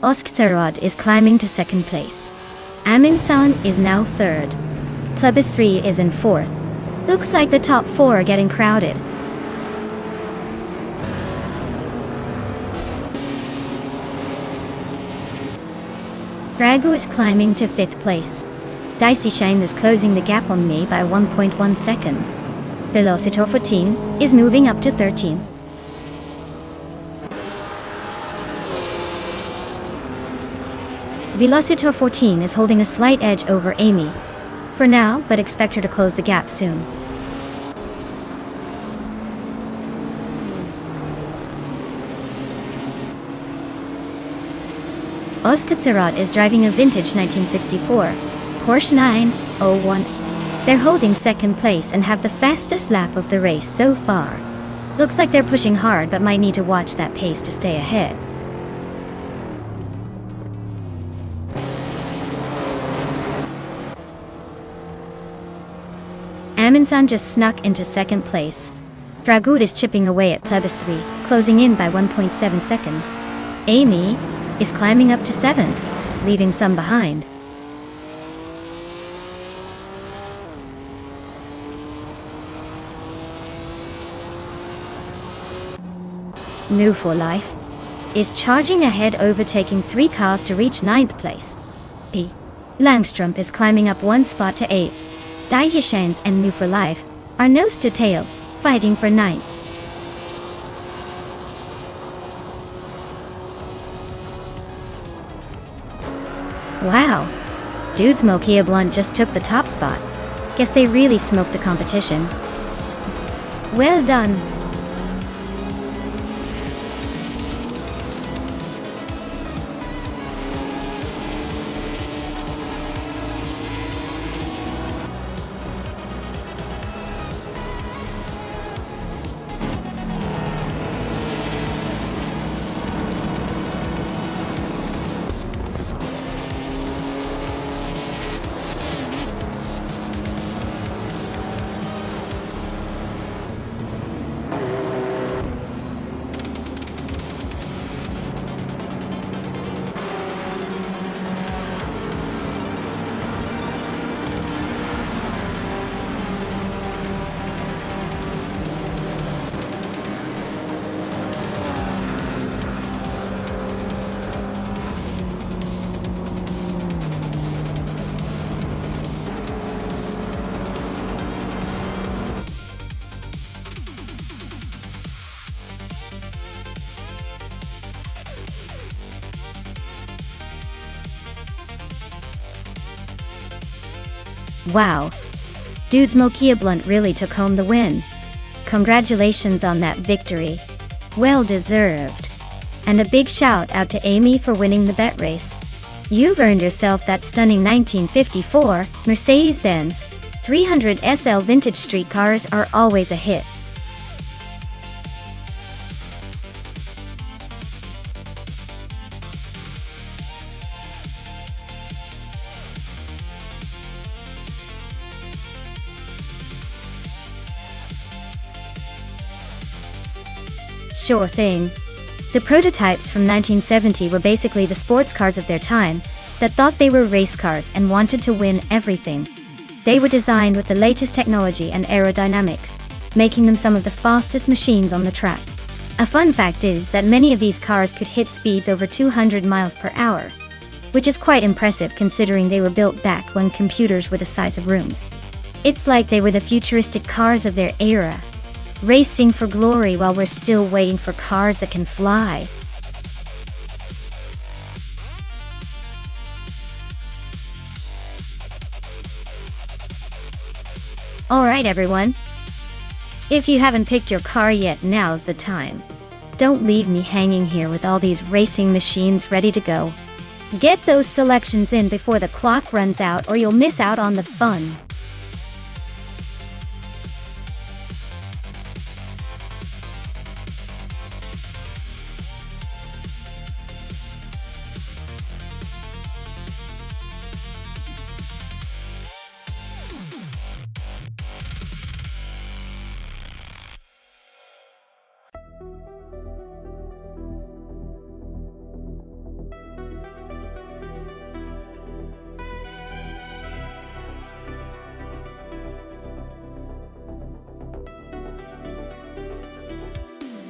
Oskserod is climbing to 2nd place. Aminsan is now 3rd. Plebis 3 is in 4th. Looks like the top 4 are getting crowded. Ragu is climbing to 5th place. Daisy Shine is closing the gap on me by 1.1 seconds. Velocitor 14 is moving up to 13th. Velocitor 14 is holding a slight edge over Amy for now, but expect her to close the gap soon. Oskatserod is driving a vintage 1964 Porsche 901. They're holding 2nd place and have the fastest lap of the race so far. Looks like they're pushing hard but might need to watch that pace to stay ahead. Aminsan just snuck into 2nd place. Dragut is chipping away at Plebis 3, closing in by 1.7 seconds. Amy is climbing up to 7th, leaving some behind. New for Life is charging ahead, overtaking 3 cars to reach 9th place. P. Langstrup is climbing up 1 spot to 8th. Daihishans and New for Life are nose to tail, fighting for 9th. Wow, Dudes Mokia Blunt just took the top spot. Guess they really smoked the competition. Well done. Wow, Dudes Mokia Blunt really took home the win. Congratulations on that victory. Well deserved. And a big shout out to Amy for winning the bet race. You've earned yourself that stunning 1954 Mercedes-Benz 300 SL. Vintage street cars are always a hit. Sure thing. The prototypes from 1970 were basically the sports cars of their time that thought they were race cars and wanted to win everything. They were designed with the latest technology and aerodynamics, making them some of the fastest machines on the track. A fun fact is that many of these cars could hit speeds over 200 miles per hour, which is quite impressive considering they were built back when computers were the size of rooms. It's like they were the futuristic cars of their era, racing for glory while we're still waiting for cars that can fly. Alright everyone, if you haven't picked your car yet, now's the time. Don't leave me hanging here with all these racing machines ready to go. Get those selections in before the clock runs out or you'll miss out on the fun.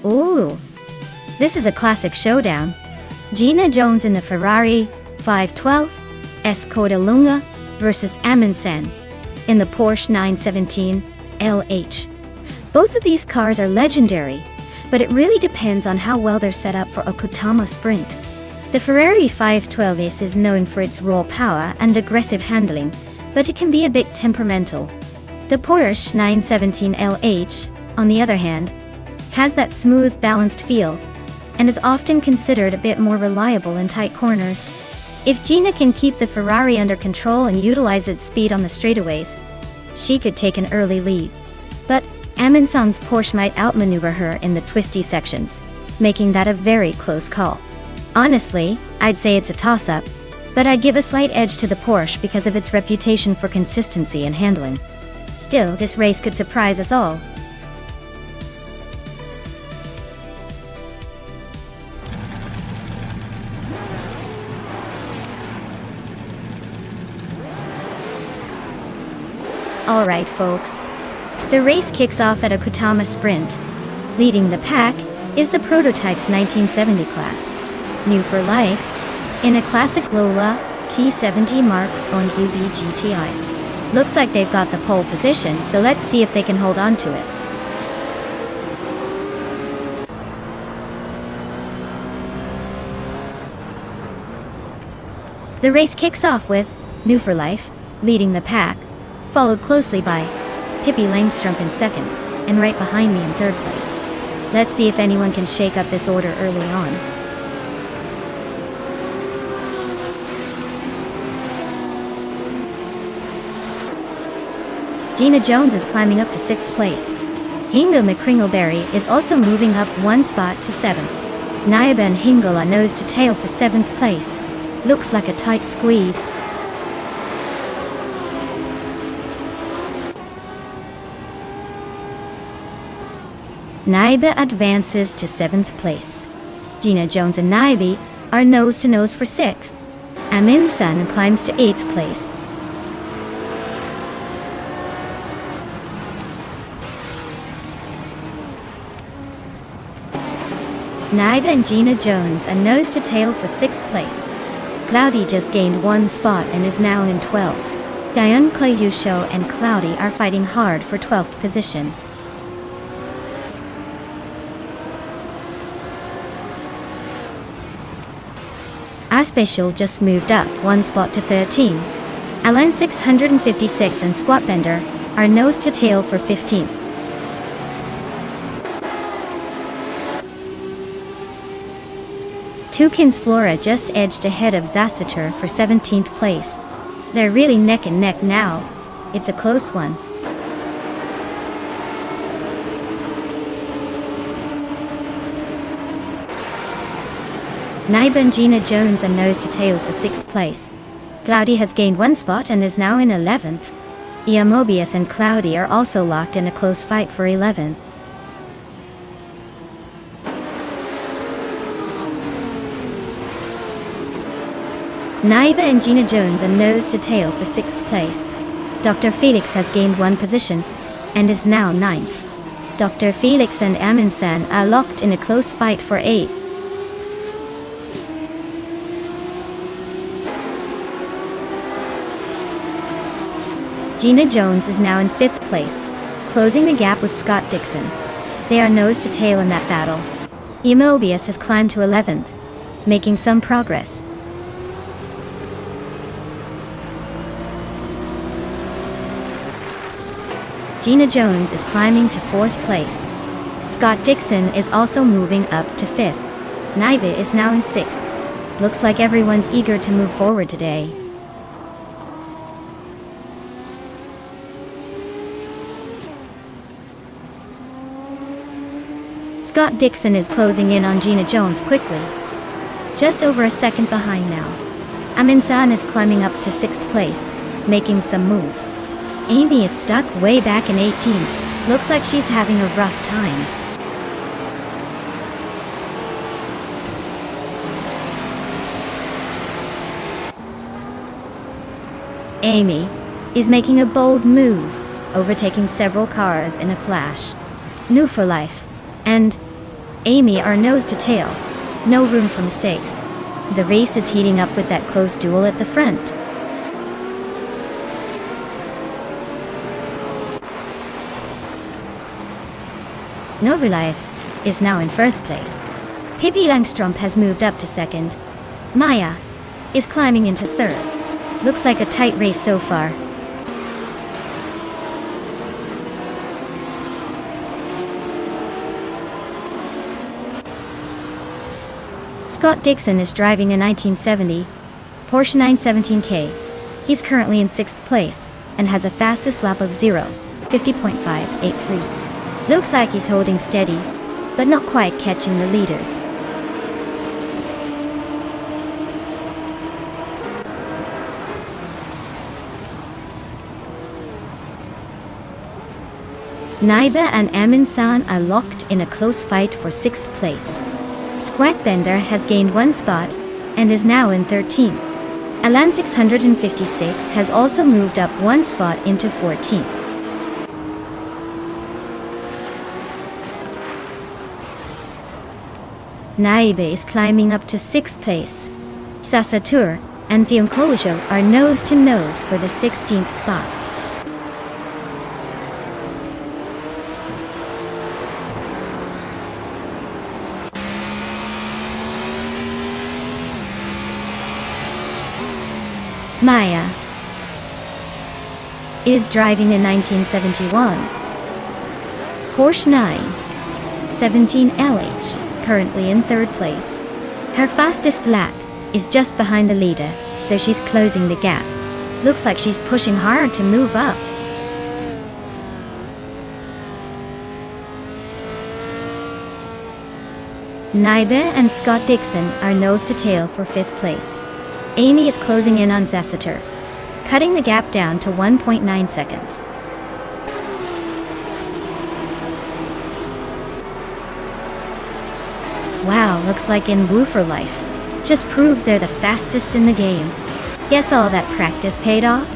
Ooh, this is a classic showdown. Gina Jones in the Ferrari 512 Escodalunga versus Amundsen in the Porsche 917 LH. Both of these cars are legendary, but it really depends on how well they're set up for a Kutama sprint. The Ferrari 512 Ace is known for its raw power and aggressive handling, but it can be a bit temperamental. The Porsche 917 LH, on the other hand, has that smooth, balanced feel, and is often considered a bit more reliable in tight corners. If Gina can keep the Ferrari under control and utilize its speed on the straightaways, she could take an early lead. But Amundsen's Porsche might outmaneuver her in the twisty sections, making that a very close call. Honestly, I'd say it's a toss-up, but I'd give a slight edge to the Porsche because of its reputation for consistency and handling. Still, this race could surprise us all. Alright folks, the race kicks off at a Kutama sprint. Leading the pack is the prototype's 1970 class, new for life, in a classic Lola T70 Mark on UB GTI. Looks like they've got the pole position, so let's see if they can hold on to it. The race kicks off with New for Life leading the pack, followed closely by Pippi Langstrup in second, and right behind me in third place. Let's see if anyone can shake up this order early on. Gina Jones is climbing up to 6th place. Hingo McCringleberry is also moving up one spot to 7th. Naiba and Hingle are nose to tail for 7th place. Looks like a tight squeeze. Naiba advances to 7th place. Gina Jones and Naiba are nose to nose for 6th. Amundsen climbs to 8th place. Naiba and Gina Jones are nose to tail for 6th place. Cloudy just gained one spot and is now in 12th. Diane Clayusho and Cloudy are fighting hard for 12th position. Aspecial just moved up one spot to 13. Alan 656 and Squatbender are nose to tail for 15th. Toucan's Flora just edged ahead of Zasatur for 17th place. They're really neck and neck now. It's a close one. Naiba and Gina Jones are nose to tail for 6th place. Cloudy has gained 1 spot and is now in 11th. Mobius and Cloudy are also locked in a close fight for 11th. Naiba and Gina Jones are nose to tail for 6th place. Dr. Felix has gained 1 position and is now 9th. Dr. Felix and Aminsan are locked in a close fight for 8th. Gina Jones is now in 5th place, closing the gap with Scott Dixon. They are nose to tail in that battle. Mobius has climbed to 11th, making some progress. Gina Jones is climbing to 4th place. Scott Dixon is also moving up to 5th. Naiba is now in 6th. Looks like everyone's eager to move forward today. Scott Dixon is closing in on Gina Jones quickly. Just over a second behind now. Aminsan is climbing up to 6th place, making some moves. Amy is stuck way back in 18th. Looks like she's having a rough time. Amy is making a bold move, overtaking several cars in a flash. New for Life and Amy are nose to tail. No room for mistakes. The race is heating up with that close duel at the front. Novilife is now in 1st place. Pippi Langström has moved up to 2nd. Maya is climbing into 3rd. Looks like a tight race so far. Scott Dixon is driving a 1970 Porsche 917K. He's currently in 6th place and has a fastest lap of 50.583. Looks like he's holding steady, but not quite catching the leaders. Naiba and Aminsan are locked in a close fight for 6th place. Squatbender has gained 1 spot and is now in 13th. Alan 656 has also moved up 1 spot into 14th. Naiba is climbing up to 6th place. Sasatur and Theonkolojo are nose to nose for the 16th spot. Maya is driving a 1971 Porsche 917 LH, currently in 3rd place. Her fastest lap is just behind the leader, so she's closing the gap. Looks like she's pushing hard to move up. Naiba and Scott Dixon are nose to tail for 5th place. Amy is closing in on Zasatur, cutting the gap down to 1.9 seconds. Wow, looks like in Woofer Life just proved they're the fastest in the game. Guess all that practice paid off?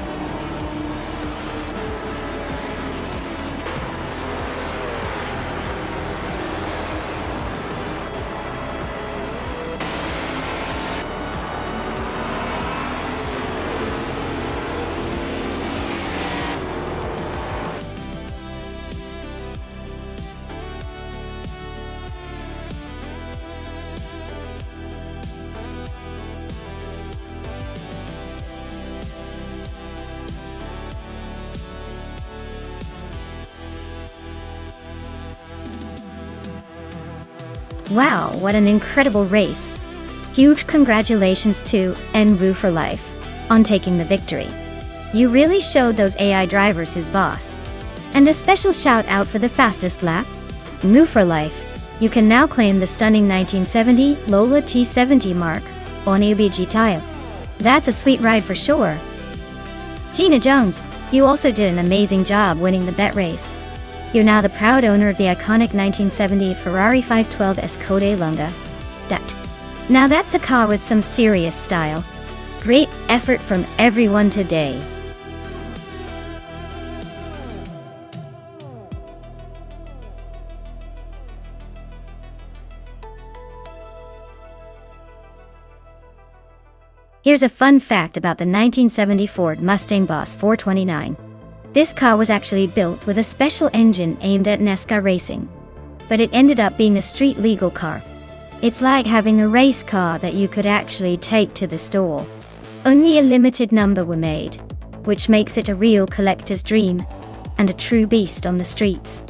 Wow, what an incredible race. Huge congratulations to Enwu for life on taking the victory. You really showed those AI drivers who's boss. And a special shout out for the fastest lap. Enwu for life. You can now claim the stunning 1970 Lola T70 mark on UBG tile. That's a sweet ride for sure. Gina Jones, you also did an amazing job winning the bet race. You're now the proud owner of the iconic 1970 Ferrari 512 Escode Lunga. Now that's a car with some serious style. Great effort from everyone today. Here's a fun fact about the 1970 Ford Mustang Boss 429. This car was actually built with a special engine aimed at NASCAR racing, but it ended up being a street-legal car. It's like having a race car that you could actually take to the store. Only a limited number were made, which makes it a real collector's dream, and a true beast on the streets.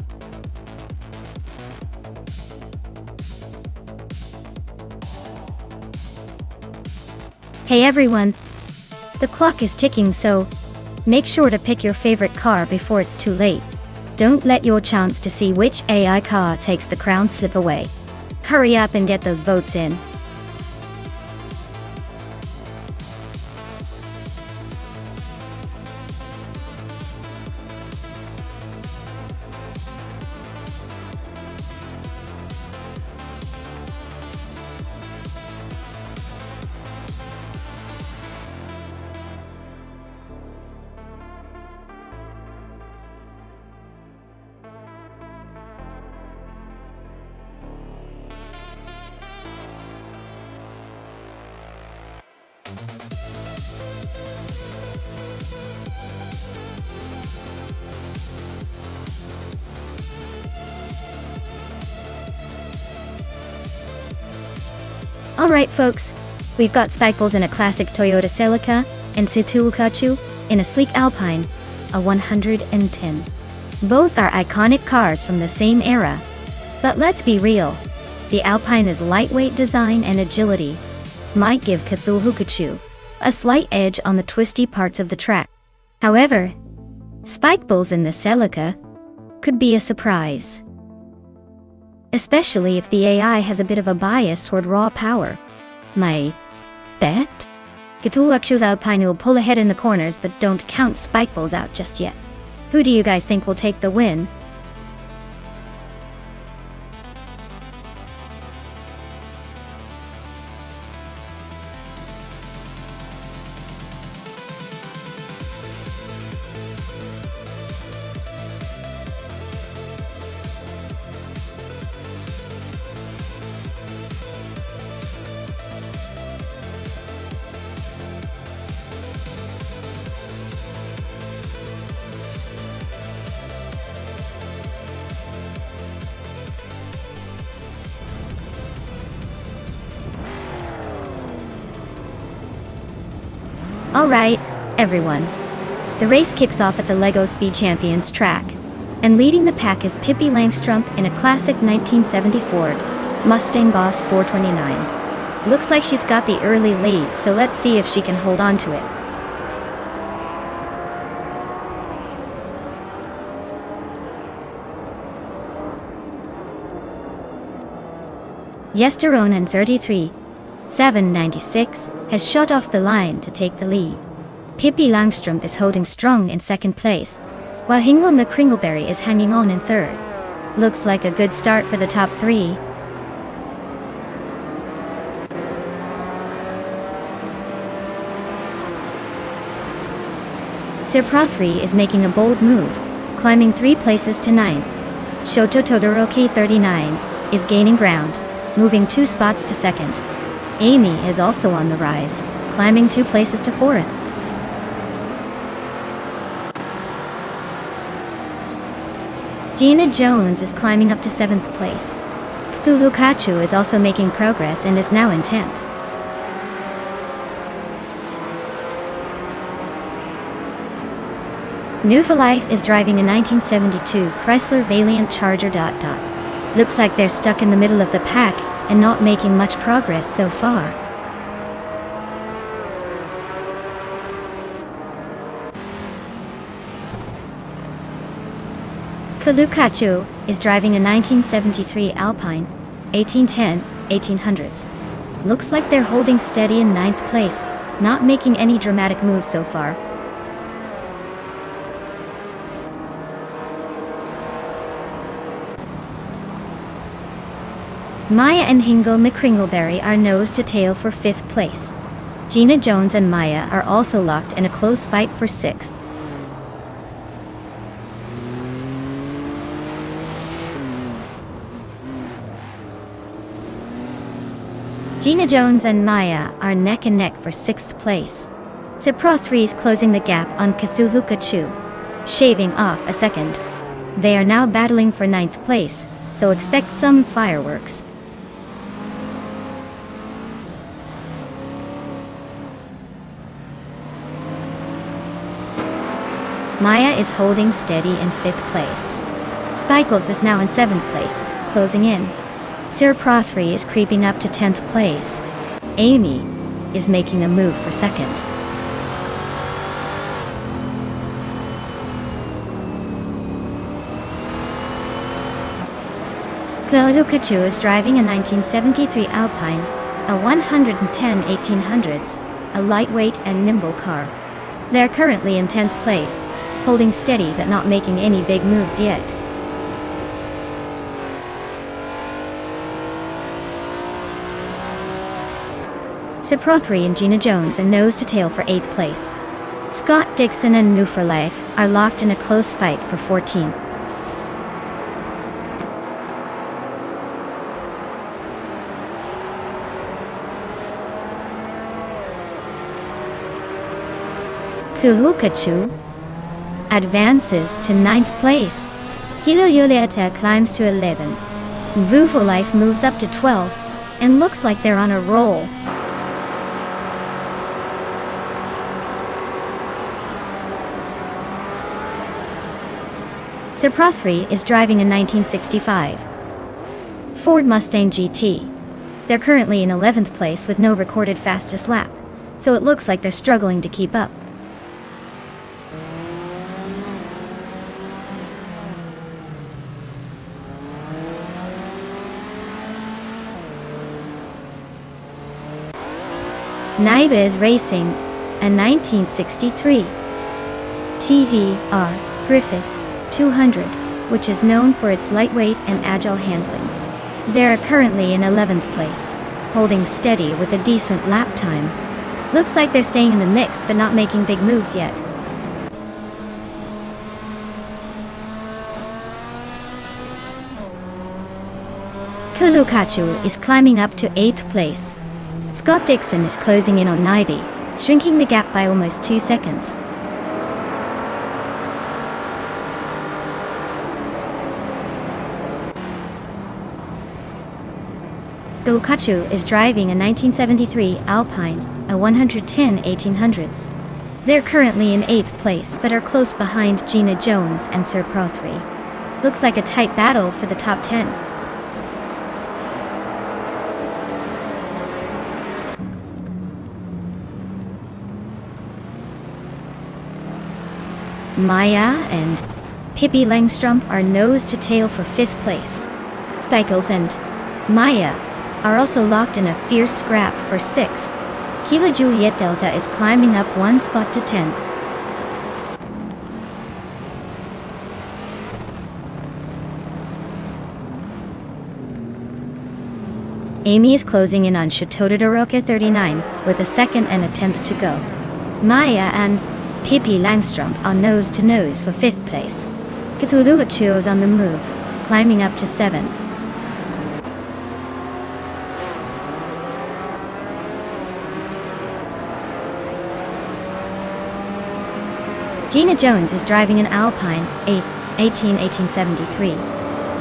Hey everyone! The clock is ticking, so make sure to pick your favorite car before it's too late. Don't let your chance to see which AI car takes the crown slip away. Hurry up and get those votes in. Alright folks, we've got Spikeballs in a classic Toyota Celica, and Situlukachu in a sleek Alpine, a 110. Both are iconic cars from the same era. But let's be real, the Alpine's lightweight design and agility might give Cthulhukachu a slight edge on the twisty parts of the track. However, Spikeballs in the Celica could be a surprise. Especially if the AI has a bit of a bias toward raw power. My bet? Cthulhukachu's Alpine will pull ahead in the corners, but don't count Spikeballs out just yet. Who do you guys think will take the win? Alright, everyone. The race kicks off at the LEGO Speed Champions track, and leading the pack is Pippi Langstrumpf in a classic 1970 Ford Mustang Boss 429. Looks like she's got the early lead, so let's see if she can hold on to it. Yesteronen 33, 796, has shot off the line to take the lead. Pippi Langstrumpf is holding strong in second place, while Hingle McCringleberry is hanging on in third. Looks like a good start for the top three. Sir Prothry is making a bold move, climbing 3 places to 9th. Shoto Todoroki 39 is gaining ground, moving 2 spots to 2nd. Amy is also on the rise, climbing 2 places to 4th. Gina Jones is climbing up to 7th place. Cthulhukachu is also making progress and is now in 10th. New for Life is driving a 1972 Chrysler Valiant Charger. Looks like they're stuck in the middle of the pack and not making much progress so far. Kulukachu is driving a 1973 Alpine, 1810-1800s. Looks like they're holding steady in 9th place, not making any dramatic moves so far. Maya and Hingle McCringleberry are nose to tail for 5th place. Gina Jones and Maya are also locked in a close fight for 6th. Gina Jones and Maya are neck and neck for 6th place. Cipro 3 is closing the gap on Cthulhukachu, shaving off a second. They are now battling for 9th place, so expect some fireworks. Maya is holding steady in 5th place. Spikles is now in 7th place, closing in. Sir Prothry is creeping up to 10th place. Amy is making a move for 2nd. Kulukachu is driving a 1973 Alpine, a 110-1800s, a lightweight and nimble car. They're currently in 10th place, holding steady but not making any big moves yet. Ciprothry and Gina Jones are nose to tail for 8th place. Scott Dixon and New for Life are locked in a close fight for 14th. Kulukachu advances to 9th place. Hilo Julieta climbs to 11. Vu for Life moves up to 12th and looks like they're on a roll. Sir Prothry is driving a 1965 Ford Mustang GT. They're currently in 11th place with no recorded fastest lap, so it looks like they're struggling to keep up. Naiba is racing a 1963 TVR Griffith 200, which is known for its lightweight and agile handling. They are currently in 11th place, holding steady with a decent lap time. Looks like they're staying in the mix but not making big moves yet. Kulukachu is climbing up to 8th place. Scott Dixon is closing in on Naibi, shrinking the gap by almost 2 seconds. Kulukachu is driving a 1973 Alpine, a 110-1800s. They're currently in 8th place but are close behind Gina Jones and Sir Prothry. Looks like a tight battle for the top 10. Maya and Pippi Langstrom are nose to tail for 5th place. Spikles and Maya are also locked in a fierce scrap for 6th. Kila Juliet Delta is climbing up 1 spot to 10th. Amy is closing in on Shotodoroka 39 with a 2nd and a 10th to go. Maya and Pippi Langstrom are nose to nose for 5th place. Kulukachu is on the move, climbing up to 7. Gina Jones is driving an Alpine 1873.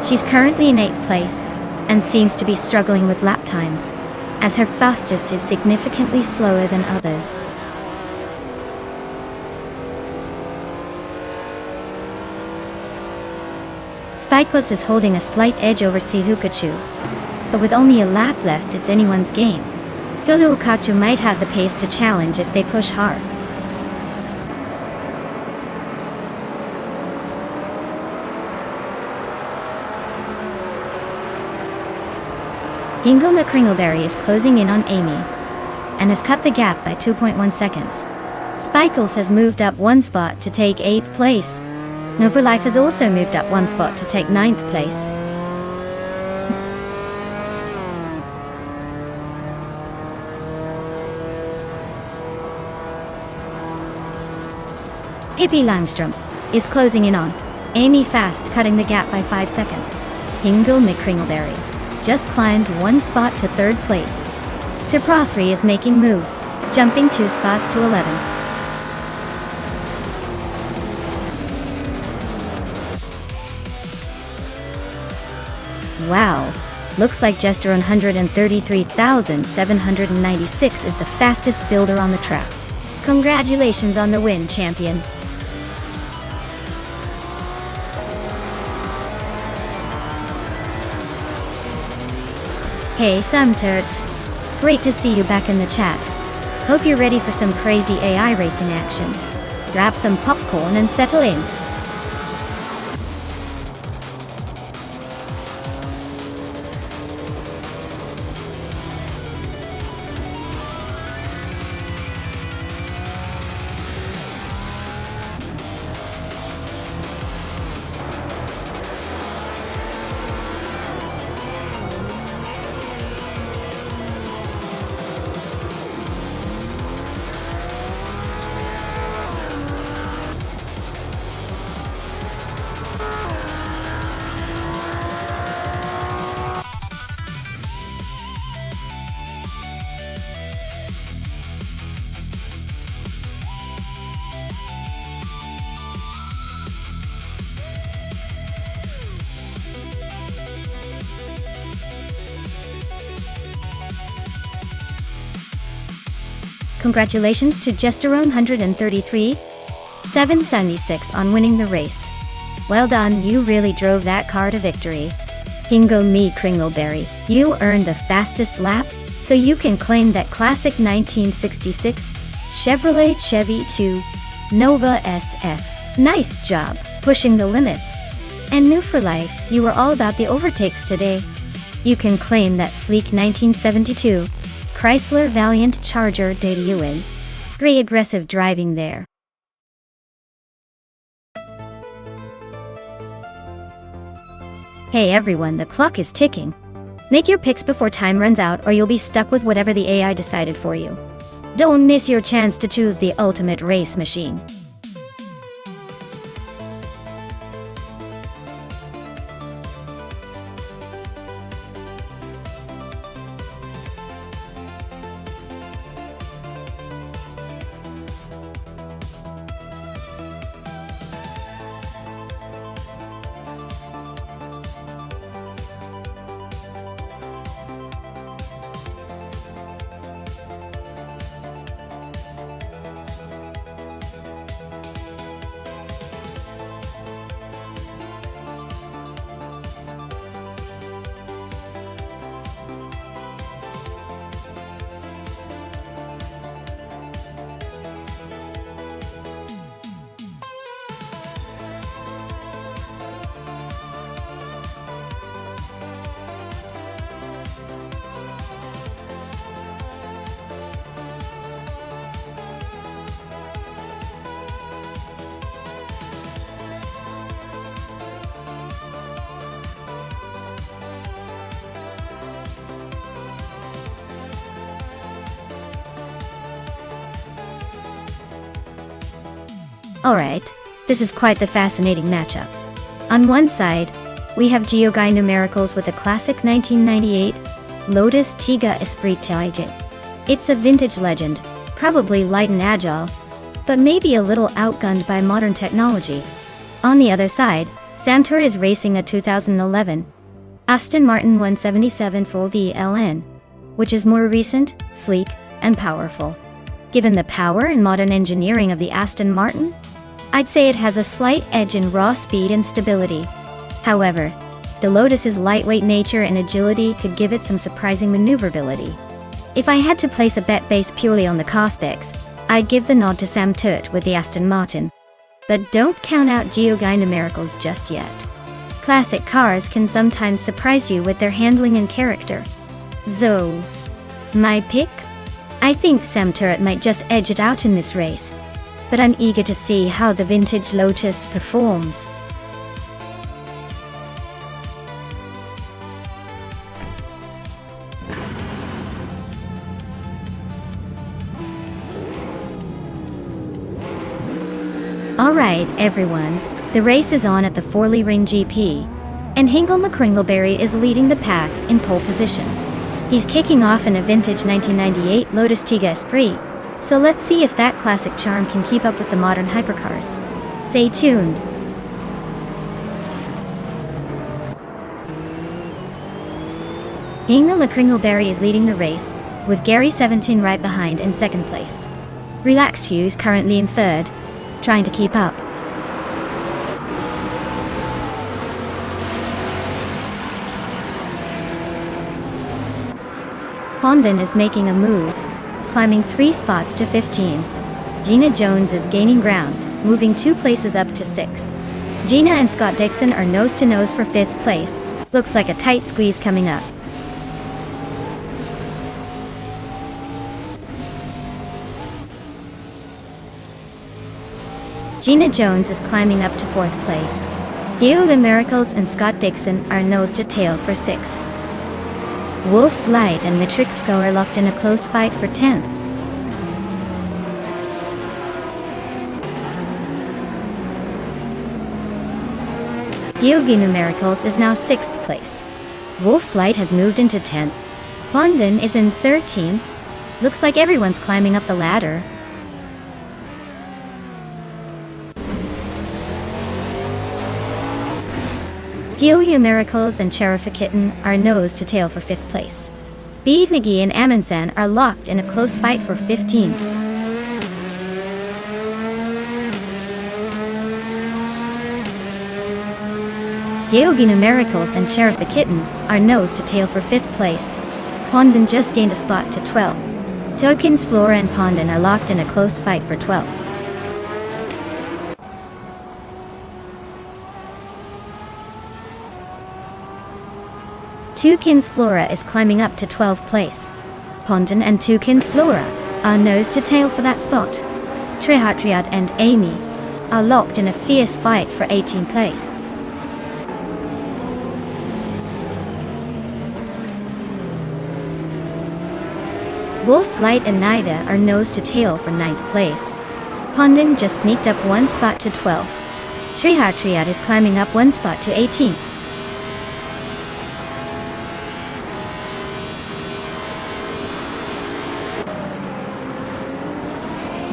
She's currently in 8th place and seems to be struggling with lap times, as her fastest is significantly slower than others. Spikeless is holding a slight edge over Kulukachu, but with only a lap left it's anyone's game. Kulukachu might have the pace to challenge if they push hard. Hingle McCringleberry is closing in on Amy and has cut the gap by 2.1 seconds. Spikles has moved up one spot to take 8th place. Noverlife has also moved up one spot to take 9th place. Pippi Langstrom is closing in on Amy fast, cutting the gap by 5 seconds. Hingle McCringleberry just climbed one spot to 3rd place. Sir Prothry is making moves, jumping 2 spots to 11. Wow, looks like Jester 133,796 is the fastest builder on the track. Congratulations on the win, champion. Hey Sam Turt, great to see you back in the chat. Hope you're ready for some crazy AI racing action. Grab some popcorn and settle in. Congratulations to Jesterone 133, 776 on winning the race. Well done, you really drove that car to victory. Hingle McCringleberry, you earned the fastest lap, so you can claim that classic 1966 Chevrolet Chevy 2 Nova SS. Nice job, pushing the limits. And New for Life, you were all about the overtakes today. You can claim that sleek 1972 Chrysler Valiant Charger did you win. Great aggressive driving there. Hey everyone, the clock is ticking. Make your picks before time runs out or you'll be stuck with whatever the AI decided for you. Don't miss your chance to choose the ultimate race machine. Alright, this is quite the fascinating matchup. On one side, we have Geoguy Numericals with a classic 1998 Lotus Tiga Esprit Tiger. It's a vintage legend, probably light and agile, but maybe a little outgunned by modern technology. On the other side, Samturt is racing a 2011 Aston Martin 177 Full VLN, which is more recent, sleek, and powerful. Given the power and modern engineering of the Aston Martin, I'd say it has a slight edge in raw speed and stability. However, the Lotus's lightweight nature and agility could give it some surprising maneuverability. If I had to place a bet based purely on the car specs, I'd give the nod to Samturt with the Aston Martin. But don't count out Geoguy Numericals just yet. Classic cars can sometimes surprise you with their handling and character. So, my pick? I think Sam Turret might just edge it out in this race, but I'm eager to see how the vintage Lotus performs. Alright everyone, the race is on at the Forley Ring GP, and Hingle McCringleberry is leading the pack in pole position. He's kicking off in a vintage 1998 Lotus Tiga Esprit, so let's see if that classic charm can keep up with the modern hypercars. Stay tuned. Hingle McCringleberry is leading the race, with Gary 17 right behind in second place. Relaxed Hughes currently in third, trying to keep up. Condon is making a move, climbing 3 spots to 15. Gina Jones is gaining ground, moving 2 places up to 6. Gina and Scott Dixon are nose to nose for 5th place. Looks like a tight squeeze coming up. Gina Jones is climbing up to 4th place. Geoga Miracles and Scott Dixon are nose to tail for 6th. Wolf's Light and Matrixco are locked in a close fight for 10th. Geoga Miracles is now 6th place. Wolf's Light has moved into 10th. London is in 13th. Looks like everyone's climbing up the ladder. Geoga Miracles and Cheriffa Kitten are nose to tail for 5th place. Bees McGee and Amundsen are locked in a close fight for 15th. Geoga Miracles and Cheriffa Kitten are nose to tail for 5th place. Pondon just gained a spot to 12th. Tokens Flora and Pondon are locked in a close fight for 12th. Tukins Flora is climbing up to 12th place. Pondon and Tukins Flora are nose to tail for that spot. Trehartriad and Amy are locked in a fierce fight for 18th place. Wolf's Light and Nida are nose to tail for 9th place. Pondon just sneaked up 1 spot to 12th. Trehartriad is climbing up 1 spot to 18th.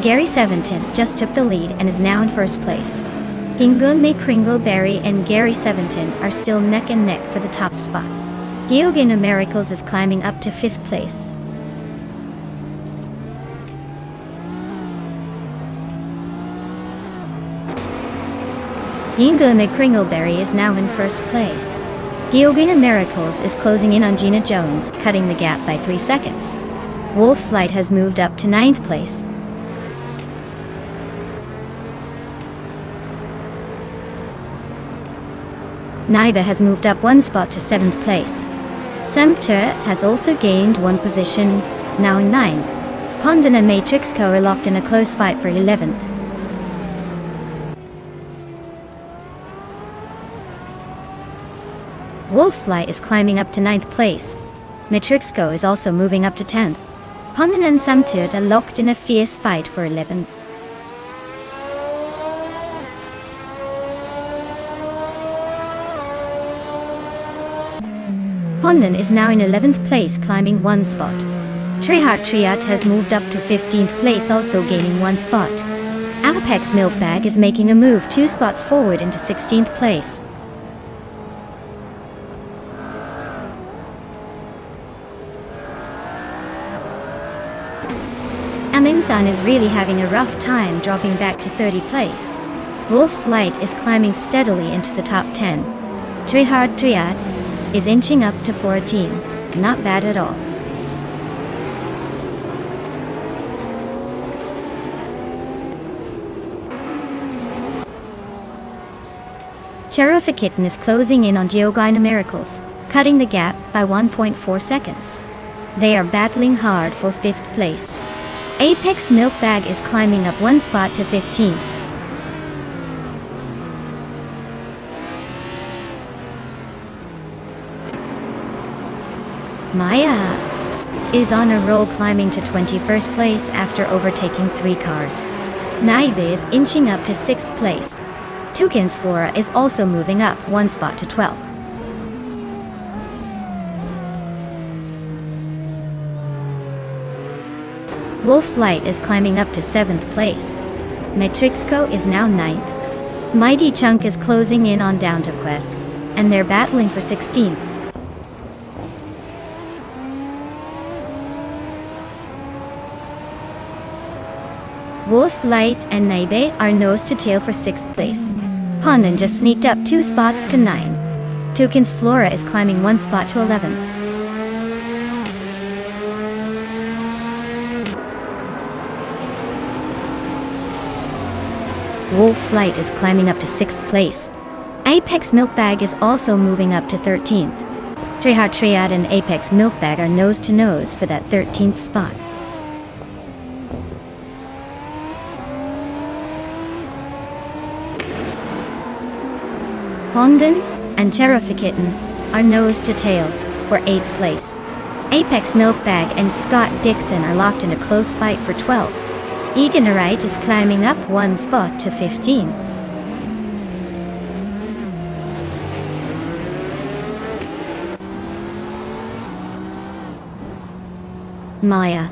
Gary 17 just took the lead and is now in 1st place. Hingle McCringleberry and Gary 17 are still neck and neck for the top spot. Geoga Miracles is climbing up to 5th place. Hingle McCringleberry is now in 1st place. Geoga Miracles is closing in on Gina Jones, cutting the gap by 3 seconds. Wolf's Light has moved up to 9th place. Nida has moved up 1 spot to 7th place. Semter has also gained 1 position, now in 9. Pondon and Matrixco are locked in a close fight for 11th. Wolf's Light is climbing up to 9th place. Matrixco is also moving up to 10th. Pondon and Samturt are locked in a fierce fight for 11th. Pondon is now in 11th place, climbing 1 spot. Treheart Triat has moved up to 15th place, also gaining 1 spot. Apex Milkbag is making a move 2 spots forward into 16th place. Aminsan is really having a rough time, dropping back to 30th place. Wolf's Light is climbing steadily into the top 10. Treheart Triat is inching up to 14. Not bad at all. Cheroffa Kitten is closing in on Geogyna Miracles, cutting the gap by 1.4 seconds. They are battling hard for 5th place. Apex Milk Bag is climbing up 1 spot to 15. Maya is on a roll, climbing to 21st place after overtaking 3 cars. Naive is inching up to 6th place. Toucan's Flora is also moving up 1 spot to 12. Wolf's Light is climbing up to 7th place. Metrixco is now 9th. Mighty Chunk is closing in on Down to Quest, and they're battling for 16th. Wolf's Light and Naibe are nose to tail for 6th place. Hondan just sneaked up 2 spots to 9. Toucan's Flora is climbing 1 spot to 11. Wolf's Light is climbing up to 6th place. Apex Milk Bag is also moving up to 13th. Trehar Triad and Apex Milk Bag are nose to nose for that 13th spot. Hondan and Cherokitten are nose to tail for 8th place. Apex Milk Bag and Scott Dixon are locked in a close fight for 12th. Eganarite is climbing up 1 spot to 15. Maya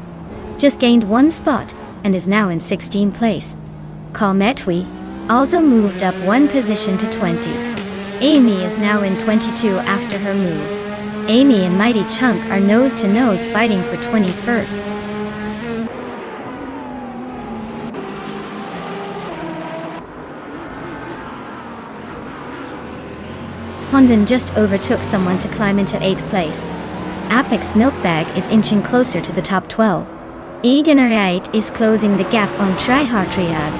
just gained 1 spot and is now in 16th place. Kalmetwi also moved up 1 position to 20. Amy is now in 22 after her move. Amy and Mighty Chunk are nose to nose fighting for 21st. Hondan just overtook someone to climb into 8th place. Apex Milk Bag is inching closer to the top 12. Eganarite is closing the gap on Trihar Triad,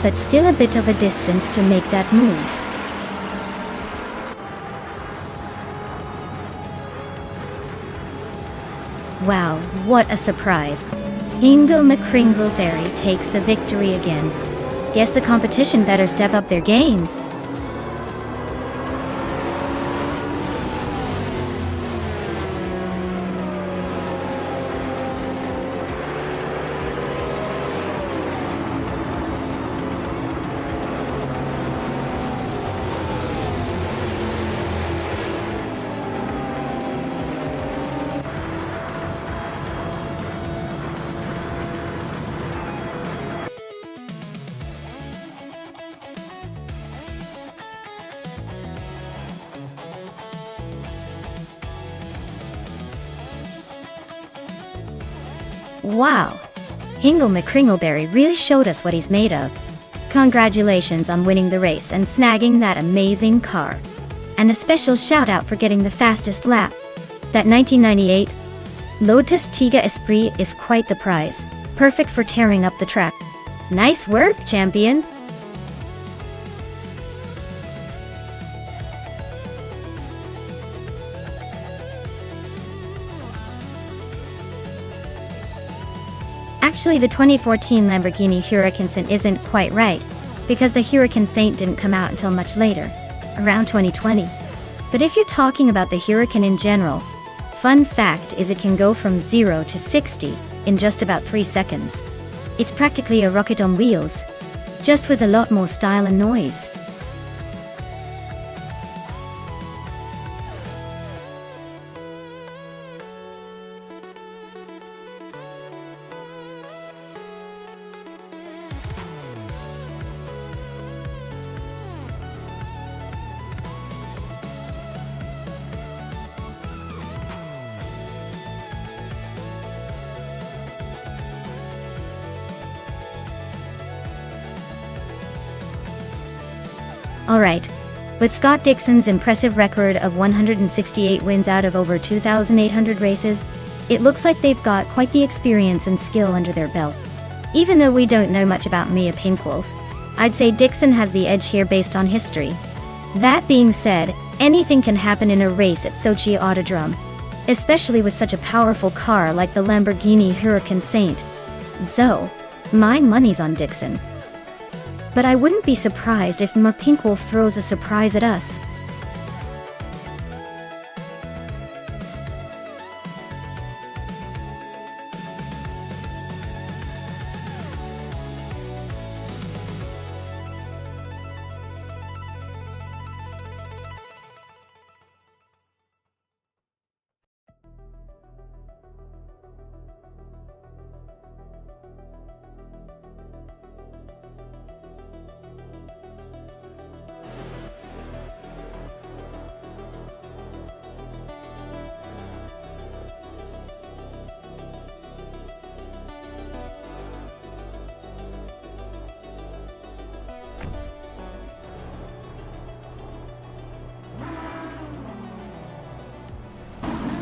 but still a bit of a distance to make that move. Wow, what a surprise. Ingle McCringleberry takes the victory again. Guess the competition better step up their game. Wow! Hingle McCringleberry really showed us what he's made of. Congratulations on winning the race and snagging that amazing car. And a special shout out for getting the fastest lap. That 1998 Lotus Tiga Esprit is quite the prize. Perfect for tearing up the track. Nice work, champion! Actually, the 2014 Lamborghini Huracan Saint isn't quite right, because the Huracan Saint didn't come out until much later, around 2020. But if you're talking about the Huracan in general, fun fact is it can go from 0 to 60 in just about 3 seconds. It's practically a rocket on wheels, just with a lot more style and noise. Alright, with Scott Dixon's impressive record of 168 wins out of over 2,800 races, it looks like they've got quite the experience and skill under their belt. Even though we don't know much about Mia Pinkwolf, I'd say Dixon has the edge here based on history. That being said, anything can happen in a race at Sochi Autodrome. especially with such a powerful car like the Lamborghini Huracan Saint. So, my money's on Dixon. But I wouldn't be surprised if Pink Wolf throws a surprise at us.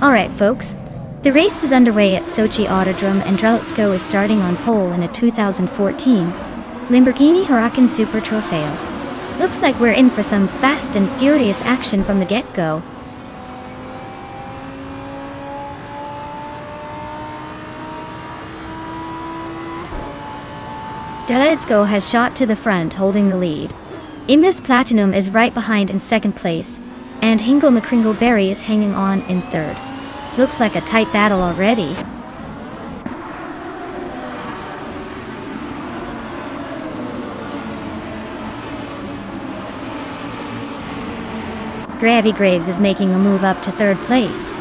Alright folks, the race is underway at Sochi Autodrome and Drelitsko is starting on pole in a 2014 Lamborghini Huracan Super Trofeo. Looks like we're in for some fast and furious action from the get-go. Drelitsko has shot to the front holding the lead. Imdus Platinum is right behind in second place, and Hingle McCringleberry is hanging on in third. Looks like a tight battle already. Gravy Graves is making a move up to third place.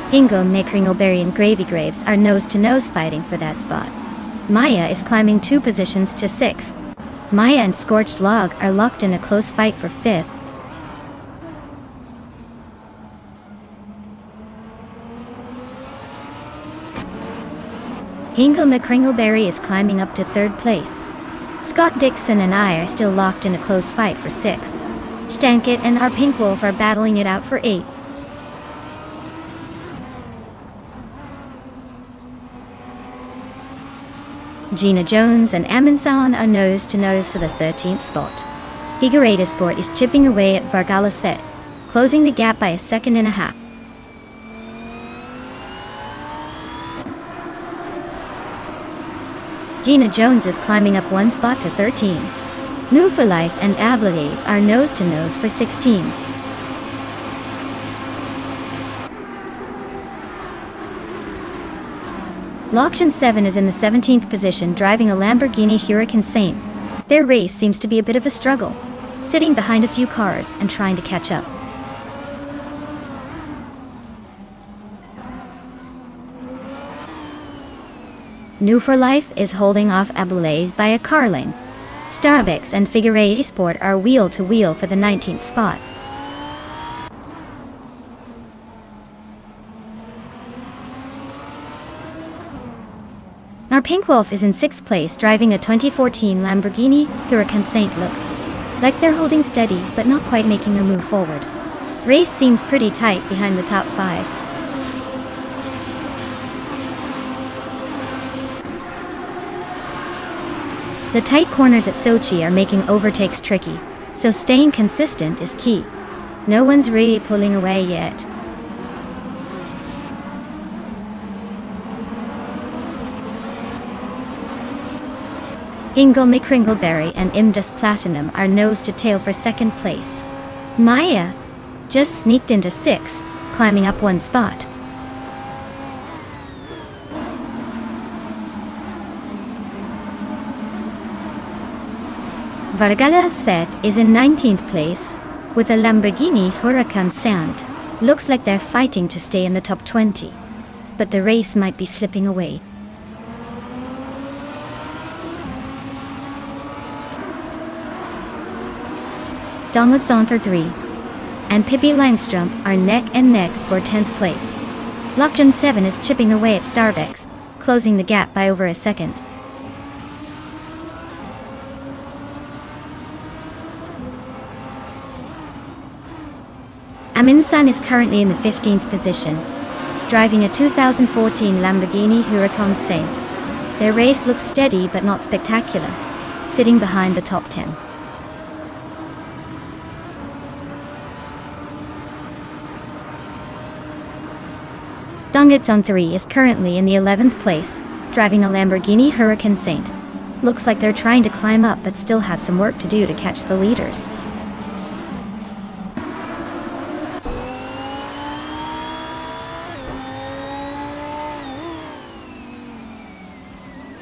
Hingle McCringleberry and Gravy Graves are nose-to-nose fighting for that spot. Maya is climbing 2 positions to 6th. Maya and Scorched Log are locked in a close fight for 5th. Hingle McCringleberry is climbing up to 3rd place. Scott Dixon and I are still locked in a close fight for 6th. Stankit and our Pink Wolf are battling it out for 8th. Gina Jones and Amundsen are nose-to-nose for the 13th spot. Gigarata Sport is chipping away at Vargalaset, closing the gap by a second and a half. Gina Jones is climbing up 1 spot to 13. New for Life and Ablaze are nose-to-nose for 16. Lockton 7 is in the 17th position driving a Lamborghini Huracan Saint. Their race seems to be a bit of a struggle, sitting behind a few cars and trying to catch up. New for Life is holding off Ablaze by a car length. Starbucks and Figure Sport are wheel-to-wheel for the 19th spot. Our Pink Wolf is in 6th place driving a 2014 Lamborghini Huracan Saint. Looks like they're holding steady but not quite making a move forward. Race seems pretty tight behind the top 5. The tight corners at Sochi are making overtakes tricky, so staying consistent is key. No one's really pulling away yet. Hingle McCringleberry and Imdus Platinum are nose-to-tail for 2nd place. Maya just sneaked into 6th, climbing up 1 spot. Vargalaset is in 19th place with a Lamborghini Huracan Saint. Looks like they're fighting to stay in the top 20, but the race might be slipping away. Donaldson for 3 and Pippi Langstrup are neck and neck for 10th place. Lockton 7 is chipping away at Starbucks, closing the gap by over a second. Amundsen is currently in the 15th position, driving a 2014 Lamborghini Huracan Saint. Their race looks steady but not spectacular, sitting behind the top 10. Dongits on 3 is currently in the 11th place, driving a Lamborghini Huracan Saint. Looks like they're trying to climb up but still have some work to do to catch the leaders.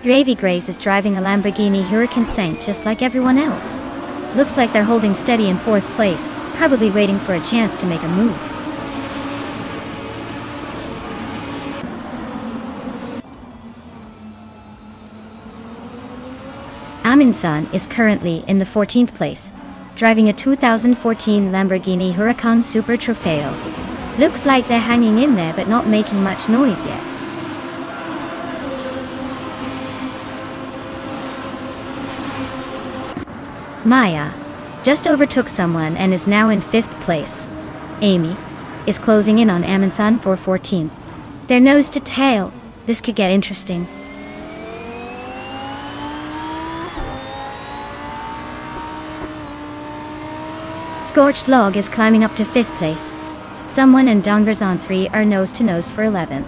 Gravy Graves is driving a Lamborghini Huracan Saint just like everyone else. Looks like they're holding steady in 4th place, probably waiting for a chance to make a move. Aminsan is currently in the 14th place, driving a 2014 Lamborghini Huracan Super Trofeo. Looks like they're hanging in there but not making much noise yet. Maya just overtook someone and is now in 5th place. Amy is closing in on Aminsan for 14th. They're nose to tail. This could get interesting. Scorched Log is climbing up to 5th place. Someone and Dongrazon 3 are nose to nose for 11th.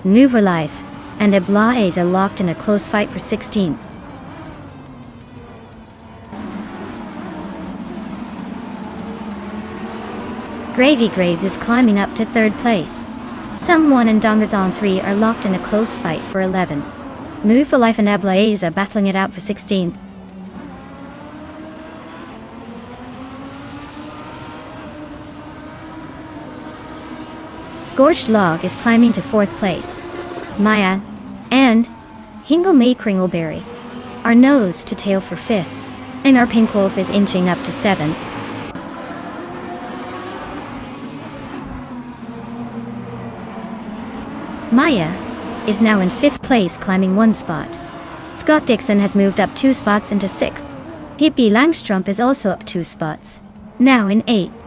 Nouveau Life and Eblaes are locked in a close fight for 16th. Gravy Graves is climbing up to 3rd place. Someone and Dongrazon 3 are locked in a close fight for 11th. Nouveau Life and Eblaes are battling it out for 16th. Scorched Log is climbing to 4th place. Maya and Hingle May Kringleberry are nose to tail for 5th, and our Pink Wolf is inching up to 7th. Maya is now in 5th place, climbing 1 spot. Scott Dixon has moved up 2 spots into 6th. Pippi Langstrumpf is also up 2 spots, now in 8th.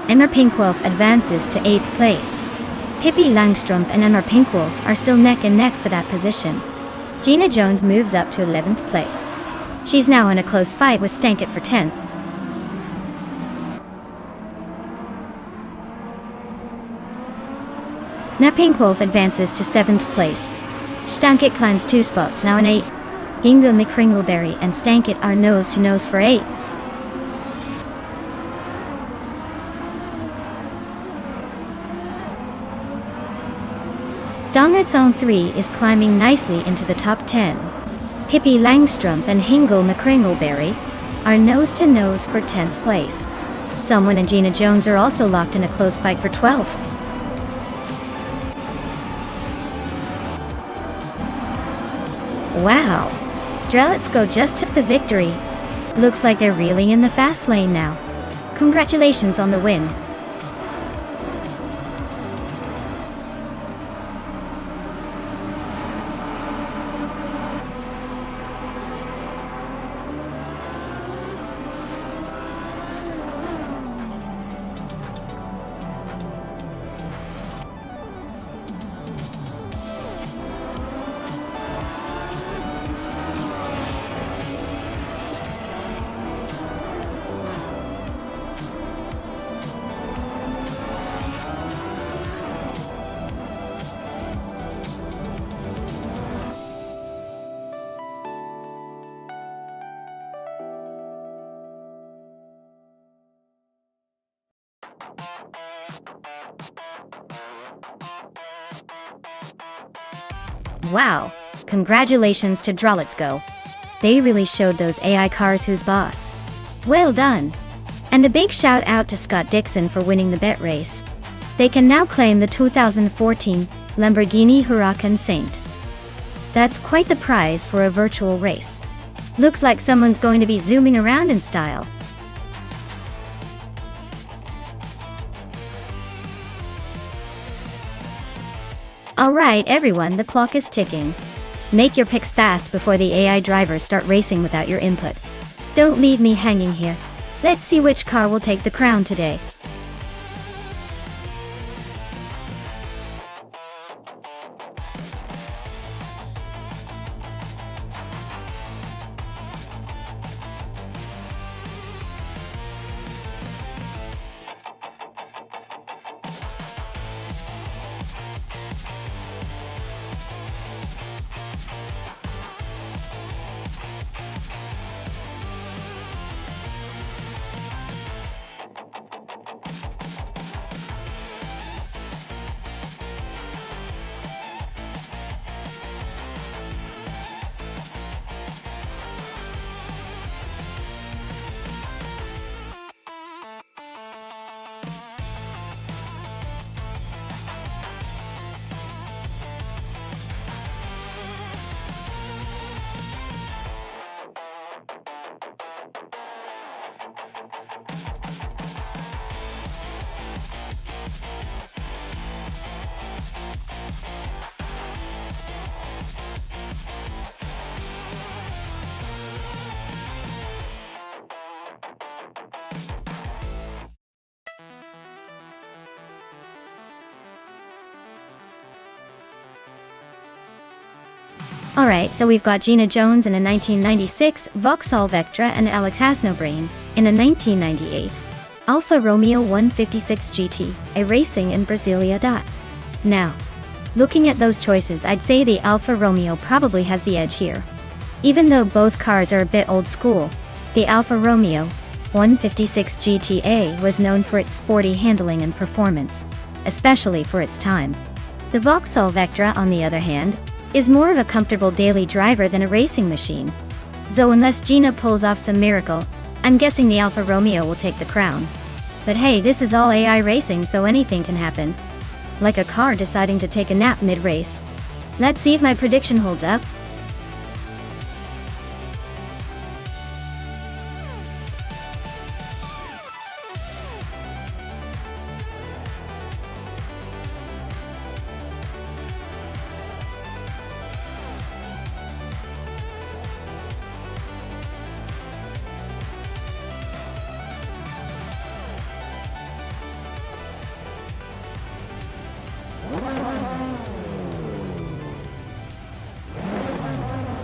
Emma Pinkwolf advances to 8th place. Pippi Langstrumpf and Emma Pinkwolf are still neck and neck for that position. Gina Jones moves up to 11th place. She's now in a close fight with Stankit for 10th. Now Pinkwolf advances to 7th place. Stankit climbs 2 spots, now in 8th. Hingle McCringleberry and Stankit are nose to nose for 8th. Dongrazon 3 is climbing nicely into the top 10. Pippi Langstrumpf and Hingle McCringleberry are nose to nose for 10th place. Someone and Gina Jones are also locked in a close fight for 12th. Wow! Let's Go just took the victory. Looks like they're really in the fast lane now. Congratulations on the win. Wow! Congratulations to Let's Go. They really showed those AI cars who's boss. Well done! And a big shout out to Scott Dixon for winning the bet race. They can now claim the 2014 Lamborghini Huracan Saint. That's quite the prize for a virtual race. Looks like someone's going to be zooming around in style. Alright everyone, the clock is ticking. Make your picks fast before the AI drivers start racing without your input. Don't leave me hanging here. Let's see which car will take the crown today. Alright, so we've got Gina Jones in a 1996 Vauxhall Vectra and Alex Hasnobrain in a 1998 Alfa Romeo 156 GT, a racing in Brasilia. Now, looking at those choices, I'd say the Alfa Romeo probably has the edge here. Even though both cars are a bit old school, the Alfa Romeo 156 GTA was known for its sporty handling and performance, especially for its time. The Vauxhall Vectra, on the other hand, is more of a comfortable daily driver than a racing machine. So unless Gina pulls off some miracle, I'm guessing the Alfa Romeo will take the crown. But hey, this is all AI racing, so anything can happen. Like a car deciding to take a nap mid-race. Let's see if my prediction holds up.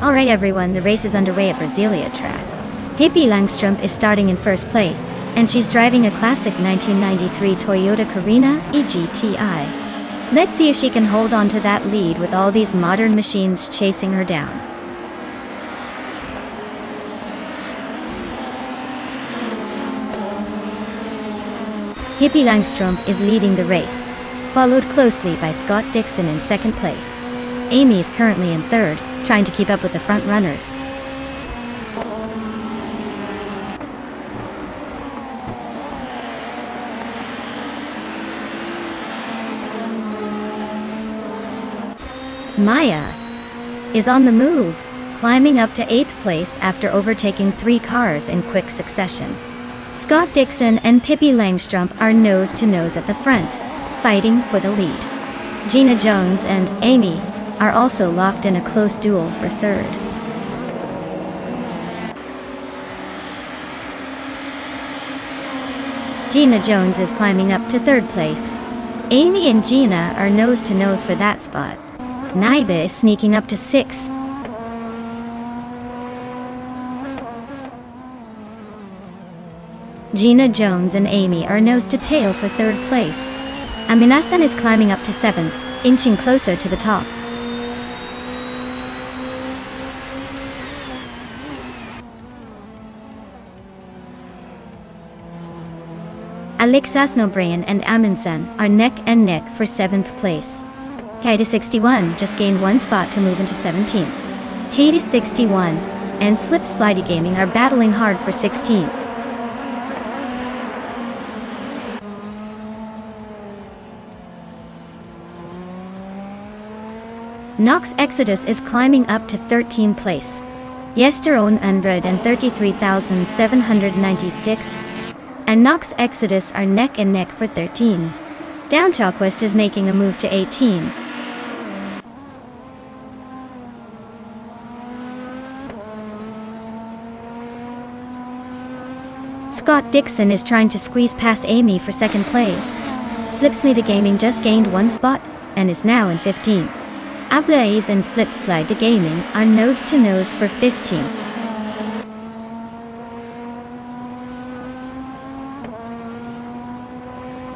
Alright everyone, the race is underway at Brasilia track. Pippi Langstrump is starting in first place, and she's driving a classic 1993 Toyota Carina eGTI. Let's see if she can hold on to that lead with all these modern machines chasing her down. Pippi Langstrump is leading the race, followed closely by Scott Dixon in second place. Amy is currently in third, trying to keep up with the front runners. Maya is on the move, climbing up to 8th place after overtaking 3 cars in quick succession. Scott Dixon and Pippi Langstrump are nose to nose at the front, fighting for the lead. Gina Jones and Amy are also locked in a close duel for third. Gina Jones is climbing up to third place. Amy and Gina are nose to nose for that spot. Naiba is sneaking up to 6th. Gina Jones and Amy are nose to tail for third place. Aminasan is climbing up to 7th, inching closer to the top. Alex Hasnobrain and Amundsen are neck and neck for 7th place. Kaida 61 just gained 1 spot to move into 17th. Kaida 61 and Slip Slidey Gaming are battling hard for 16th. Nox Exodus is climbing up to 13th place. Yester 133,796 and Nox Exodus are neck and neck for 13. Down Chalquist is making a move to 18. Scott Dixon is trying to squeeze past Amy for 2nd place. Slipslide Gaming just gained 1 spot and is now in 15th. Ablaze and Slipslide Gaming are nose to nose for 15th.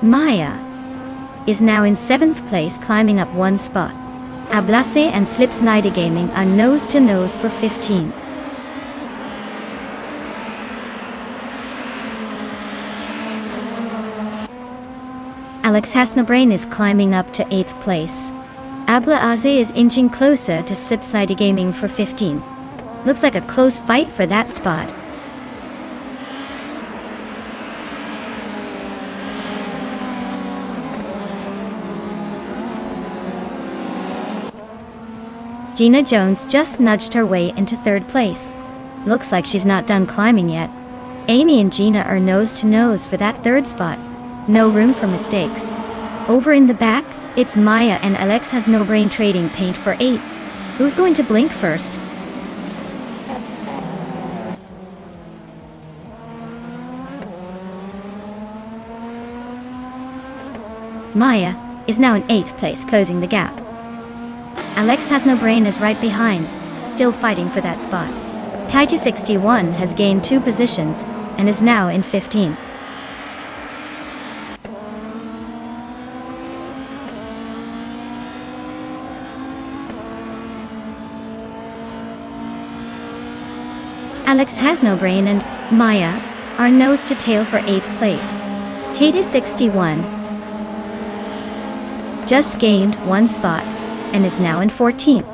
Maya is now in 7th place, climbing up 1 spot. Ablase and Slipslide Gaming are nose to nose for 15th. Alex Hasnobrain is climbing up to 8th place. Abla Aze is inching closer to Slipslide Gaming for 15th. Looks like a close fight for that spot. Gina Jones just nudged her way into 3rd place. Looks like she's not done climbing yet. Amy and Gina are nose to nose for that 3rd spot. No room for mistakes. Over in the back, it's Maya and Alex Hasnobrain trading paint for 8. Who's going to blink first? Maya is now in 8th place, closing the gap. Alex Has No Brain is right behind, still fighting for that spot. Titus 61 has gained 2 positions and is now in 15. Alex Has No Brain and Maya are nose to tail for 8th place. Titus 61 just gained 1 spot and is now in 14th.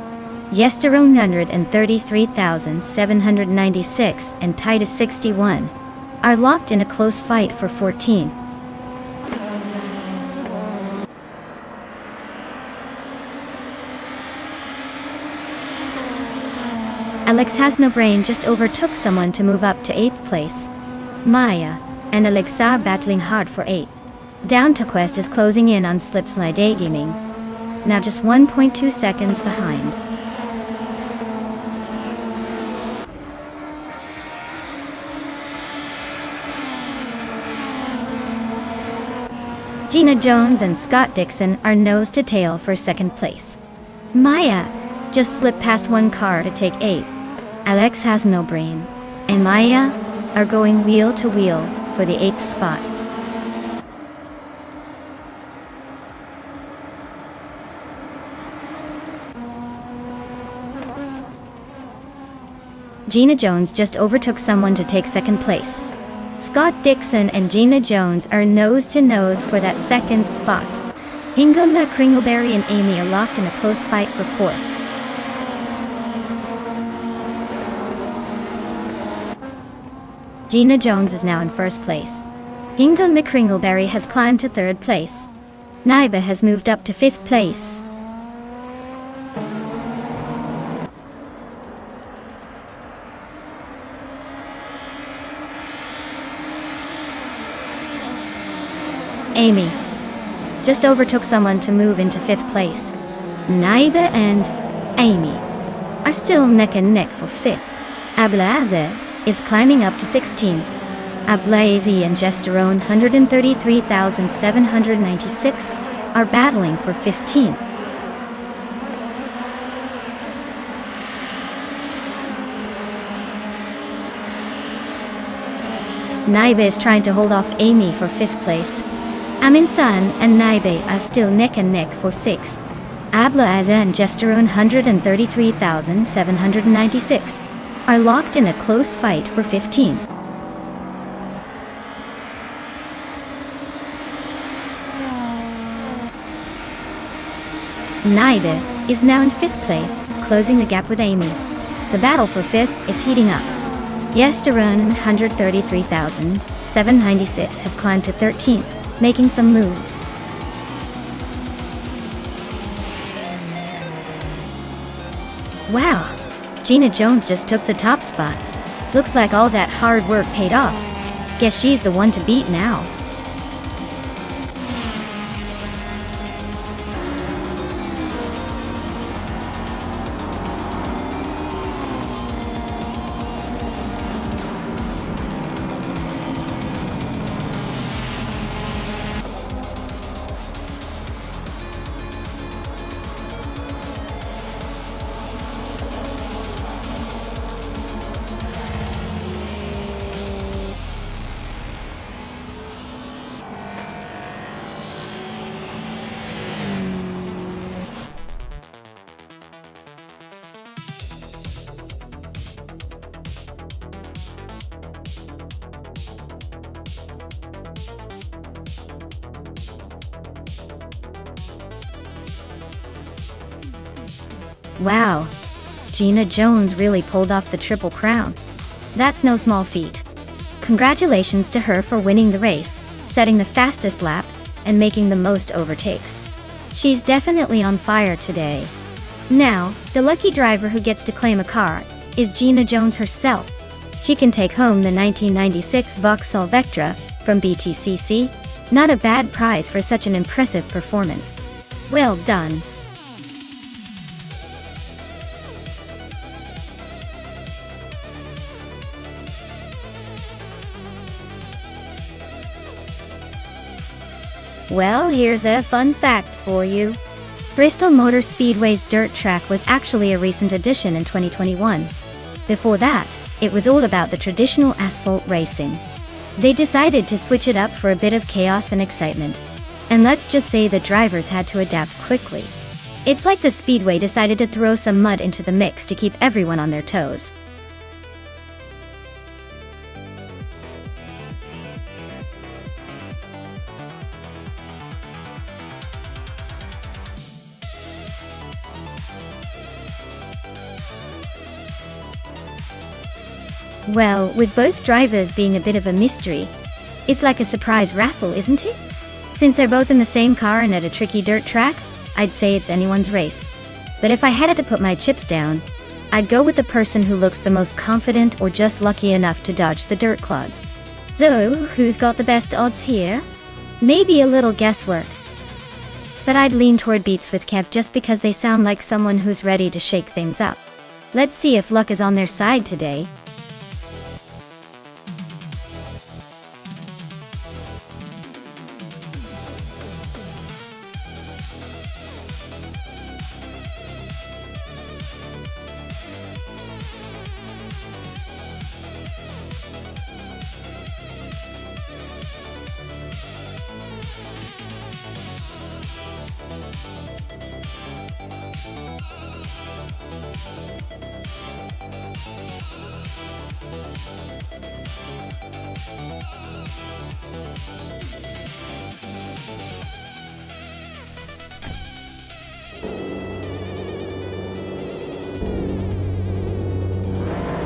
Yesteron 133,796 and Titus 61 are locked in a close fight for 14. Alex Has No Brain just overtook someone to move up to 8th place. Maya and Alex are battling hard for 8. Down to Quest is closing in on Slipslide Gaming, now just 1.2 seconds behind. Gina Jones and Scott Dixon are nose to tail for 2nd place. Maya just slipped past 1 car to take 8. Alex Has No Brain and Maya are going wheel to wheel for the 8th spot. Gina Jones just overtook someone to take 2nd place. Scott Dixon and Gina Jones are nose to nose for that 2nd spot. Hingelma, Kringleberry and Amy are locked in a close fight for 4th. Gina Jones is now in 1st place. Hingle McCringleberry has climbed to 3rd place. Naiba has moved up to 5th place. Amy just overtook someone to move into 5th place. Naiba and Amy are still neck and neck for 5th. Ablaze is climbing up to 16. Ablaze and Gesterone 133,796 are battling for 15. Naibe is trying to hold off Amy for 5th place. Amin San and Naibe are still neck and neck for 6th. Ablaze and Gesterone 133,796 are locked in a close fight for 15. Naibe is now in 5th place, closing the gap with Amy. The battle for 5th is heating up. Yesterun 133,796 has climbed to 13th, making some moves. Wow, Gina Jones just took the top spot. Looks like all that hard work paid off. Guess she's the one to beat now. Wow, Gina Jones really pulled off the Triple Crown. That's no small feat. Congratulations to her for winning the race, setting the fastest lap, and making the most overtakes. She's definitely on fire today. Now, the lucky driver who gets to claim a car is Gina Jones herself. She can take home the 1996 Vauxhall Vectra from BTCC. Not a bad prize for such an impressive performance. Well done. Well, here's a fun fact for you. Bristol Motor Speedway's dirt track was actually a recent addition in 2021. Before that, it was all about the traditional asphalt racing. They decided to switch it up for a bit of chaos and excitement. And let's just say the drivers had to adapt quickly. It's like the Speedway decided to throw some mud into the mix to keep everyone on their toes. Well, with both drivers being a bit of a mystery, it's like a surprise raffle, isn't it? Since they're both in the same car and at a tricky dirt track, I'd say it's anyone's race. But if I had to put my chips down, I'd go with the person who looks the most confident or just lucky enough to dodge the dirt clods. So, who's got the best odds here? Maybe a little guesswork. But I'd lean toward Beats with Kev just because they sound like someone who's ready to shake things up. Let's see if luck is on their side today.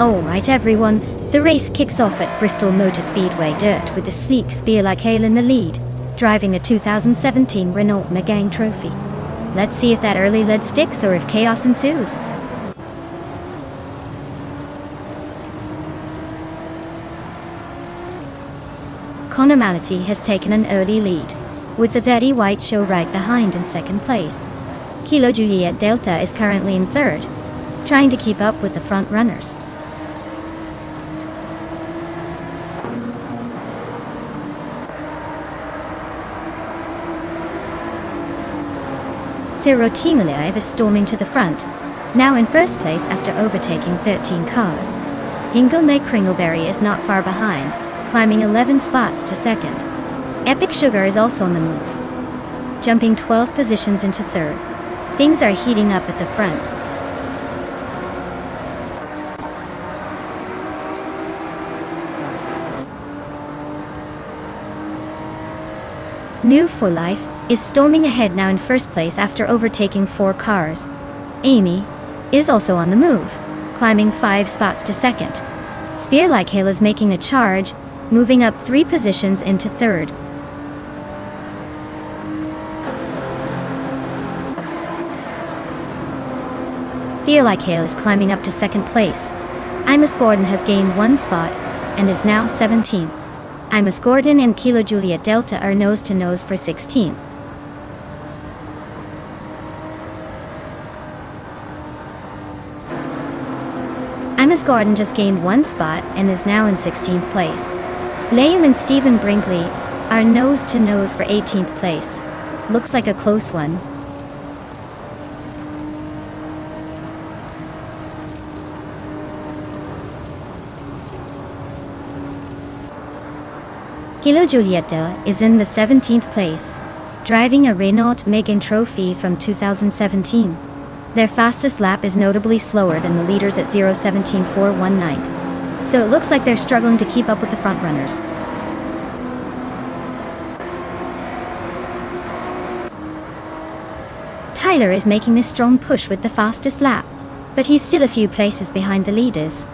Alright everyone, the race kicks off at Bristol Motor Speedway Dirt with the sleek Spear-like Hale in the lead, driving a 2017 Renault Megane Trophy. Let's see if that early lead sticks or if chaos ensues. Connor Mality has taken an early lead, with the 30 White Show right behind in second place. Kilo Juliet Delta is currently in third, trying to keep up with the front runners. Zero Team Alive is storming to the front, now in first place after overtaking 13 cars. Ingle Meg Kringleberry is not far behind, climbing 11 spots to second. Epic Sugar is also on the move, jumping 12 positions into third. Things are heating up at the front. New for Life is storming ahead now in first place after overtaking 4 cars. Amy is also on the move, climbing 5 spots to second. Spear-like Hale is making a charge, moving up 3 positions into third. Spear-like Hale is climbing up to second place. Imus Gordon has gained 1 spot and is now 17th. Imus Gordon and Kilo Juliet Delta are nose to nose for 16th. Imus Gordon just gained 1 spot and is now in 16th place. Liam and Stephen Brinkley are nose to nose for 18th place. Looks like a close one. Kilo Giulietta is in the 17th place, driving a Renault Megane Trophy from 2017. Their fastest lap is notably slower than the leaders at 0:17.419, so it looks like they're struggling to keep up with the front runners. Tyler is making a strong push with the fastest lap, but he's still a few places behind the leaders.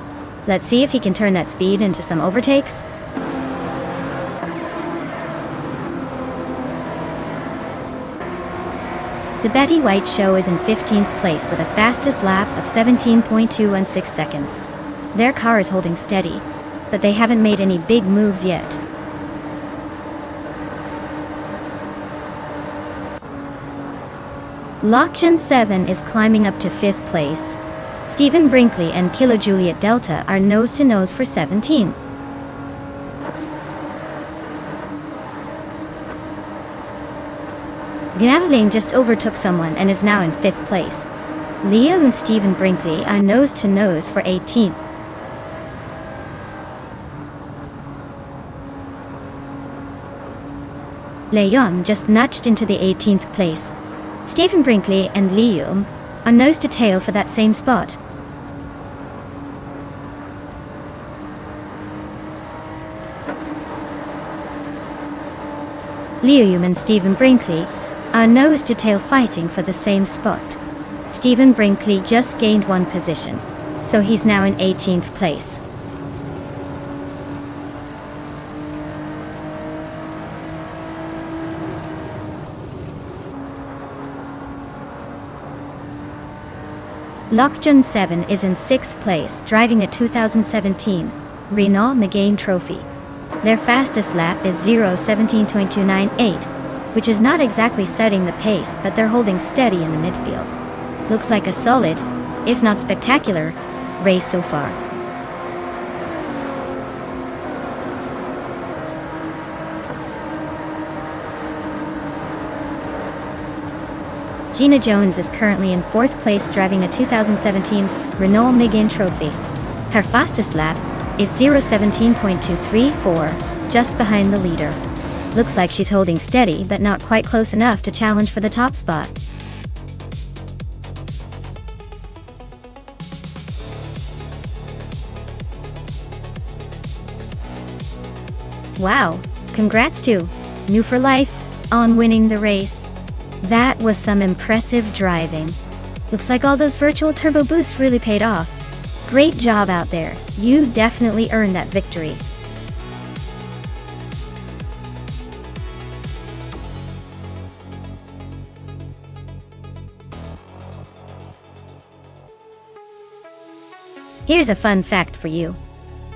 Let's see if he can turn that speed into some overtakes. The Betty White Show is in 15th place with a fastest lap of 17.216 seconds. Their car is holding steady, but they haven't made any big moves yet. Lockchan 7 is climbing up to 5th place. Stephen Brinkley and Kilo Juliet Delta are nose to nose for 17. Gnabling just overtook someone and is now in 5th place. Leo and Stephen Brinkley are nose to nose for 18th. Leon just nudged into the 18th place. Stephen Brinkley and Liam are nose to tail for that same spot. Liam and Stephen Brinkley are nose to tail fighting for the same spot. Stephen Brinkley just gained 1 position, so he's now in 18th place. Lockjun 7 is in 6th place, driving a 2017 Renault Megane Trophy. Their fastest lap is 0:17.298, which is not exactly setting the pace, but they're holding steady in the midfield. Looks like a solid, if not spectacular, race so far. Gina Jones is currently in 4th place, driving a 2017 Renault Megane Trophy. Her fastest lap is 0:17.234, just behind the leader. Looks like she's holding steady, but not quite close enough to challenge for the top spot. Wow, congrats to New for Life on winning the race. That was some impressive driving. Looks like all those virtual turbo boosts really paid off. Great job out there. You definitely earned that victory. Here's a fun fact for you.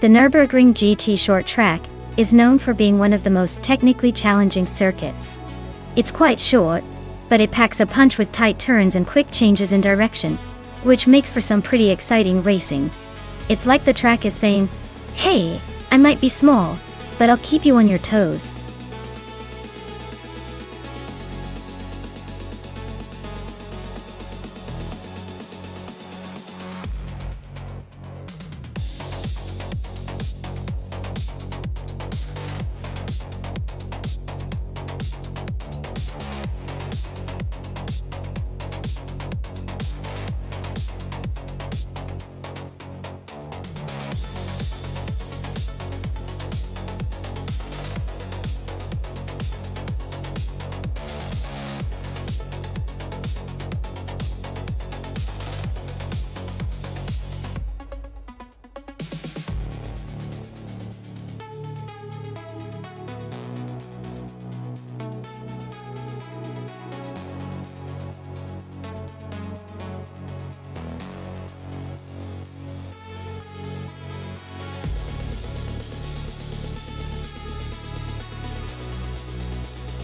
The Nürburgring GT short track is known for being one of the most technically challenging circuits. It's quite short, but it packs a punch with tight turns and quick changes in direction, which makes for some pretty exciting racing. It's like the track is saying, "Hey, I might be small, but I'll keep you on your toes."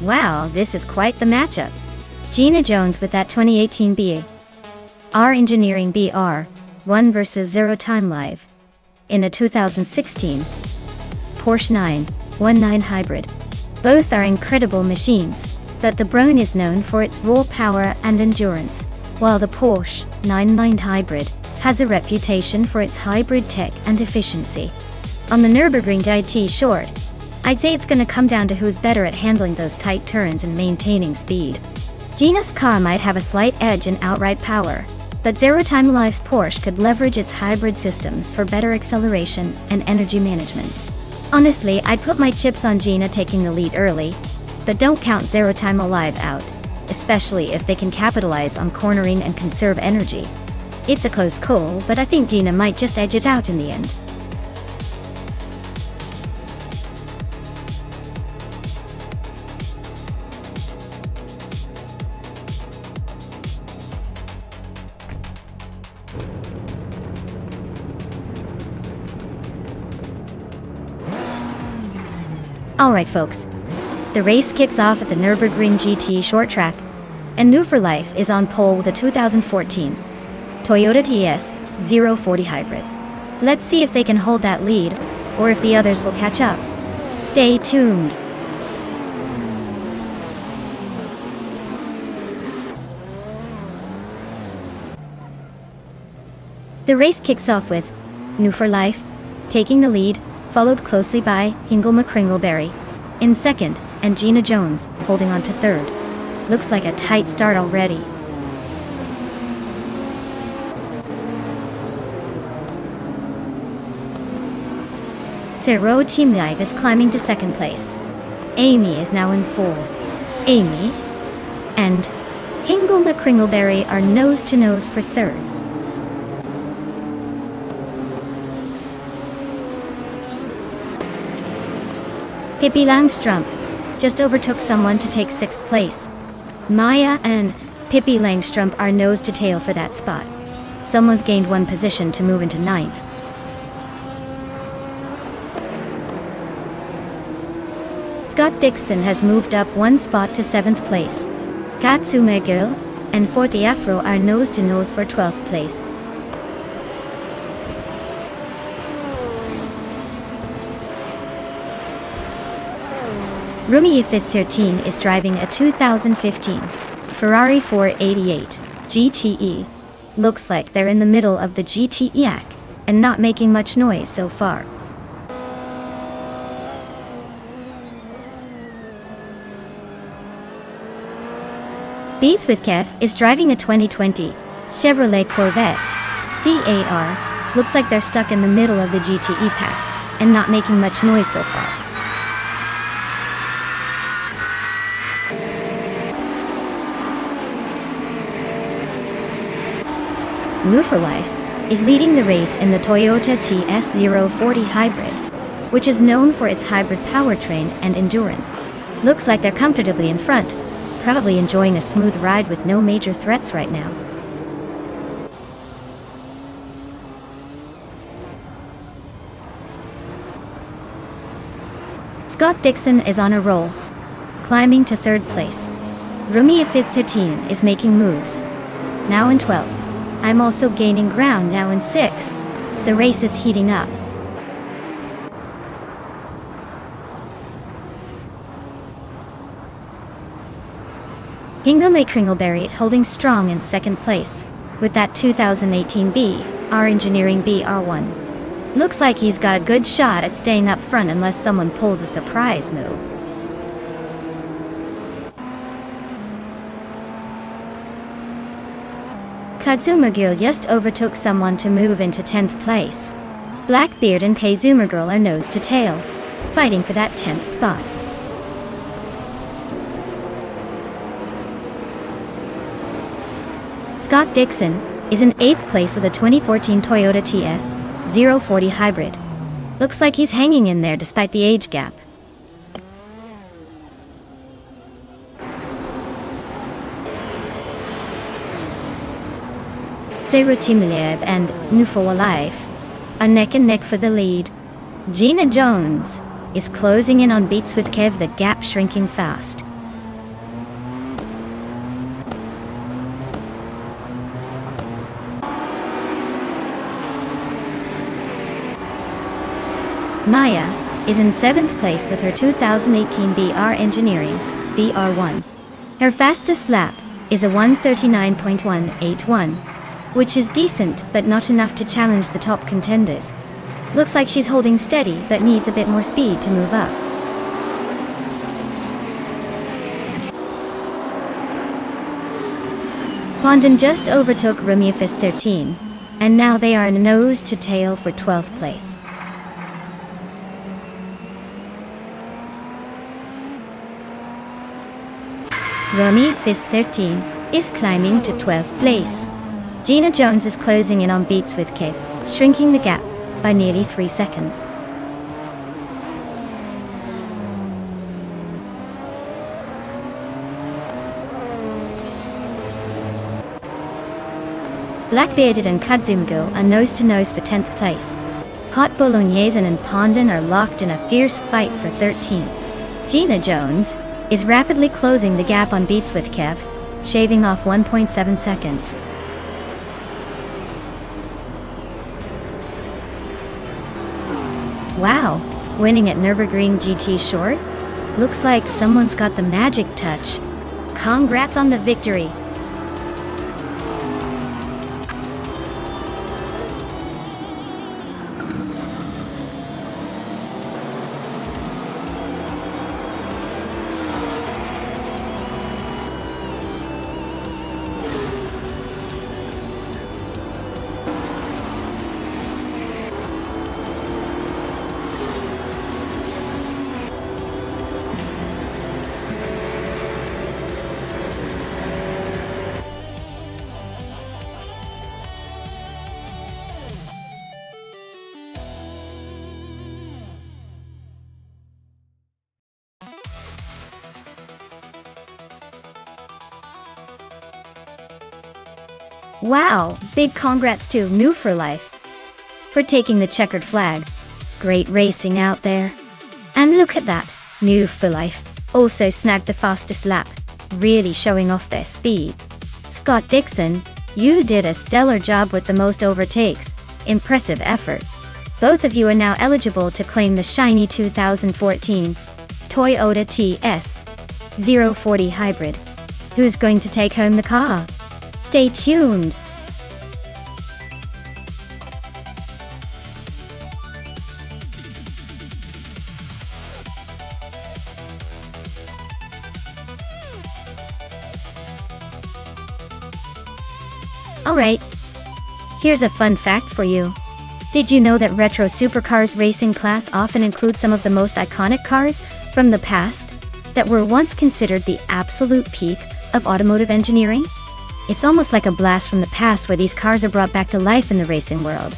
Wow, this is quite the matchup. Gina Jones with that 2018 BR Engineering BR1 versus Zero Time Live in a 2016 Porsche 919 Hybrid. Both are incredible machines, but the Braun is known for its raw power and endurance, while the Porsche 919 Hybrid has a reputation for its hybrid tech and efficiency. On the Nürburgring GT short, I'd say it's gonna come down to who's better at handling those tight turns and maintaining speed. Gina's car might have a slight edge in outright power, but Zero Time Live's Porsche could leverage its hybrid systems for better acceleration and energy management. Honestly, I'd put my chips on Gina taking the lead early, but don't count Zero Time Alive out, especially if they can capitalize on cornering and conserve energy. It's a close call, but I think Gina might just edge it out in the end. Alright folks, the race kicks off at the Nürburgring GT short track, and New for Life is on pole with a 2014 Toyota TS 040 Hybrid. Let's see if they can hold that lead, or if the others will catch up. Stay tuned. The race kicks off with New for Life taking the lead, followed closely by Hingle McCringleberry in second, and Gina Jones holding on to third. Looks like a tight start already. Zero Team Live is climbing to second place. Amy is now in fourth. Amy and Hingle McCringleberry are nose to nose for third. Pippi Langstrumpf just overtook someone to take sixth place. Maya and Pippi Langstrumpf are nose to tail for that spot. Someone's gained one position to move into ninth. Scott Dixon has moved up one spot to seventh place. Katsume Girl and Forty Afro are nose to nose for 12th place. Rumi Fis13 is driving a 2015 Ferrari 488 GTE. Looks like they're in the middle of the GTE act and not making much noise so far. Beats with Kev is driving a 2020 Chevrolet Corvette C8R. Looks like they're stuck in the middle of the GTE pack and not making much noise so far. New for Life is leading the race in the Toyota TS040 Hybrid, which is known for its hybrid powertrain and endurance. Looks like they're comfortably in front, probably enjoying a smooth ride with no major threats right now. Scott Dixon is on a roll, climbing to third place. Rumi Fis13 is making moves, now in 12th. I'm also gaining ground, now in 6th. The race is heating up. Hingle McCringleberry is holding strong in second place, with that 2018 BR Engineering BR1. Looks like he's got a good shot at staying up front unless someone pulls a surprise move. Kazuma just overtook someone to move into 10th place. Blackbeard and Kazuma Girl are nose to tail, fighting for that 10th spot. Scott Dixon is in 8th place with a 2014 Toyota TS040 Hybrid. Looks like he's hanging in there despite the age gap. Zero Timiliev and New for Life are neck and neck for the lead. Gina Jones is closing in on Beats with Kev, the gap shrinking fast. Maya is in 7th place with her 2018 BR Engineering BR1. Her fastest lap is a 1:39.181. Which is decent, but not enough to challenge the top contenders. Looks like she's holding steady, but needs a bit more speed to move up. Blondin just overtook Rumi Fis13, and now they are nose to tail for 12th place. Rumi Fis13 is climbing to 12th place. Gina Jones is closing in on Beats with Kev, shrinking the gap by nearly 3 seconds. Blackbearded and Kazumgo are nose to nose for 10th place. Hot Bolognese and Pondon are locked in a fierce fight for 13th. Gina Jones is rapidly closing the gap on Beats with Kev, shaving off 1.7 seconds. Wow, winning at Nürburgring GT Short? Looks like someone's got the magic touch. Congrats on the victory! Wow, big congrats to New for Life for taking the checkered flag. Great racing out there. And look at that, New for Life also snagged the fastest lap, really showing off their speed. Scott Dixon, you did a stellar job with the most overtakes. Impressive effort. Both of you are now eligible to claim the shiny 2014 Toyota TS040 Hybrid. Who's going to take home the car? Stay tuned. Alright, here's a fun fact for you. Did you know that retro supercars racing class often includes some of the most iconic cars from the past that were once considered the absolute peak of automotive engineering? It's almost like a blast from the past where these cars are brought back to life in the racing world,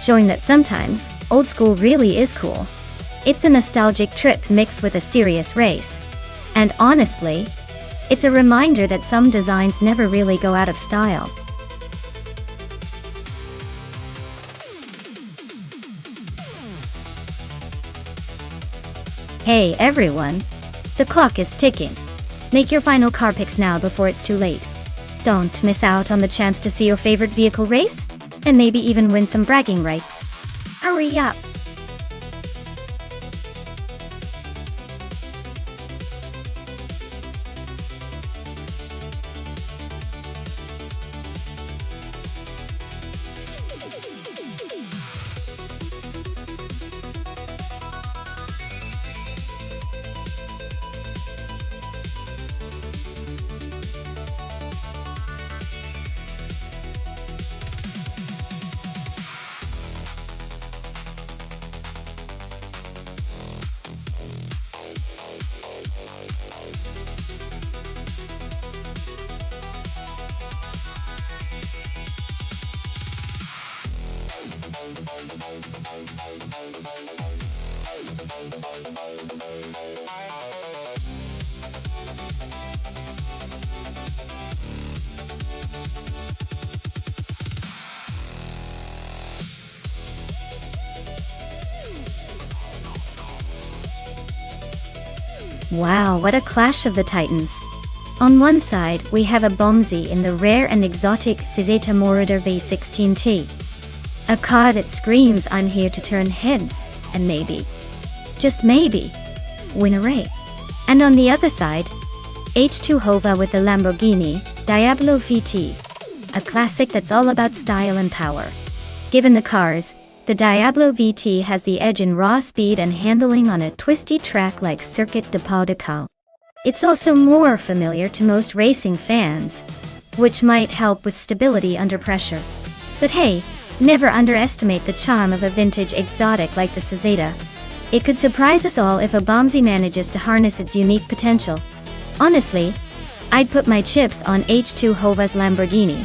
showing that sometimes old school really is cool. It's a nostalgic trip mixed with a serious race. And honestly, it's a reminder that some designs never really go out of style. Hey everyone, the clock is ticking. Make your final car picks now before it's too late. Don't miss out on the chance to see your favorite vehicle race, and maybe even win some bragging rights. Hurry up! Wow, what a clash of the titans. On one side, we have a Bomzi in the rare and exotic Cizeta Moroder V16T. A car that screams, I'm here to turn heads, and maybe, just maybe, win a race. And on the other side, H2 Hova with the Lamborghini Diablo VT, a classic that's all about style and power. Given the cars, the Diablo VT has the edge in raw speed and handling on a twisty track like Circuit de Pau de Caux. It's also more familiar to most racing fans, which might help with stability under pressure. But hey, never underestimate the charm of a vintage exotic like the Cizeta. It could surprise us all if a Bomzi manages to harness its unique potential. Honestly, I'd put my chips on H2 Hova's Lamborghini,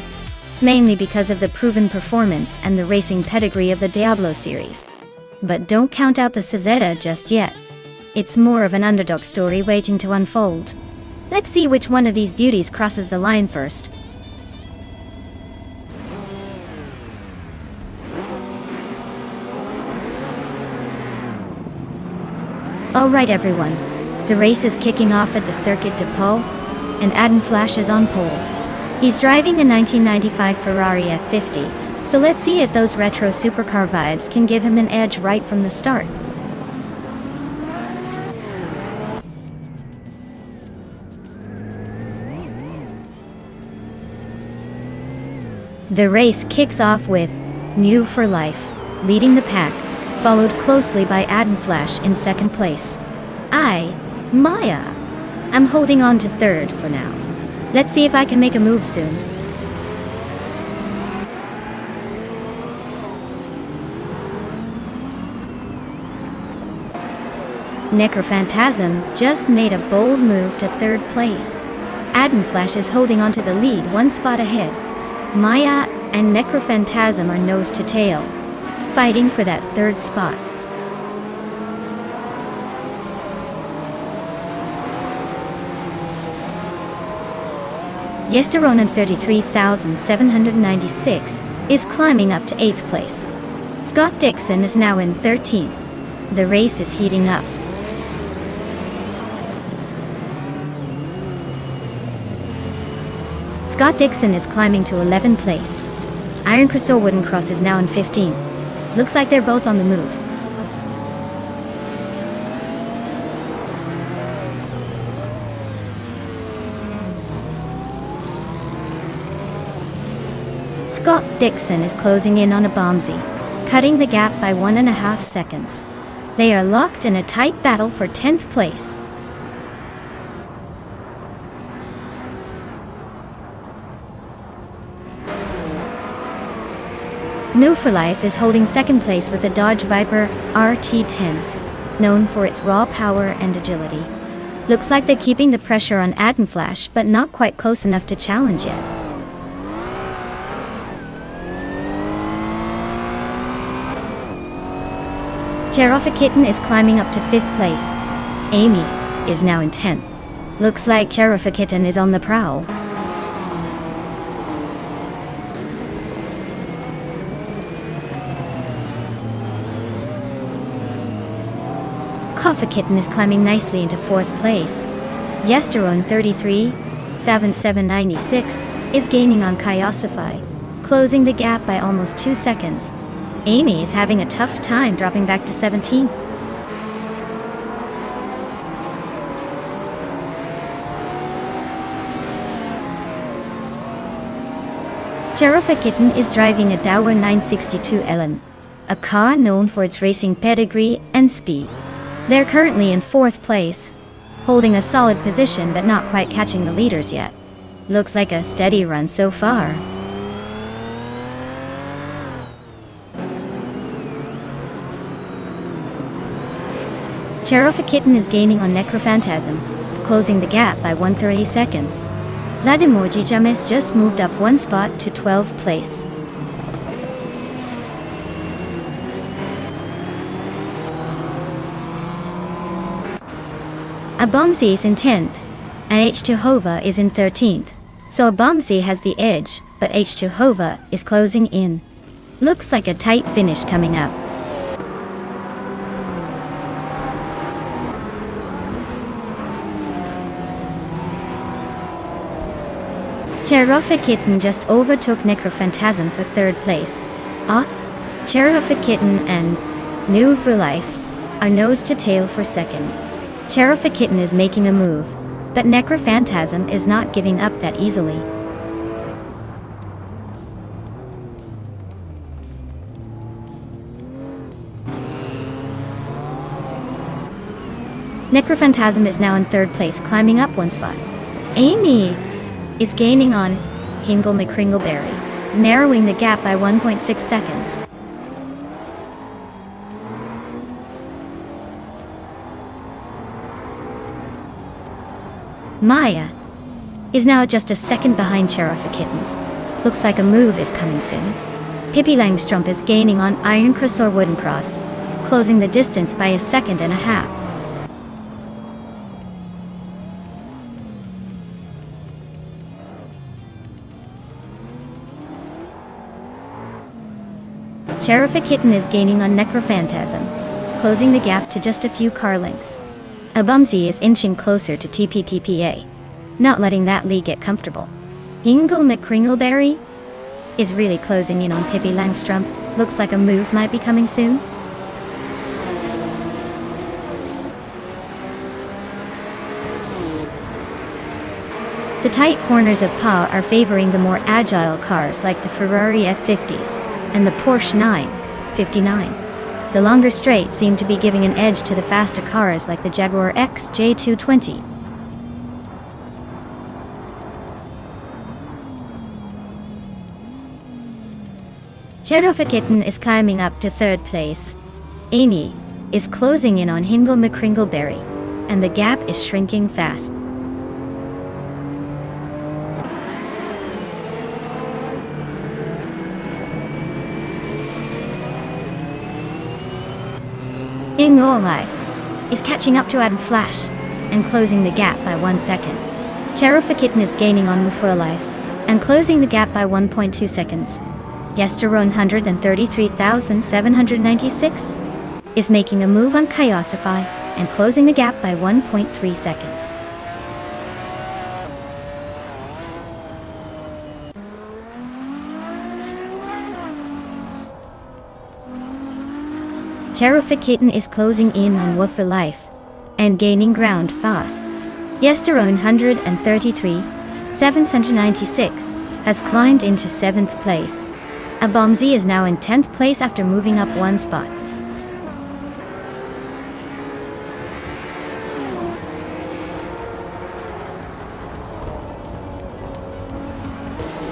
mainly because of the proven performance and the racing pedigree of the Diablo series. But don't count out the Cizeta just yet. It's more of an underdog story waiting to unfold. Let's see which one of these beauties crosses the line first. Alright everyone, the race is kicking off at the Circuit de Pau, and Adam Flash is on pole. He's driving a 1995 Ferrari F50, so let's see if those retro supercar vibes can give him an edge right from the start. The race kicks off with New for Life leading the pack, followed closely by Adam Flash in second place. Maya, I'm holding on to third for now. Let's see if I can make a move soon. Necrophantasm just made a bold move to third place. Adam Flash is holding on to the lead one spot ahead. Maya and Necrophantasm are nose to tail, fighting for that third spot. Yesteronen 33,796 is climbing up to 8th place. Scott Dixon is now in 13th. The race is heating up. Scott Dixon is climbing to 11th place. Iron Crystal Wooden Cross is now in 15th. Looks like they're both on the move. Scott Dixon is closing in on a Bombsy, cutting the gap by 1.5 seconds. They are locked in a tight battle for 10th place. New for Life is holding 2nd place with a Dodge Viper RT10, known for its raw power and agility. Looks like they're keeping the pressure on Atom Flash, but not quite close enough to challenge yet. Cheroffa Kitten is climbing up to 5th place. Amy is now in 10th. Looks like Cheroffa Kitten is on the prowl. Coffa Kitten is climbing nicely into 4th place. Yesterone 33,796 is gaining on Kyosify, closing the gap by almost 2 seconds. Amy is having a tough time dropping back to 17th. Cheroffa Kitten is driving a Dower 962 LM, a car known for its racing pedigree and speed. They're currently in 4th place, holding a solid position but not quite catching the leaders yet. Looks like a steady run so far. Cheroffa Kitten is gaining on Necrophantasm, closing the gap by 130 seconds. Zademoji James just moved up 1 spot to 12th place. Abomsi is in 10th, and H2Hova is in 13th. So Abomsi has the edge, but H2Hova is closing in. Looks like a tight finish coming up. Cheroffa Kitten just overtook Necrophantasm for 3rd place. Cheroffa Kitten and New for Life are nose to tail for 2nd. Cheroffa Kitten is making a move, but Necrophantasm is not giving up that easily. Necrophantasm is now in 3rd place, climbing up 1 spot. Amy is gaining on Hingle McCringleberry, narrowing the gap by 1.6 seconds. Maya is now just a second behind Cheroffa Kitten. Looks like a move is coming soon. Pippi Langstrump is gaining on Iron Cross or Wooden Cross, closing the distance by 1.5 seconds. Cheroffa Kitten is gaining on Necrophantasm, closing the gap to just a few car lengths. Abumsi is inching closer to TPPPA, not letting that lead get comfortable. Hingle McCringleberry is really closing in on Pippi Langstrump. Looks like a move might be coming soon. The tight corners of PA are favoring the more agile cars like the Ferrari F50s and the Porsche 959. The longer straights seem to be giving an edge to the faster cars like the Jaguar XJ220. Cheroffa Kitten is climbing up to 3rd place. Amy is closing in on Hingle McCringleberry, and the gap is shrinking fast. Ingo Life is catching up to Atom Flash and closing the gap by 1 second. Kitten is gaining on Mufra Life and closing the gap by 1.2 seconds. Yester 133,796 is making a move on Chaosify and closing the gap by 1.3 seconds. Kitten is closing in on Woofer Life and gaining ground fast. Yester 133,796 has climbed into 7th place. Abomzi is now in 10th place after moving up one spot.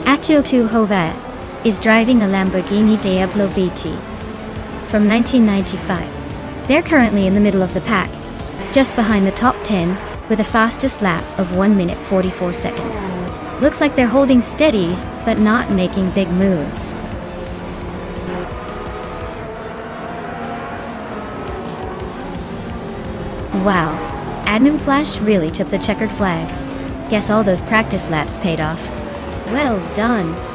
Atio2 Hova is driving a Lamborghini Diablo BT from 1995. They're currently in the middle of the pack, just behind the top 10, with a fastest lap of 1 minute 44 seconds. Looks like they're holding steady, but not making big moves. Wow, Admin Flash really took the checkered flag. Guess all those practice laps paid off. Well done.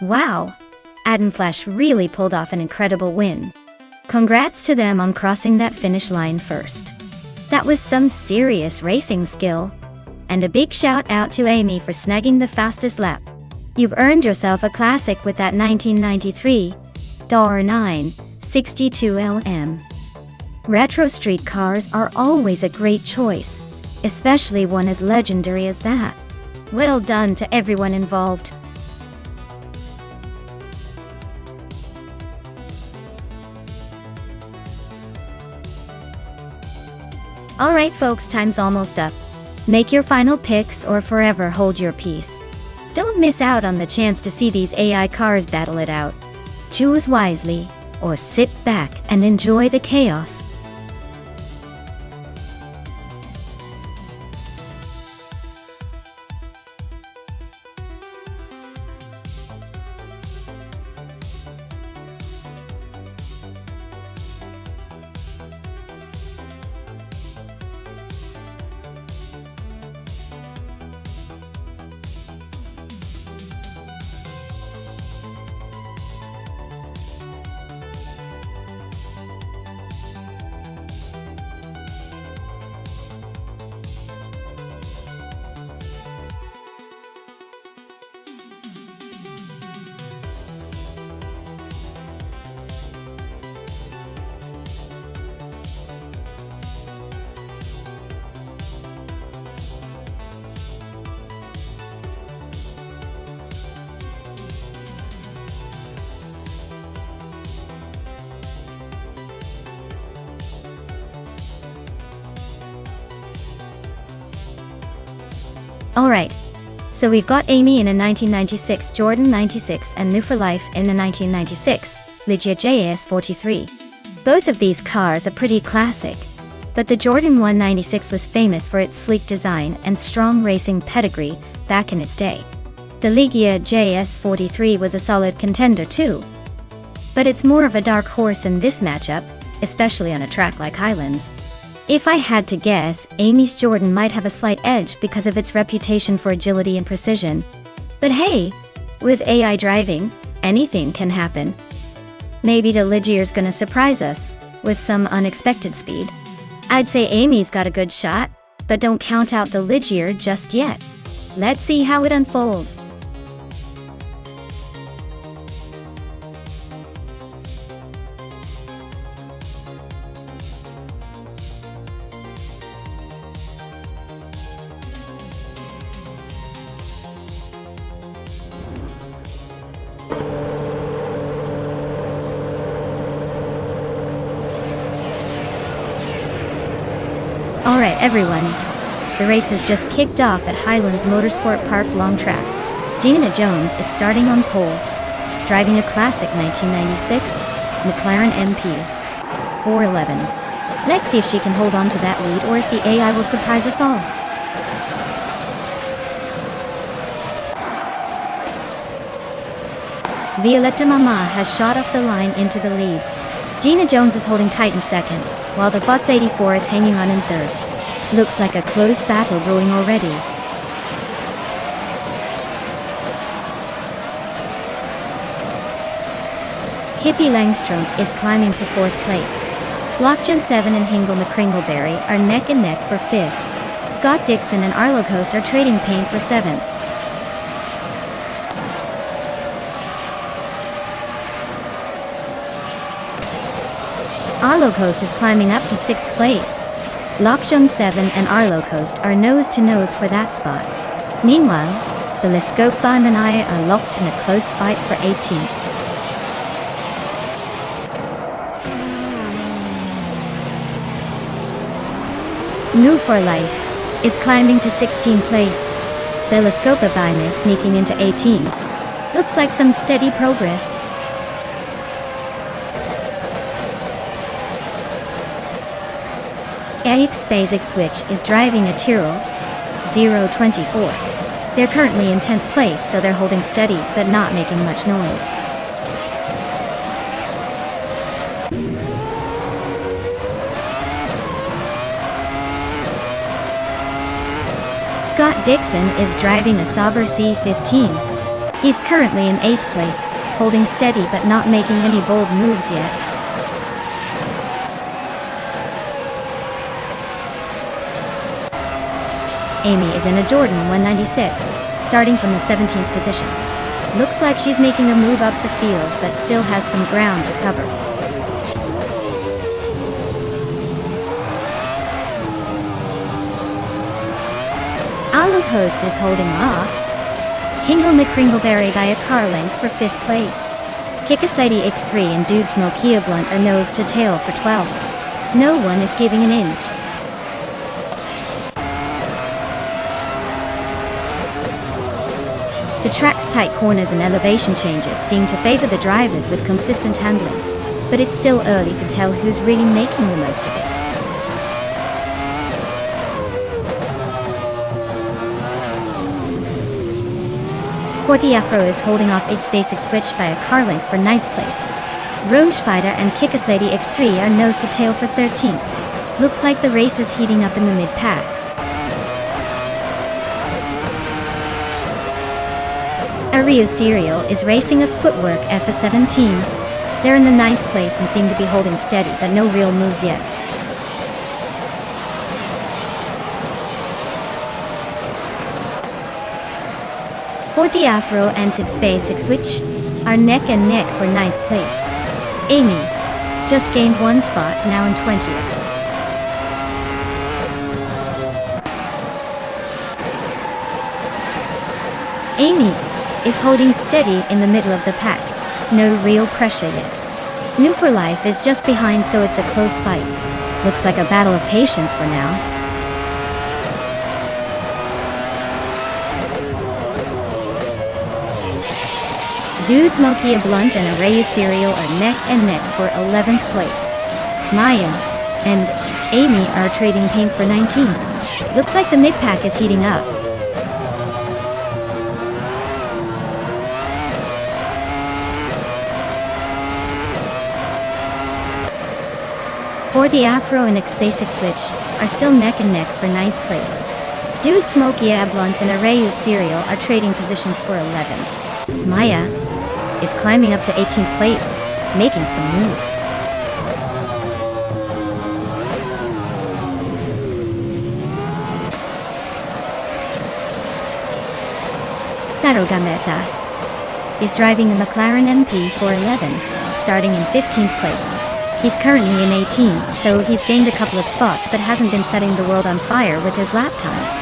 Wow, Admin Flash really pulled off an incredible win. Congrats to them on crossing that finish line first. That was some serious racing skill. And a big shout out to Amy for snagging the fastest lap. You've earned yourself a classic with that 1993 $962 LM. Retro street cars are always a great choice, especially one as legendary as that. Well done to everyone involved. Alright folks, time's almost up. Make your final picks or forever hold your peace. Don't miss out on the chance to see these AI cars battle it out. Choose wisely, or sit back and enjoy the chaos. Alright, so we've got Amy in a 1996 Jordan 96 and New for Life in a 1996 Ligia JS43. Both of these cars are pretty classic, but the Jordan 196 was famous for its sleek design and strong racing pedigree back in its day. The Ligia JS43 was a solid contender too, but it's more of a dark horse in this matchup, especially on a track like Highlands. If I had to guess, Amy's Jordan might have a slight edge because of its reputation for agility and precision. But hey, with AI driving, anything can happen. Maybe the Ligier's gonna surprise us with some unexpected speed. I'd say Amy's got a good shot, but don't count out the Ligier just yet. Let's see how it unfolds. Alright everyone, the race has just kicked off at Highlands Motorsport Park Long Track. Gina Jones is starting on pole, driving a classic 1996 McLaren MP 411. Let's see if she can hold on to that lead or if the AI will surprise us all. Violetta Mama has shot off the line into the lead. Gina Jones is holding tight in second, while the VOTS 84 is hanging on in third. Looks like a close battle brewing already. Hippie Langstrom is climbing to fourth place. Lockjan 7 and Hingle McCringleberry are neck and neck for fifth. Scott Dixon and Arlo Coast are trading paint for seventh. Arlo Coast is climbing up to 6th place. Lockjan 7 and Arlo Coast are nose to nose for that spot. Meanwhile, the Lescope by Manaya are locked in a close fight for 18th. New for Life is climbing to 16th place. The Lescope by is sneaking into 18th. Looks like some steady progress. AX Basic Switch is driving a Tyrrell 024. They're currently in 10th place, so they're holding steady but not making much noise. Scott Dixon is driving a Sauber C15. He's currently in 8th place, holding steady but not making any bold moves yet. Amy is in a Jordan 196, starting from the 17th position. Looks like she's making a move up the field, but still has some ground to cover. Arlo Coast is holding off. Hingle McCringleberry by a car length for 5th place. Kikasidi X3 and Dude Smokia Blunt are nose to tail for 12th. No one is giving an inch. The track's tight corners and elevation changes seem to favor the drivers with consistent handling, but it's still early to tell who's really making the most of it. Portiafro is holding off X Basic Switch by a car length for 9th place. Rome Spider and Kikasadi X3 are nose to tail for 13th. Looks like the race is heating up in the mid-pack. Rio Serial is racing a Footwork FA17. They're in the 9th place and seem to be holding steady, but no real moves yet. Portiafro and Six Basic Switch are neck and neck for 9th place. Amy just gained one spot, now in 20th. Amy is holding steady in the middle of the pack. No real pressure yet. New for Life is just behind, so it's a close fight. Looks like a battle of patience for now. Dude Smokia Blunt and Araya Serial are neck and neck for 11th place. Maya and Amy are trading paint for 19. Looks like the mid-pack is heating up. Portiafro and X Basic Switch are still neck and neck for 9th place. Dude Smokia Blunt and Araya Serial are trading positions for 11. Maya is climbing up to 18th place, making some moves. Gamesa is driving a McLaren MP411, starting in 15th place. He's currently in 18th, so he's gained a couple of spots but hasn't been setting the world on fire with his lap times.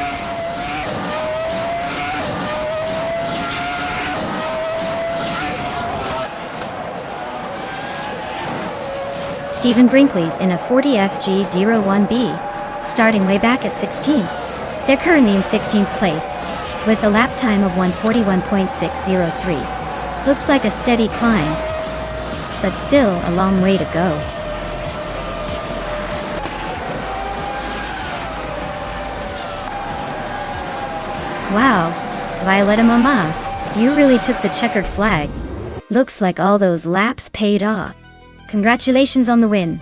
Stephen Brinkley's in a 40FG01B, starting way back at 16th. They're currently in 16th place, with a lap time of 141.603. Looks like a steady climb, but still a long way to go. Wow, Violetta Mama, you really took the checkered flag. Looks like all those laps paid off. Congratulations on the win.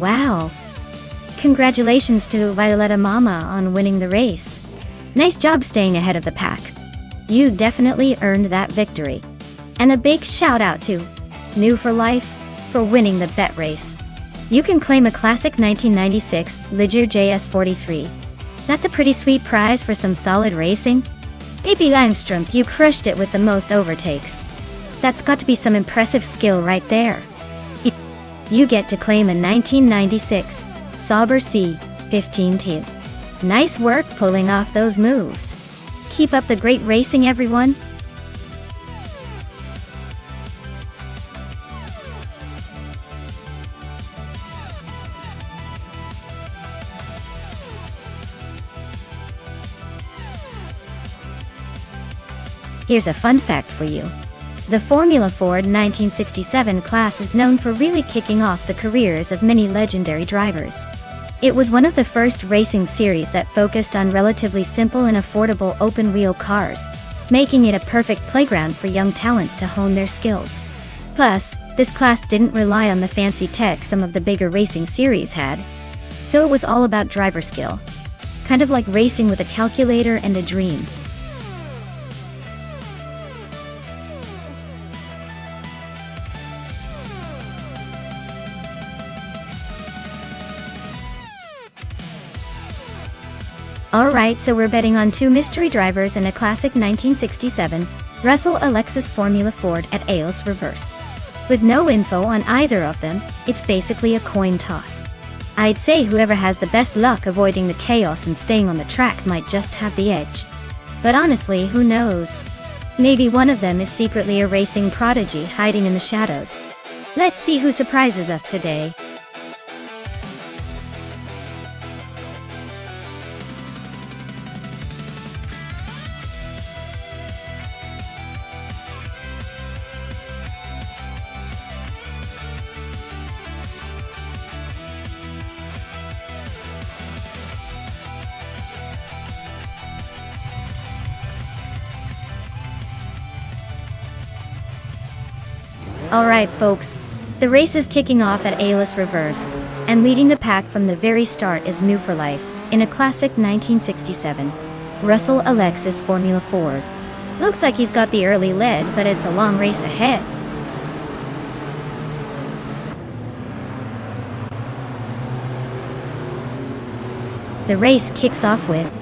Wow. Congratulations to Violetta Mama on winning the race. Nice job staying ahead of the pack. You definitely earned that victory. And a big shout out to New for Life for winning the bet race. You can claim a classic 1996 Ligier JS43. That's a pretty sweet prize for some solid racing. AP Langstrom, you crushed it with the most overtakes. That's got to be some impressive skill right there. You get to claim a 1996 Sauber C15T. Nice work pulling off those moves. Keep up the great racing, everyone. Here's a fun fact for you. The Formula Ford 1967 class is known for really kicking off the careers of many legendary drivers. It was one of the first racing series that focused on relatively simple and affordable open-wheel cars, making it a perfect playground for young talents to hone their skills. Plus, this class didn't rely on the fancy tech some of the bigger racing series had, so it was all about driver skill. Kind of like racing with a calculator and a dream. Alright, so we're betting on two mystery drivers and a classic 1967 Russell Alexis Formula Ford at Aos Reverse. With no info on either of them, it's basically a coin toss. I'd say whoever has the best luck avoiding the chaos and staying on the track might just have the edge. But honestly, who knows? Maybe one of them is secretly a racing prodigy hiding in the shadows. Let's see who surprises us today. Alright folks, the race is kicking off at Aos Reverse, and leading the pack from the very start is New for Life, in a classic 1967 Russell Alexis Formula Ford. Looks like he's got the early lead, but it's a long race ahead. The race kicks off with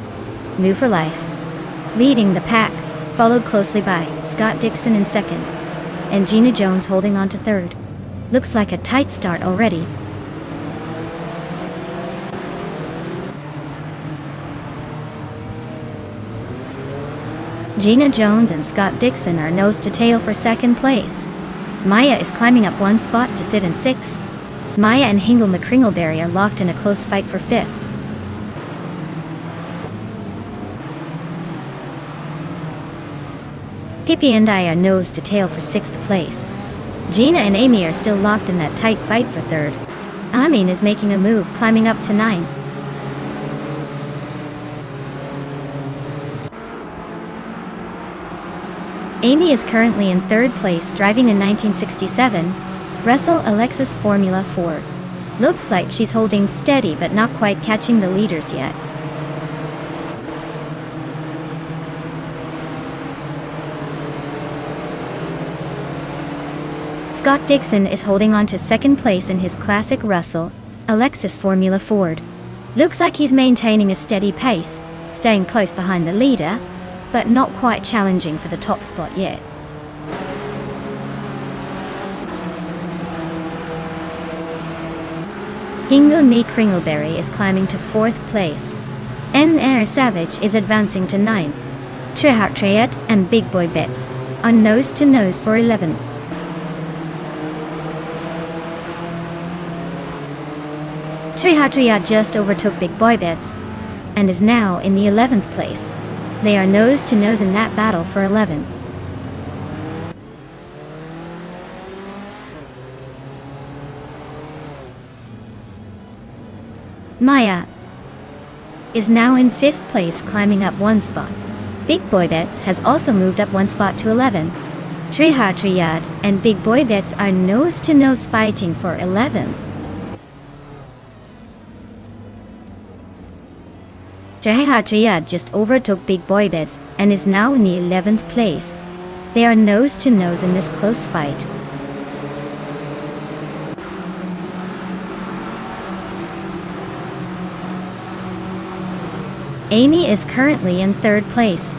New for Life leading the pack, followed closely by Scott Dixon in second, and Gina Jones holding on to third. Looks like a tight start already. Gina Jones and Scott Dixon are nose to tail for second place. Maya is climbing up one spot to sit in sixth. Maya and Hingle McCringleberry are locked in a close fight for fifth. Pippi and I are nose to tail for sixth place. Gina and Amy are still locked in that tight fight for third. Amin is making a move, climbing up to ninth. Amy is currently in third place, driving a 1967 Russell Alexis Formula Ford. Looks like she's holding steady but not quite catching the leaders yet. Scott Dixon is holding on to second place in his classic Russell Alexis Formula Ford. Looks like he's maintaining a steady pace, staying close behind the leader, but not quite challenging for the top spot yet. Hingle Me Kringleberry is climbing to 4th place. NR Savage is advancing to 9th. Trihartriat and Big Boy Bets are nose to nose for 11th. Trihartriat just overtook Big Boy Bets and is now in the 11th place. They are nose to nose in that battle for 11th. Maya is now in 5th place, climbing up 1 spot. Big Boy Bets has also moved up 1 spot to 11. Trihartriat and Big Boy Bets are nose to nose fighting for 11th. Trihartriat just overtook Big Boy Bets and is now in the 11th place. They are nose to nose in this close fight. Amy is currently in 3rd place,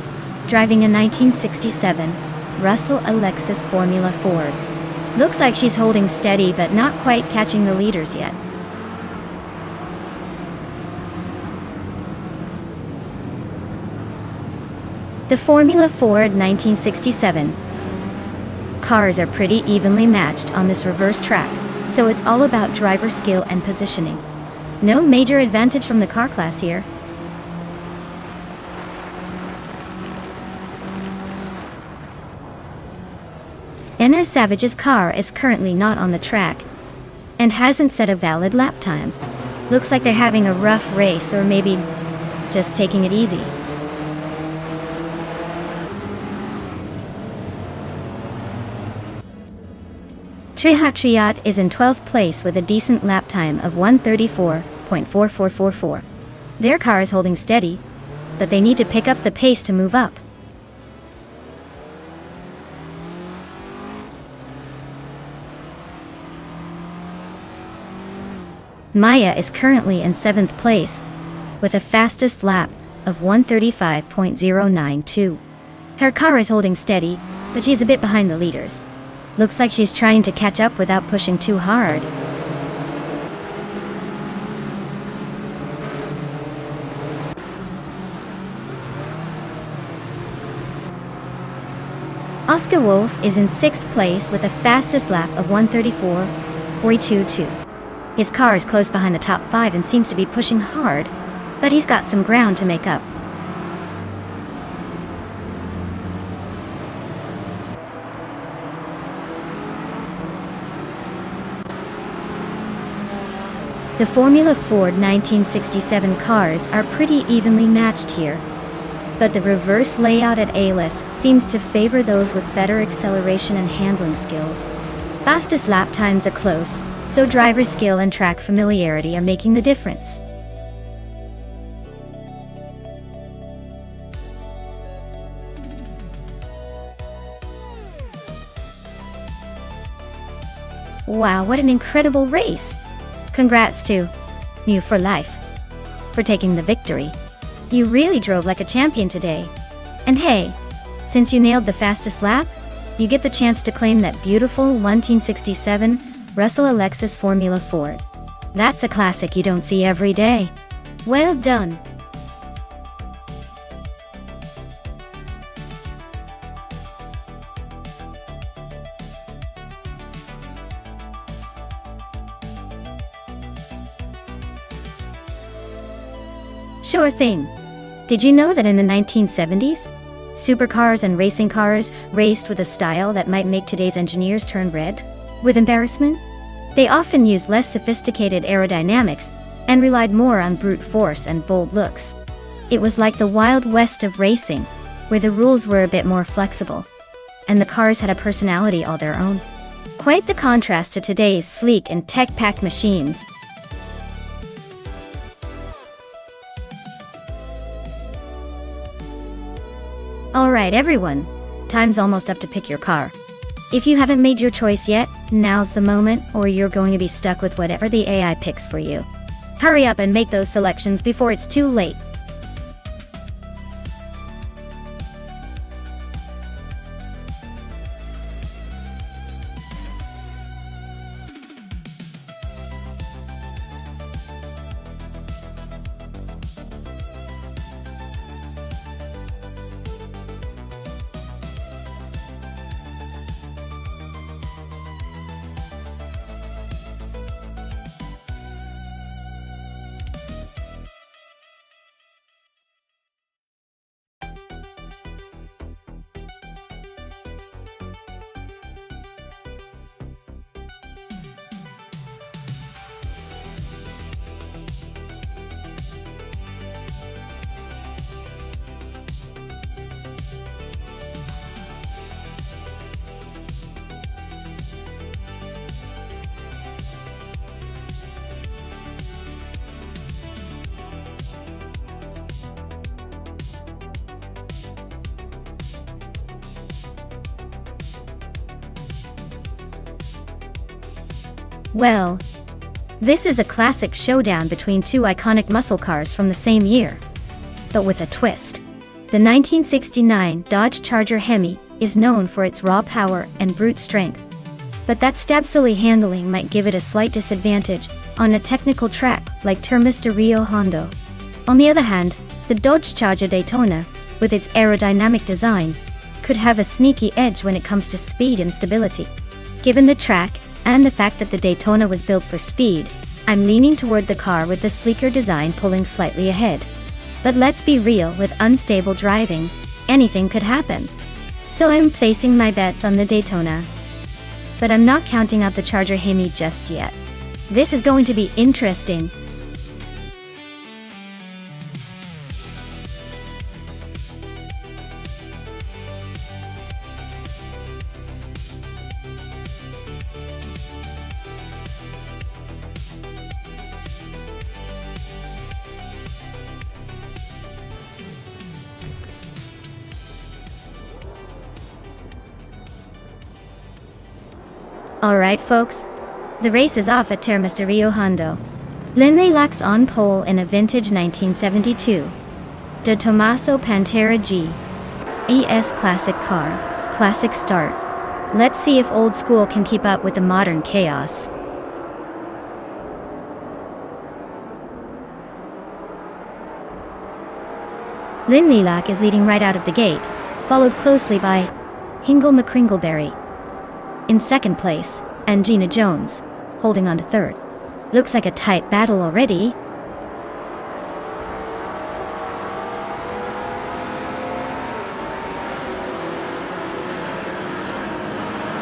driving a 1967 Russell Alexis Formula Ford. Looks like she's holding steady but not quite catching the leaders yet. The Formula Ford 1967 cars are pretty evenly matched on this reverse track, so it's all about driver skill and positioning. No major advantage from the car class here. NR Savage's car is currently not on the track and hasn't set a valid lap time. Looks like they're having a rough race, or maybe just taking it easy. Trihartriat is in 12th place with a decent lap time of 1:34.4444. Their car is holding steady, but they need to pick up the pace to move up. Maya is currently in 7th place with a fastest lap of 1:35.092. Her car is holding steady, but she's a bit behind the leaders. Looks like she's trying to catch up without pushing too hard. Oscar Wolf is in 6th place with a fastest lap of 1:34.422. His car is close behind the top 5 and seems to be pushing hard, but he's got some ground to make up. The Formula Ford 1967 cars are pretty evenly matched here, but the reverse layout at ALS seems to favor those with better acceleration and handling skills. Fastest lap times are close, so driver skill and track familiarity are making the difference. Wow, what an incredible race! Congrats to You for Life for taking the victory. You really drove like a champion today. And hey, since you nailed the fastest lap, you get the chance to claim that beautiful 1967 Russell Alexis Formula Ford. That's a classic you don't see every day. Well done. Sure thing. Did you know that in the 1970s, supercars and racing cars raced with a style that might make today's engineers turn red with embarrassment? They often used less sophisticated aerodynamics and relied more on brute force and bold looks. It was like the Wild West of racing, where the rules were a bit more flexible, and the cars had a personality all their own. Quite the contrast to today's sleek and tech-packed machines. Alright everyone, time's almost up to pick your car. If you haven't made your choice yet, now's the moment, or you're going to be stuck with whatever the AI picks for you. Hurry up and make those selections before it's too late. Well, this is a classic showdown between two iconic muscle cars from the same year. But with a twist. The 1969 Dodge Charger Hemi is known for its raw power and brute strength. But that stab-silly handling might give it a slight disadvantage on a technical track like Termas de Rio Hondo. On the other hand, the Dodge Charger Daytona, with its aerodynamic design, could have a sneaky edge when it comes to speed and stability. Given the track, and the fact that the Daytona was built for speed, I'm leaning toward the car with the sleeker design pulling slightly ahead. But let's be real, with unstable driving, anything could happen. So I'm placing my bets on the Daytona. But I'm not counting out the Charger Hemi just yet. This is going to be interesting. Alright folks, the race is off at Termas de Rio Hondo. Lindley Lacks on pole in a vintage 1972 De Tomaso Pantera G. ES classic car, classic start. Let's see if old school can keep up with the modern chaos. Lindley Lack is leading right out of the gate, followed closely by Hingle McCringleberry in second place, and Gina Jones, holding on to third. Looks like a tight battle already.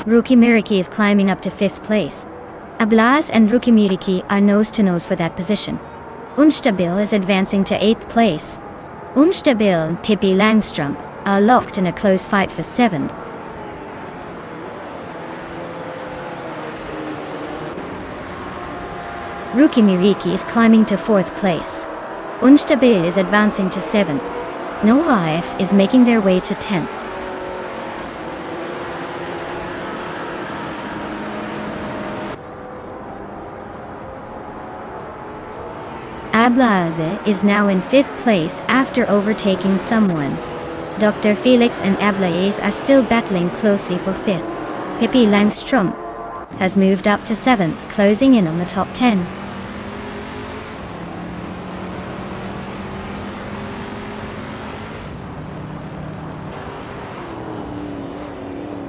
Rookie Miriki is climbing up to fifth place. Ablas and Rookie Miriki are nose-to-nose for that position. Unstabil is advancing to eighth place. Unstabil and Pippi Langstrump are locked in a close fight for seventh. Rookie Miriki is climbing to fourth place. Unstabil is advancing to seventh. Novaev is making their way to 10th. Ablaze is now in fifth place after overtaking someone. Dr. Felix and Ablaze are still battling closely for fifth. Pippi Langstrump has moved up to seventh, closing in on the top 10.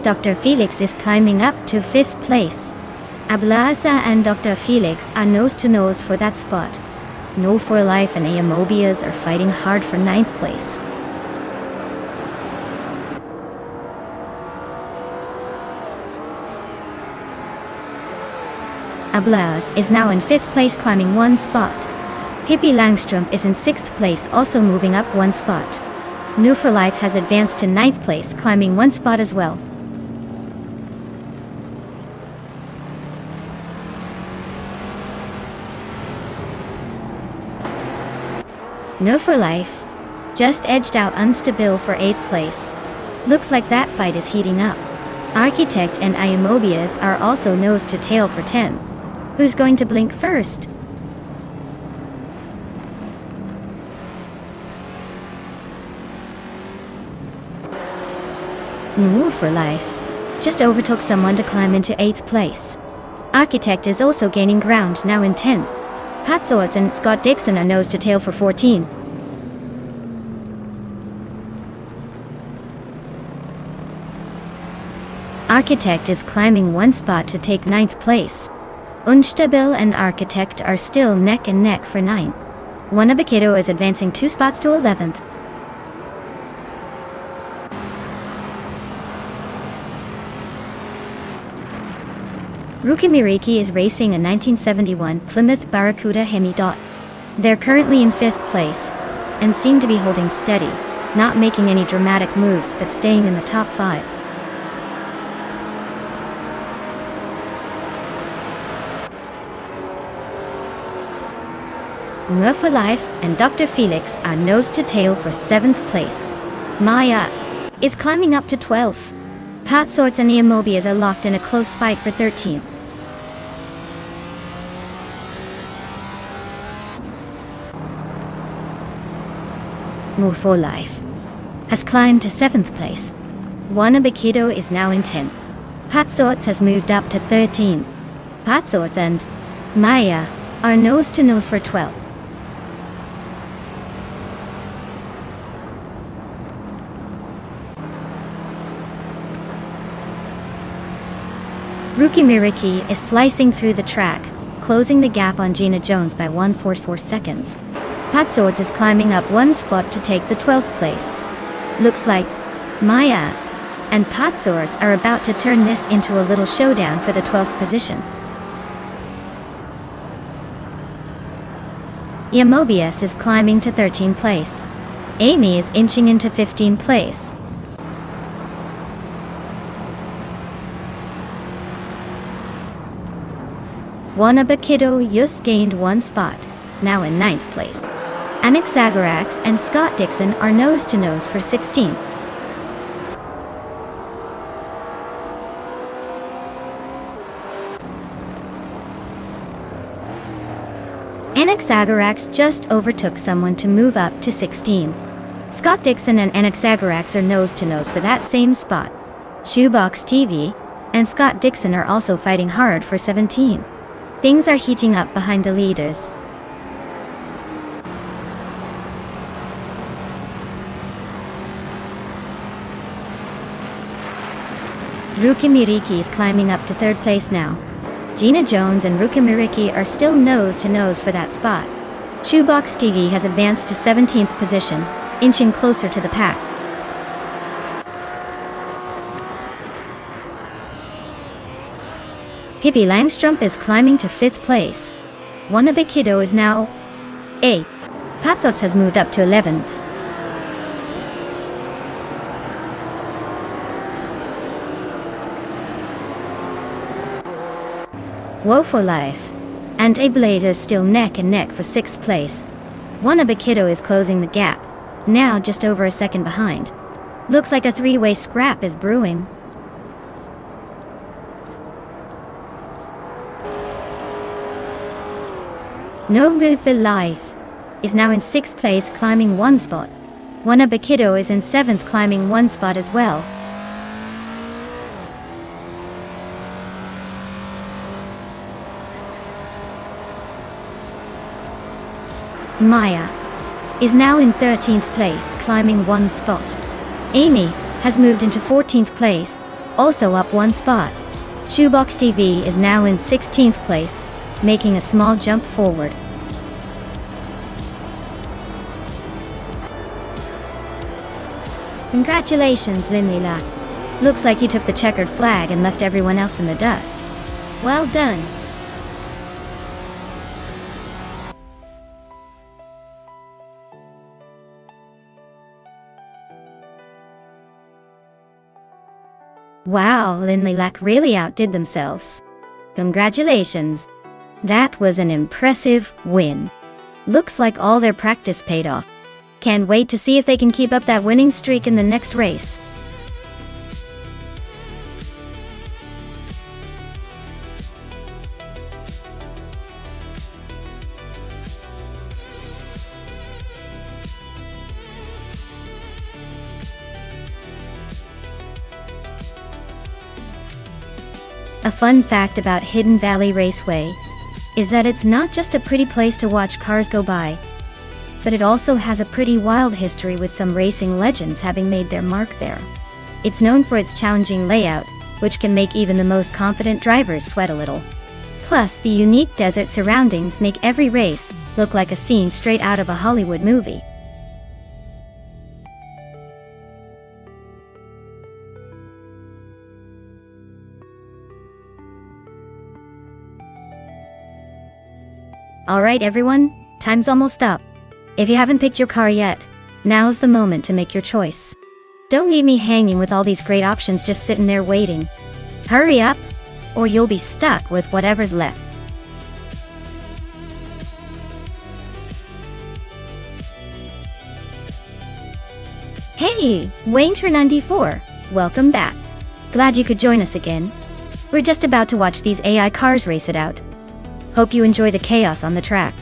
Dr. Felix is climbing up to fifth place. Ablaza and Dr. Felix are nose-to-nose for that spot. No for Life and Amobias are fighting hard for ninth place. Ablaz is now in fifth place, climbing one spot. Pippi Langstrump is in sixth place, also moving up one spot. New for Life has advanced to ninth place, climbing one spot as well. No for Life just edged out Unstabil for 8th place. Looks like that fight is heating up. Architect and Imobius are also nose to tail for 10. Who's going to blink first? Move for life. Just overtook someone to climb into 8th place. Architect is also gaining ground, now in 10. Pat Swords and Scott Dixon are nose to tail for 14. Architect is climbing 1 spot to take 9th place. Unstabil and Architect are still neck and neck for 9th. Wanabakido is advancing 2 spots to 11th. Rukimiriki is racing a 1971 Plymouth Barracuda Hemi-Dot. They're currently in 5th place, and seem to be holding steady, not making any dramatic moves but staying in the top 5. Mur for Life and Dr. Felix are nose to tail for 7th place. Maya is climbing up to 12th. Pat Swords and Imobius are locked in a close fight for 13th. Move for Life has climbed to 7th place. Wanabakido is now in 10th. Pat Swords has moved up to 13th. Pat Swords and Maya are nose to nose for 12th. Rukimiriki is slicing through the track, closing the gap on Gina Jones by 1.44 seconds. Pat Swords is climbing up 1 spot to take the 12th place. Looks like Maya and Pat Swords are about to turn this into a little showdown for the 12th position. Imobius is climbing to 13th place. Amy is inching into 15th place. Wanabakido just gained 1 spot, now in 9th place. Anaxagorax and Scott Dixon are nose to nose for 16th. Anaxagorax just overtook someone to move up to 16. Scott Dixon and Anaxagorax are nose to nose for that same spot. Shoebox TV and Scott Dixon are also fighting hard for 17. Things are heating up behind the leaders. Rukimiriki is climbing up to 3rd place now. Gina Jones and Rukimiriki are still nose to nose for that spot. Shoebox TV has advanced to 17th position, inching closer to the pack. Pippi Langstrumpf is climbing to 5th place. Wanabakido is now 8th. Pat Swords has moved up to 11th. Woe for Life and Ablaze is still neck and neck for 6th place. Wanabakido is closing the gap, now just over a second behind. Looks like a 3-way scrap is brewing. No for Life is now in 6th place, climbing 1 spot. Wanabakido is in 7th, climbing 1 spot as well. Maya is now in 13th place, climbing 1 spot. Amy has moved into 14th place, also up 1 spot. Shoebox TV is now in 16th place, making a small jump forward. Congratulations, Linlila. Looks like you took the checkered flag and left everyone else in the dust. Well done. Wow, Linlilac really outdid themselves. Congratulations. That was an impressive win. Looks like all their practice paid off. Can't wait to see if they can keep up that winning streak in the next race. A fun fact about Hidden Valley Raceway is that it's not just a pretty place to watch cars go by, but it also has a pretty wild history with some racing legends having made their mark there. It's known for its challenging layout, which can make even the most confident drivers sweat a little. Plus, the unique desert surroundings make every race look like a scene straight out of a Hollywood movie. Alright everyone, time's almost up. If you haven't picked your car yet, now's the moment to make your choice. Don't leave me hanging with all these great options just sitting there waiting. Hurry up, or you'll be stuck with whatever's left. Hey, Wayne94, welcome back. Glad you could join us again. We're just about to watch these AI cars race it out. Hope you enjoy the chaos on the track.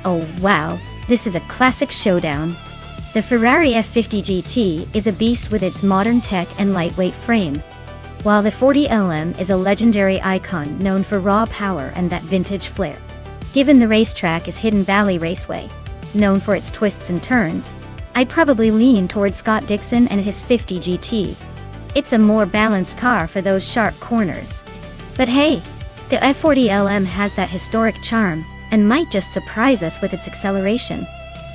Oh wow, this is a classic showdown. The Ferrari F50 GT is a beast with its modern tech and lightweight frame, while the 40LM is a legendary icon known for raw power and that vintage flair. Given the racetrack is Hidden Valley Raceway, known for its twists and turns, I'd probably lean towards Scott Dixon and his 50 GT. It's a more balanced car for those sharp corners. But hey, the F40LM has that historic charm, and might just surprise us with its acceleration.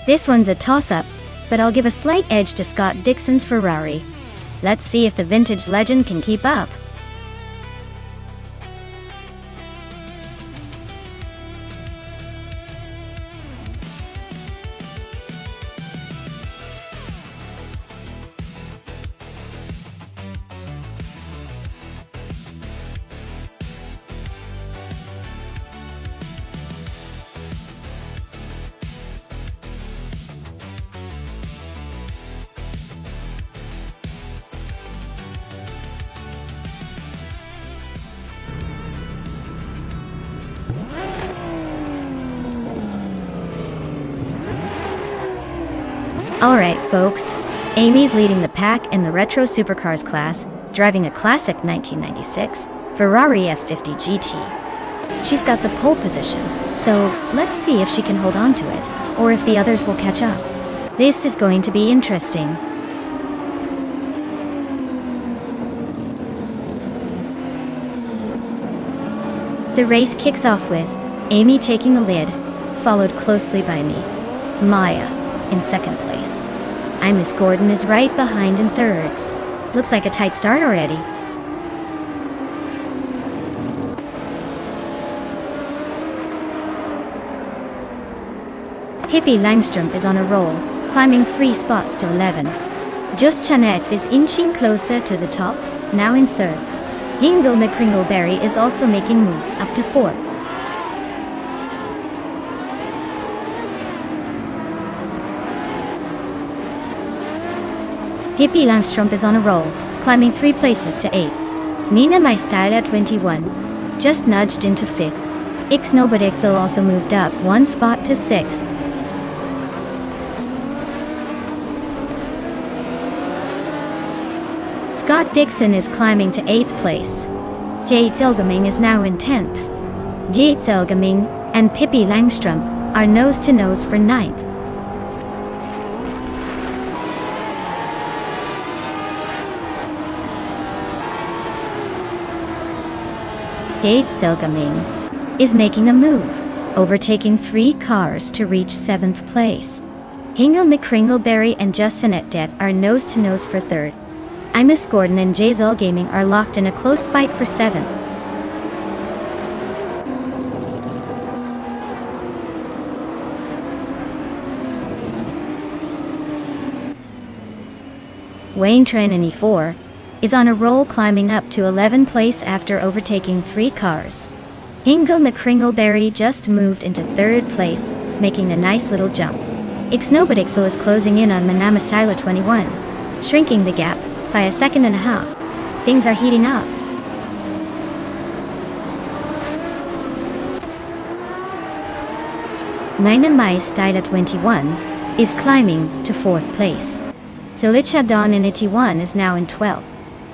This one's a toss-up, but I'll give a slight edge to Scott Dixon's Ferrari. Let's see if the vintage legend can keep up. Alright folks, Amy's leading the pack in the Retro Supercars class, driving a classic 1996 Ferrari F50 GT. She's got the pole position, so let's see if she can hold on to it, or if the others will catch up. This is going to be interesting. The race kicks off with Amy taking the lead, followed closely by me, Maya, in second place. Miss Gordon is right behind in third. Looks like a tight start already. Pippi Langstrup is on a roll, climbing 3 spots to 11. Just Chanette is inching closer to the top, now in third. Hingle McCringleberry is also making moves up to fourth. Pippi Langstrup is on a roll, climbing 3 places to 8. Nina Maistyle at 21, just nudged into 5th. Ixnobodixel also moved up 1 spot to 6th. Scott Dixon is climbing to 8th place. Jade Zelgaming is now in 10th. Jade Zelgaming and Pippi Langstrup are nose-to-nose for 9th. Jade Zelgaming is making a move. overtaking 3 cars to reach 7th place. Hingle McCringleberry and Justinette Det are nose-to-nose for 3rd. Imus Gordon and Jayzel Gaming are locked in a close fight for 7th. Wayne Trinity 4 is on a roll, climbing up to 11th place after overtaking 3 cars. Hingle McCringleberry just moved into 3rd place, making a nice little jump. Ixnobadixel is closing in on Manamastyla 21, shrinking the gap by a second and a half. Things are heating up. Manamastyla 21 is climbing to 4th place. Solicha Dawn in 81 is now in 12th.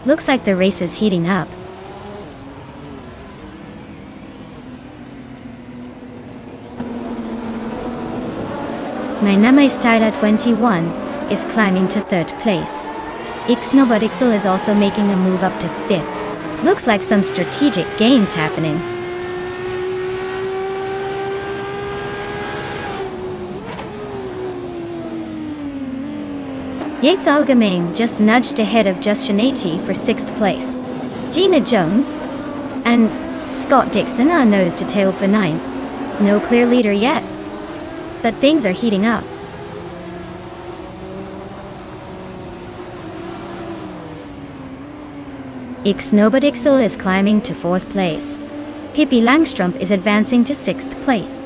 Looks like the race is heating up. Manamastyla 21 is climbing to 3rd place. Ixnobadixel is also making a move up to 5th. Looks like some strategic gains happening. Yates Algaming just nudged ahead of Justinate for 6th place. Gina Jones and Scott Dixon are nose to tail for 9th. No clear leader yet, but things are heating up. Ixnobadixel is climbing to 4th place. Pippi Langstrup is advancing to 6th place.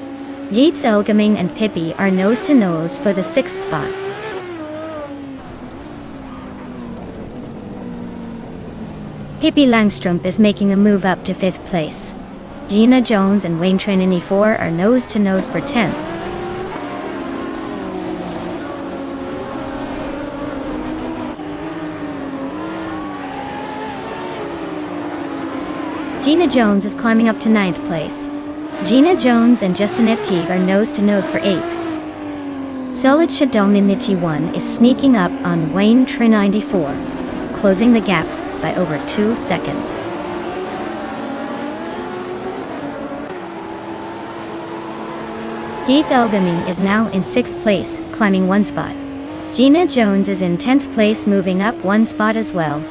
Yates Elgaming and Pippi are nose to nose for the 6th spot. Pippi Langstrup is making a move up to 5th place. Gina Jones and Wayne Trinity 4 are nose to nose for 10th. Gina Jones is climbing up to 9th place. Gina Jones and Justinette Teague are nose to nose for 8th. Solid Shadonimity 1 is sneaking up on Wayne Trin 94, closing the gap by over 2 seconds. Yates Elgaming is now in 6th place, climbing 1 spot. Gina Jones is in 10th place, moving up 1 spot as well.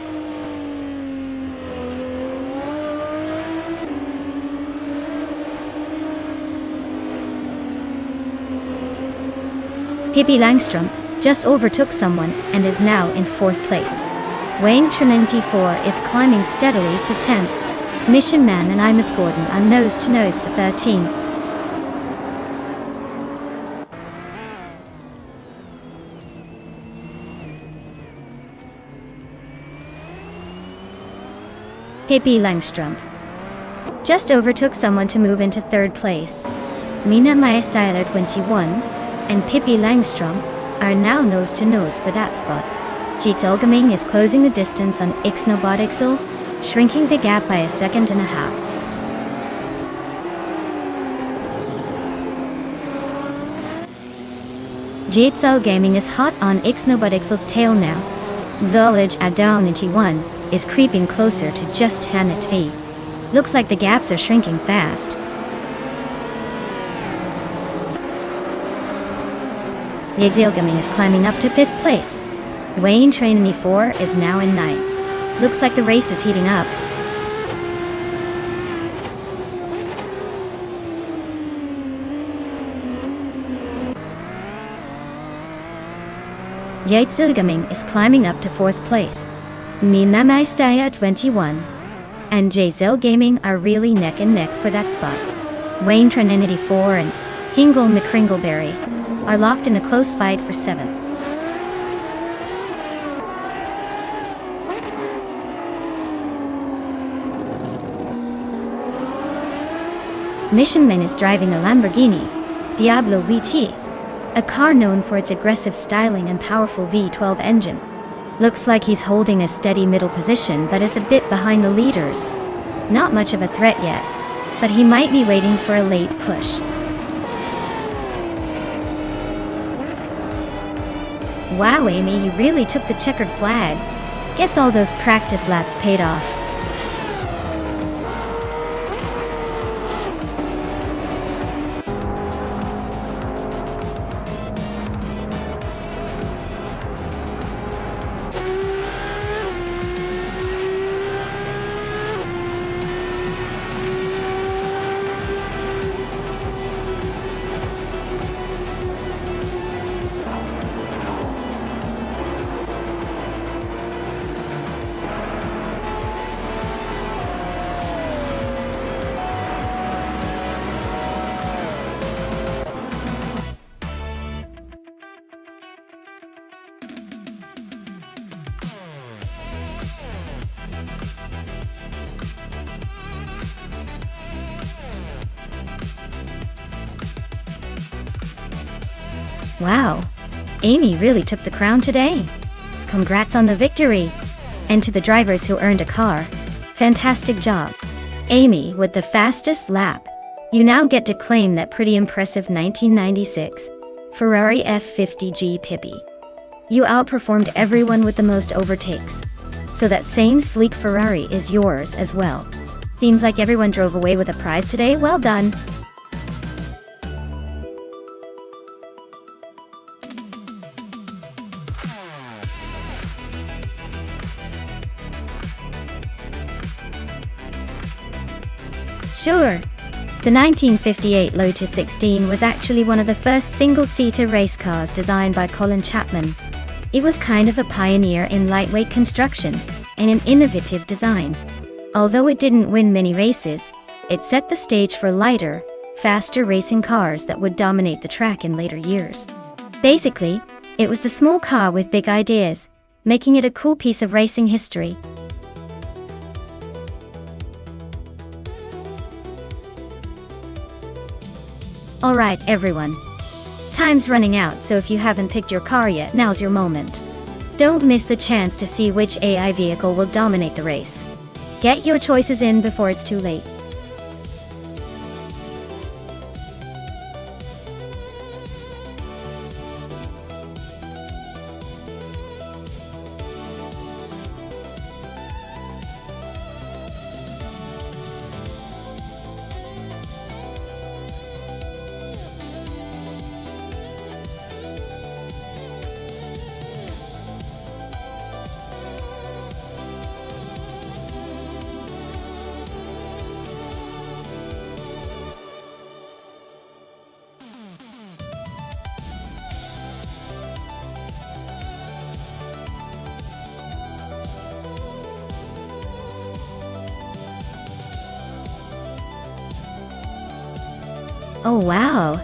Pippi Langstrup just overtook someone and is now in 4th place. Wayne Trinity 4 is climbing steadily to 10th. Mission Man and Imus Gordon are nose to nose for 13. Pippi Langstrup just overtook someone to move into 3rd place. Manamastyla 21 and Pippi Langstrup are now nose to nose for that spot. Yates Elgaming is closing the distance on Ixnobadixel, shrinking the gap by a second and a half. Yates Elgaming is hot on Ixnobadixel's tail now. Zolij Adonity 1 is creeping closer to just Hanit V. Looks like the gaps are shrinking fast. Yates Elgaming is climbing up to 5th place. Wayne Trinity 4 is now in 9th. Looks like the race is heating up. Yates Elgaming is climbing up to 4th place. Manamastyla 21 and Jayzel Gaming are really neck and neck for that spot. Wayne Trinity 4 and Hingle McCringleberry are locked in a close fight for 7th. Mission Man is driving a Lamborghini Diablo VT, a car known for its aggressive styling and powerful V12 engine. Looks like he's holding a steady middle position but is a bit behind the leaders. Not much of a threat yet, but he might be waiting for a late push. Wow, Amy, you really took the checkered flag. Guess all those practice laps paid off. Wow, Amy really took the crown today. Congrats on the victory. And to the drivers who earned a car, fantastic job. Amy with the fastest lap. You now get to claim that pretty impressive 1996 Ferrari F50 Pippi. You outperformed everyone with the most overtakes. So that same sleek Ferrari is yours as well. Seems like everyone drove away with a prize today. Well done. Sure. The 1958 Lotus 16 was actually one of the first single-seater race cars designed by Colin Chapman. It was kind of a pioneer in lightweight construction and an innovative design. Although it didn't win many races, it set the stage for lighter, faster racing cars that would dominate the track in later years. Basically, it was the small car with big ideas, making it a cool piece of racing history. Alright everyone. Time's running out, so if you haven't picked your car yet, now's your moment. Don't miss the chance to see which AI vehicle will dominate the race. Get your choices in before it's too late. Oh wow,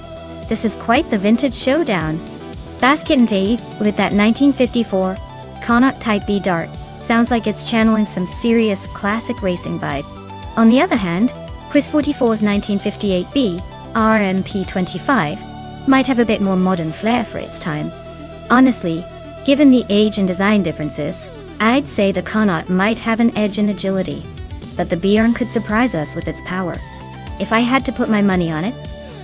this is quite the vintage showdown. Basket and Fave, with that 1954 Connaught Type B Dart, sounds like it's channeling some serious classic racing vibe. On the other hand, Quiz 44's 1958B RMP25 might have a bit more modern flair for its time. Honestly, given the age and design differences, I'd say the Connaught might have an edge in agility, but the Bjorn could surprise us with its power. If I had to put my money on it,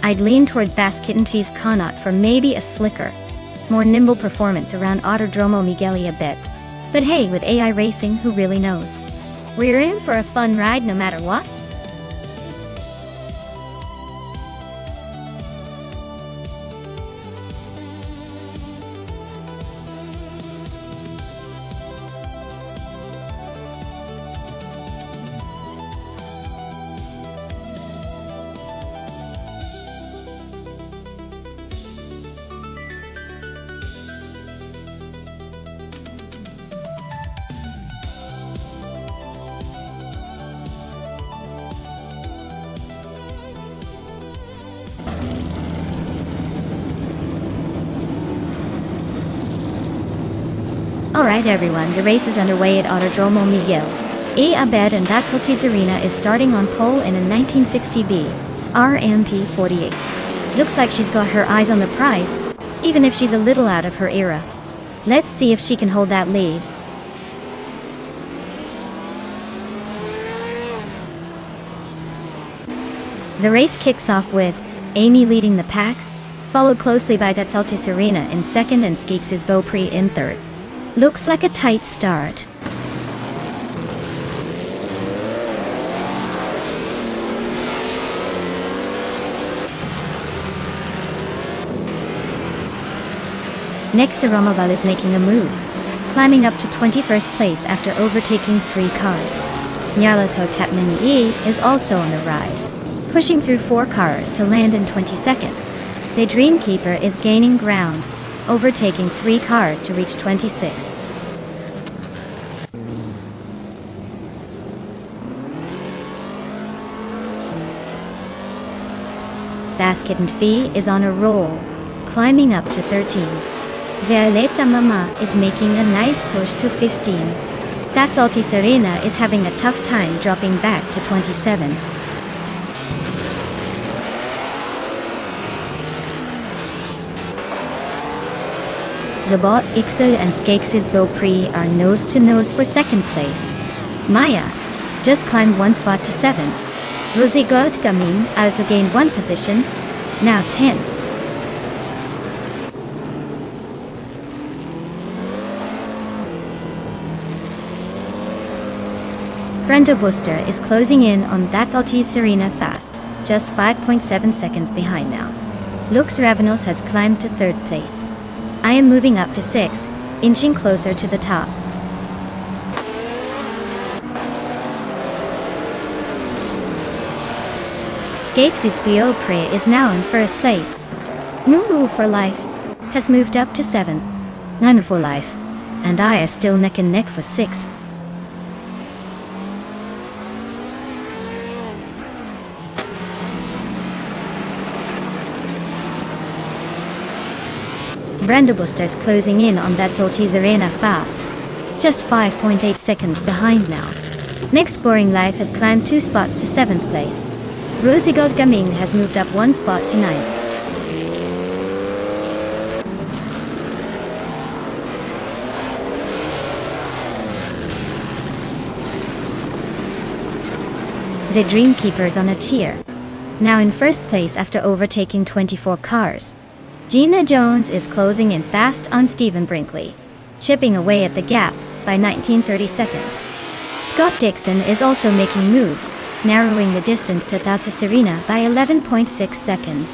I'd lean toward Basket and Fee's Connaught for maybe a slicker, more nimble performance around Autodromo Migueli a bit. But hey, with AI racing, who really knows? We're in for a fun ride no matter what. Alright everyone, the race is underway at Autodromo Miguel E. Abed, and that Serena is starting on pole in a 1960B RMP 48. Looks like she's got her eyes on the prize, even if she's a little out of her era. Let's see if she can hold that lead. The race kicks off with Amy leading the pack, followed closely by that Serena in second and Skeeks' Beaupre in third. Looks like a tight start. Next, Romaval is making a move, climbing up to 21st place after overtaking 3 cars. Nyarlathotep Tapmani is also on the rise, pushing through 4 cars to land in 22nd. The Dreamkeeper is gaining ground, overtaking 3 cars to reach 26th. Basket and Fee is on a roll, climbing up to 13. Violeta Mama is making a nice push to 15. That's Serena is having a tough time dropping back to 27. Globot's Ixo and Skakes' Beaupré are nose-to-nose for second place. Maya just climbed one spot to 7. Rosigot Gamin also gained one position, now 10. Brenda Buster is closing in on That's Altiz Serena fast, just 5.7 seconds behind now. Lux Ravenos has climbed to 3rd place. I am moving up to 6, inching closer to the top. Skakes' Beaupré is now in 1st place. Nunu for Life has moved up to 7. None for Life and I are still neck and neck for 6. Brenda Buster's closing in on That's Altiz Arena fast, just 5.8 seconds behind now. Next Boring Life has climbed 2 spots to 7th place. Rosigot Gaming has moved up 1 spot to 9th. The Dreamkeeper's on a tier, now in 1st place after overtaking 24 cars. Gina Jones is closing in fast on Stephen Brinkley, chipping away at the gap by 1930 seconds. Scott Dixon is also making moves, narrowing the distance to Tauta Serena by 11.6 seconds.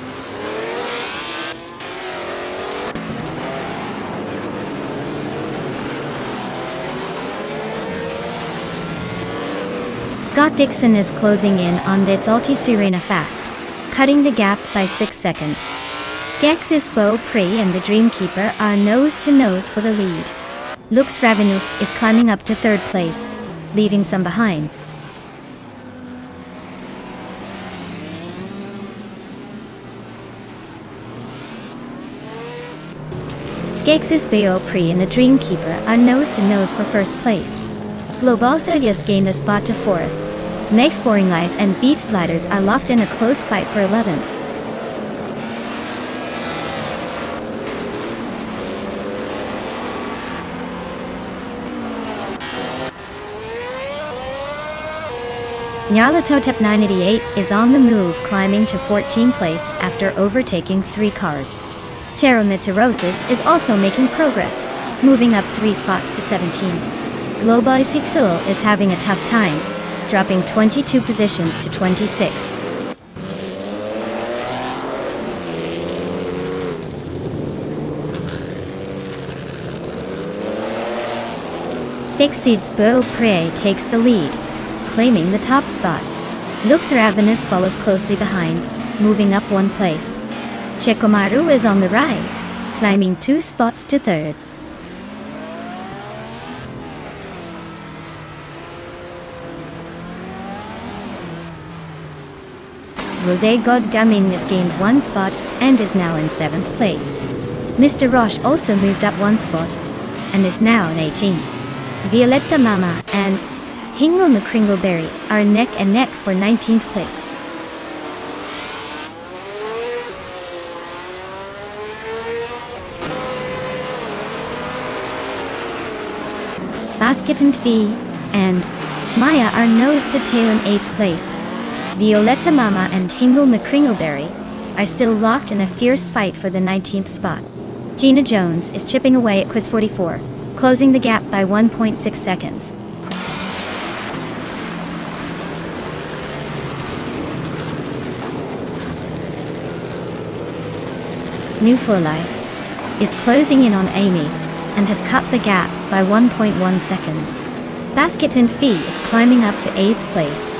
Scott Dixon is closing in on That's Altiz Serena fast, cutting the gap by 6 seconds. Skakes' Beaupré and the Dreamkeeper are nose-to-nose for the lead. Lux Ravenous is climbing up to 3rd place, leaving some behind. Skakes' Beaupré and the Dreamkeeper are nose-to-nose for 1st place. Global Sodius gained a spot to 4th. Next Boring Life and Beef Sliders are locked in a close fight for 11th. Nyarlathotep 988 is on the move, climbing to 14th place after overtaking 3 cars. Chero Mitsurosis is also making progress, moving up 3 spots to 17. Global Sixil is having a tough time, dropping 22 positions to 26. Dixie's Beaupré takes the lead, claiming the top spot. Lux Ravenous follows closely behind, moving up 1 place. Chekomaru is on the rise, climbing 2 spots to 3rd. Rosé God Gaming has gained 1 spot and is now in 7th place. Mr. Roche also moved up 1 spot and is now in 18th. Violetta Mama and Hingle McCringleberry are neck and neck for 19th place. Basket and Fee and Maya are nose to tail in 8th place. Violetta Mama and Hingle McCringleberry are still locked in a fierce fight for the 19th spot. Gina Jones is chipping away at Quiz 44, closing the gap by 1.6 seconds. New for Life is closing in on Amy and has cut the gap by 1.1 seconds. Basket and Fee is climbing up to 8th place.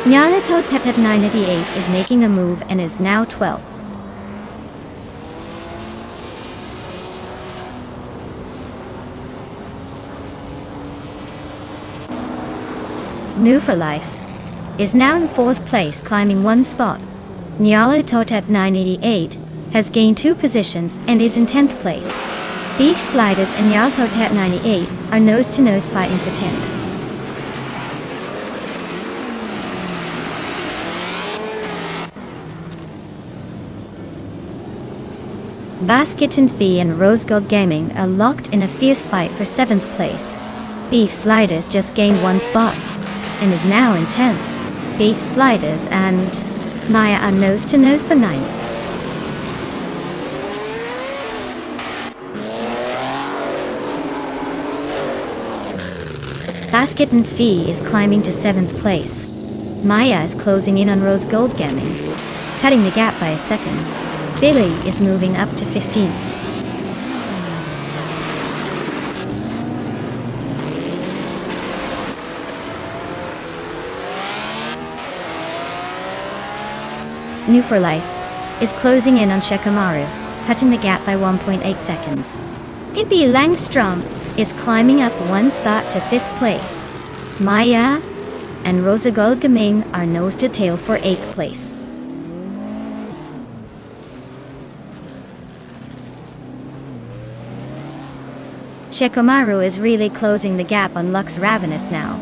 Nyarlathotep 988 is making a move and is now 12th. New for Life is now in 4th place, climbing 1 spot. Nyarlathotep 988 has gained 2 positions and is in 10th place. Beef Sliders and Nyarlathotep 98 are nose-to-nose fighting for 10th. Basket and Fee and Rose Gold Gaming are locked in a fierce fight for 7th place. Beef Sliders just gained 1 spot and is now in 10th. Beef Sliders and Maya are nose to nose for 9th. Basket and Fee is climbing to 7th place. Maya is closing in on Rose Gold Gaming, cutting the gap by a second. Billy is moving up to 15th. New for Life is closing in on Shekamaru, cutting the gap by 1.8 seconds. Pippi Langstrom is climbing up 1 spot to 5th place. Maya and Rosa Gold Gaming are nose to tail for 8th place. Shekamaru is really closing the gap on Lux Ravenous now.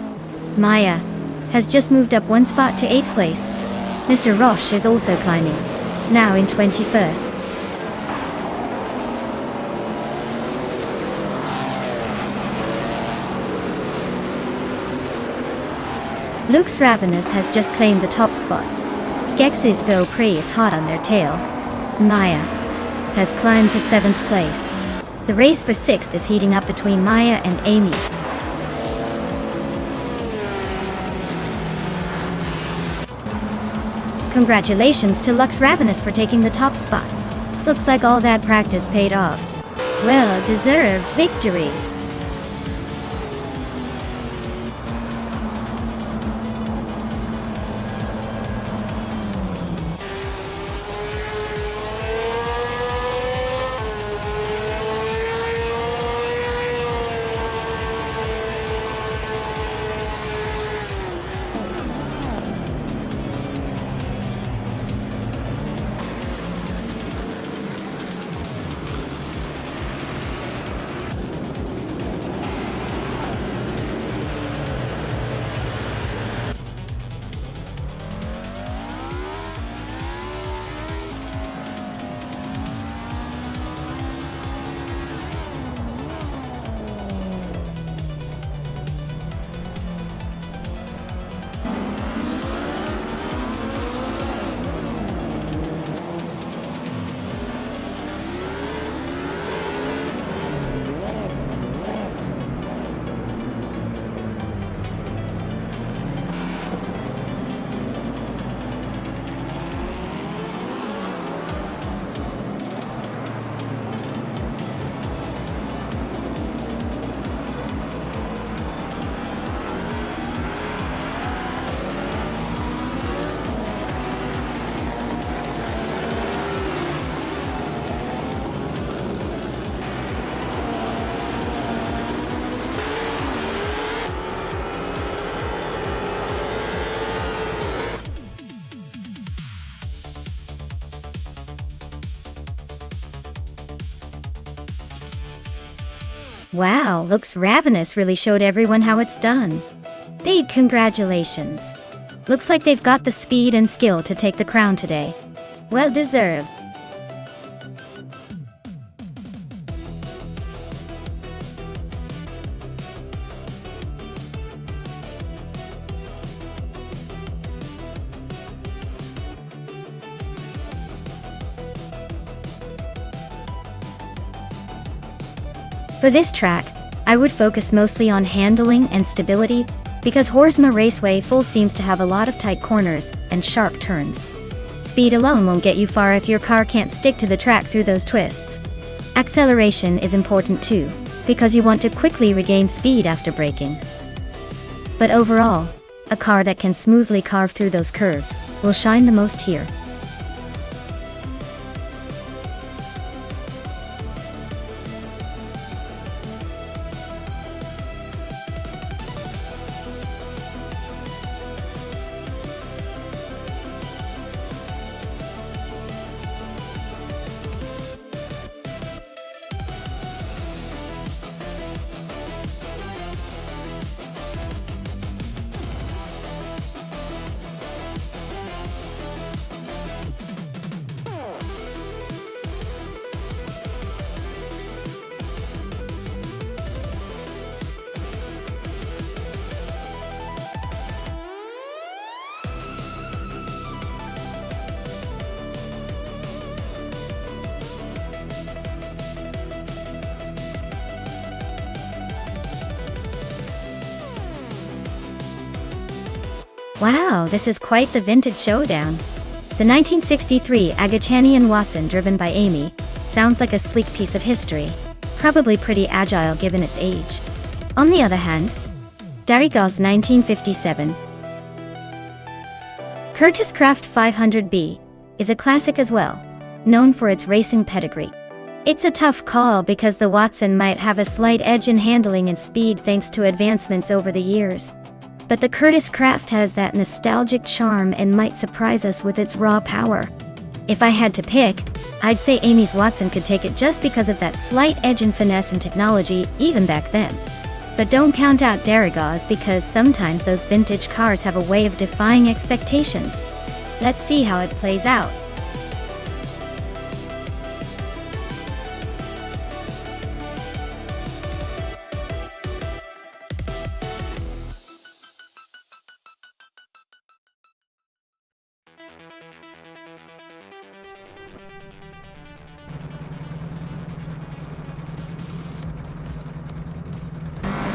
Maya has just moved up 1 spot to 8th place. Mr. Roche is also climbing, now in 21st. Lux Ravenous has just claimed the top spot. Skex's Go Prey is hot on their tail. Maya has climbed to 7th place. The race for 6th is heating up between Maya and Amy. Congratulations to Lux Ravenous for taking the top spot. Looks like all that practice paid off. Well-deserved victory. Wow, Lux Ravenous really showed everyone how it's done. Big congratulations. Looks like they've got the speed and skill to take the crown today. Well deserved. For this track, I would focus mostly on handling and stability, because Horsma Raceway Full seems to have a lot of tight corners and sharp turns. Speed alone won't get you far if your car can't stick to the track through those twists. Acceleration is important too, because you want to quickly regain speed after braking. But overall, a car that can smoothly carve through those curves will shine the most here. Wow, this is quite the vintage showdown. The 1963 Agachanian Watson driven by Amy sounds like a sleek piece of history, probably pretty agile given its age. On the other hand, Darrigo's 1957 Curtis Craft 500B is a classic as well, known for its racing pedigree. It's a tough call because the Watson might have a slight edge in handling and speed thanks to advancements over the years. But the Curtis Craft has that nostalgic charm and might surprise us with its raw power. If I had to pick, I'd say Amy's Watson could take it just because of that slight edge in finesse and technology even back then. But don't count out Darrigo's because sometimes those vintage cars have a way of defying expectations. Let's see how it plays out.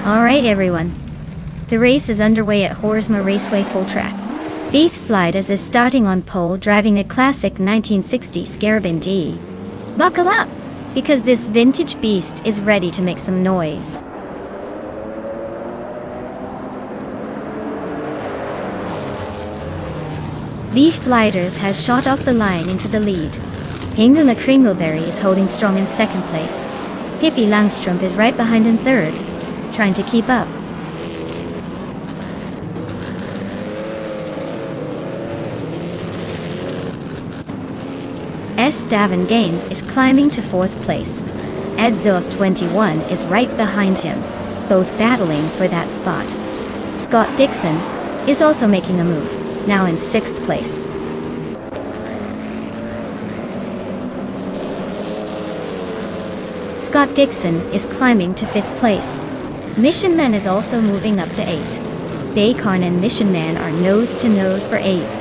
Alright everyone, the race is underway at Horsma Raceway Full Track. Beef Sliders is starting on pole driving a classic 1960 Scarabin D. Buckle up, because this vintage beast is ready to make some noise. Beef Sliders has shot off the line into the lead. Hingela Kringleberry is holding strong in second place. Pippi Langstrup is right behind in third, trying to keep up. S. Davin Gaines is climbing to fourth place. Edzos 21 is right behind him, both battling for that spot. Scott Dixon is also making a move, now in sixth place. Scott Dixon is climbing to fifth place. Mission Man is also moving up to 8th. Baycarn and Mission Man are nose to nose for 8th.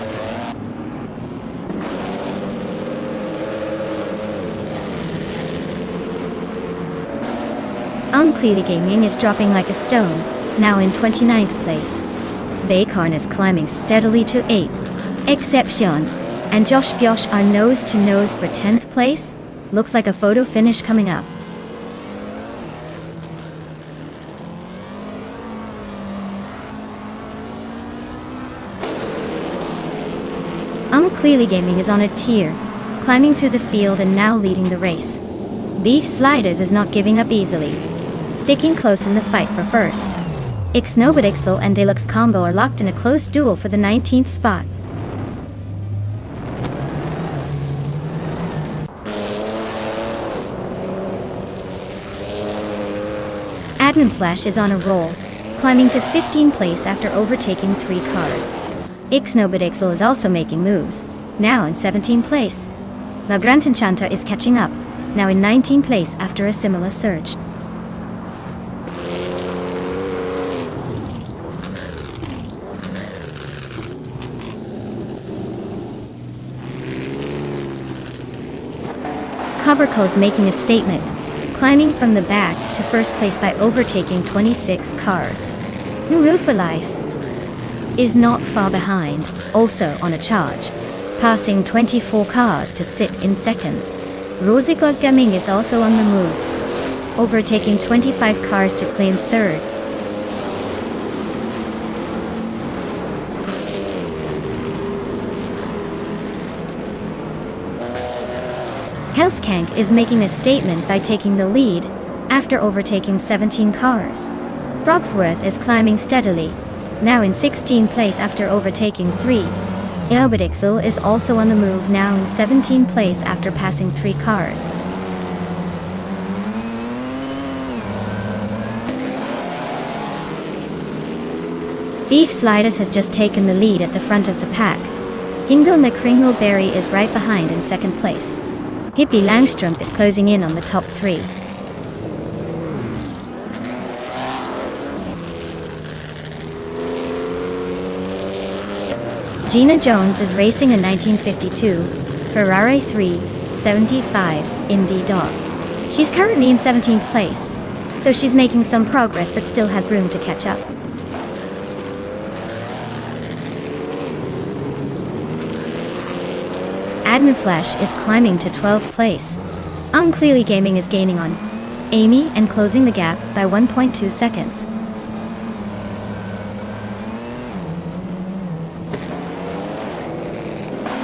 Unclear Gaming is dropping like a stone, now in 29th place. Baycarn is climbing steadily to 8th. Exception and Josh Biosh are nose to nose for 10th place. Looks like a photo finish coming up. Clearly Gaming is on a tear, climbing through the field and now leading the race. Beef Sliders is not giving up easily, sticking close in the fight for first. Ixnobadixel and Deluxe Combo are locked in a close duel for the 19th spot. Admin Flash is on a roll, climbing to 15th place after overtaking 3 cars. Ixnobadixel is also making moves, now in 17th place. La Grand Enchanta is catching up, now in 19th place after a similar surge. Coberco is making a statement, climbing from the back to first place by overtaking 26 cars. Nuru for Life is not far behind, also on a charge, passing 24 cars to sit in second. Rosicot Gaming is also on the move, overtaking 25 cars to claim third. Hellskank is making a statement by taking the lead after overtaking 17 cars. Broxworth is climbing steadily, now in 16th place after overtaking 3. Eobadixel is also on the move, now in 17th place after passing 3 cars. Beef Sliders has just taken the lead at the front of the pack. Hingle McCringleberry is right behind in second place. Pippi Langstrup is closing in on the top 3. Gina Jones is racing a 1952 Ferrari 375 Indy Dog. She's currently in 17th place, so she's making some progress but still has room to catch up. Adnan Flash is climbing to 12th place. Unclearly Gaming is gaining on Amy and closing the gap by 1.2 seconds.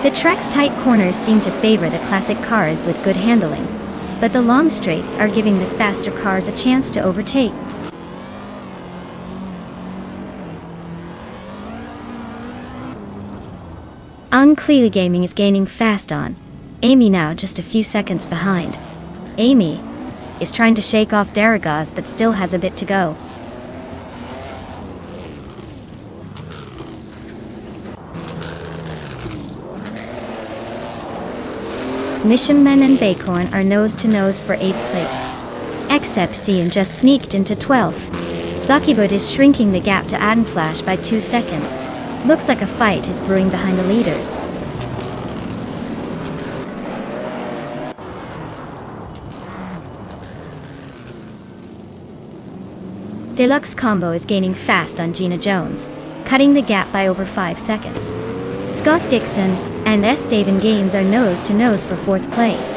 The track's tight corners seem to favor the classic cars with good handling, but the long straights are giving the faster cars a chance to overtake. Unclearly Gaming is gaining fast on Amy, now just a few seconds behind. Amy is trying to shake off Daragaz but still has a bit to go. Missionman and Bacorn are nose to nose for 8th place. Exception just sneaked into 12th. Buckybird is shrinking the gap to Adnan Flash by 2 seconds. Looks like a fight is brewing behind the leaders. Deluxe Combo is gaining fast on Gina Jones, cutting the gap by over 5 seconds. Scott Dixon and S. Davin Gaines are nose to nose for 4th place.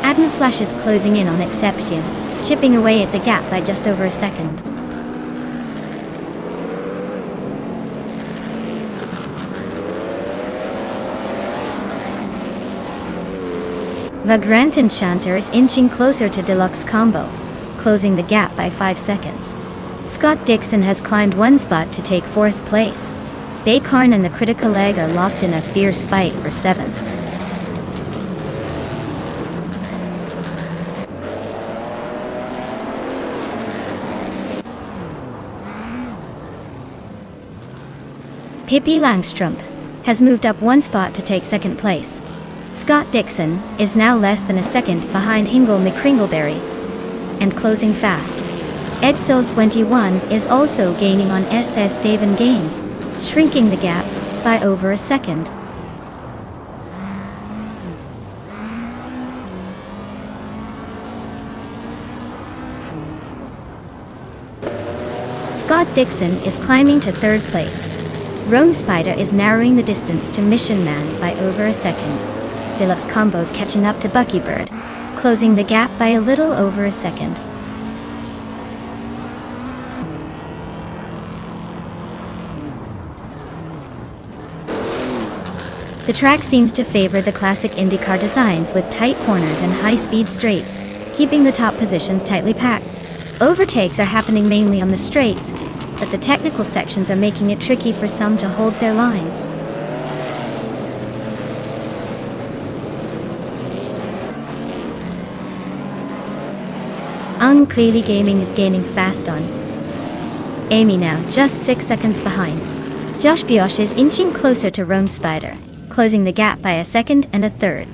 Adnan Flash is closing in on Exception, chipping away at the gap by just over a second. Vagrant Enchanter is inching closer to Deluxe Combo, closing the gap by 5 seconds. Scott Dixon has climbed 1 spot to take 4th place. Bacorn and the Critical Leg are locked in a fierce fight for 7th. Pippi Langstrup has moved up 1 spot to take 2nd place. Scott Dixon is now less than a second behind Hingle McCringleberry and closing fast. Edsos 21 is also gaining on SS Davin Gaines, shrinking the gap by over a second. Scott Dixon is climbing to 3rd place. Rome Spider is narrowing the distance to Mission Man by over a second. Deluxe Combo's catching up to Buckybird, closing the gap by a little over a second. The track seems to favor the classic IndyCar designs with tight corners and high-speed straights, keeping the top positions tightly packed. Overtakes are happening mainly on the straights, but the technical sections are making it tricky for some to hold their lines. Unclearly Gaming is gaining fast on Amy, now just 6 seconds behind. Josh Biosh is inching closer to Rome Spider, closing the gap by a second and a third.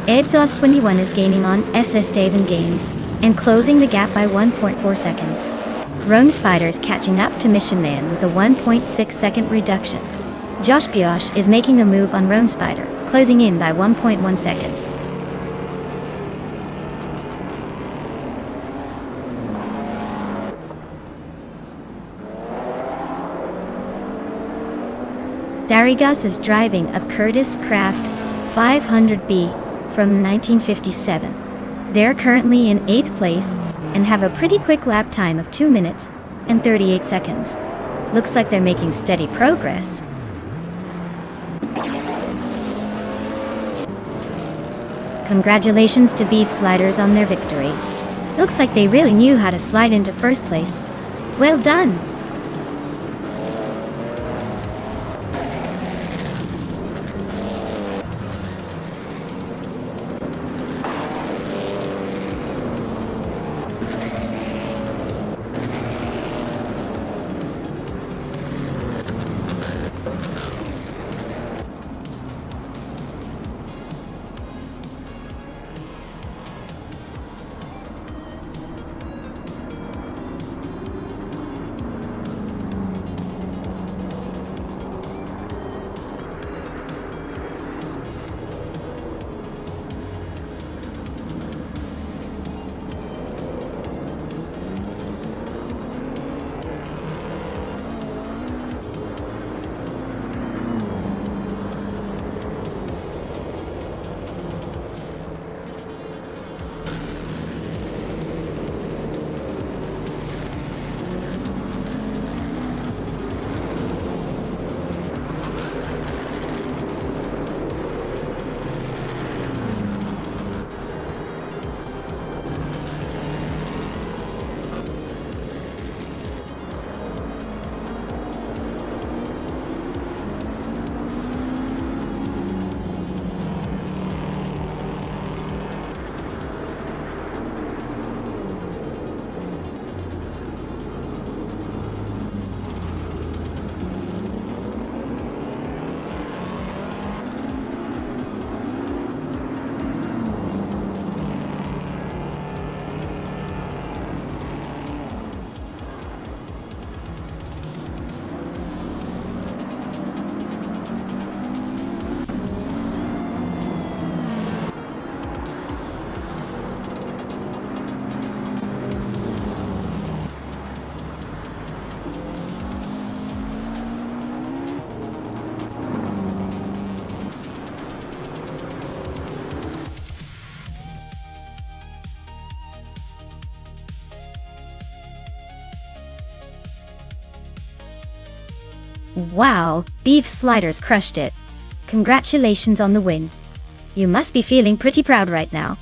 Edsos 21 is gaining on SS Davin Gaines and closing the gap by 1.4 seconds. Rome Spider is catching up to Mission Man with a 1.6 second reduction. Josh Biosh is making a move on Rome Spider, closing in by 1.1 seconds. Darigas is driving a Curtis Craft 500B from 1957. They're currently in 8th place and have a pretty quick lap time of 2 minutes and 38 seconds. Looks like they're making steady progress. Congratulations to Beef Sliders on their victory. Looks like they really knew how to slide into 1st place. Well done! Wow, Beef Sliders crushed it. Congratulations on the win. You must be feeling pretty proud right now.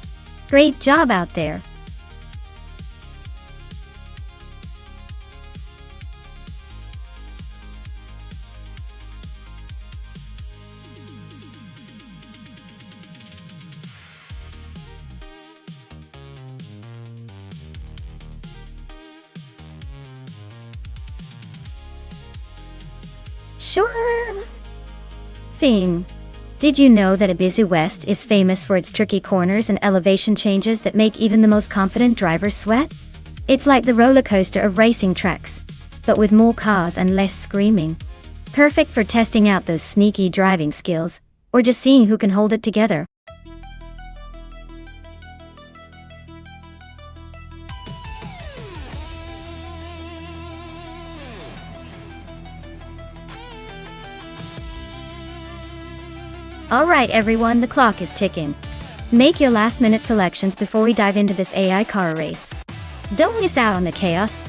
Great job out there. Sure thing. Did you know that Ibiza West is famous for its tricky corners and elevation changes that make even the most confident drivers sweat? It's like the roller coaster of racing tracks, but with more cars and less screaming. Perfect for testing out those sneaky driving skills, or just seeing who can hold it together. Alright everyone, the clock is ticking. Make your last minute selections before we dive into this AI car race. Don't miss out on the chaos.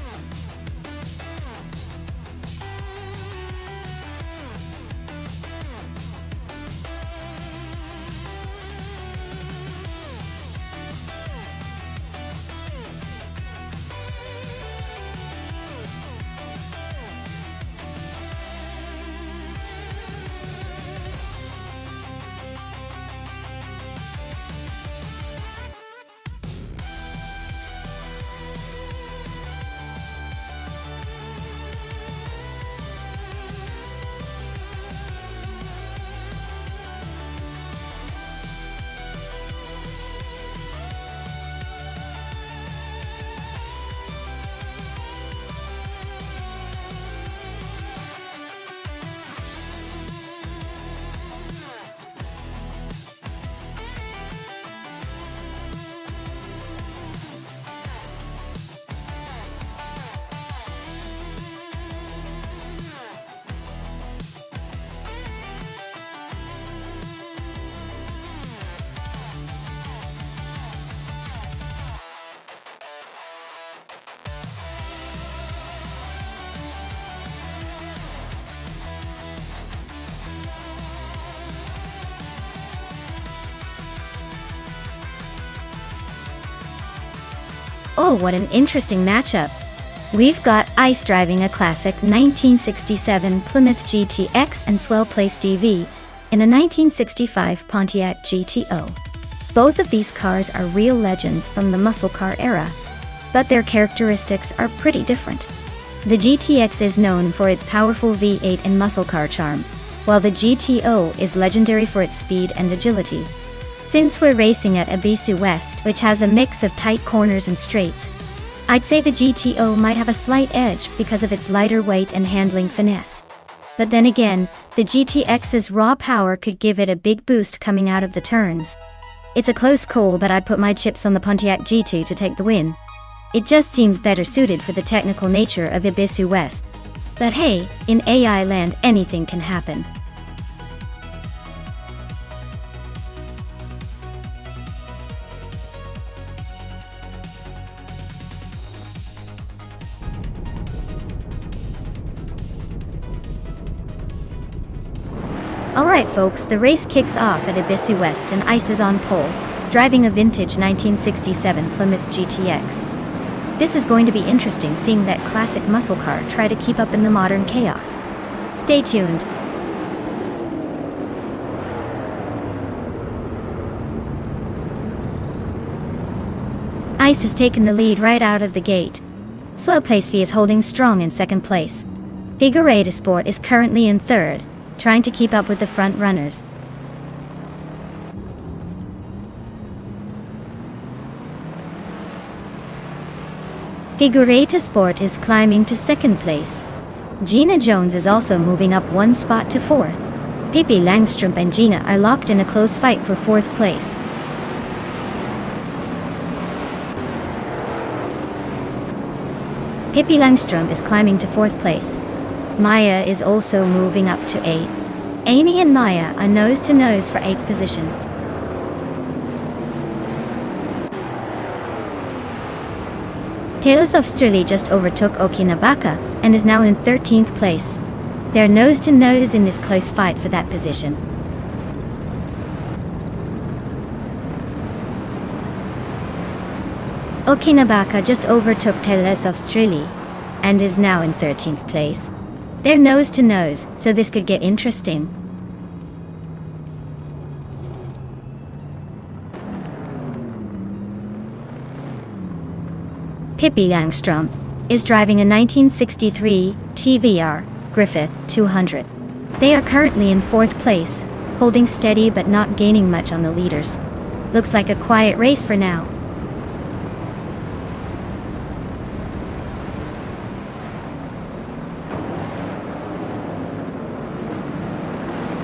Oh, what an interesting matchup. We've got Ice driving a classic 1967 Plymouth GTX and Swell Place DV in a 1965 Pontiac GTO. Both of these cars are real legends from the muscle car era, but their characteristics are pretty different. The GTX is known for its powerful V8 and muscle car charm, while the GTO is legendary for its speed and agility. Since we're racing at Ibiza West, which has a mix of tight corners and straights, I'd say the GTO might have a slight edge because of its lighter weight and handling finesse. But then again, the GTX's raw power could give it a big boost coming out of the turns. It's a close call, but I'd put my chips on the Pontiac GT to take the win. It just seems better suited for the technical nature of Ibiza West. But hey, in AI land anything can happen. Alright folks, the race kicks off at Ibiza West and Ice is on pole, driving a vintage 1967 Plymouth GTX. This is going to be interesting, seeing that classic muscle car try to keep up in the modern chaos. Stay tuned. Ice has taken the lead right out of the gate. Swell Place V is holding strong in second place. Figure Sport is currently in third, trying to keep up with the front runners. Figureta Sport is climbing to second place. Gina Jones is also moving up one spot to fourth. Pippi Langstrup and Gina are locked in a close fight for fourth place. Pippi Langstrup is climbing to fourth place. Maya is also moving up to 8. Amy and Maya are nose to nose for 8th position. Tails of Strili just overtook Okinabaka and is now in 13th place. They're nose to nose in this close fight for that position. Okinabaka just overtook Teles Australia and is now in 13th place. They're nose to nose, so this could get interesting. Pippi Langstrom is driving a 1963 TVR Griffith 200. They are currently in 4th place, holding steady but not gaining much on the leaders. Looks like a quiet race for now.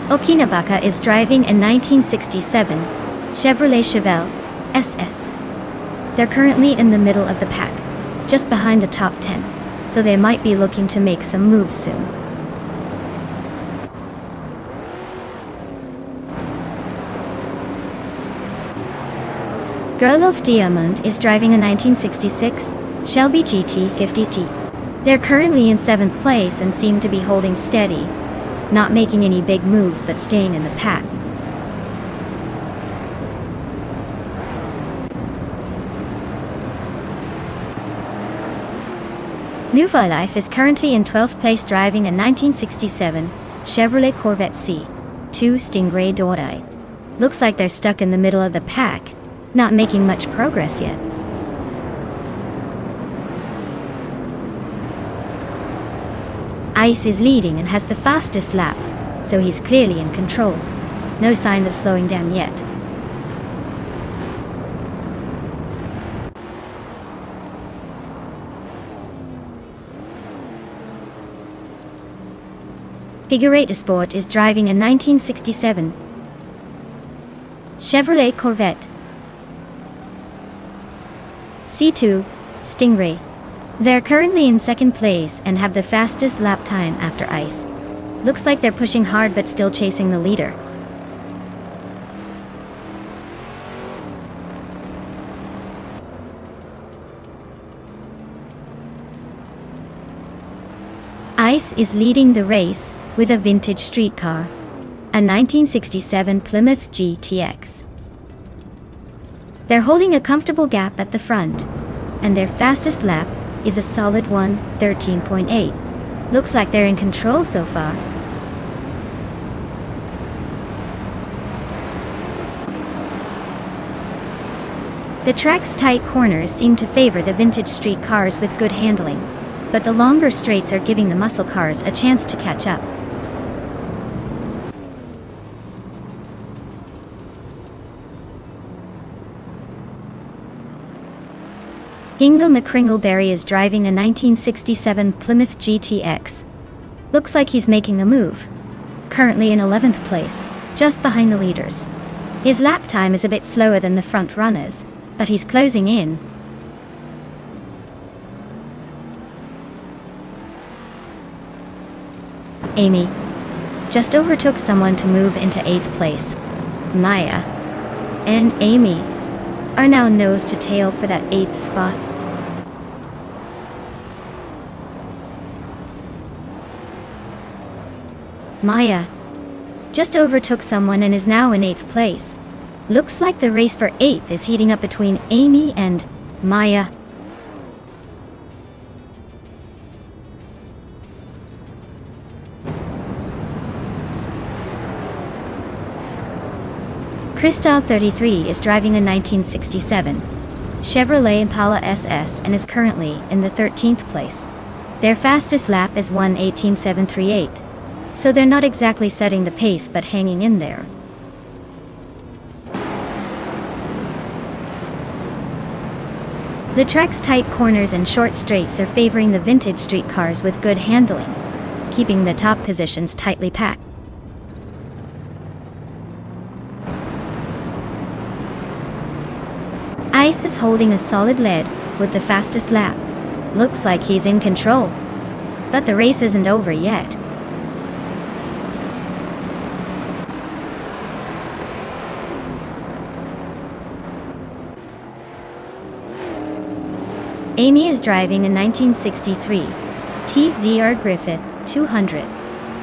Okinabaka is driving a 1967 Chevrolet Chevelle SS. They're currently in the middle of the pack, just behind the top 10, so they might be looking to make some moves soon. Girl of Diamond is driving a 1966 Shelby GT50T. They're currently in 7th place and seem to be holding steady, not making any big moves but staying in the pack. Nouveau Life is currently in 12th place driving a 1967 Chevrolet Corvette C2 Stingray Doré. Looks like they're stuck in the middle of the pack, not making much progress yet. Ice is leading and has the fastest lap, so he's clearly in control. No sign of slowing down yet. Figure 8 Sport is driving a 1967 Chevrolet Corvette C2 Stingray. They're currently in 2nd place and have the fastest lap time after Ice. Looks like they're pushing hard but still chasing the leader. Ice is leading the race with a vintage streetcar, a 1967 Plymouth GTX. They're holding a comfortable gap at the front, and their fastest lap is a solid 1:13.8. Looks like they're in control so far. The track's tight corners seem to favor the vintage street cars with good handling, but the longer straights are giving the muscle cars a chance to catch up. Ingle McCringleberry is driving a 1967 Plymouth GTX. Looks like he's making a move. Currently in 11th place, just behind the leaders. His lap time is a bit slower than the front runners, but he's closing in. Amy just overtook someone to move into 8th place. Maya and Amy are now nose to tail for that 8th spot. Maya just overtook someone and is now in 8th place. Looks like the race for 8th is heating up between Amy and Maya. Cristal 33 is driving a 1967 Chevrolet Impala SS and is currently in the 13th place. Their fastest lap is 1:18.738, so they're not exactly setting the pace but hanging in there. The track's tight corners and short straights are favoring the vintage street cars with good handling, keeping the top positions tightly packed. Ice is holding a solid lead with the fastest lap. Looks like he's in control, but the race isn't over yet. Amy is driving a 1963 TVR Griffith 200.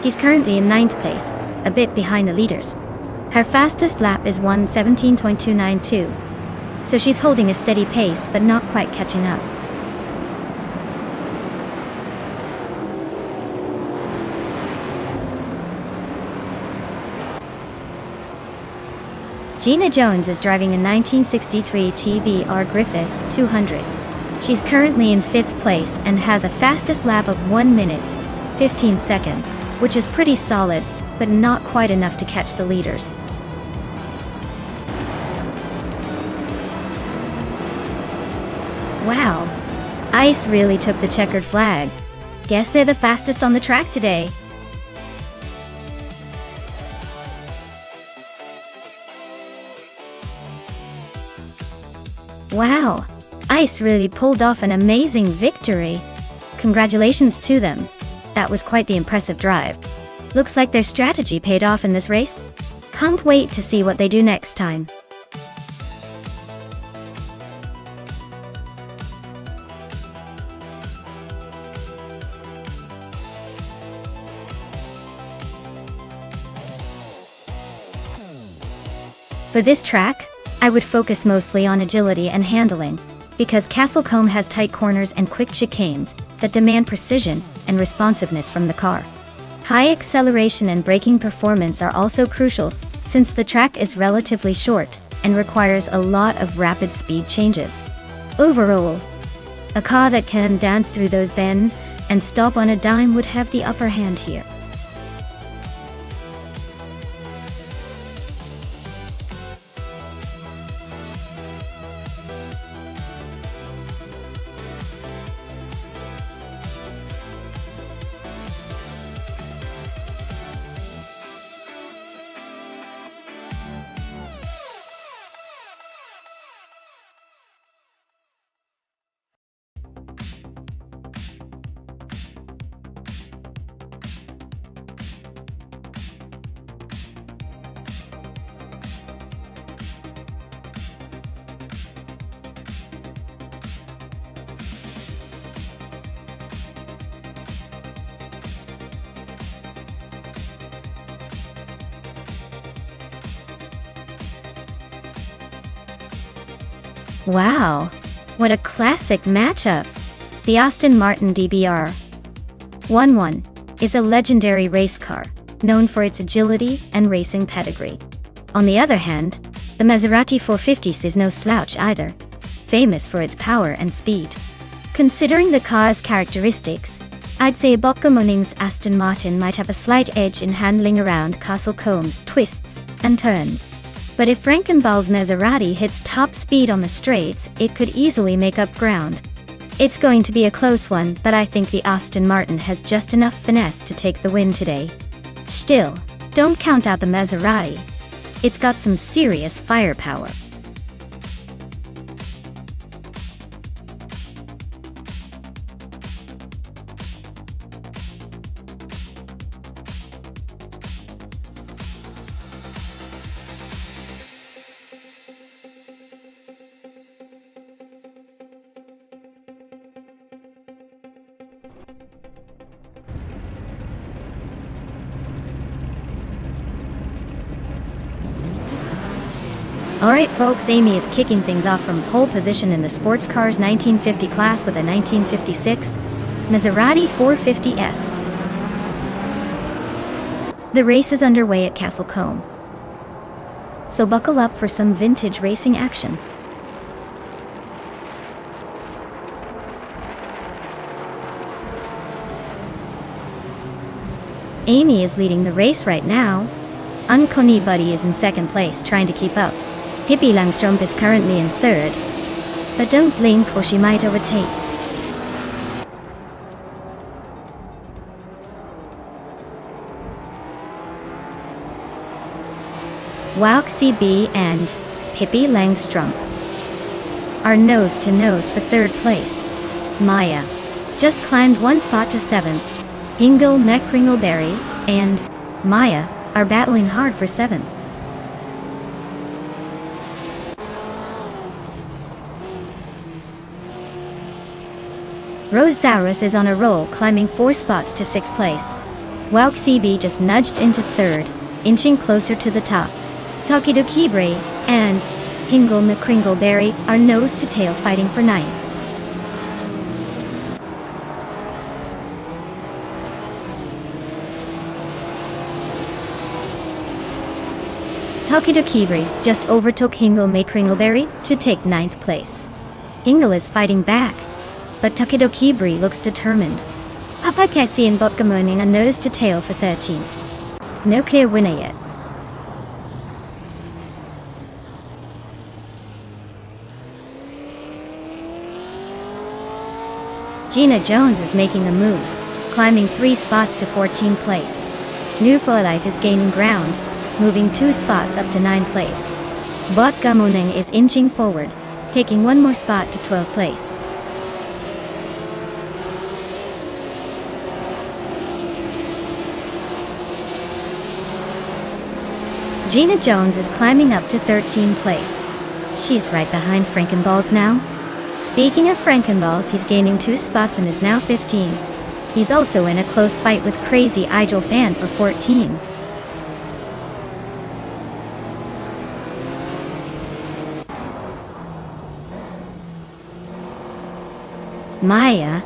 She's currently in ninth place, a bit behind the leaders. Her fastest lap is 1:17.292, so she's holding a steady pace but not quite catching up. Gina Jones is driving a 1963 TBR Griffith 200. She's currently in 5th place and has a fastest lap of 1 minute, 15 seconds, which is pretty solid, but not quite enough to catch the leaders. Wow, Ice really took the checkered flag. Guess they're the fastest on the track today. Wow, Ice really pulled off an amazing victory. Congratulations to them. That was quite the impressive drive. Looks like their strategy paid off in this race. Can't wait to see what they do next time. For this track, I would focus mostly on agility and handling, because Castlecombe has tight corners and quick chicanes that demand precision and responsiveness from the car. High acceleration and braking performance are also crucial, since the track is relatively short and requires a lot of rapid speed changes. Overall, a car that can dance through those bends and stop on a dime would have the upper hand here. Wow, what a classic matchup! The Aston Martin DBR 11 is a legendary race car, known for its agility and racing pedigree. On the other hand, the Maserati 450s is no slouch either, famous for its power and speed. Considering the car's characteristics, I'd say Boccamoning's Aston Martin might have a slight edge in handling around Castlecombe's twists and turns. But if Frankenball's Maserati hits top speed on the straights, it could easily make up ground. It's going to be a close one, but I think the Aston Martin has just enough finesse to take the win today. Still, don't count out the Maserati. It's got some serious firepower. Alright folks, Amy is kicking things off from pole position in the sports cars 1950 class with a 1956 Maserati 450S. The race is underway at Castlecombe, so buckle up for some vintage racing action. Amy is leading the race right now. Unconi Buddy is in second place, trying to keep up. Pippi Langstrump is currently in third, but don't blink or she might overtake. Wauxi B and Pippi Langstrump are nose to nose for third place. Maya just climbed one spot to 7th. Ingle McCringleberry and Maya are battling hard for 7th. Rosaurus is on a roll, climbing 4 spots to 6th place. while CB just nudged into third, inching closer to the top. Tokidokibre and Hingle McCringleberry are nose to tail fighting for ninth. Tokidokibre just overtook Hingle McCringleberry to take ninth place. Hingle is fighting back, but Tokidokibre looks determined. Papakesi and Botgamoning are nose to tail for 13th. No clear winner yet. Gina Jones is making a move, climbing 3 spots to 14th place. New For Life is gaining ground, moving 2 spots up to 9th place. Botgamoning is inching forward, taking 1 more spot to 12th place. Gina Jones is climbing up to 13th place. She's right behind Frankenballs now. Speaking of Frankenballs, he's gaining 2 spots and is now 15. He's also in a close fight with Crazy Igel Fan for 14. Maya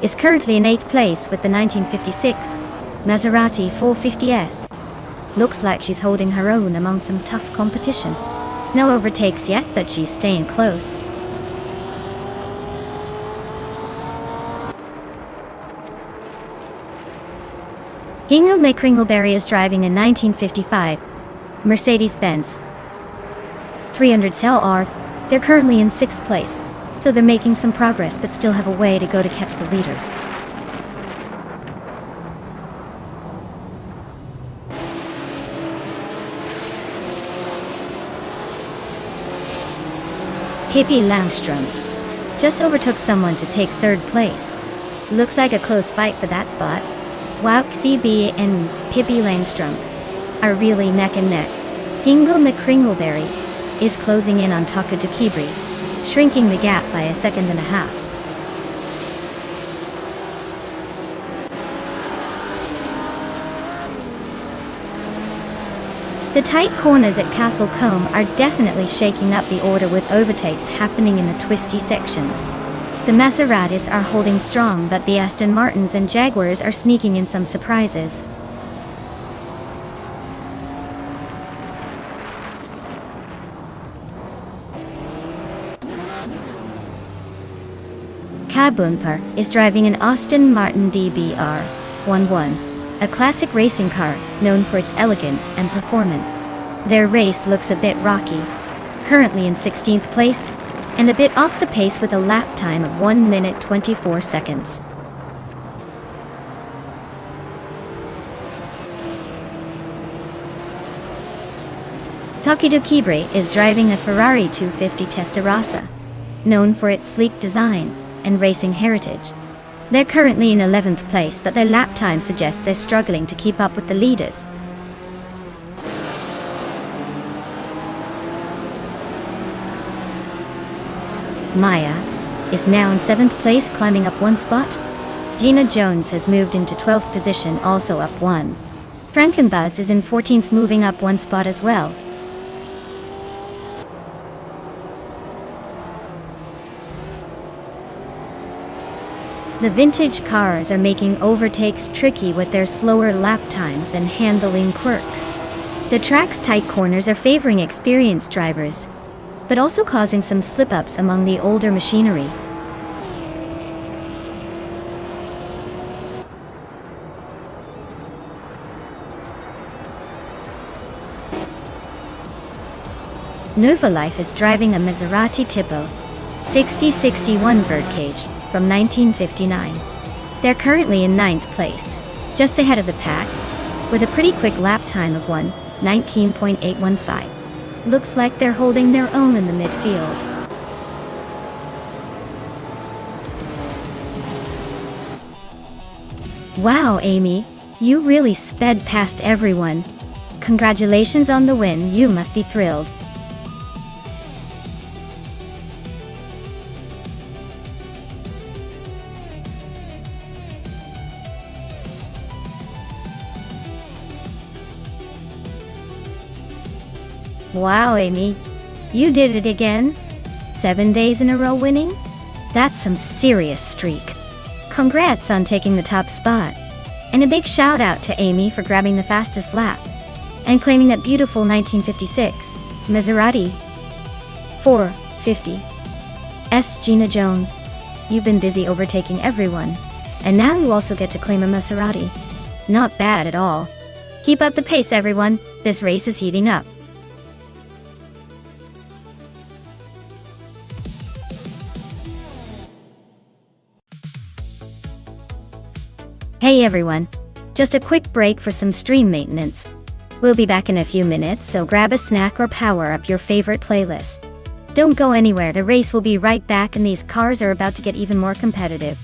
is currently in 8th place with the 1956 Maserati 450S. Looks like she's holding her own among some tough competition. No overtakes yet, but she's staying close. Hingle McCringleberry is driving a 1955 Mercedes-Benz 300 SLR. They're currently in 6th place, so they're making some progress but still have a way to go to catch the leaders. Pippi Langstrom just overtook someone to take 3rd place. Looks like a close fight for that spot. Wow, CB and Pippi Langstrom are really neck and neck. Hingle McCringleberry is closing in on Tokidokibre, shrinking the gap by 1.5 seconds. The tight corners at Castle Combe are definitely shaking up the order with overtakes happening in the twisty sections. The Maseratis are holding strong, but the Aston Martins and Jaguars are sneaking in some surprises. Kabunpar is driving an Aston Martin DBR11, a classic racing car known for its elegance and performance. Their race looks a bit rocky, currently in 16th place, and a bit off the pace with a lap time of 1 minute 24 seconds. Tokidokibre is driving a Ferrari 250 Testarossa, known for its sleek design and racing heritage. They're currently in 11th place, but their lap time suggests they're struggling to keep up with the leaders. Maya is now in 7th place, climbing up 1 spot. Gina Jones has moved into 12th position, also up 1. Frankenbuzz is in 14th, moving up 1 spot as well. The vintage cars are making overtakes tricky with their slower lap times and handling quirks. The track's tight corners are favoring experienced drivers, but also causing some slip-ups among the older machinery. Nova Life is driving a Maserati Tipo 6061 Birdcage from 1959. They're currently in 9th place, just ahead of the pack, with a pretty quick lap time of 1:19.815. Looks like they're holding their own in the midfield. Wow, Amy, you really sped past everyone. Congratulations on the win, you must be thrilled. Wow, Amy. You did it again? 7 days in a row winning? That's some serious streak. Congrats on taking the top spot. And a big shout out to Amy for grabbing the fastest lap and claiming that beautiful 1956 Maserati 450. Gina Jones, you've been busy overtaking everyone, and now you also get to claim a Maserati. Not bad at all. Keep up the pace, everyone. This race is heating up. Hey everyone, just a quick break for some stream maintenance. We'll be back in a few minutes, so grab a snack or power up your favorite playlist. Don't go anywhere, the race will be right back and these cars are about to get even more competitive.